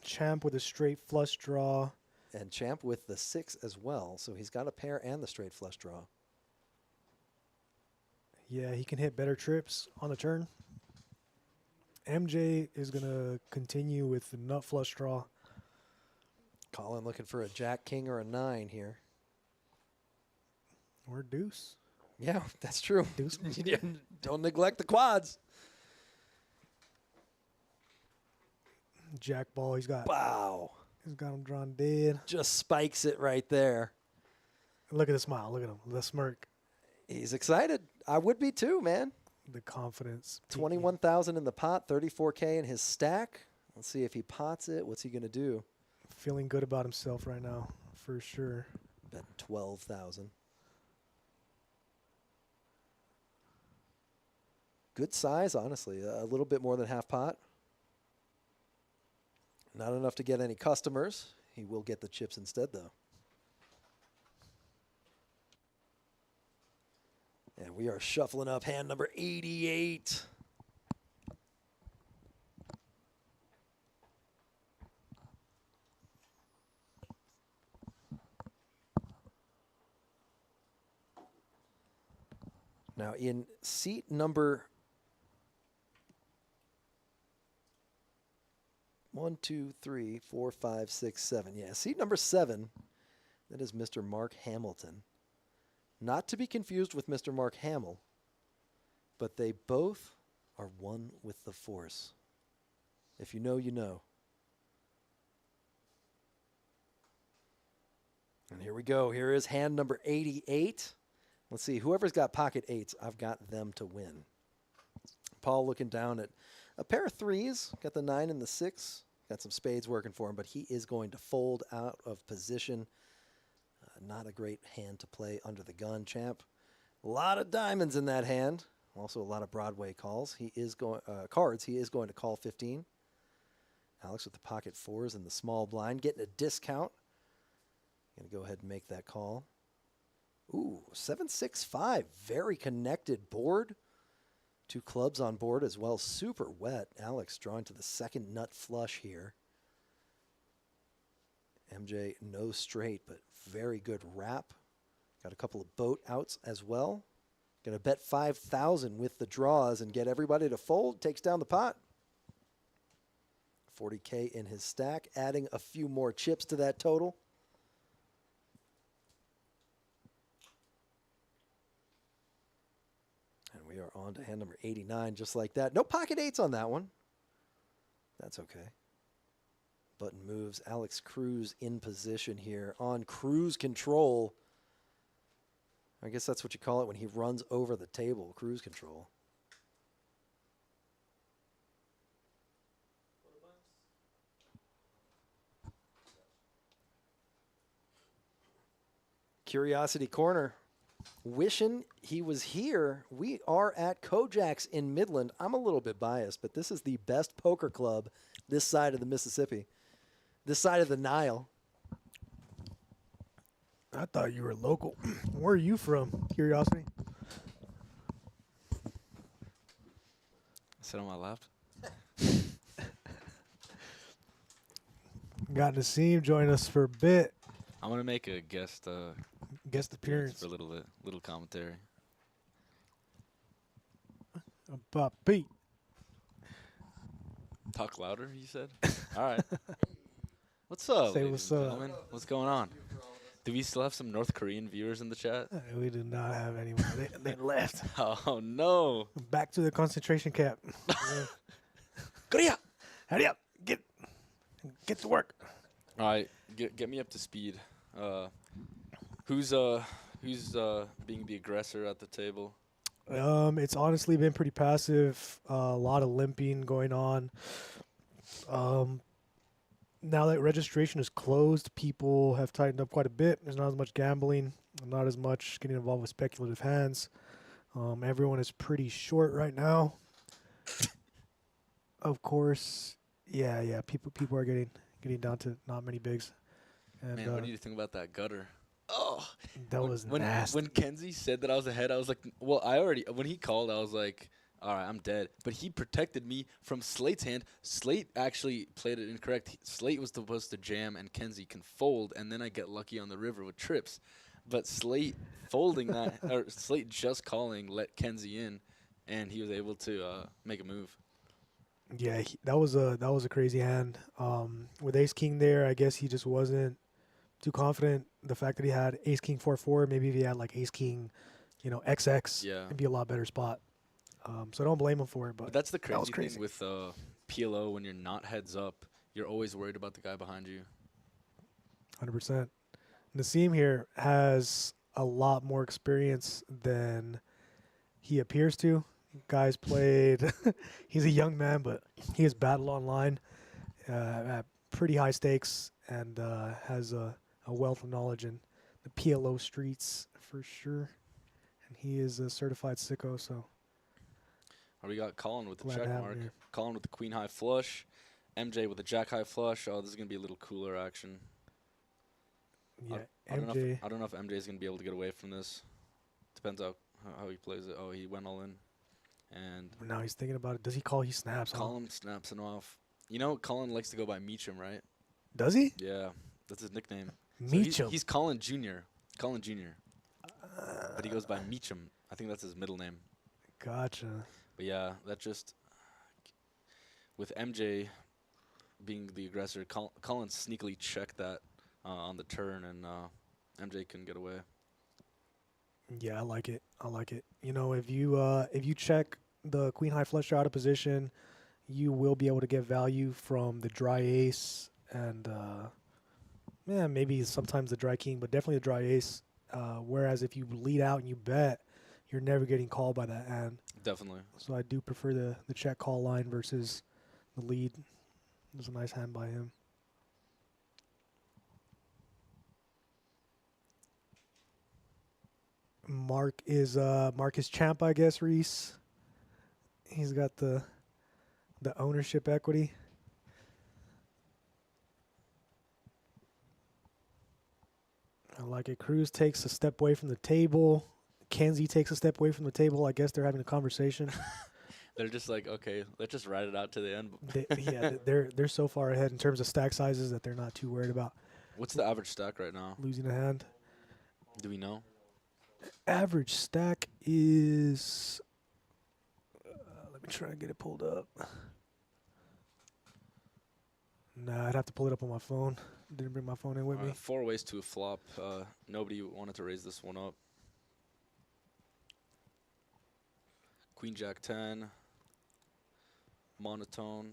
Champ with a straight flush draw. And Champ with the 6 as well. So he's got a pair and the straight flush draw. Yeah, he can hit better trips on the turn. MJ is going to continue with the nut flush draw. Colin looking for a jack, king, or a 9 here. Or deuce. Yeah, that's true. Deuce. Don't neglect the quads. Jack ball. He's got him drawn dead. Just spikes it right there. Look at the smile. Look at him. The smirk. He's excited. I would be too, man. The confidence. 21,000 in the pot, 34K in his stack. Let's see if he pots it. What's he going to do? Feeling good about himself right now, for sure. Bet 12,000. Good size, honestly. A little bit more than half pot. Not enough to get any customers. He will get the chips instead, though. And we are shuffling up hand number 88. Now in seat number 1, 2, 3, 4, 5, 6, 7. Yeah, seat number 7, that is Mr. Mark Hamilton. Not to be confused with Mr. Mark Hamill, but they both are one with the Force. If you know, you know. And here we go. Here is hand number 88. Let's see. Whoever's got pocket 8s, I've got them to win. Paul looking down at a pair of 3s. Got the 9 and the 6. Got some spades working for him, but he is going to fold out of position. Not a great hand to play under the gun, Champ. A lot of diamonds in that hand. Also a lot of Broadway calls. He is going cards. He is going to call 15. Alex with the pocket 4s and the small blind, getting a discount. Going to go ahead and make that call. Ooh, 7-6-5. Very connected board. 2 clubs on board as well. Super wet. Alex drawing to the second nut flush here. MJ no straight, but very good wrap. Got a couple of boat outs as well. Going to bet 5,000 with the draws and get everybody to fold. Takes down the pot. 40K in his stack, adding a few more chips to that total. And we are on to hand number 89 just like that. No pocket 8s on that one. That's okay. Button moves. Alex Cruz in position here on cruise control. I guess that's what you call it when he runs over the table, cruise control. Curiosity Corner. Wishing he was here. We are at Kojak's in Midland. I'm a little bit biased, but this is the best poker club this side of the Mississippi. This side of the Nile. I thought you were local. Where are you from? Curiosity. Sit on my left. Got Nassim join us for a bit. I'm gonna make a guest Appearance. for a little commentary. About Pete. Talk louder, you said. All right. What's up, Say ladies what's and up. gentlemen? What's going on? Do we still have some North Korean viewers in the chat? We did not have anyone. They left. Oh no! Back to the concentration camp. Korea. Hurry up. Get to work. All right, get me up to speed. Who's Who's being the aggressor at the table? It's honestly been pretty passive. A lot of limping going on. Um, now that registration is closed, people have tightened up quite a bit. There's not as much gambling, not as much getting involved with speculative hands. Everyone is pretty short right now. Of course, yeah. People are getting down to not many bigs, and Man, what do you think about that gutter? Oh, that was when nasty. when Kenzie said that I was ahead, I was like, well, when he called, I was like, all right, I'm dead. But he protected me from Slate's hand. Slate actually played it incorrect. Slate was supposed to jam, and Kenzie can fold, and then I get lucky on the river with trips. But Slate folding that, or Slate just calling, let Kenzie in, and he was able to make a move. Yeah, that was a crazy hand. With Ace King there, I guess he just wasn't too confident. The fact that he had Ace King 4-4, maybe if he had like Ace King, XX, Yeah. it'd be a lot better spot. So I don't blame him for it. But But that's the that was crazy crazy. thing with PLO. When you're not heads up, you're always worried about the guy behind you. 100%. Nassim here has a lot more experience than he appears to. Guy's played. He's a young man, but he has battled online at pretty high stakes and has a wealth of knowledge in the PLO streets for sure. And he is a certified sicko, so Or we got Colin with the glad to check have mark. him here. Colin with the queen high flush. MJ with the jack high flush. Oh, this is gonna be a little cooler action. Yeah, I don't know MJ. if MJ is gonna be able to get away from this. Depends how he plays it. Oh, he went all in, and Now he's thinking about it. Does he call? He snaps. Huh? Colin snaps him off. You know, Colin likes to go by Meacham, right? Does he? Yeah, that's his nickname. So Meacham. he's Colin Jr. Colin Jr. But he goes by Meacham. I think that's his middle name. Gotcha. But yeah, that just with MJ being the aggressor, Colin sneakily checked that on the turn, and MJ couldn't get away. Yeah, I like it. If you check the queen high flush out of position, you will be able to get value from the dry ace and maybe sometimes the dry king, but definitely the dry ace. Whereas if you lead out and you bet, you're never getting called by that hand. Definitely. So I do prefer the check call line versus the lead. It was a nice hand by him. Mark is champ, I guess, Reese. He's got the ownership equity. I like it. Cruz takes a step away from the table. Kenzie takes a step away from the table. I guess they're having a conversation. They're just like, okay, let's just ride it out to the end. They're so far ahead in terms of stack sizes that they're not too worried about What's the average stack right now? losing a hand. Do we know? Average stack is. Let me try and get it pulled up. Nah, I'd have to pull it up on my phone. Didn't bring my phone in with me. 4 ways to a flop. Nobody wanted to raise this one up. Queen Jack 10. Monotone.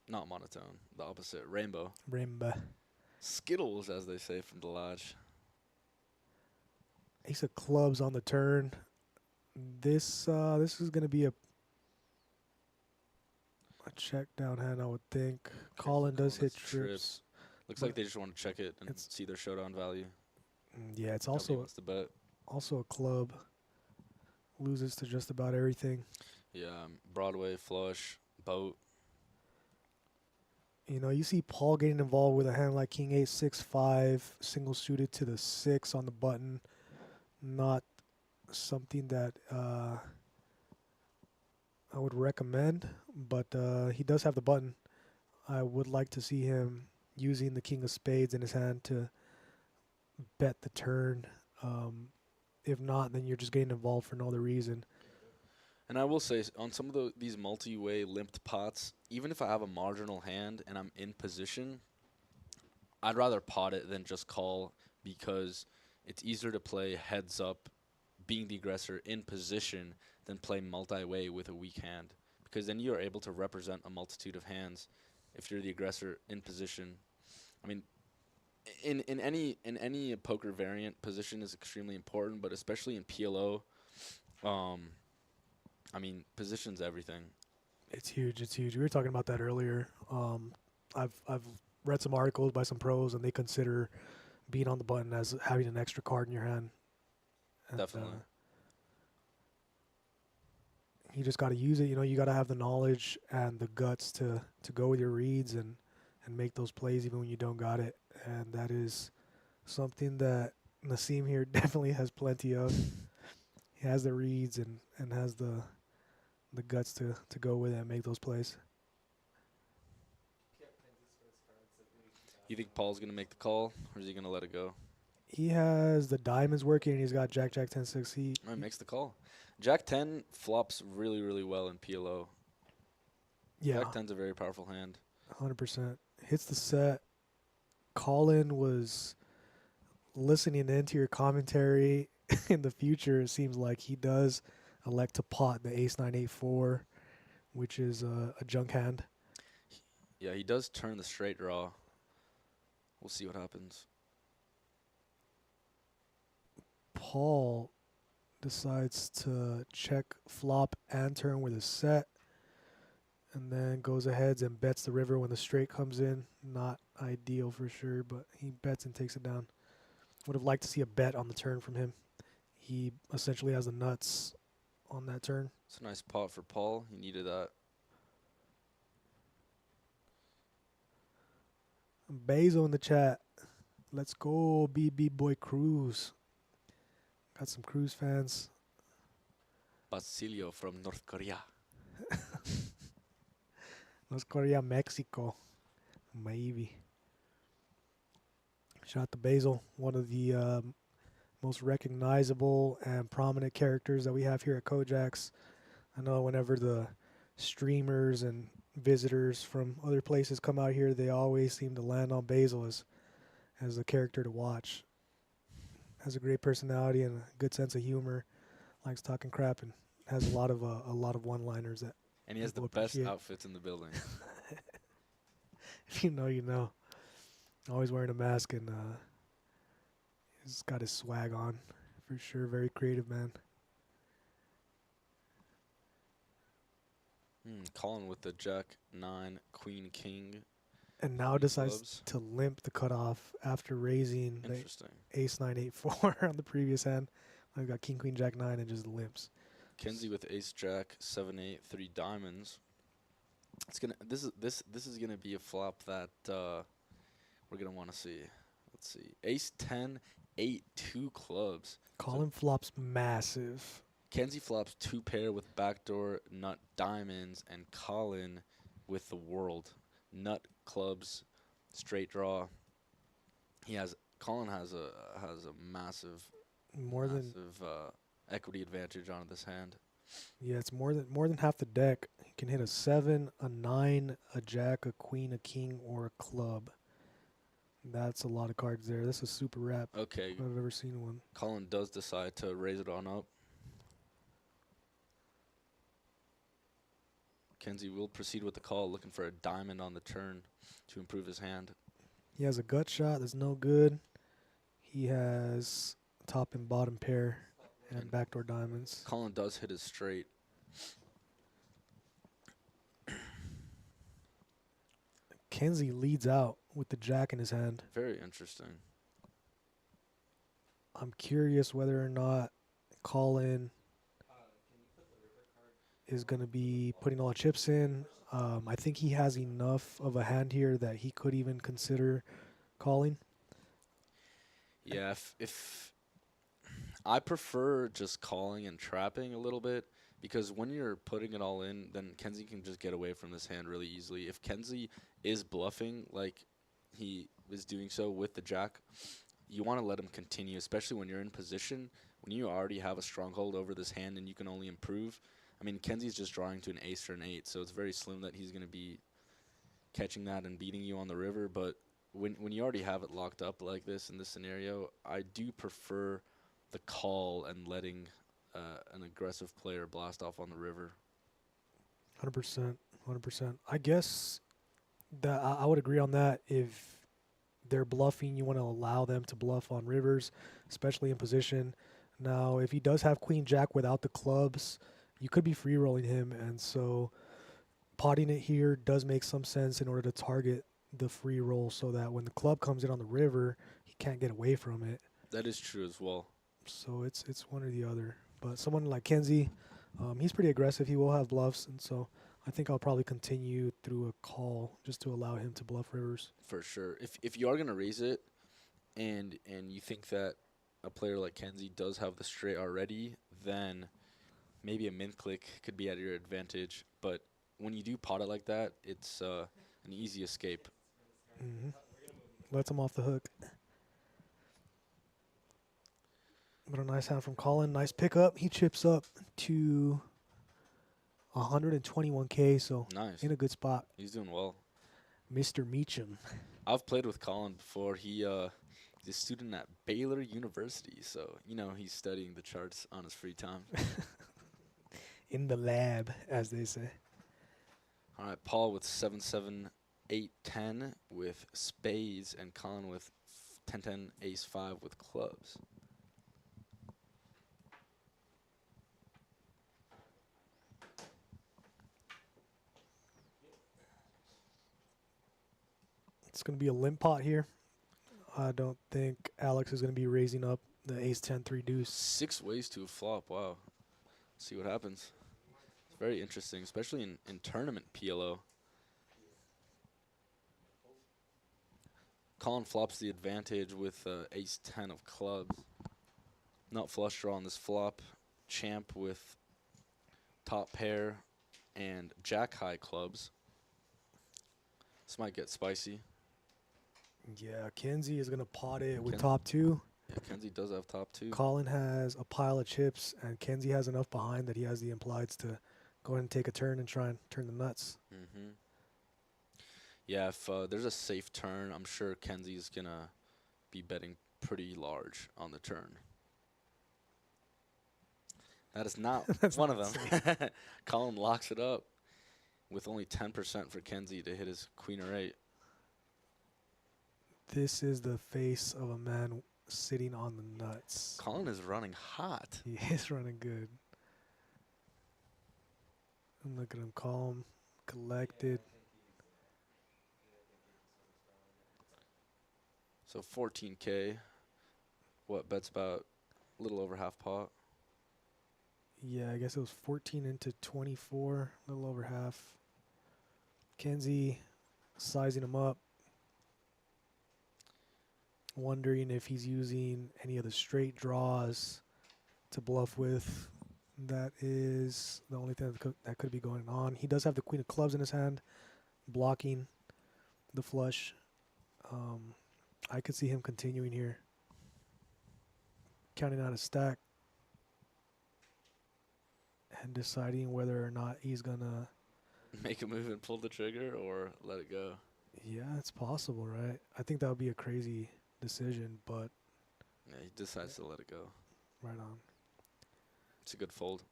Not monotone. The opposite. Rainbow. Rainbow. Skittles, as they say from the lodge. Ace of clubs on the turn. This is gonna be a check down hand, I would think. Colin does hit trips. Looks like they just want to check it and It's- see their showdown value. Yeah, it's Nobody also wants to bet. a club. Loses to just about everything. Yeah, Broadway, flush, boat. You see Paul getting involved with a hand like King 8-6-5, single suited to the 6 on the button. Not something that I would recommend, but he does have the button. I would like to see him using the King of Spades in his hand to bet the turn. If not, then you're just getting involved for no other reason. And I will say, on some of these multi-way limped pots, even if I have a marginal hand and I'm in position, I'd rather pot it than just call, because it's easier to play heads up, being the aggressor in position, than play multi-way with a weak hand. Because then you're able to represent a multitude of hands if you're the aggressor in position. I mean, in any poker variant, position is extremely important, but especially in PLO, I mean, position's everything. It's huge. It's huge. We were talking about that earlier. I've read some articles by some pros, and they consider being on the button as having an extra card in your hand. And, Definitely. You just got to use it. You know, you got to have the knowledge and the guts to go with your reads and make those plays even when you don't got it. And that is something that Nassim here definitely has plenty of. He has the reads and has the guts to go with it and make those plays. You think Paul's gonna make the call, or is he gonna let it go? He has the diamonds working, and he's got Jack 10 6. He Makes the call. Jack 10 flops really, really well in PLO. yeah, Jack 10's a very powerful hand. 100% hits the set. Colin was listening into your commentary. In the future, it seems like he does elect to pot the ace 9 8 4, which is a junk hand. Yeah, he does turn the straight draw. We'll see what happens. Paul decides to check flop and turn with a set, and then goes ahead and bets the river when the straight comes in. Not ideal for sure, but he bets and takes it down. Would have liked to see a bet on the turn from him. He essentially has the nuts on that turn. It's a nice pot for Paul. He needed that. Basil in the chat. Let's go, BB Boy Cruz. Got some Cruz fans. Basilio from North Korea. North Korea, Mexico. Maybe. Shout out to Basil, one of the most recognizable and prominent characters that we have here at Kojaks. I know whenever the streamers and visitors from other places come out here, they always seem to land on Basil as a character to watch. Has a great personality and a good sense of humor. Likes talking crap and has a lot of one-liners that And he has the people best appreciate. outfits in the building. If you know, you know. Always wearing a mask and he's got his swag on for sure. Very creative man. Colin with the Jack 9, Queen King. And now Queen decides clubs. to limp the cutoff after raising the Interesting. ace 9 8 4 on the previous hand. I've got king queen jack 9 and just limps. Kenzie with Ace Jack 7 8 3 diamonds. It's gonna this is gonna be a flop that we're gonna want to see. Let's see. Ace 10 8 2 clubs. Colin flops massive. Kenzie flops 2 pair with backdoor nut diamonds, and Colin with the world nut clubs straight draw. Colin has a massive equity advantage on this hand. Yeah, it's more than half the deck. He can hit a 7, a 9, a jack, a queen, a king, or a club. That's a lot of cards there. That's a super wrap Okay, if I've ever seen one. Colin does decide to raise it on up. Kenzie will proceed with the call, looking for a diamond on the turn to improve his hand. He has a gut shot that's no good. He has top and bottom pair and backdoor diamonds. Colin does hit his straight. Kenzie leads out with the jack in his hand. Very interesting. I'm curious whether or not Colin is going to be putting all the chips in. I think he has enough of a hand here that he could even consider calling. Yeah, if I prefer just calling and trapping a little bit, because when you're putting it all in, then Kenzie can just get away from this hand really easily. If Kenzie is bluffing like he is doing so with the jack, you want to let him continue, especially when you're in position, when you already have a stronghold over this hand and you can only improve. I mean, Kenzie's just drawing to an ace or an 8, so it's very slim that he's going to be catching that and beating you on the river. But when you already have it locked up like this in this scenario, I do prefer the call and letting an aggressive player blast off on the river. 100%. 100%. I guess that I would agree on that if they're bluffing, you want to allow them to bluff on rivers, especially in position. Now, if he does have queen jack without the clubs, you could be free rolling him, and so potting it here does make some sense in order to target the free roll so that when the club comes in on the river, he can't get away from it. That is true as well. So it's one or the other. But someone like Kenzie, he's pretty aggressive. He will have bluffs, and so I think I'll probably continue through a call just to allow him to bluff rivers. For sure. If you are gonna raise it, and you think that a player like Kenzie does have the straight already, then maybe a min click could be at your advantage. But when you do pot it like that, it's an easy escape. Lets him off the hook. But a nice hand from Colin. Nice pickup. He chips up to 121K, so Nice. in a good spot. He's doing well. Mr. Meacham. I've played with Colin before. He's a student at Baylor University, so he's studying the charts on his free time. In the lab, as they say. All right, Paul with 7, 7, 8, 10 with spades, and Colin with 10, 10, ace 5 with clubs. It's going to be a limp pot here. I don't think Alex is going to be raising up the ace 10 3 deuce. 6 ways to a flop. Wow. See what happens. It's very interesting, especially in tournament PLO. Colin flops the advantage with ace 10 of clubs. Not flush draw on this flop. Champ with top pair and jack high clubs. This might get spicy. Yeah, Kenzie is going to pot it with Ken- top 2. Yeah, Kenzie does have top 2. Colin has a pile of chips, and Kenzie has enough behind that he has the implieds to go ahead and take a turn and try and turn the nuts. Mm-hmm. Yeah, if there's a safe turn, I'm sure Kenzie's going to be betting pretty large on the turn. That is not one of them. Colin locks it up with only 10% for Kenzie to hit his queen or 8. This is the face of a man sitting on the nuts. Colin is running hot. He is running good. And look at him, calm, collected. So 14K. What, bets about a little over half pot? Yeah, I guess it was 14 into 24, a little over half. Kenzie sizing him up. Wondering if he's using any of the straight draws to bluff with. That is the only thing that could be going on. He does have the queen of clubs in his hand, blocking the flush. I could see him continuing here. Counting out a stack and deciding whether or not he's going to... Make a move and pull the trigger or let it go? Yeah, it's possible, right? I think that would be a crazy decision, but Yeah, he decides to let it go. right on. It's a good fold.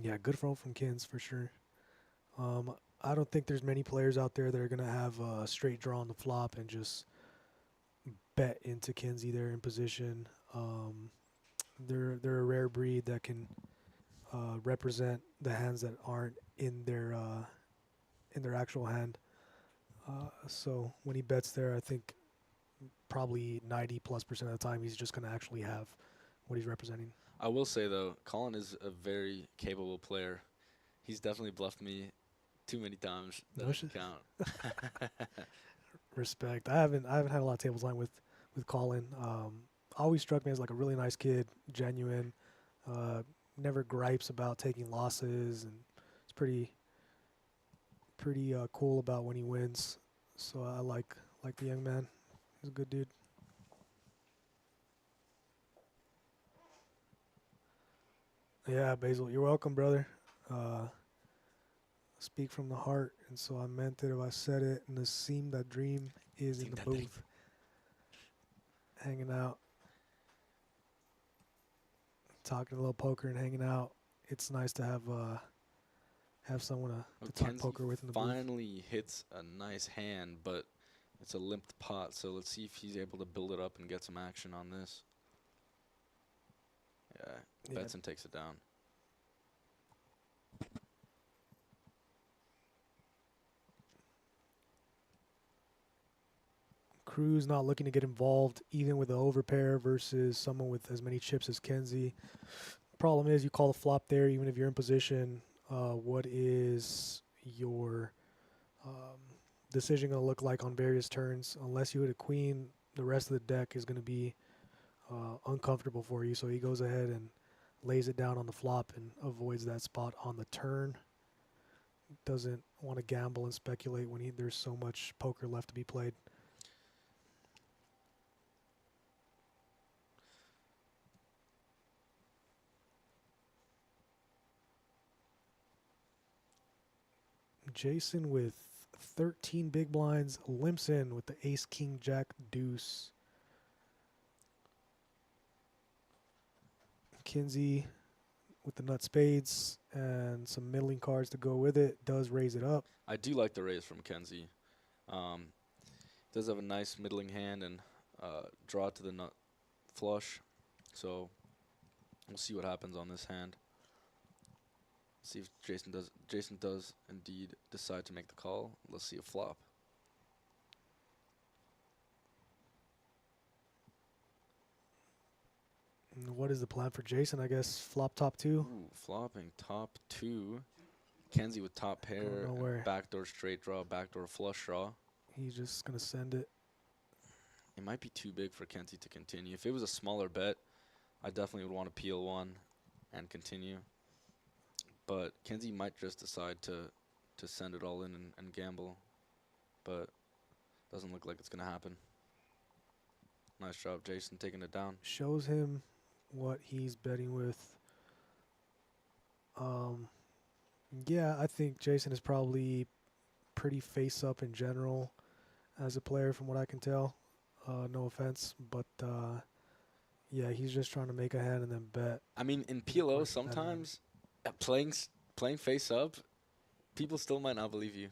Yeah, good fold from Kins for sure. I don't think there's many players out there that are going to have a straight draw on the flop and just bet into Kenzie there in position. They're a rare breed that can represent the hands that aren't in their actual hand. So when he bets there, I think probably 90+% of the time he's just going to actually have what he's representing. I will say, though, Colin is a very capable player. He's definitely bluffed me too many times. That No doesn't shit. count. Respect. I haven't had a lot of tables line with Colin. Always struck me as like a really nice kid, genuine. Never gripes about taking losses, and it's pretty cool about when he wins. So I like the young man. He's a good dude. Yeah, Basil, you're welcome, brother. Speak from the heart, and so I meant it if I said it. And Nassim, that dream is in the booth, hanging out, talking a little poker and hanging out. It's nice to have someone to talk Kenzie poker with in the booth. finally hits a nice hand, but It's a limped pot, so let's see if he's able to build it up and get some action on this. Yeah, Yeah. Betson takes it down. Cruz not looking to get involved even with the overpair versus someone with as many chips as Kenzie. Problem is you call the flop there even if you're in position. What is your decision going to look like on various turns? Unless you hit a queen, the rest of the deck is going to be uncomfortable for you. So he goes ahead and lays it down on the flop and avoids that spot on the turn. Doesn't want to gamble and speculate when there's so much poker left to be played. Jason with 13 big blinds limps in with the ace, king, jack, deuce. Kinsey with the nut spades and some middling cards to go with it does raise it up. I do like the raise from Kenzie. Does have a nice middling hand and draw to the nut flush. So we'll see what happens on this hand. See if Jason does indeed decide to make the call. Let's see a flop. And what is the plan for Jason? I guess flop top two. Ooh, flopping top two. Kenzie with top pair, nowhere. and backdoor straight draw, backdoor flush draw. He's just going to send it. It might be too big for Kenzie to continue. If it was a smaller bet, I definitely would want to peel one and continue. But Kenzie might just decide to send it all in and gamble. But doesn't look like it's going to happen. Nice job, Jason, taking it down. Shows him what he's betting with. Yeah, I think Jason is probably pretty face up in general as a player from what I can tell. No offense, but yeah, he's just trying to make a hand and then bet. I mean, in PLO, sometimes playing face up, people still might not believe you.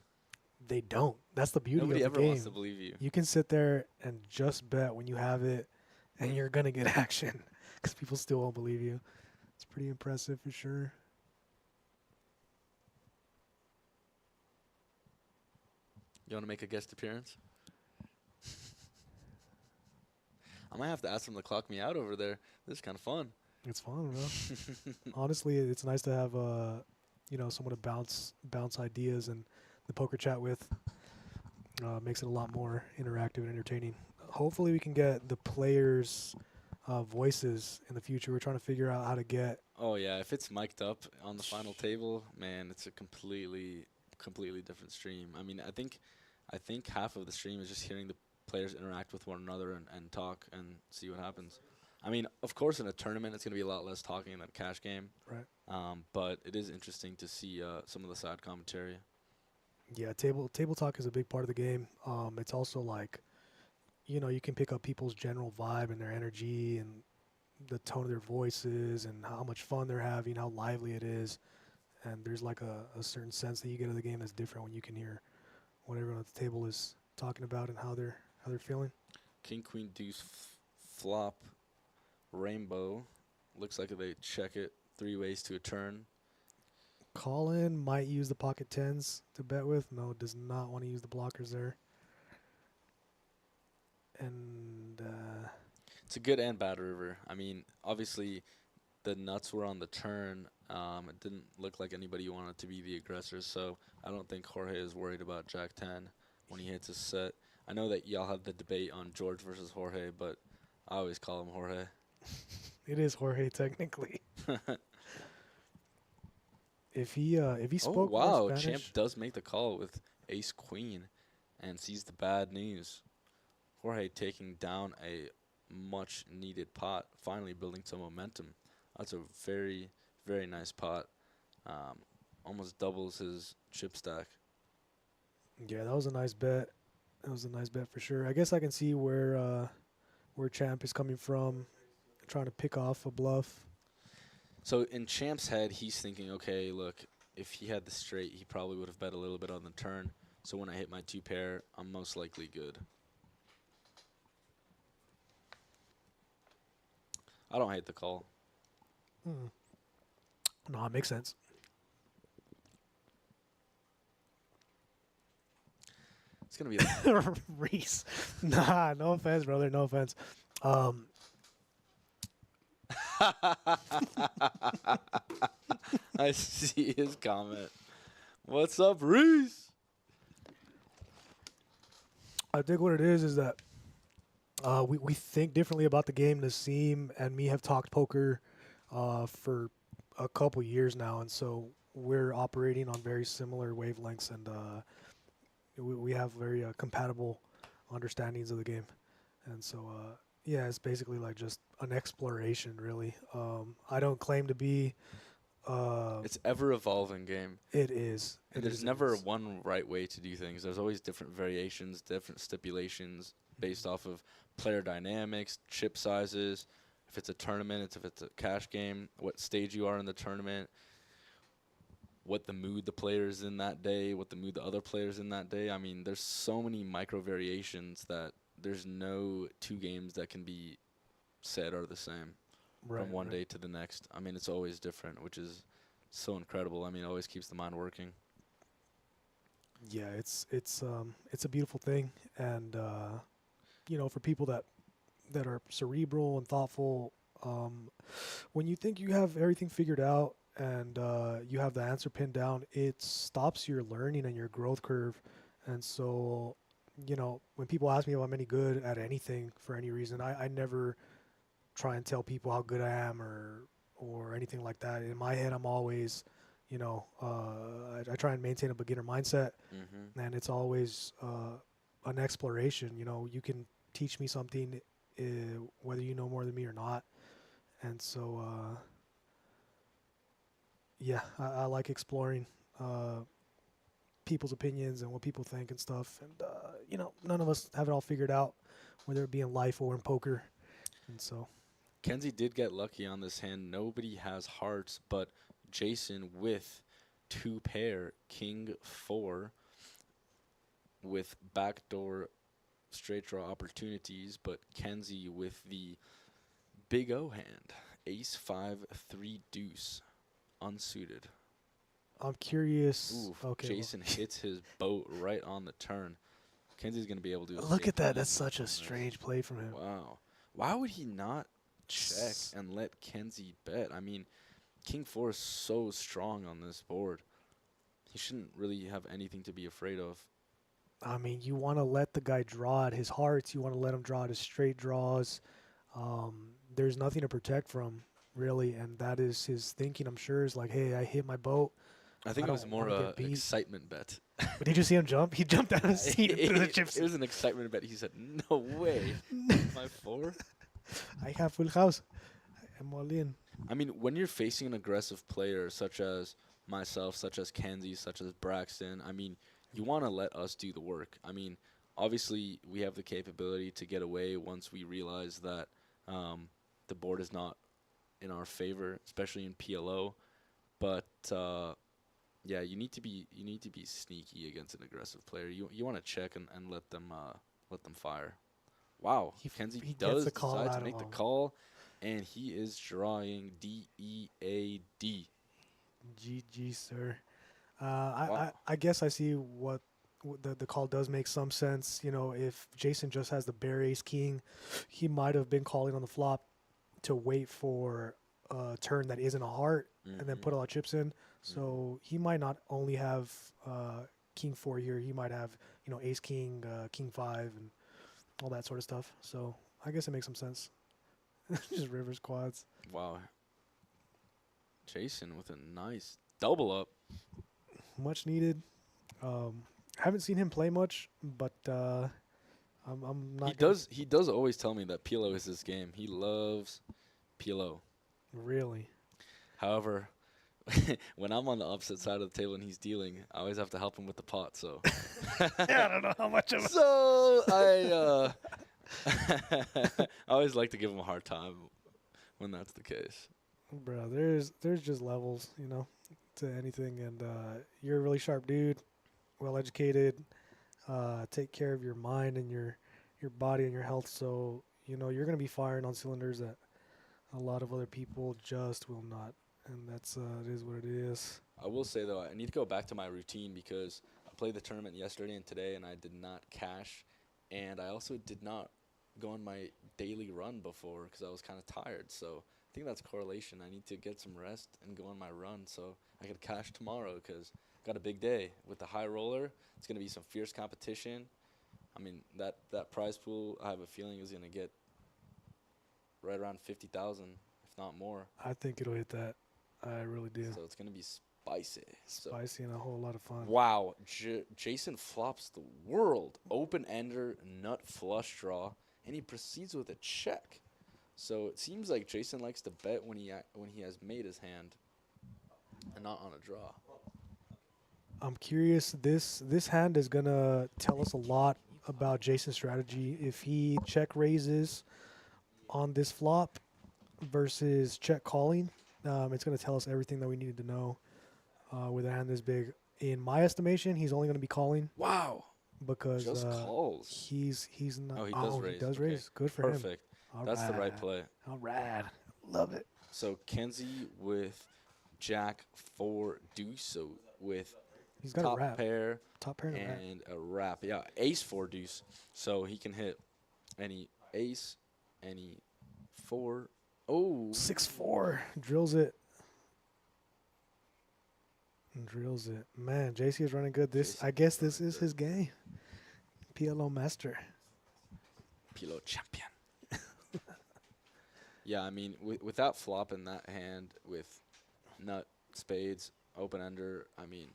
They don't. That's the beauty Nobody of ever the game. wants to believe you. You can sit there and just bet when you have it, and you're going to get action because people still won't believe you. It's pretty impressive for sure. You want to make a guest appearance? I might have to ask him to clock me out over there. This is kind of fun. It's fun, bro. Honestly, it's nice to have someone to bounce ideas and the poker chat with. Makes it a lot more interactive and entertaining. Hopefully, we can get the players' voices in the future. We're trying to figure out how to get. Oh yeah, if it's mic'd up on the final table, man, it's a completely different stream. I mean, I think half of the stream is just hearing the players interact with one another and talk and see what happens. I mean, of course, in a tournament, it's going to be a lot less talking than a cash game. Right. But it is interesting to see some of the side commentary. Yeah, table talk is a big part of the game. It's also like, you can pick up people's general vibe and their energy and the tone of their voices and how much fun they're having, how lively it is. And there's like a certain sense that you get of the game that's different when you can hear what everyone at the table is talking about and how they're feeling. King, queen, deuce, flop, rainbow. Looks like they check it 3 ways to a turn. Colin might use the pocket tens to bet with. No, does not want to use the blockers there. And It's a good and bad river. I mean, obviously, the nuts were on the turn. It didn't look like anybody wanted to be the aggressor, so I don't think Jorge is worried about Jack 10 when he hits his set. I know that y'all have the debate on George versus Jorge, but I always call him Jorge. it is Jorge technically. If he spoke oh wow, more Champ Spanish, does make the call with ace queen and sees the bad news. Jorge taking down a much needed pot, finally building some momentum. That's a very, very nice pot. Almost doubles his chip stack. yeah, that was a nice bet. That was a nice bet for sure. I guess I can see where Champ is coming from, trying to pick off a bluff. So in Champ's head, he's thinking, okay, look, if he had the straight, he probably would have bet a little bit on the turn So when I hit my 2 pair, I'm most likely good. I don't hate the call. No, it makes sense. It's going to be like Reese. Nah, no offense, brother. No offense. I see his comment. What's up, Reese? I think what it is that we think differently about the game. Nassim and me have talked poker for a couple years now, and so we're operating on very similar wavelengths, and we have very compatible understandings of the game. And so, yeah, it's basically like just an exploration, really. I don't claim to be. It's ever evolving game. It is. And It there's is, it never is. one right way to do things. There's always different variations, different stipulations based off of player dynamics, chip sizes, if it's a tournament, if it's a cash game, what stage you are in the tournament, what the mood the player's in that day, what the mood the other player's in that day. I mean, there's so many micro variations that there's no 2 games that can be said are the same from one day to the next. I mean, it's always different, which is so incredible. I mean, it always keeps the mind working. Yeah, it's a beautiful thing, and you know, for people that are cerebral and thoughtful, when you think you have everything figured out and you have the answer pinned down, it stops your learning and your growth curve. And so, you know, when people ask me if I'm any good at anything for any reason, I never try and tell people how good I am or anything like that. In my head, I'm always, you know, I try and maintain a beginner mindset, and it's always an exploration. You know, you can teach me something, whether you know more than me or not. And so, yeah, I like exploring people's opinions and what people think and stuff. And, you know, none of us have it all figured out, whether it be in life or in poker. And so, Kenzie did get lucky on this hand. Nobody has hearts, but Jason with 2 pair, king 4, with backdoor straight draw opportunities, but Kenzie with the big O hand, ace 5, 3 deuce, unsuited. I'm curious. Ooh, Okay. well, Jason hits his boat right on the turn. Kenzie's going to be able to do the Look same at that. thing That's on such a this. strange play from him. Wow. Why would he not check S- and let Kenzie bet? I mean, king 4 is so strong on this board. He shouldn't really have anything to be afraid of. I mean, you want to let the guy draw at his hearts. You want to let him draw at his straight draws. There's nothing to protect from, really, and that is his thinking. I'm sure is like, hey, I hit my boat. I think I it was don't more wanna a get beat. excitement bet. But did you see him jump? He jumped out of his seat and threw the chips. It was an excitement bet. He said, "No way, my 4." I have full house. I'm all in. I mean, when you're facing an aggressive player such as myself, such as Kenzie, such as Braxton, I mean, you want to let us do the work. I mean, obviously, we have the capability to get away once we realize that the board is not in our favor, especially in PLO. But yeah, you need to be sneaky against an aggressive player. You want to check and let them fire. Wow, Kenzie he gets does the call decide out to of make the him. call, and he is drawing DEAD. GG, sir. Wow. I guess I see what the call does make some sense. You know, if Jason just has the bear ace king, he might have been calling on the flop to wait for a turn that isn't a heart and then put all the chips in. So he might not only have king 4 here. He might have, you know, ace king, king 5, and all that sort of stuff. So I guess it makes some sense. Just rivers quads. Wow. Jason with a nice double up. Much needed. Haven't seen him play much, but I'm not. He does always tell me that PLO is his game. He loves PLO. Really. However, when I'm on the opposite side of the table and he's dealing, I always have to help him with the pot. So, I don't know how much of. so I always like to give him a hard time when that's the case. Bro, there's just levels, you know, to anything, and you're a really sharp dude well educated. Take care of your mind and your body and your health. So you know you're gonna be firing on cylinders that a lot of other people just will not, and that's it is what it is. I will say though, I need to go back to my routine because I played the tournament yesterday and today, and I did not cash, and I also did not go on my daily run before because I was kind of tired. So I think that's correlation. I need to get some rest and go on my run so I could cash tomorrow because got a big day with the high roller. It's gonna be some fierce competition. I mean that prize pool, I have a feeling is gonna get right around 50,000, if not more. I think it'll hit that. I really do. So it's gonna be spicy. So Spicy and a whole lot of fun. wow, Jason flops the world open ender nut flush draw, and he proceeds with a check. So it seems like Jason likes to bet when he has made his hand, and not on a draw. I'm curious. This hand is gonna tell us a lot about Jason's strategy. If he check raises on this flop versus check calling, it's gonna tell us everything that we needed to know with a hand this big. In my estimation, he's only gonna be calling Wow, because just calls. he's not. Oh, he does raise. He does Okay. raise. Good for him. Perfect. That's the right play. All right. Love it. So Kenzie with Jack 4 deuce. So with He's got a top wrap. pair Top pair and a wrap. and a wrap. Yeah, ace 4 deuce. So he can hit any ace, any 4. Oh, 6-4. Drills it. Drills it. Man, JC is running good. I guess this is his game. PLO master. Pilo champion. Yeah, I mean, with that flop in that hand, with nut, spades, open ender, I mean,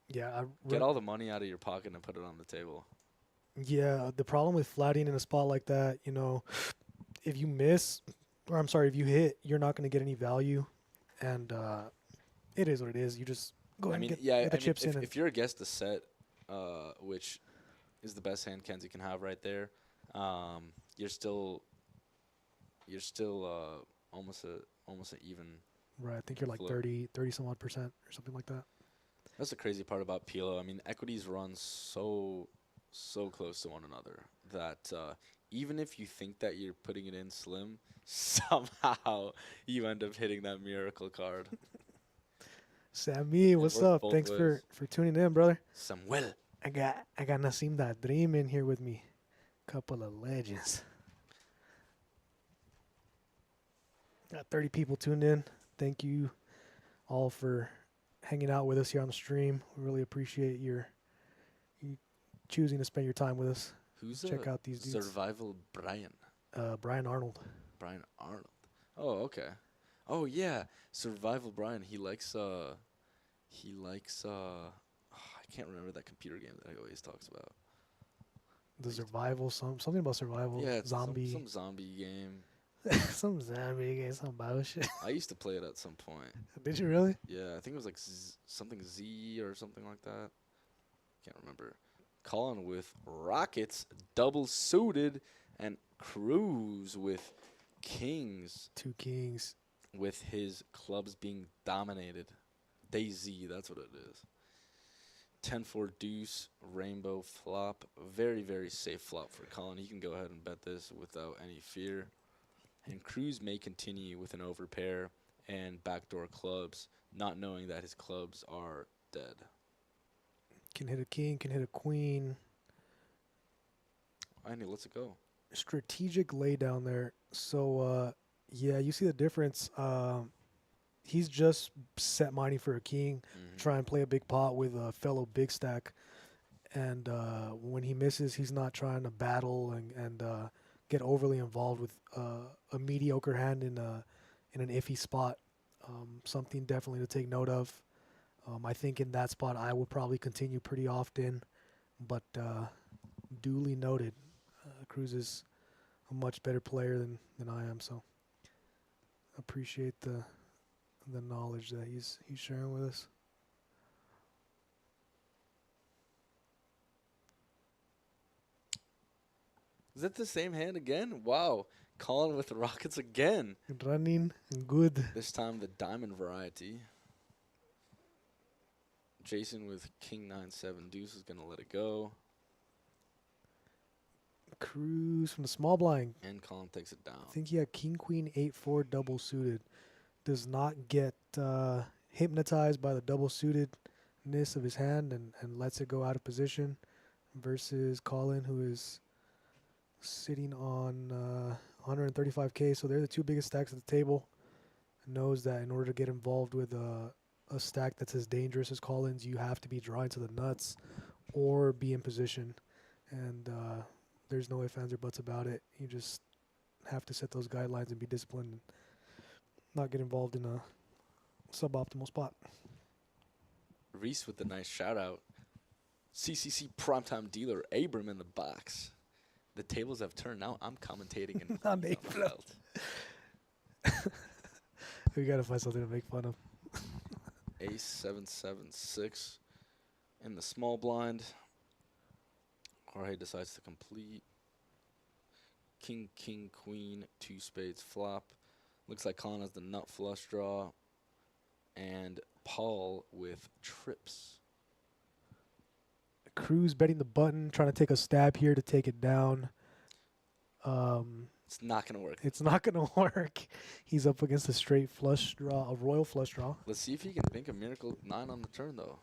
Yeah, get all the money out of your pocket and put it on the table. Yeah, the problem with flatting in a spot like that, you know, if you miss, or I'm sorry, if you hit, you're not going to get any value, and it is what it is. You just go ahead I mean, and yeah, get the I mean, chips in. if you're against the set, which is the best hand Kenzie can have right there, you're still almost an even. Right, I think you're like flip. 30 some odd % or something like that. That's the crazy part about Pilo. I mean, equities run so close to one another that even if you think that you're putting it in slim, somehow you end up hitting that miracle card. Sammy, what's works up? both Thanks ways. for tuning in, brother. Samuel. I got Nasim that Dream in here with me. Couple of legends. Got 30 people tuned in. Thank you all for hanging out with us here on the stream. We really appreciate you choosing to spend your time with us. Who's Check out these dudes. Survival Brian? Brian Arnold. Brian Arnold. Oh, okay. Oh yeah, Survival Brian. He likes I can't remember that computer game that he always talks about. The survival, something about survival. Yeah, it's zombie. some zombie game. Some zombie game, some bullshit. I used to play it at some point. Did you really? Yeah, I think it was like something Z or something like that. Can't remember. Colin with Rockets, double suited, and Cruz with Kings, Two kings. with his clubs being dominated. Daisy, that's what it is. 10-4 deuce, rainbow flop. Very, very safe flop for Colin. He can go ahead and bet this without any fear. And Cruz may continue with an overpair and backdoor clubs, not knowing that his clubs are dead. Can hit a king, can hit a queen. I need, let's go. Strategic lay down there. So, yeah, you see the difference. He's just set mining for a king, try and play a big pot with a fellow big stack. And when he misses, he's not trying to battle and get overly involved with a mediocre hand in an iffy spot. Something definitely to take note of. I think in that spot I would probably continue pretty often, but duly noted. Cruz is a much better player than I am, so appreciate the knowledge that he's sharing with us. Is that the same hand again? Wow. Colin with the Rockets again. Running good. This time the diamond variety. Jason with king 9-7 deuce is gonna let it go, Cruz from the small blind. and Colin takes it down. I think he had king queen 8-4 double suited. Does not get hypnotized by the double suitedness of his hand and lets it go out of position. Versus Colin, who is sitting on 135K. So they're the two biggest stacks at the table. Knows that in order to get involved with a stack that's as dangerous as Colin's, you have to be drawing to the nuts or be in position. And there's no ifs, ands, or buts about it. You just have to set those guidelines and be disciplined and not get involved in a suboptimal spot. Reese with the nice shout out. CCC primetime dealer Abram in the box. The tables have turned now. I'm commentating and I make fun. We gotta find something to make fun of. Ace 7-7-6 in the small blind. Jorge decides to complete. King, king, queen, 2 spades flop. Looks like Colin has the nut flush draw. And Paul with trips. Cruz betting the button, trying to take a stab here to take it down. It's not going to work. It's not going to work. He's up against a straight flush draw, a royal flush draw. Let's see if he can think a miracle 9 on the turn, though.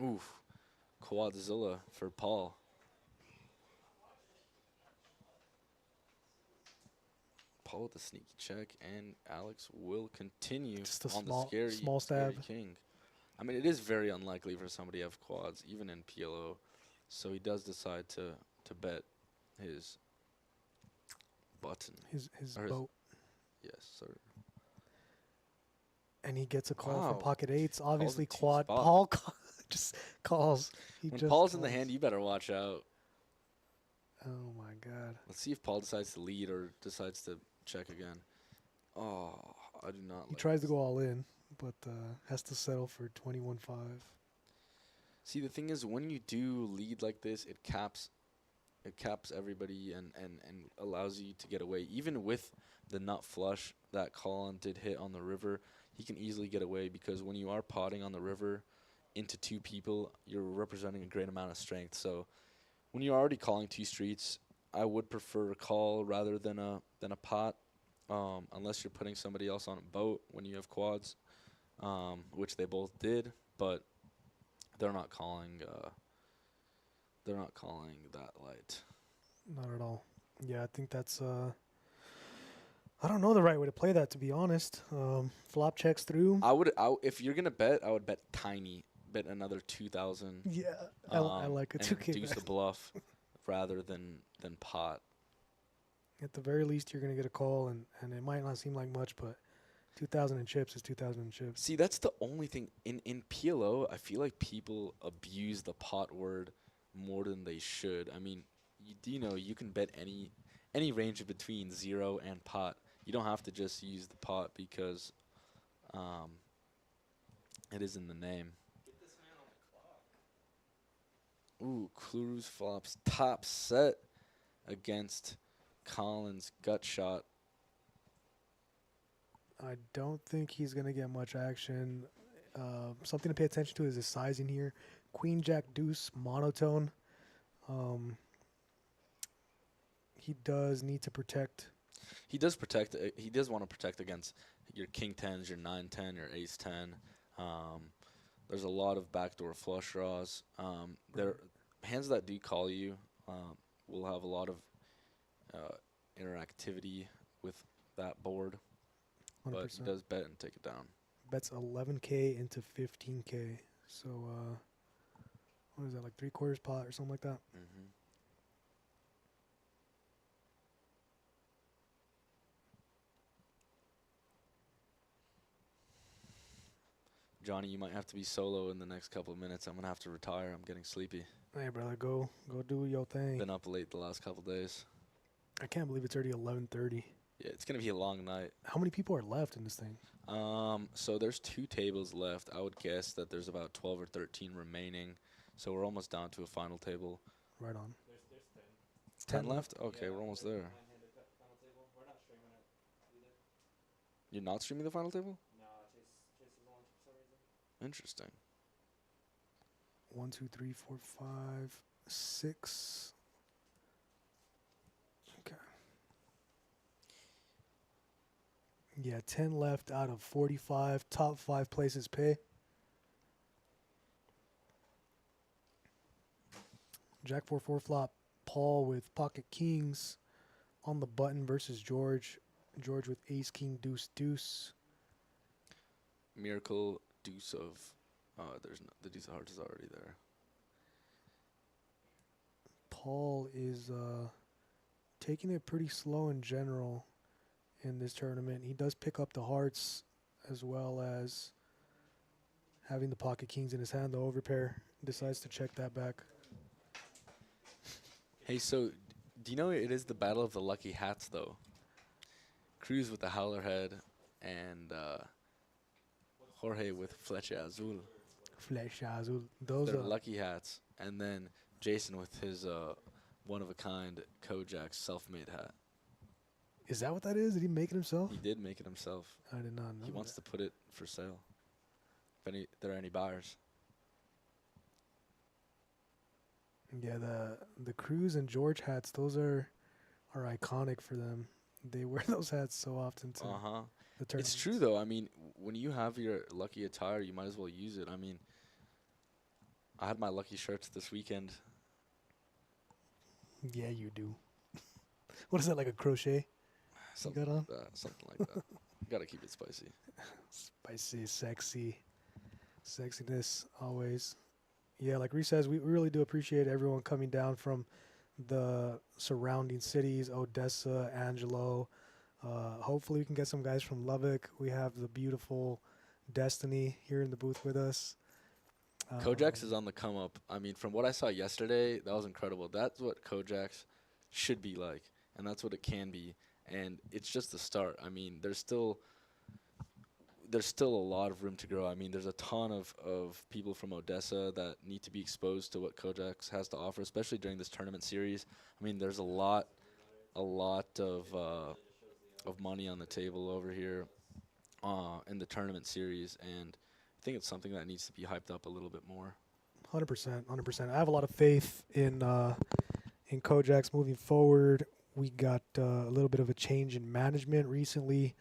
Oof. Quadzilla for Paul. Paul with a sneaky check, and Alex will continue Just a on small- the scary, small scary stab. king. I mean, it is very unlikely for somebody to have quads, even in PLO. So he does decide to bet his button. His Or his- boat. Yes, sir. And he gets a call Wow. from pocket eights. Obviously, a two quad. spot. Paul just calls. He When just Paul's in the calls. hand, you better watch out. Oh my God. Let's see if Paul decides to lead or decides to check again. Oh, I do not. He like tries to this. go all in, but has to settle for 21-5. See, the thing is, when you do lead like this, it caps everybody and allows you to get away. Even with the nut flush that Colin did hit on the river, he can easily get away because when you are potting on the river into 2 people, you're representing a great amount of strength. So when you're already calling 2 streets, I would prefer a call rather than a pot, unless you're putting somebody else on a boat when you have quads, which they both did, but they're not calling. They're not calling that light. Not at all. Yeah, I think that's. I don't know the right way to play that, to be honest. Flop checks through. If you're gonna bet, I would bet tiny, bet another 2,000. Yeah, I like a and 2K reduce bet. the bluff rather than pot. At the very least, you're gonna get a call, and it might not seem like much, but 2,000 in chips is 2,000 in chips. See, that's the only thing in PLO. I feel like people abuse the pot word more than they should. I mean, you can bet any range of between 0 and pot. You don't have to just use the pot because it is in the name. Ooh, Cruz flops top set against Collins gut shot. I don't think he's gonna get much action. Something to pay attention to is his sizing here. Queen Jack Deuce monotone. He does need to protect. He does protect. He does want to protect against your king 10s, your 9-10, your ace 10. There's a lot of backdoor flush draws. There hands that do call you will have a lot of interactivity with that board, 100%. but he does bet and take it down. Bets 11K into 15K. So what is that, like 3/4 pot or something like that? Mm-hmm. Johnny, you might have to be solo in the next couple of minutes. I'm gonna have to retire. I'm getting sleepy. Hey, brother, go do your thing. Been up late the last couple days. I can't believe it's already 11:30. Yeah, it's gonna be a long night. How many people are left in this thing? So there's 2 tables left. I would guess that there's about 12 or 13 remaining. So we're almost down to a final table. Right on. 10 left? Okay, we're almost there. You're not streaming the final table? Interesting. 1, 2, 3, 4, 5, 6. Okay. Yeah, 10 left out of 45. Top 5 places pay. Jack 4-4 flop. Paul with pocket kings on the button versus George. George with ace king deuce deuce. Miracle deuce of. There's no, the deuce of hearts is already there. Paul is taking it pretty slow in general in this tournament. He does pick up the hearts as well as having the pocket kings in his hand. The overpair decides to check that back. Hey, so do you know it is the battle of the lucky hats though? Cruz with the howler head, and Jorge with Flecha Azul. Flecha Azul. Those They're are lucky hats, and then Jason with his one-of-a-kind Kojak self-made hat. Is that what that is? Did he make it himself? He did make it himself. I did not know. He wants to put it for sale. If there are any buyers. Yeah, the Cruz and George hats, those are iconic for them. They wear those hats so often to Uh-huh. the tournaments. It's true, though. I mean, when you have your lucky attire, you might as well use it. I mean, I had my lucky shirts this weekend. Yeah, you do. What is that, like a crochet? Something got on? like that. Something like that. Gotta keep it spicy. Spicy, sexy. Sexiness, always. Yeah, like Reese says, we really do appreciate everyone coming down from the surrounding cities, Odessa, Angelo. Hopefully we can get some guys from Lubbock. We have the beautiful Destiny here in the booth with us. Kojak's is on the come up. I mean, from what I saw yesterday, that was incredible. That's what Kojak's should be like, and that's what it can be. And it's just the start. I mean, there's still a lot of room to grow. I mean, there's a ton of people from Odessa that need to be exposed to what Kojak's has to offer, especially during this tournament series. I mean, there's a lot of money on the table over here in the tournament series, and I think it's something that needs to be hyped up a little bit more. 100%. I have a lot of faith in Kojak's moving forward. We got a little bit of a change in management recently,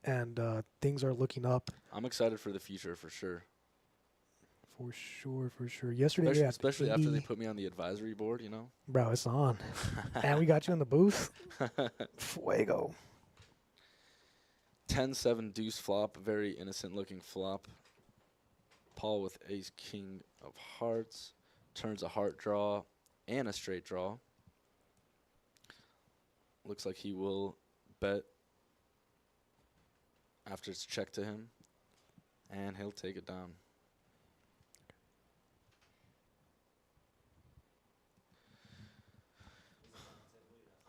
and things are looking up. I'm excited for the future for sure. For sure. Yesterday, we had Especially after they 80 put me on the advisory board, you know. Bro, it's on. And we got you in the booth. Fuego. 10-7 deuce flop, very innocent looking flop. Paul with ace king of hearts, turns a heart draw and a straight draw. Looks like he will bet after it's checked to him, and he'll take it down.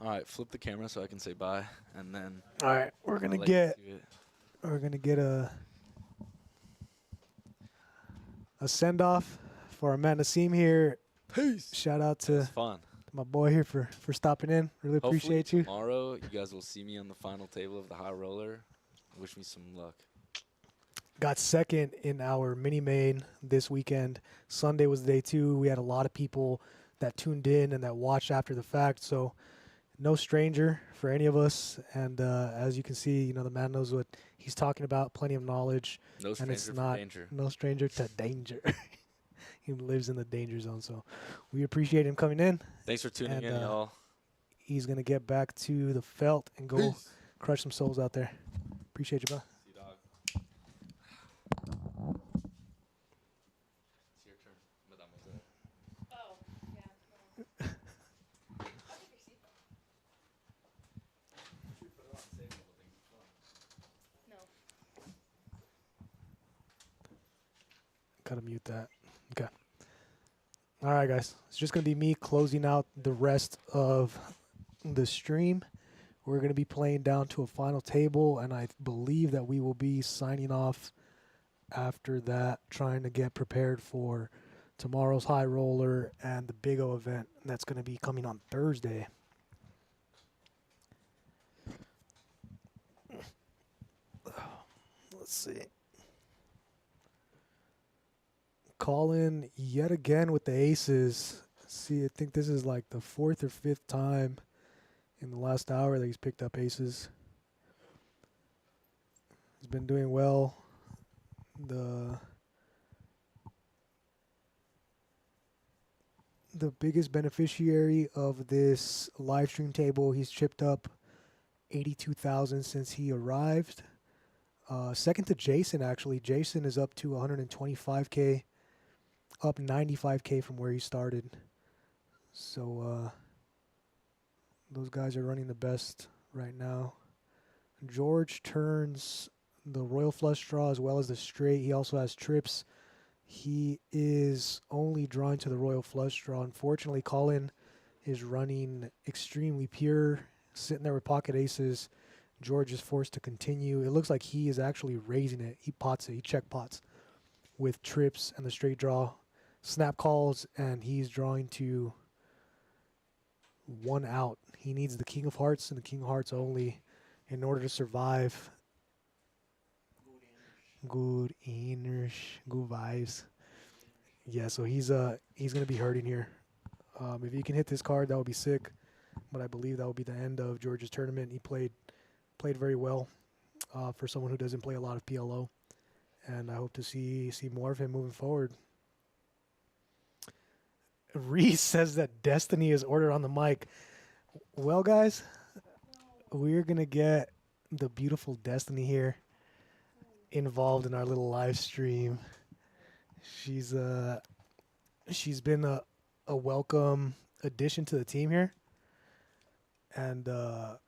All right, flip the camera so I can say bye, and then All right, we're gonna I'll let get you do it. a send off for our man Nassim here. Peace. Shout out It to was fun. my boy here for stopping in. Really Hopefully appreciate you. tomorrow you guys will see me on the final table of the high roller. Wish me some luck. Got second in our mini main this weekend. Sunday was day 2. We had a lot of people that tuned in and that watched after the fact. So no stranger for any of us. And as you can see, you know, the man knows what he's talking about. Plenty of knowledge. No And stranger it's for not danger. no stranger to danger. He lives in the danger zone. So we appreciate him coming in. Thanks for tuning And, in, y'all. He's going to get back to the felt and go crush some souls out there. Appreciate you, bro. See you, dog. It's your turn, mademoiselle. Oh, yeah. No. I'll take your seatbelt. No. Gotta mute that. Okay. All right, guys. It's just going to be me closing out the rest of the stream. We're going to be playing down to a final table, and I believe that we will be signing off after that, trying to get prepared for tomorrow's high roller and the Big O event that's going to be coming on Thursday. Let's see. Colin yet again with the aces. See, I think this is like the 4th or 5th time in the last hour that he's picked up aces. He's been doing well. The biggest beneficiary of this live stream table, he's chipped up 82,000 since he arrived. Second to Jason, actually. Jason is up to 125K, up 95K from where he started. So those guys are running the best right now. George turns the royal flush draw as well as the straight. He also has trips. He is only drawing to the royal flush draw. Unfortunately, Colin is running extremely pure, sitting there with pocket aces. George is forced to continue. It looks like he is actually raising it. He pots it. He check pots with trips and the straight draw. Snap calls, and he's drawing to 1 out. He needs the king of hearts and the king of hearts only in order to survive. Good English, good vibes. Yeah, so he's gonna be hurting here. If he can hit this card, that would be sick. But I believe that will be the end of George's tournament. He played very well for someone who doesn't play a lot of PLO, and I hope to see more of him moving forward. Reese says that Destiny is ordered on the mic. Well, guys, we're gonna get the beautiful Destiny here involved in our little live stream. She's been a welcome addition to the team here, and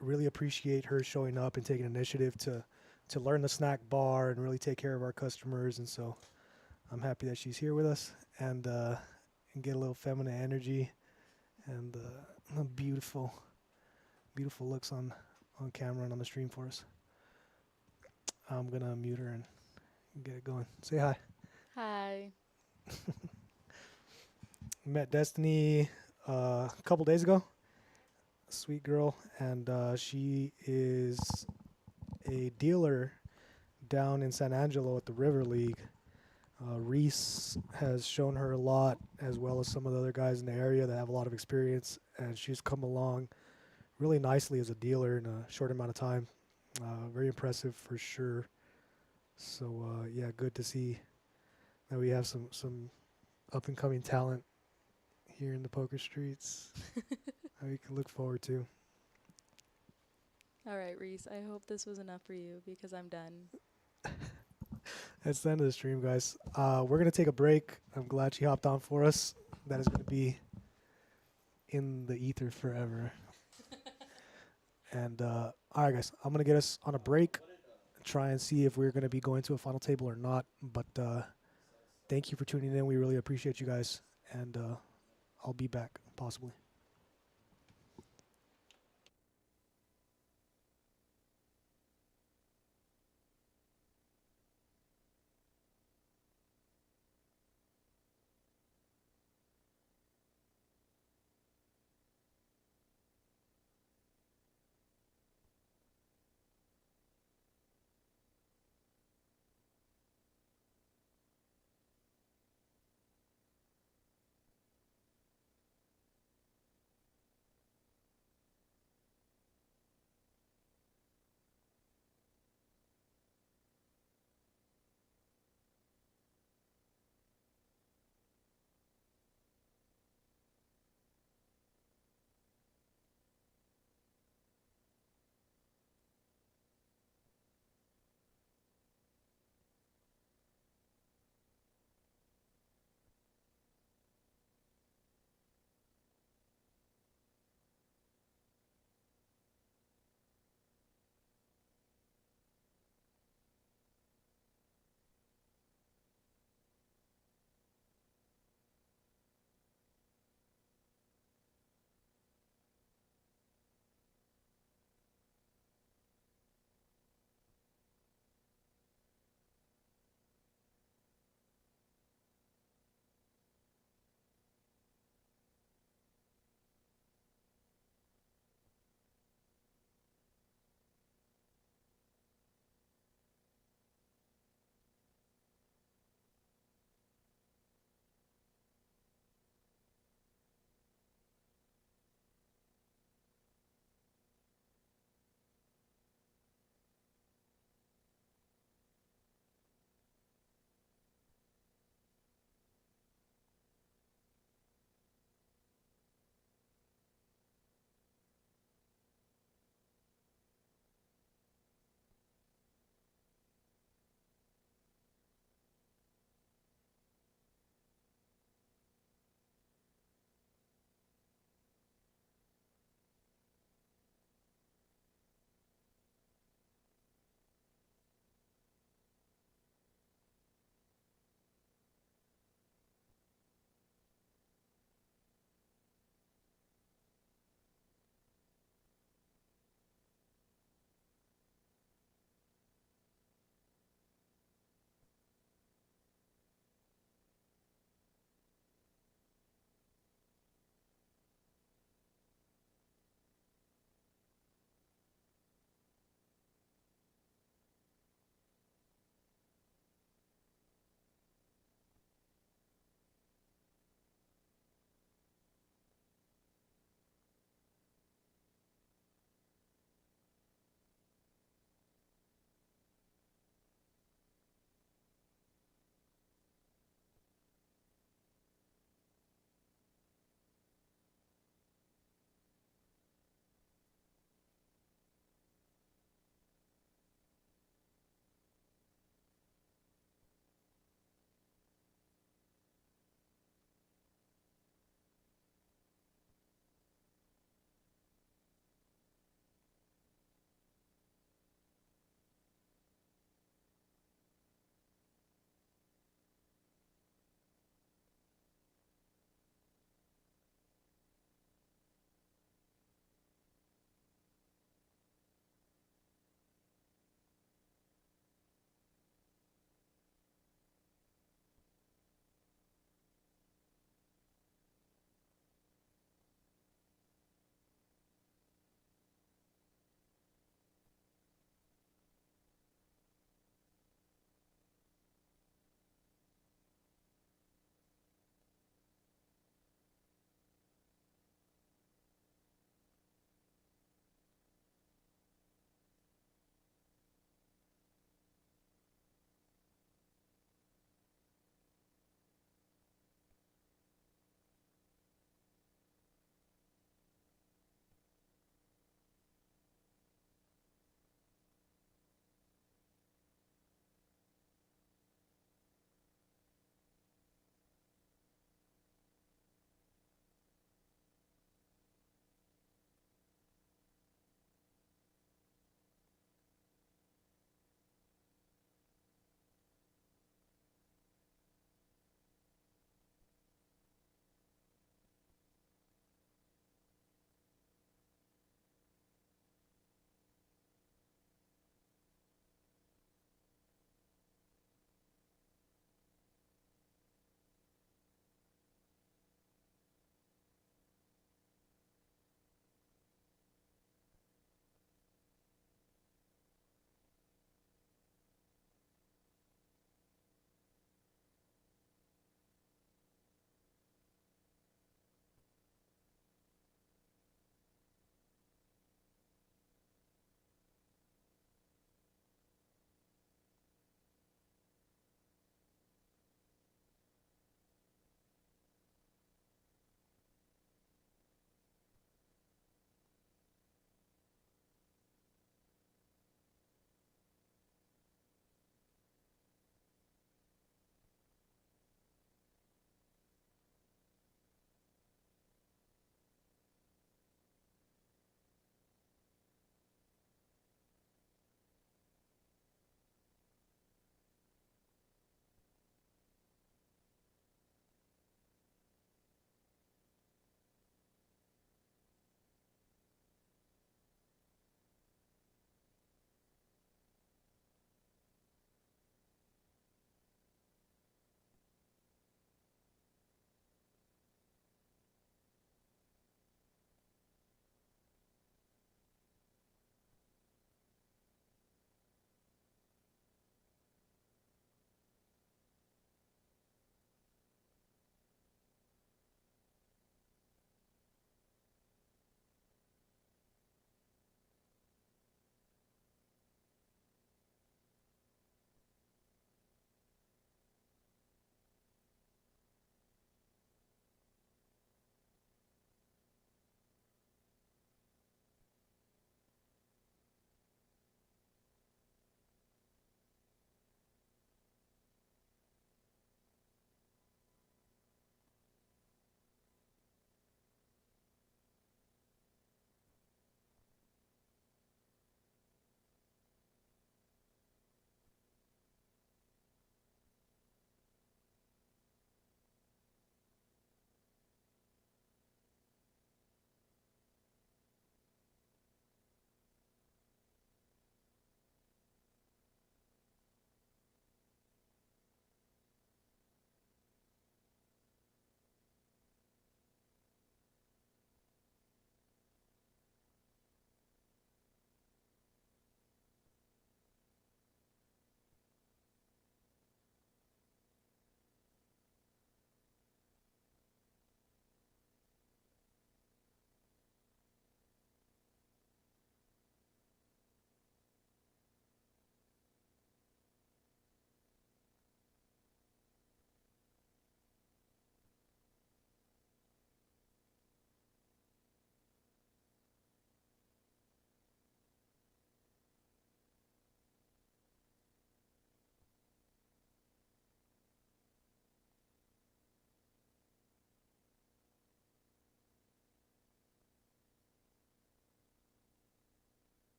really appreciate her showing up and taking initiative to learn the snack bar and really take care of our customers. And so I'm happy that she's here with us and get a little feminine energy and beautiful looks on camera and on the stream for us. I'm gonna mute her and get it going. Say hi. Hi. Met Destiny a couple days ago. Sweet girl, and she is a dealer down in San Angelo at the River League. Reese has shown her a lot, as well as some of the other guys in the area that have a lot of experience, and she's come along really nicely as a dealer in a short amount of time. Very impressive for sure. So yeah, good to see that we have some up and coming talent here in the poker streets that we can look forward to. All right, Reese. I hope this was enough for you because I'm done. That's the end of the stream, guys. We're gonna take a break. I'm glad she hopped on for us. That is gonna be in the ether forever. And all right, guys, I'm gonna get us on a break, try and see if we're gonna be going to a final table or not. But thank you for tuning in. We really appreciate you guys, and I'll be back possibly.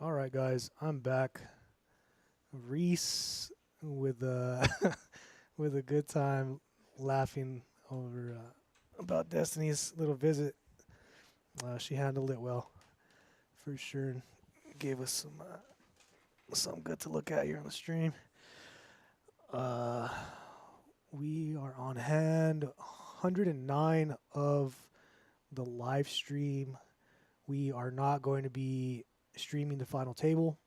All right, guys, I'm back. Reese with with a good time laughing over about Destiny's little visit. She handled it well, for sure, and gave us some good to look at here on the stream. We are on hand 109 of the live stream. We are not going to be streaming the final table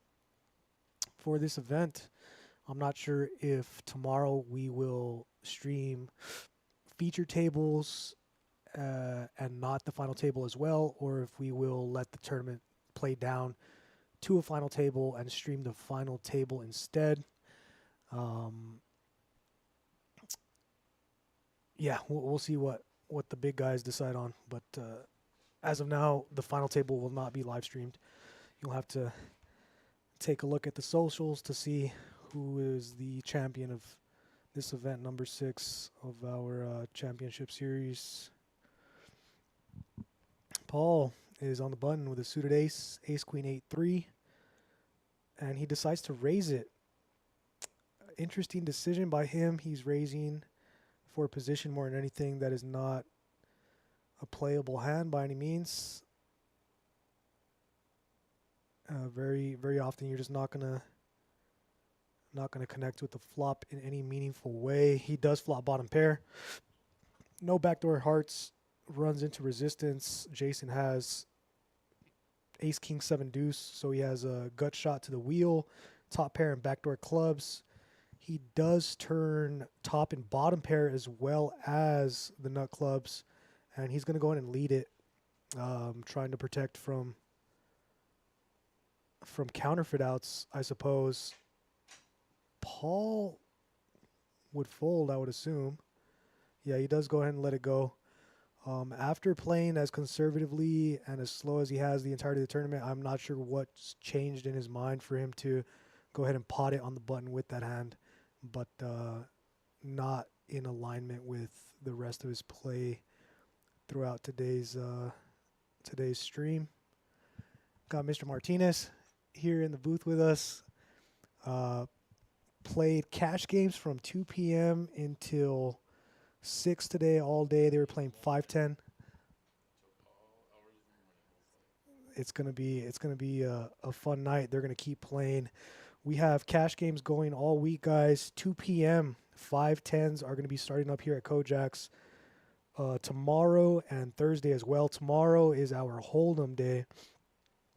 for this event. I'm not sure if tomorrow we will stream feature tables and not the final table as well, or if we will let the tournament play down to a final table and stream the final table instead. Yeah, we'll see what the big guys decide on. But as of now, the final table will not be live streamed. You'll have to take a look at the socials to see who is the champion of this event, number 6 of our championship series. Paul is on the button with a suited ace, ace-queen 8-3, and he decides to raise it. Interesting decision by him. He's raising for a position more than anything that is not a playable hand by any means. Very, very often you're just not gonna connect with the flop in any meaningful way. He does flop bottom pair. No backdoor hearts, runs into resistance. Jason has ace king 7 deuce, so he has a gut shot to the wheel, top pair and backdoor clubs. He does turn top and bottom pair as well as the nut clubs, and he's going to go in and lead it, trying to protect from counterfeit outs, I suppose. Paul would fold, I would assume. Yeah, he does go ahead and let it go. After playing as conservatively and as slow as he has the entirety of the tournament, I'm not sure what's changed in his mind for him to go ahead and pot it on the button with that hand, but not in alignment with the rest of his play throughout today's stream. Got Mr. Martinez here in the booth with us. Played cash games from 2 p.m. until 6 today, all day. They were playing 5-10. It's gonna be a fun night. They're gonna keep playing. We have cash games going all week, guys. 2 p.m. 5-10s are gonna be starting up here at Kojak's tomorrow and Thursday as well. Tomorrow is our Hold'em day.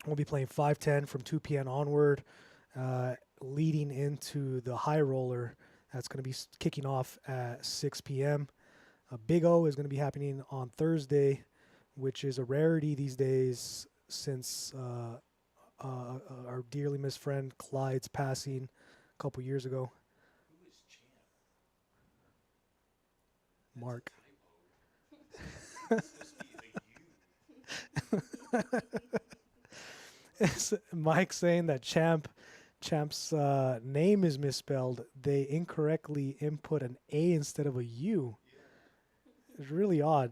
We'll be playing 5-10 from 2 p.m. onward, leading into the high roller. That's going to be kicking off at 6 p.m. Big O is going to be happening on Thursday, which is a rarity these days since our dearly missed friend Clyde's passing a couple years ago. Mark. Mike saying that Champ's name is misspelled. They incorrectly input an A instead of a U. It's really odd.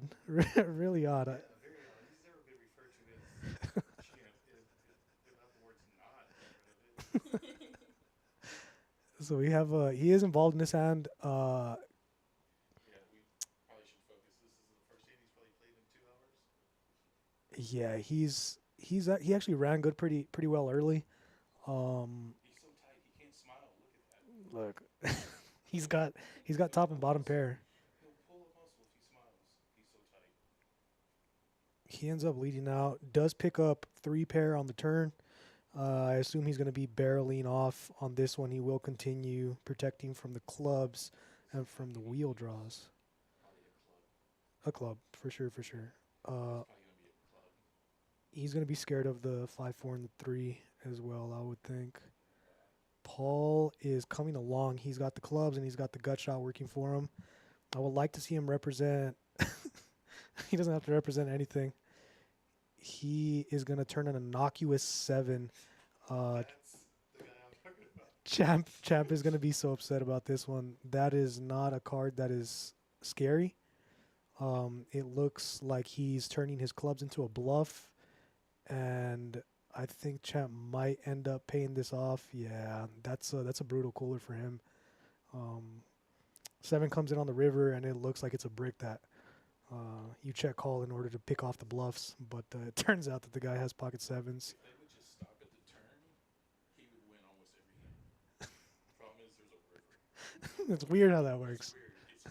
Really odd. So we have he is involved in this hand. Yeah, he actually ran good pretty well early. He's so tight, he can't smile. Look at that. Look, he's got top and bottom pair. He'll pull a muscle if he smiles. He's so tight. He ends up leading out. Does pick up 3 pair on the turn. I assume he's going to be barreling off on this one. He will continue protecting from the clubs and from the wheel draws. A club, for sure. He's going to be scared of the 5-4 and the 3 as well, I would think. Paul is coming along. He's got the clubs and he's got the gut shot working for him. I would like to see him represent. He doesn't have to represent anything. He is going to turn an innocuous 7. Champ is going to be so upset about this one. That is not a card that is scary. It looks like he's turning his clubs into a bluff, and I think Champ might end up paying this off. Yeah, that's a brutal cooler for him. 7 comes in on the river, and it looks like it's a brick that you check call in order to pick off the bluffs. But it turns out that the guy has pocket 7s. If they would just stop at the turn, he would win almost every hand. Problem is, there's a river. It's weird how that works. It's weird. It's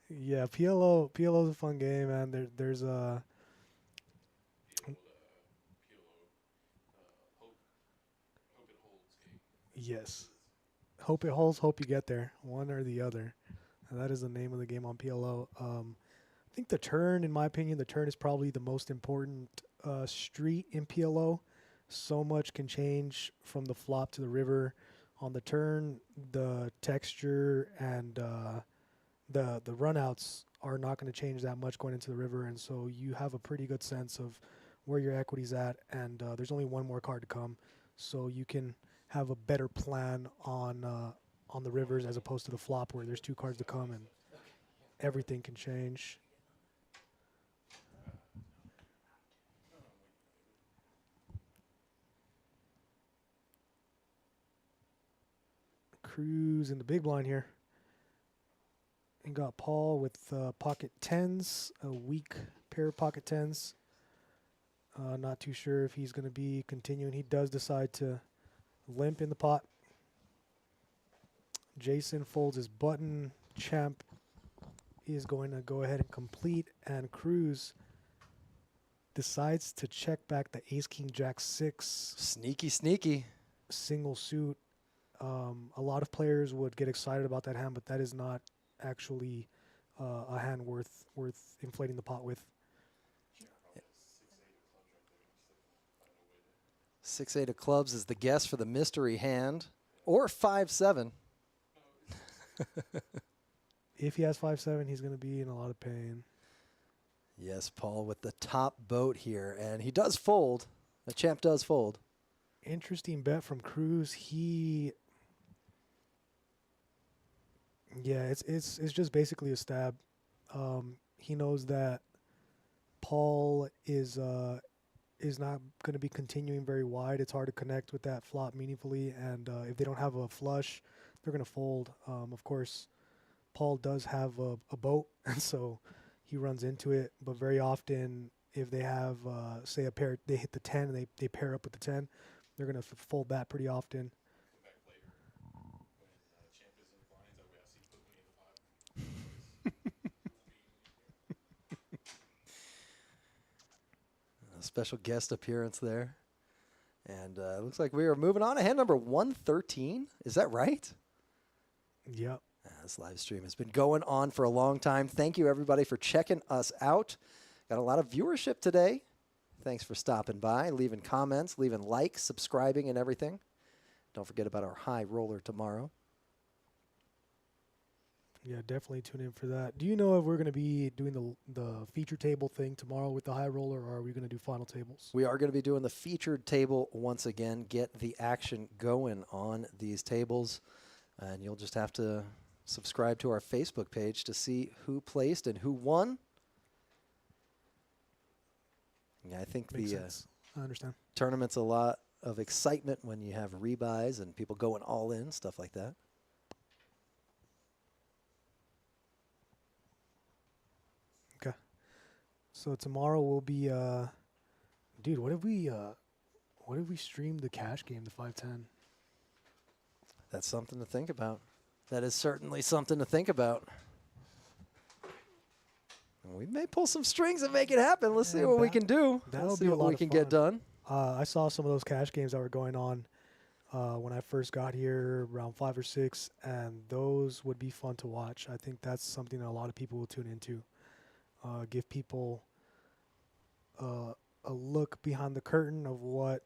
horrible. Yeah, PLO's a fun game, man. There's a PLO, hope it holds game. yes. Hope it holds, hope you get there. One or the other. And that is the name of the game on PLO. I think the turn, in my opinion, the turn is probably the most important street in PLO. So much can change from the flop to the river. On the turn, the texture and the runouts are not going to change that much going into the river. And so you have a pretty good sense of where your equity's at. And there's only one more card to come. So you can have a better plan on the rivers as opposed to the flop where there's 2 cards to come and everything can change. Cruz in the big blind here. And got Paul with pocket 10s, a weak pair of pocket 10s. Not too sure if he's going to be continuing. He does decide to limp in the pot. Jason folds his button. Champ is going to go ahead and complete. And Cruz decides to check back the Ace King Jack 6 Sneaky. single suit. A lot of players would get excited about that hand, but that is not actually a hand worth inflating the pot with. 6-8 of clubs is the guess for the mystery hand, or 5-7. If he has 5-7, he's going to be in a lot of pain. Yes, Paul with the top boat here, and he does fold. The champ does fold. Interesting bet from Cruz. Yeah, it's just basically a stab. He knows that Paul is not going to be continuing very wide. It's hard to connect with that flop meaningfully, and if they don't have a flush, they're going to fold. Of course, Paul does have a boat, and so he runs into it. But very often, if they have, say, a pair, they hit the 10 and they pair up with the 10, they're going to fold that pretty often. Come back later. When champ is in blinds, that way I see put me in the pot. A special guest appearance there. And it looks like we are moving on to hand number 113. Is that right? Yep. This live stream has been going on for a long time. Thank you, everybody, for checking us out. Got a lot of viewership today. Thanks for stopping by, leaving comments, leaving likes, subscribing, and everything. Don't forget about our high roller tomorrow. Yeah, definitely tune in for that. Do you know if we're going to be doing the feature table thing tomorrow with the high roller, or are we going to do final tables? We are going to be doing the featured table once again. Get the action going on these tables. And you'll just have to subscribe to our Facebook page to see who placed and who won. Yeah, I think Makes the sense. I understand. tournament's a lot of excitement when you have rebuys and people going all in, stuff like that. Okay. So tomorrow we'll be dude, what if we streamed the cash game, the 510? That's something to think about. That is certainly something to think about. And we may pull some strings and make it happen. Let's see Yeah, what we that- can do. that'll Let's see be a what lot we of can get fun. done. I saw some of those cash games that were going on when I first got here, around 5 or 6, and those would be fun to watch. I think that's something that a lot of people will tune into. Give people a look behind the curtain of what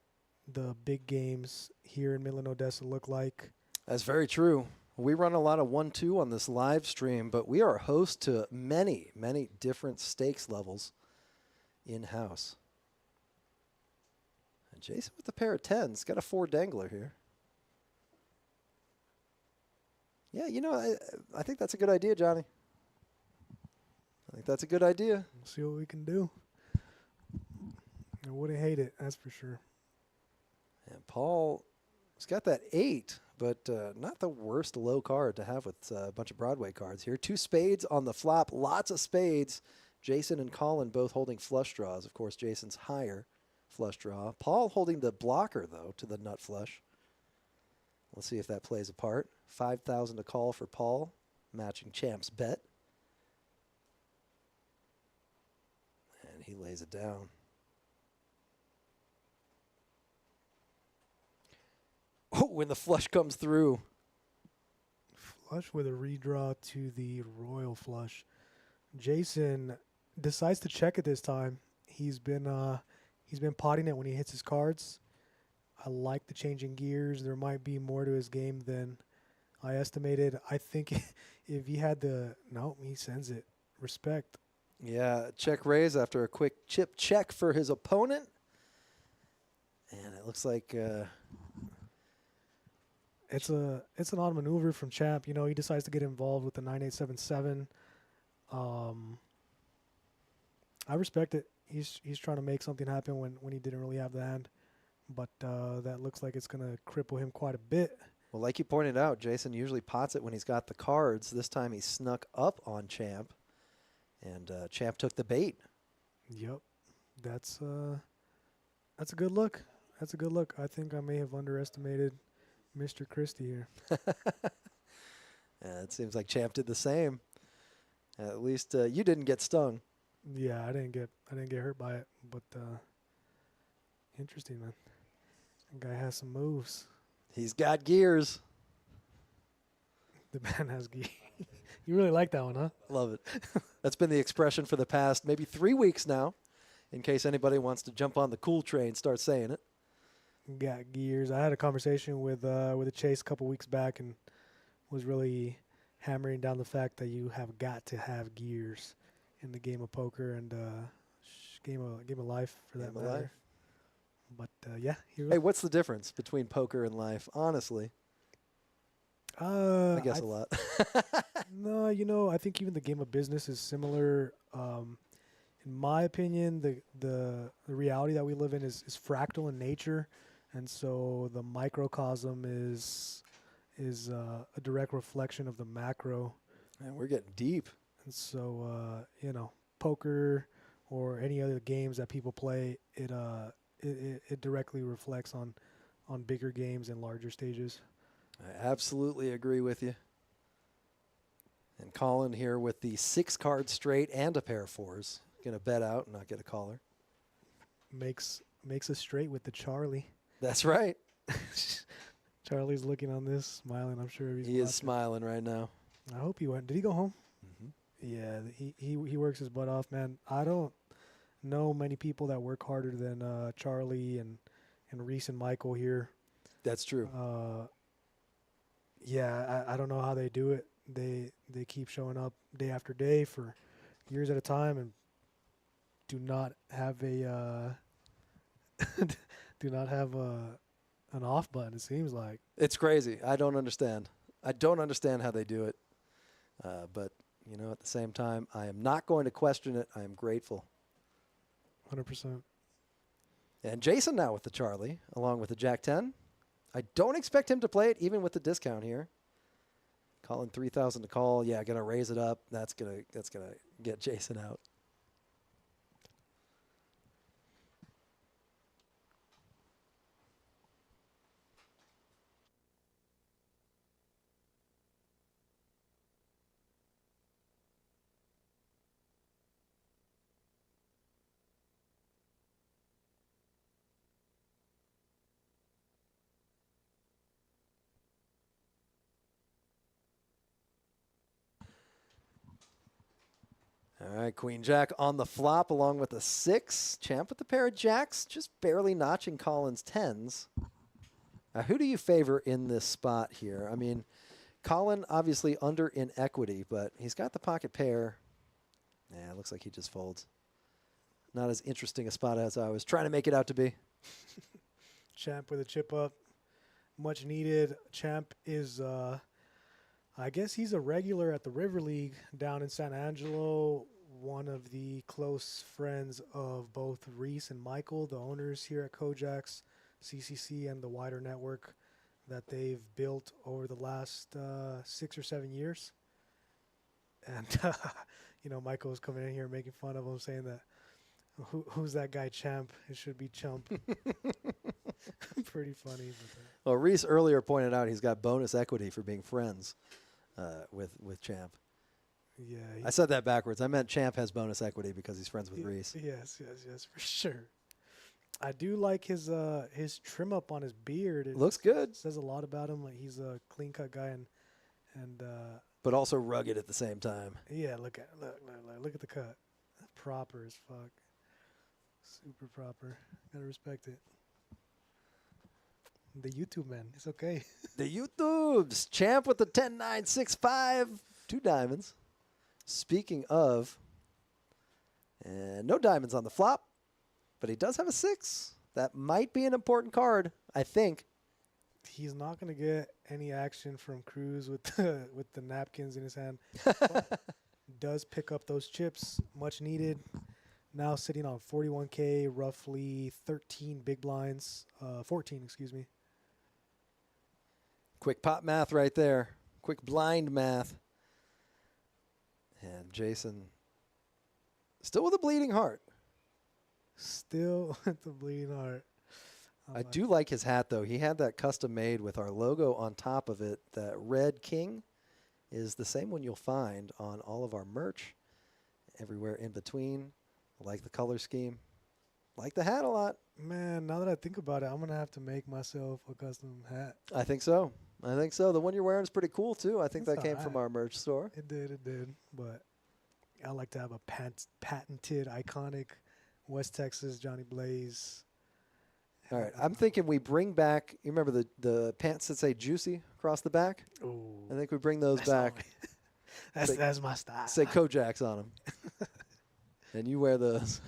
the big games here in Midland, Odessa look like. That's very true. We run a lot of 1-2 on this live stream, but we are host to many, many different stakes levels in-house. And Jason with the pair of 10s. Got a 4 dangler here. Yeah, you know, I think that's a good idea, Johnny. I think that's a good idea. We'll see what we can do. I wouldn't hate it, that's for sure. And Paul has got that 8, but not the worst low card to have with a bunch of Broadway cards here. 2 spades on the flop, lots of spades. Jason and Colin both holding flush draws. Of course, Jason's higher flush draw. Paul holding the blocker, though, to the nut flush. Let's see if that plays a part. 5,000 to call for Paul, matching Champ's bet. And he lays it down. Oh, when the flush comes through. Flush with a redraw to the royal flush. Jason decides to check it this time. He's been potting it when he hits his cards. I like the changing gears. There might be more to his game than I estimated. I think if he had the no, he sends it. Respect. Yeah, check raise after a quick chip check for his opponent. And it looks like It's an odd maneuver from Champ. You know, he decides to get involved with the 9877. I respect it. He's trying to make something happen when he didn't really have the hand, but that looks like it's gonna cripple him quite a bit. well, like you pointed out, Jason usually pots it when he's got the cards. This time he snuck up on Champ, and Champ took the bait. Yep, that's a good look. That's a good look. I think I may have underestimated Mr. Christie here. It seems like Champ did the same. At least you didn't get stung. Yeah, I didn't get hurt by it, but interesting, man. That guy has some moves. He's got gears. The man has gear. You really like that one, huh? Love it. That's been the expression for the past maybe 3 weeks now, in case anybody wants to jump on the cool train, start saying it. Got gears. I had a conversation with a Chase a couple weeks back and was really hammering down the fact that you have got to have gears in the game of poker and game of life for that Game of matter. life. But yeah, here Hey, what's the difference between poker and life? Honestly, I guess a lot. No, you know, I think even the game of business is similar. In my opinion, the reality that we live in is fractal in nature, and so the microcosm is a direct reflection of the macro. Man, we're getting deep. And so you know, poker or any other games that people play, it directly reflects on bigger games and larger stages. I absolutely agree with you. And Colin here with the 6 card straight and a pair of 4s. Gonna bet out and not get a caller. Makes us straight with the Charlie. That's right. Charlie's looking on this, smiling. I'm sure he's He is watching. smiling right now. I hope he went. Did he go home? Mm-hmm. Yeah, he works his butt off, man. I don't know many people that work harder than Charlie and Reese and Michael here. That's true. Yeah, I don't know how they do it. They keep showing up day after day for years at a time and do not have a an off button. It seems like. It's crazy. I don't understand. I don't understand how they do it. But, you know, at the same time, I am not going to question it. I am grateful. 100%. And Jason now with the Charlie, along with the Jack 10. I don't expect him to play it, even with the discount here. Calling 3,000 to call. Yeah, gonna raise it up. That's gonna get Jason out. All right, Queen Jack on the flop along with a 6. Champ with the pair of jacks, just barely notching Colin's 10s. Now, who do you favor in this spot here? I mean, Colin obviously under in equity, but he's got the pocket pair. Yeah, it looks like he just folds. Not as interesting a spot as I was trying to make it out to be. Champ with a chip up, much needed. Champ is, I guess he's a regular at the River League down in San Angelo. one of the close friends of both Reese and Michael, the owners here at Kojaks, CCC, and the wider network that they've built over the last 6 or 7 years. And, Michael was coming in here making fun of him, saying that, who's that guy, Champ? It should be Chump. Pretty funny. Well, Reese earlier pointed out he's got bonus equity for being friends with Champ. Yeah. I said that backwards. I meant Champ has bonus equity because he's friends with Reese. Yes, for sure. I do like his trim up on his beard. It Looks good, says a lot about him. Like, he's a clean cut guy and but also rugged at the same time. yeah, look at the cut. Proper as fuck. Super proper. Gotta respect it. The YouTube man. It's okay. The YouTubes. Champ with the 10-9-6-5. 2 diamonds. Speaking of, and no diamonds on the flop, but he does have a 6. That might be an important card, I think. He's not gonna get any action from Cruz with the napkins in his hand. But does pick up those chips, much needed. Now sitting on 41K, roughly 13 big blinds, 14, excuse me. Quick pot math right there. Quick blind math. And Jason still with a bleeding heart. Still with the bleeding heart. I do like his hat, though. He had that custom made with our logo on top of it. That red king is the same one you'll find on all of our merch, everywhere in between. I like the color scheme. Like the hat a lot. Man, now that I think about it, I'm going to have to make myself a custom hat. I think so. The one you're wearing is pretty cool, too. I think It's that came from alright. our merch store. It did. But I like to have a patented, iconic West Texas Johnny Blaze. All right. I'm thinking we bring back, you remember the pants that say Juicy across the back? Ooh, I think we bring those that's all back. right. Say- That's my style. Say Kojaks on them. And you wear those.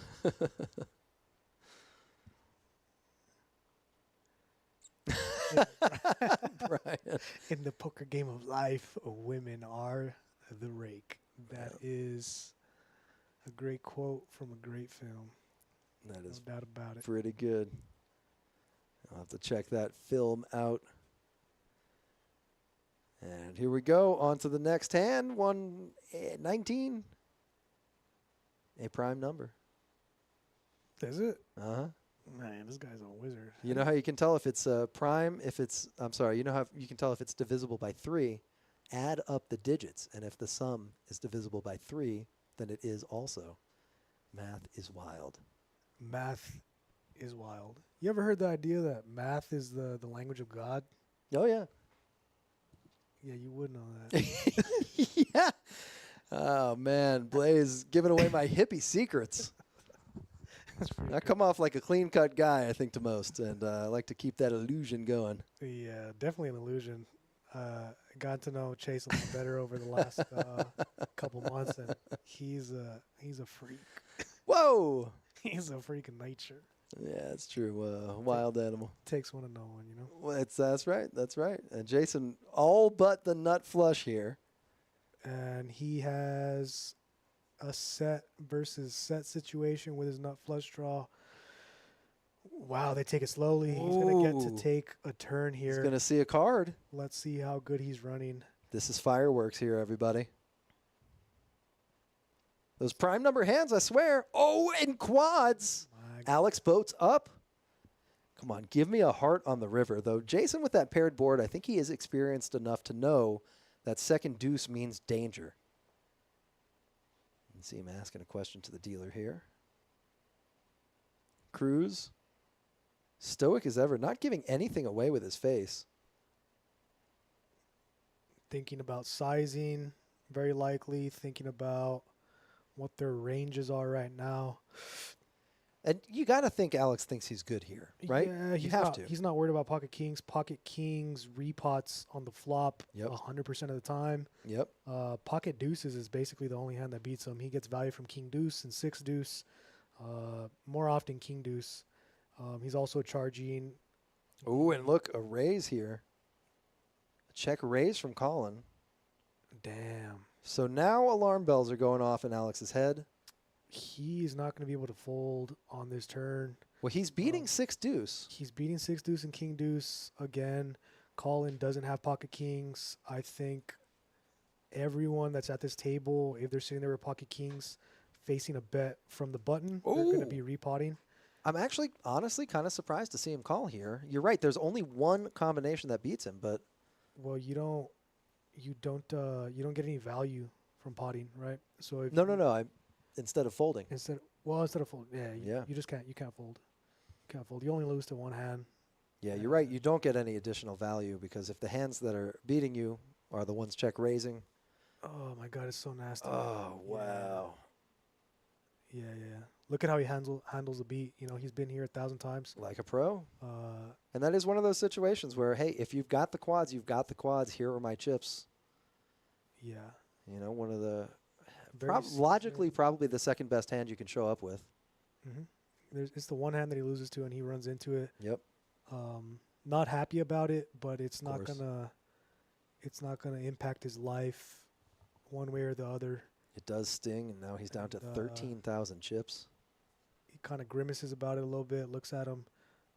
Brian. In the poker game of life, women are the rake. That is a great quote from a great film. That No is doubt about it. pretty good. I'll have to check that film out. And here we go. On to the next hand. 119. A prime number. Is it? Uh-huh. Man, this guy's a wizard. You know how you can tell if it's prime, you know how you can tell if it's divisible by 3? Add up the digits. And if the sum is divisible by 3, then it is also. Math is wild. Math is wild. You ever heard the idea that math is the language of God? Oh, yeah. Yeah, you would know that. Yeah. Oh, man. Blaze giving away my hippie secrets. That's pretty I come off like a clean-cut guy, I think, to most, and I like to keep that illusion going. Yeah, definitely an illusion. Got to know Chase a little better over the last couple months, and he's a freak. Whoa! He's a freak of nature. Yeah, it's true. Wild animal. Takes one to know one, you know. Well, that's right. That's right. And Jason, all but the nut flush here. And he has a set versus set situation with his nut flush draw. Wow, they take it slowly. He's going to get Ooh. to take a turn He's here. going to see a card. Let's see how good he's running. This is fireworks here, everybody. Those prime number hands, I swear. Oh, and quads. My Alex boats up. Come on, give me a heart on the river, though. Jason with that paired board, I think he is experienced enough to know that second deuce means danger. Let's see him asking a question to the dealer here. Cruz, stoic as ever, not giving anything away with his face. thinking about sizing, very likely thinking about what their ranges are right now. And you got to think Alex thinks he's good here, right? Yeah, you have to. He's not worried about pocket kings. Pocket kings repots on the flop Yep. 100% of the time. Yep. Pocket deuces is basically the only hand that beats him. He gets value from king deuce and six deuce. More often king deuce. He's also charging. Ooh, and look, a raise here. A check raise from Colin. Damn. So now alarm bells are going off in Alex's head. he is not going to be able to fold on this turn. Well, he's beating 6 deuce. He's beating 6 deuce and king deuce again. Colin doesn't have pocket kings. I think everyone that's at this table, if they're sitting there with pocket kings facing a bet from the button, they're going to be repotting. I'm actually honestly kind of surprised to see him call here. You're right. There's only one combination that beats him, but Well, you don't get any value from potting, right? So if no. Instead of folding. instead of fold, Yeah. you just can't fold. You can't fold. You only lose to one hand. Yeah, you're right. You don't get any additional value because if the hands that are beating you are the ones check raising. Oh my god, it's so nasty. Oh, Yeah. wow. Yeah. Look at how he handles the beat. You know, he's been here 1,000 times. Like a pro. Uh, And that is one of those situations where, hey, if you've got the quads, you've got the quads. Here are my chips. yeah. You know, one of the Very logically probably the second best hand you can show up with. It's the one hand that he loses to, and he runs into it. Yep. Not happy about it, but it's not course. gonna impact his life one way or the other. It does sting, and now he's down to And, 13,000 chips. He kind of grimaces about it a little bit, looks at him,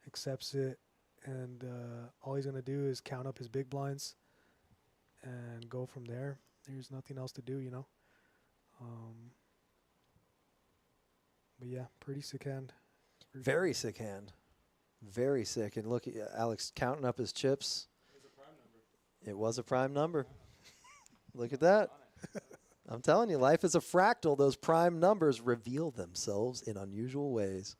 accepts it, and all he's gonna do is count up his big blinds and go from there. There's nothing else to do, you know. But yeah, pretty sick hand. Very sick hand. Very sick. And look, Alex counting up his chips. It was a prime number. Look at that. I'm telling you, life is a fractal. Those prime numbers reveal themselves in unusual ways.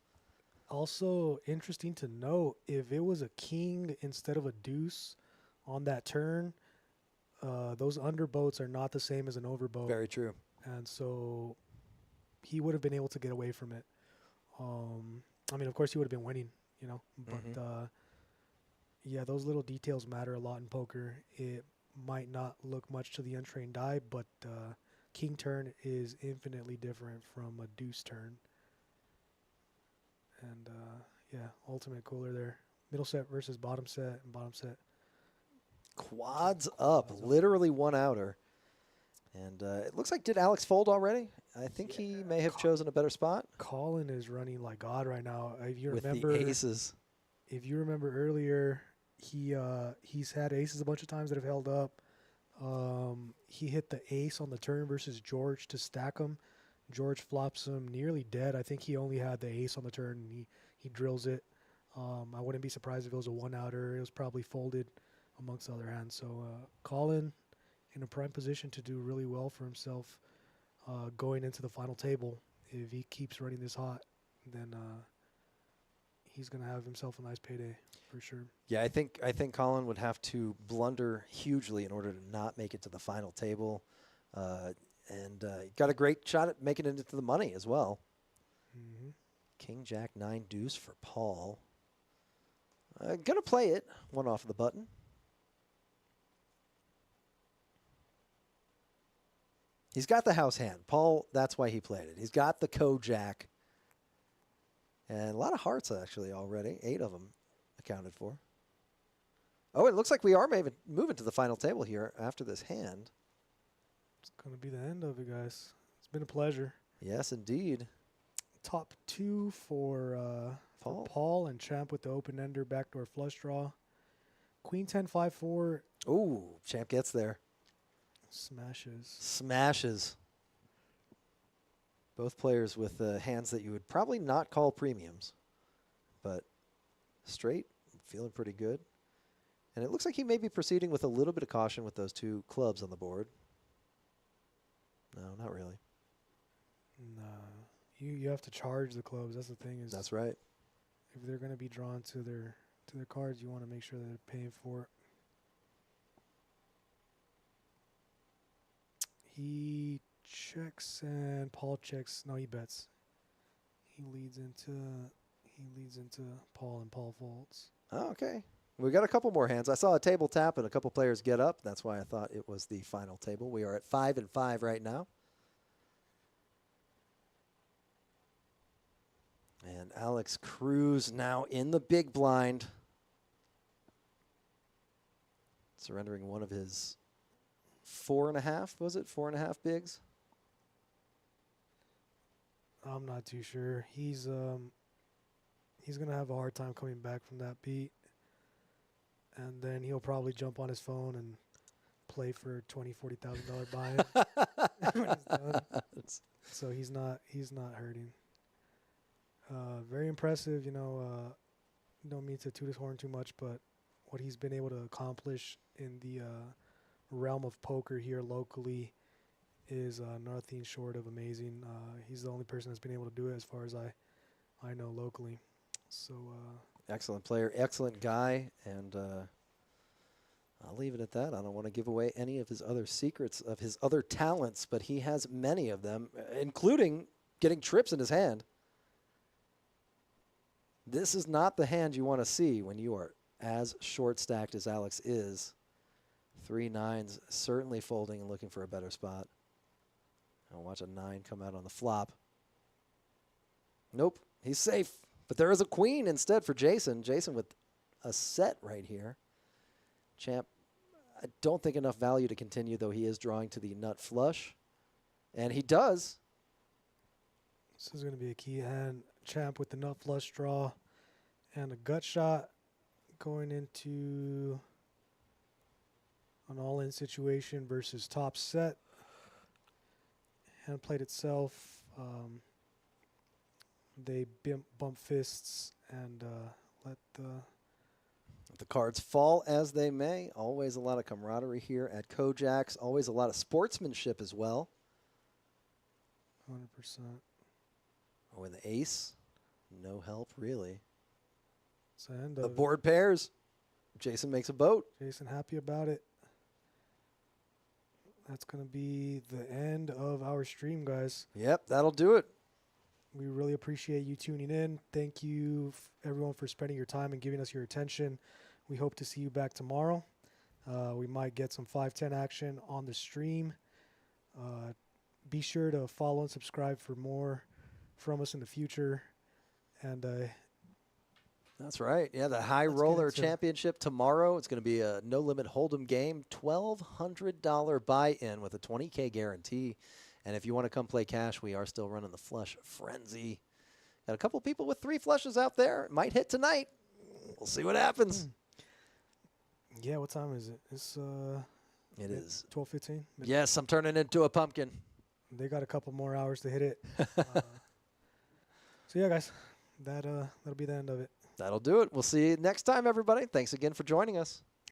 Also interesting to note, if it was a king instead of a deuce on that turn, those underboats are not the same as an overboat. Very true. And so he would have been able to get away from it. I mean, of course, he would have been winning, you know. But yeah, those little details matter a lot in poker. It might not look much to the untrained eye, but king turn is infinitely different from a deuce turn. And yeah, ultimate cooler there. Middle set versus bottom set, and bottom set. Quads up, literally one outer. And it looks like, did Alex fold already? I think he may have chosen a better spot Colin is running like God right now. If you with remember, the aces. if you remember earlier, he's had aces a bunch of times that have held up. He hit the ace on the turn versus George to stack him. George flops him nearly dead. I think he only had the ace on the turn, and he drills it. I wouldn't be surprised if it was a one-outer. It was probably folded amongst other hands. So Colin in a prime position to do really well for himself going into the final table. If he keeps running this hot, then he's going to have himself a nice payday for sure. Yeah, I think Colin would have to blunder hugely in order to not make it to the final table. And got a great shot at making it into the money as well. King, Jack, 9, deuce for Paul. Gonna play it. One off of the button. He's got the house hand. Paul, that's why he played it. He's got the co-jack. And a lot of hearts, actually, already. 8 of them accounted for. Oh, it looks like we are moving to the final table here after this hand. It's going to be the end of it, guys. It's been a pleasure. Yes, indeed. Top 2 for Paul and Champ with the open-ender backdoor flush draw. Queen 10, 5, 4. Ooh, Champ gets there. Smashes. Smashes. Both players with hands that you would probably not call premiums. But straight, feeling pretty good. And it looks like he may be proceeding with a little bit of caution with those 2 clubs on the board. No, not really. Nah. You have to charge the clubs. That's the thing. Is That's right. if they're going to be drawn to their cards, you want to make sure they're paying for it. He checks and Paul checks. No, he bets. He leads into Paul and Paul folds. Oh, okay. We got a couple more hands. I saw a table tap and a couple players get up. That's why I thought it was the final table. We are at 5 and 5 right now. And Alex Cruz now in the big blind. Surrendering one of his 4.5, was it? 4.5 bigs? I'm not too sure. He's gonna have a hard time coming back from that beat, and then he'll probably jump on his phone and play for $20,000-$40,000 buy-in when he's done. So he's not hurting. Very impressive, don't mean to toot his horn too much, but what he's been able to accomplish in the realm of poker here locally is nothing short of amazing. He's the only person that's been able to do it as far as I know locally. So Excellent player, excellent guy, and I'll leave it at that. I don't want to give away any of his other secrets, of his other talents, but he has many of them, including getting trips in his hand. This is not the hand you want to see when you are as short stacked as Alex is. 3 9s, certainly folding and looking for a better spot. I'll watch a 9 come out on the flop. Nope, he's safe. But there is a queen instead for Jason. Jason with a set right here. Champ, I don't think enough value to continue, though he is drawing to the nut flush. And he does. this is going to be a key hand. Champ with the nut flush draw and a gut shot going into an all-in situation versus top set. Hand played itself. They bump fists and let The cards fall as they may. Always a lot of camaraderie here at Kojaks. Always a lot of sportsmanship as well. 100%. Oh, and the ace, no help really. It's the end The of it. board pairs. Jason makes a boat. Jason happy about it. That's going to be the end of our stream, guys. Yep, that'll do it. We really appreciate you tuning in. Thank you, everyone, for spending your time and giving us your attention. We hope to see you back tomorrow. We might get some 5-10 action on the stream. Be sure to follow and subscribe for more from us in the future. And That's right. Yeah, the High Let's get Roller into- Championship tomorrow. It's going to be a no-limit hold'em game. $1,200 buy-in with a $20K guarantee. And if you want to come play cash, we are still running the Flush Frenzy. Got a couple people with 3 flushes out there. It might hit tonight. We'll see what happens. yeah, what time is it? It's It is. 12:15. Yes, I'm turning into a pumpkin. They got a couple more hours to hit it. So yeah, guys, that'll be the end of it. That'll do it. We'll see you next time, everybody. Thanks again for joining us.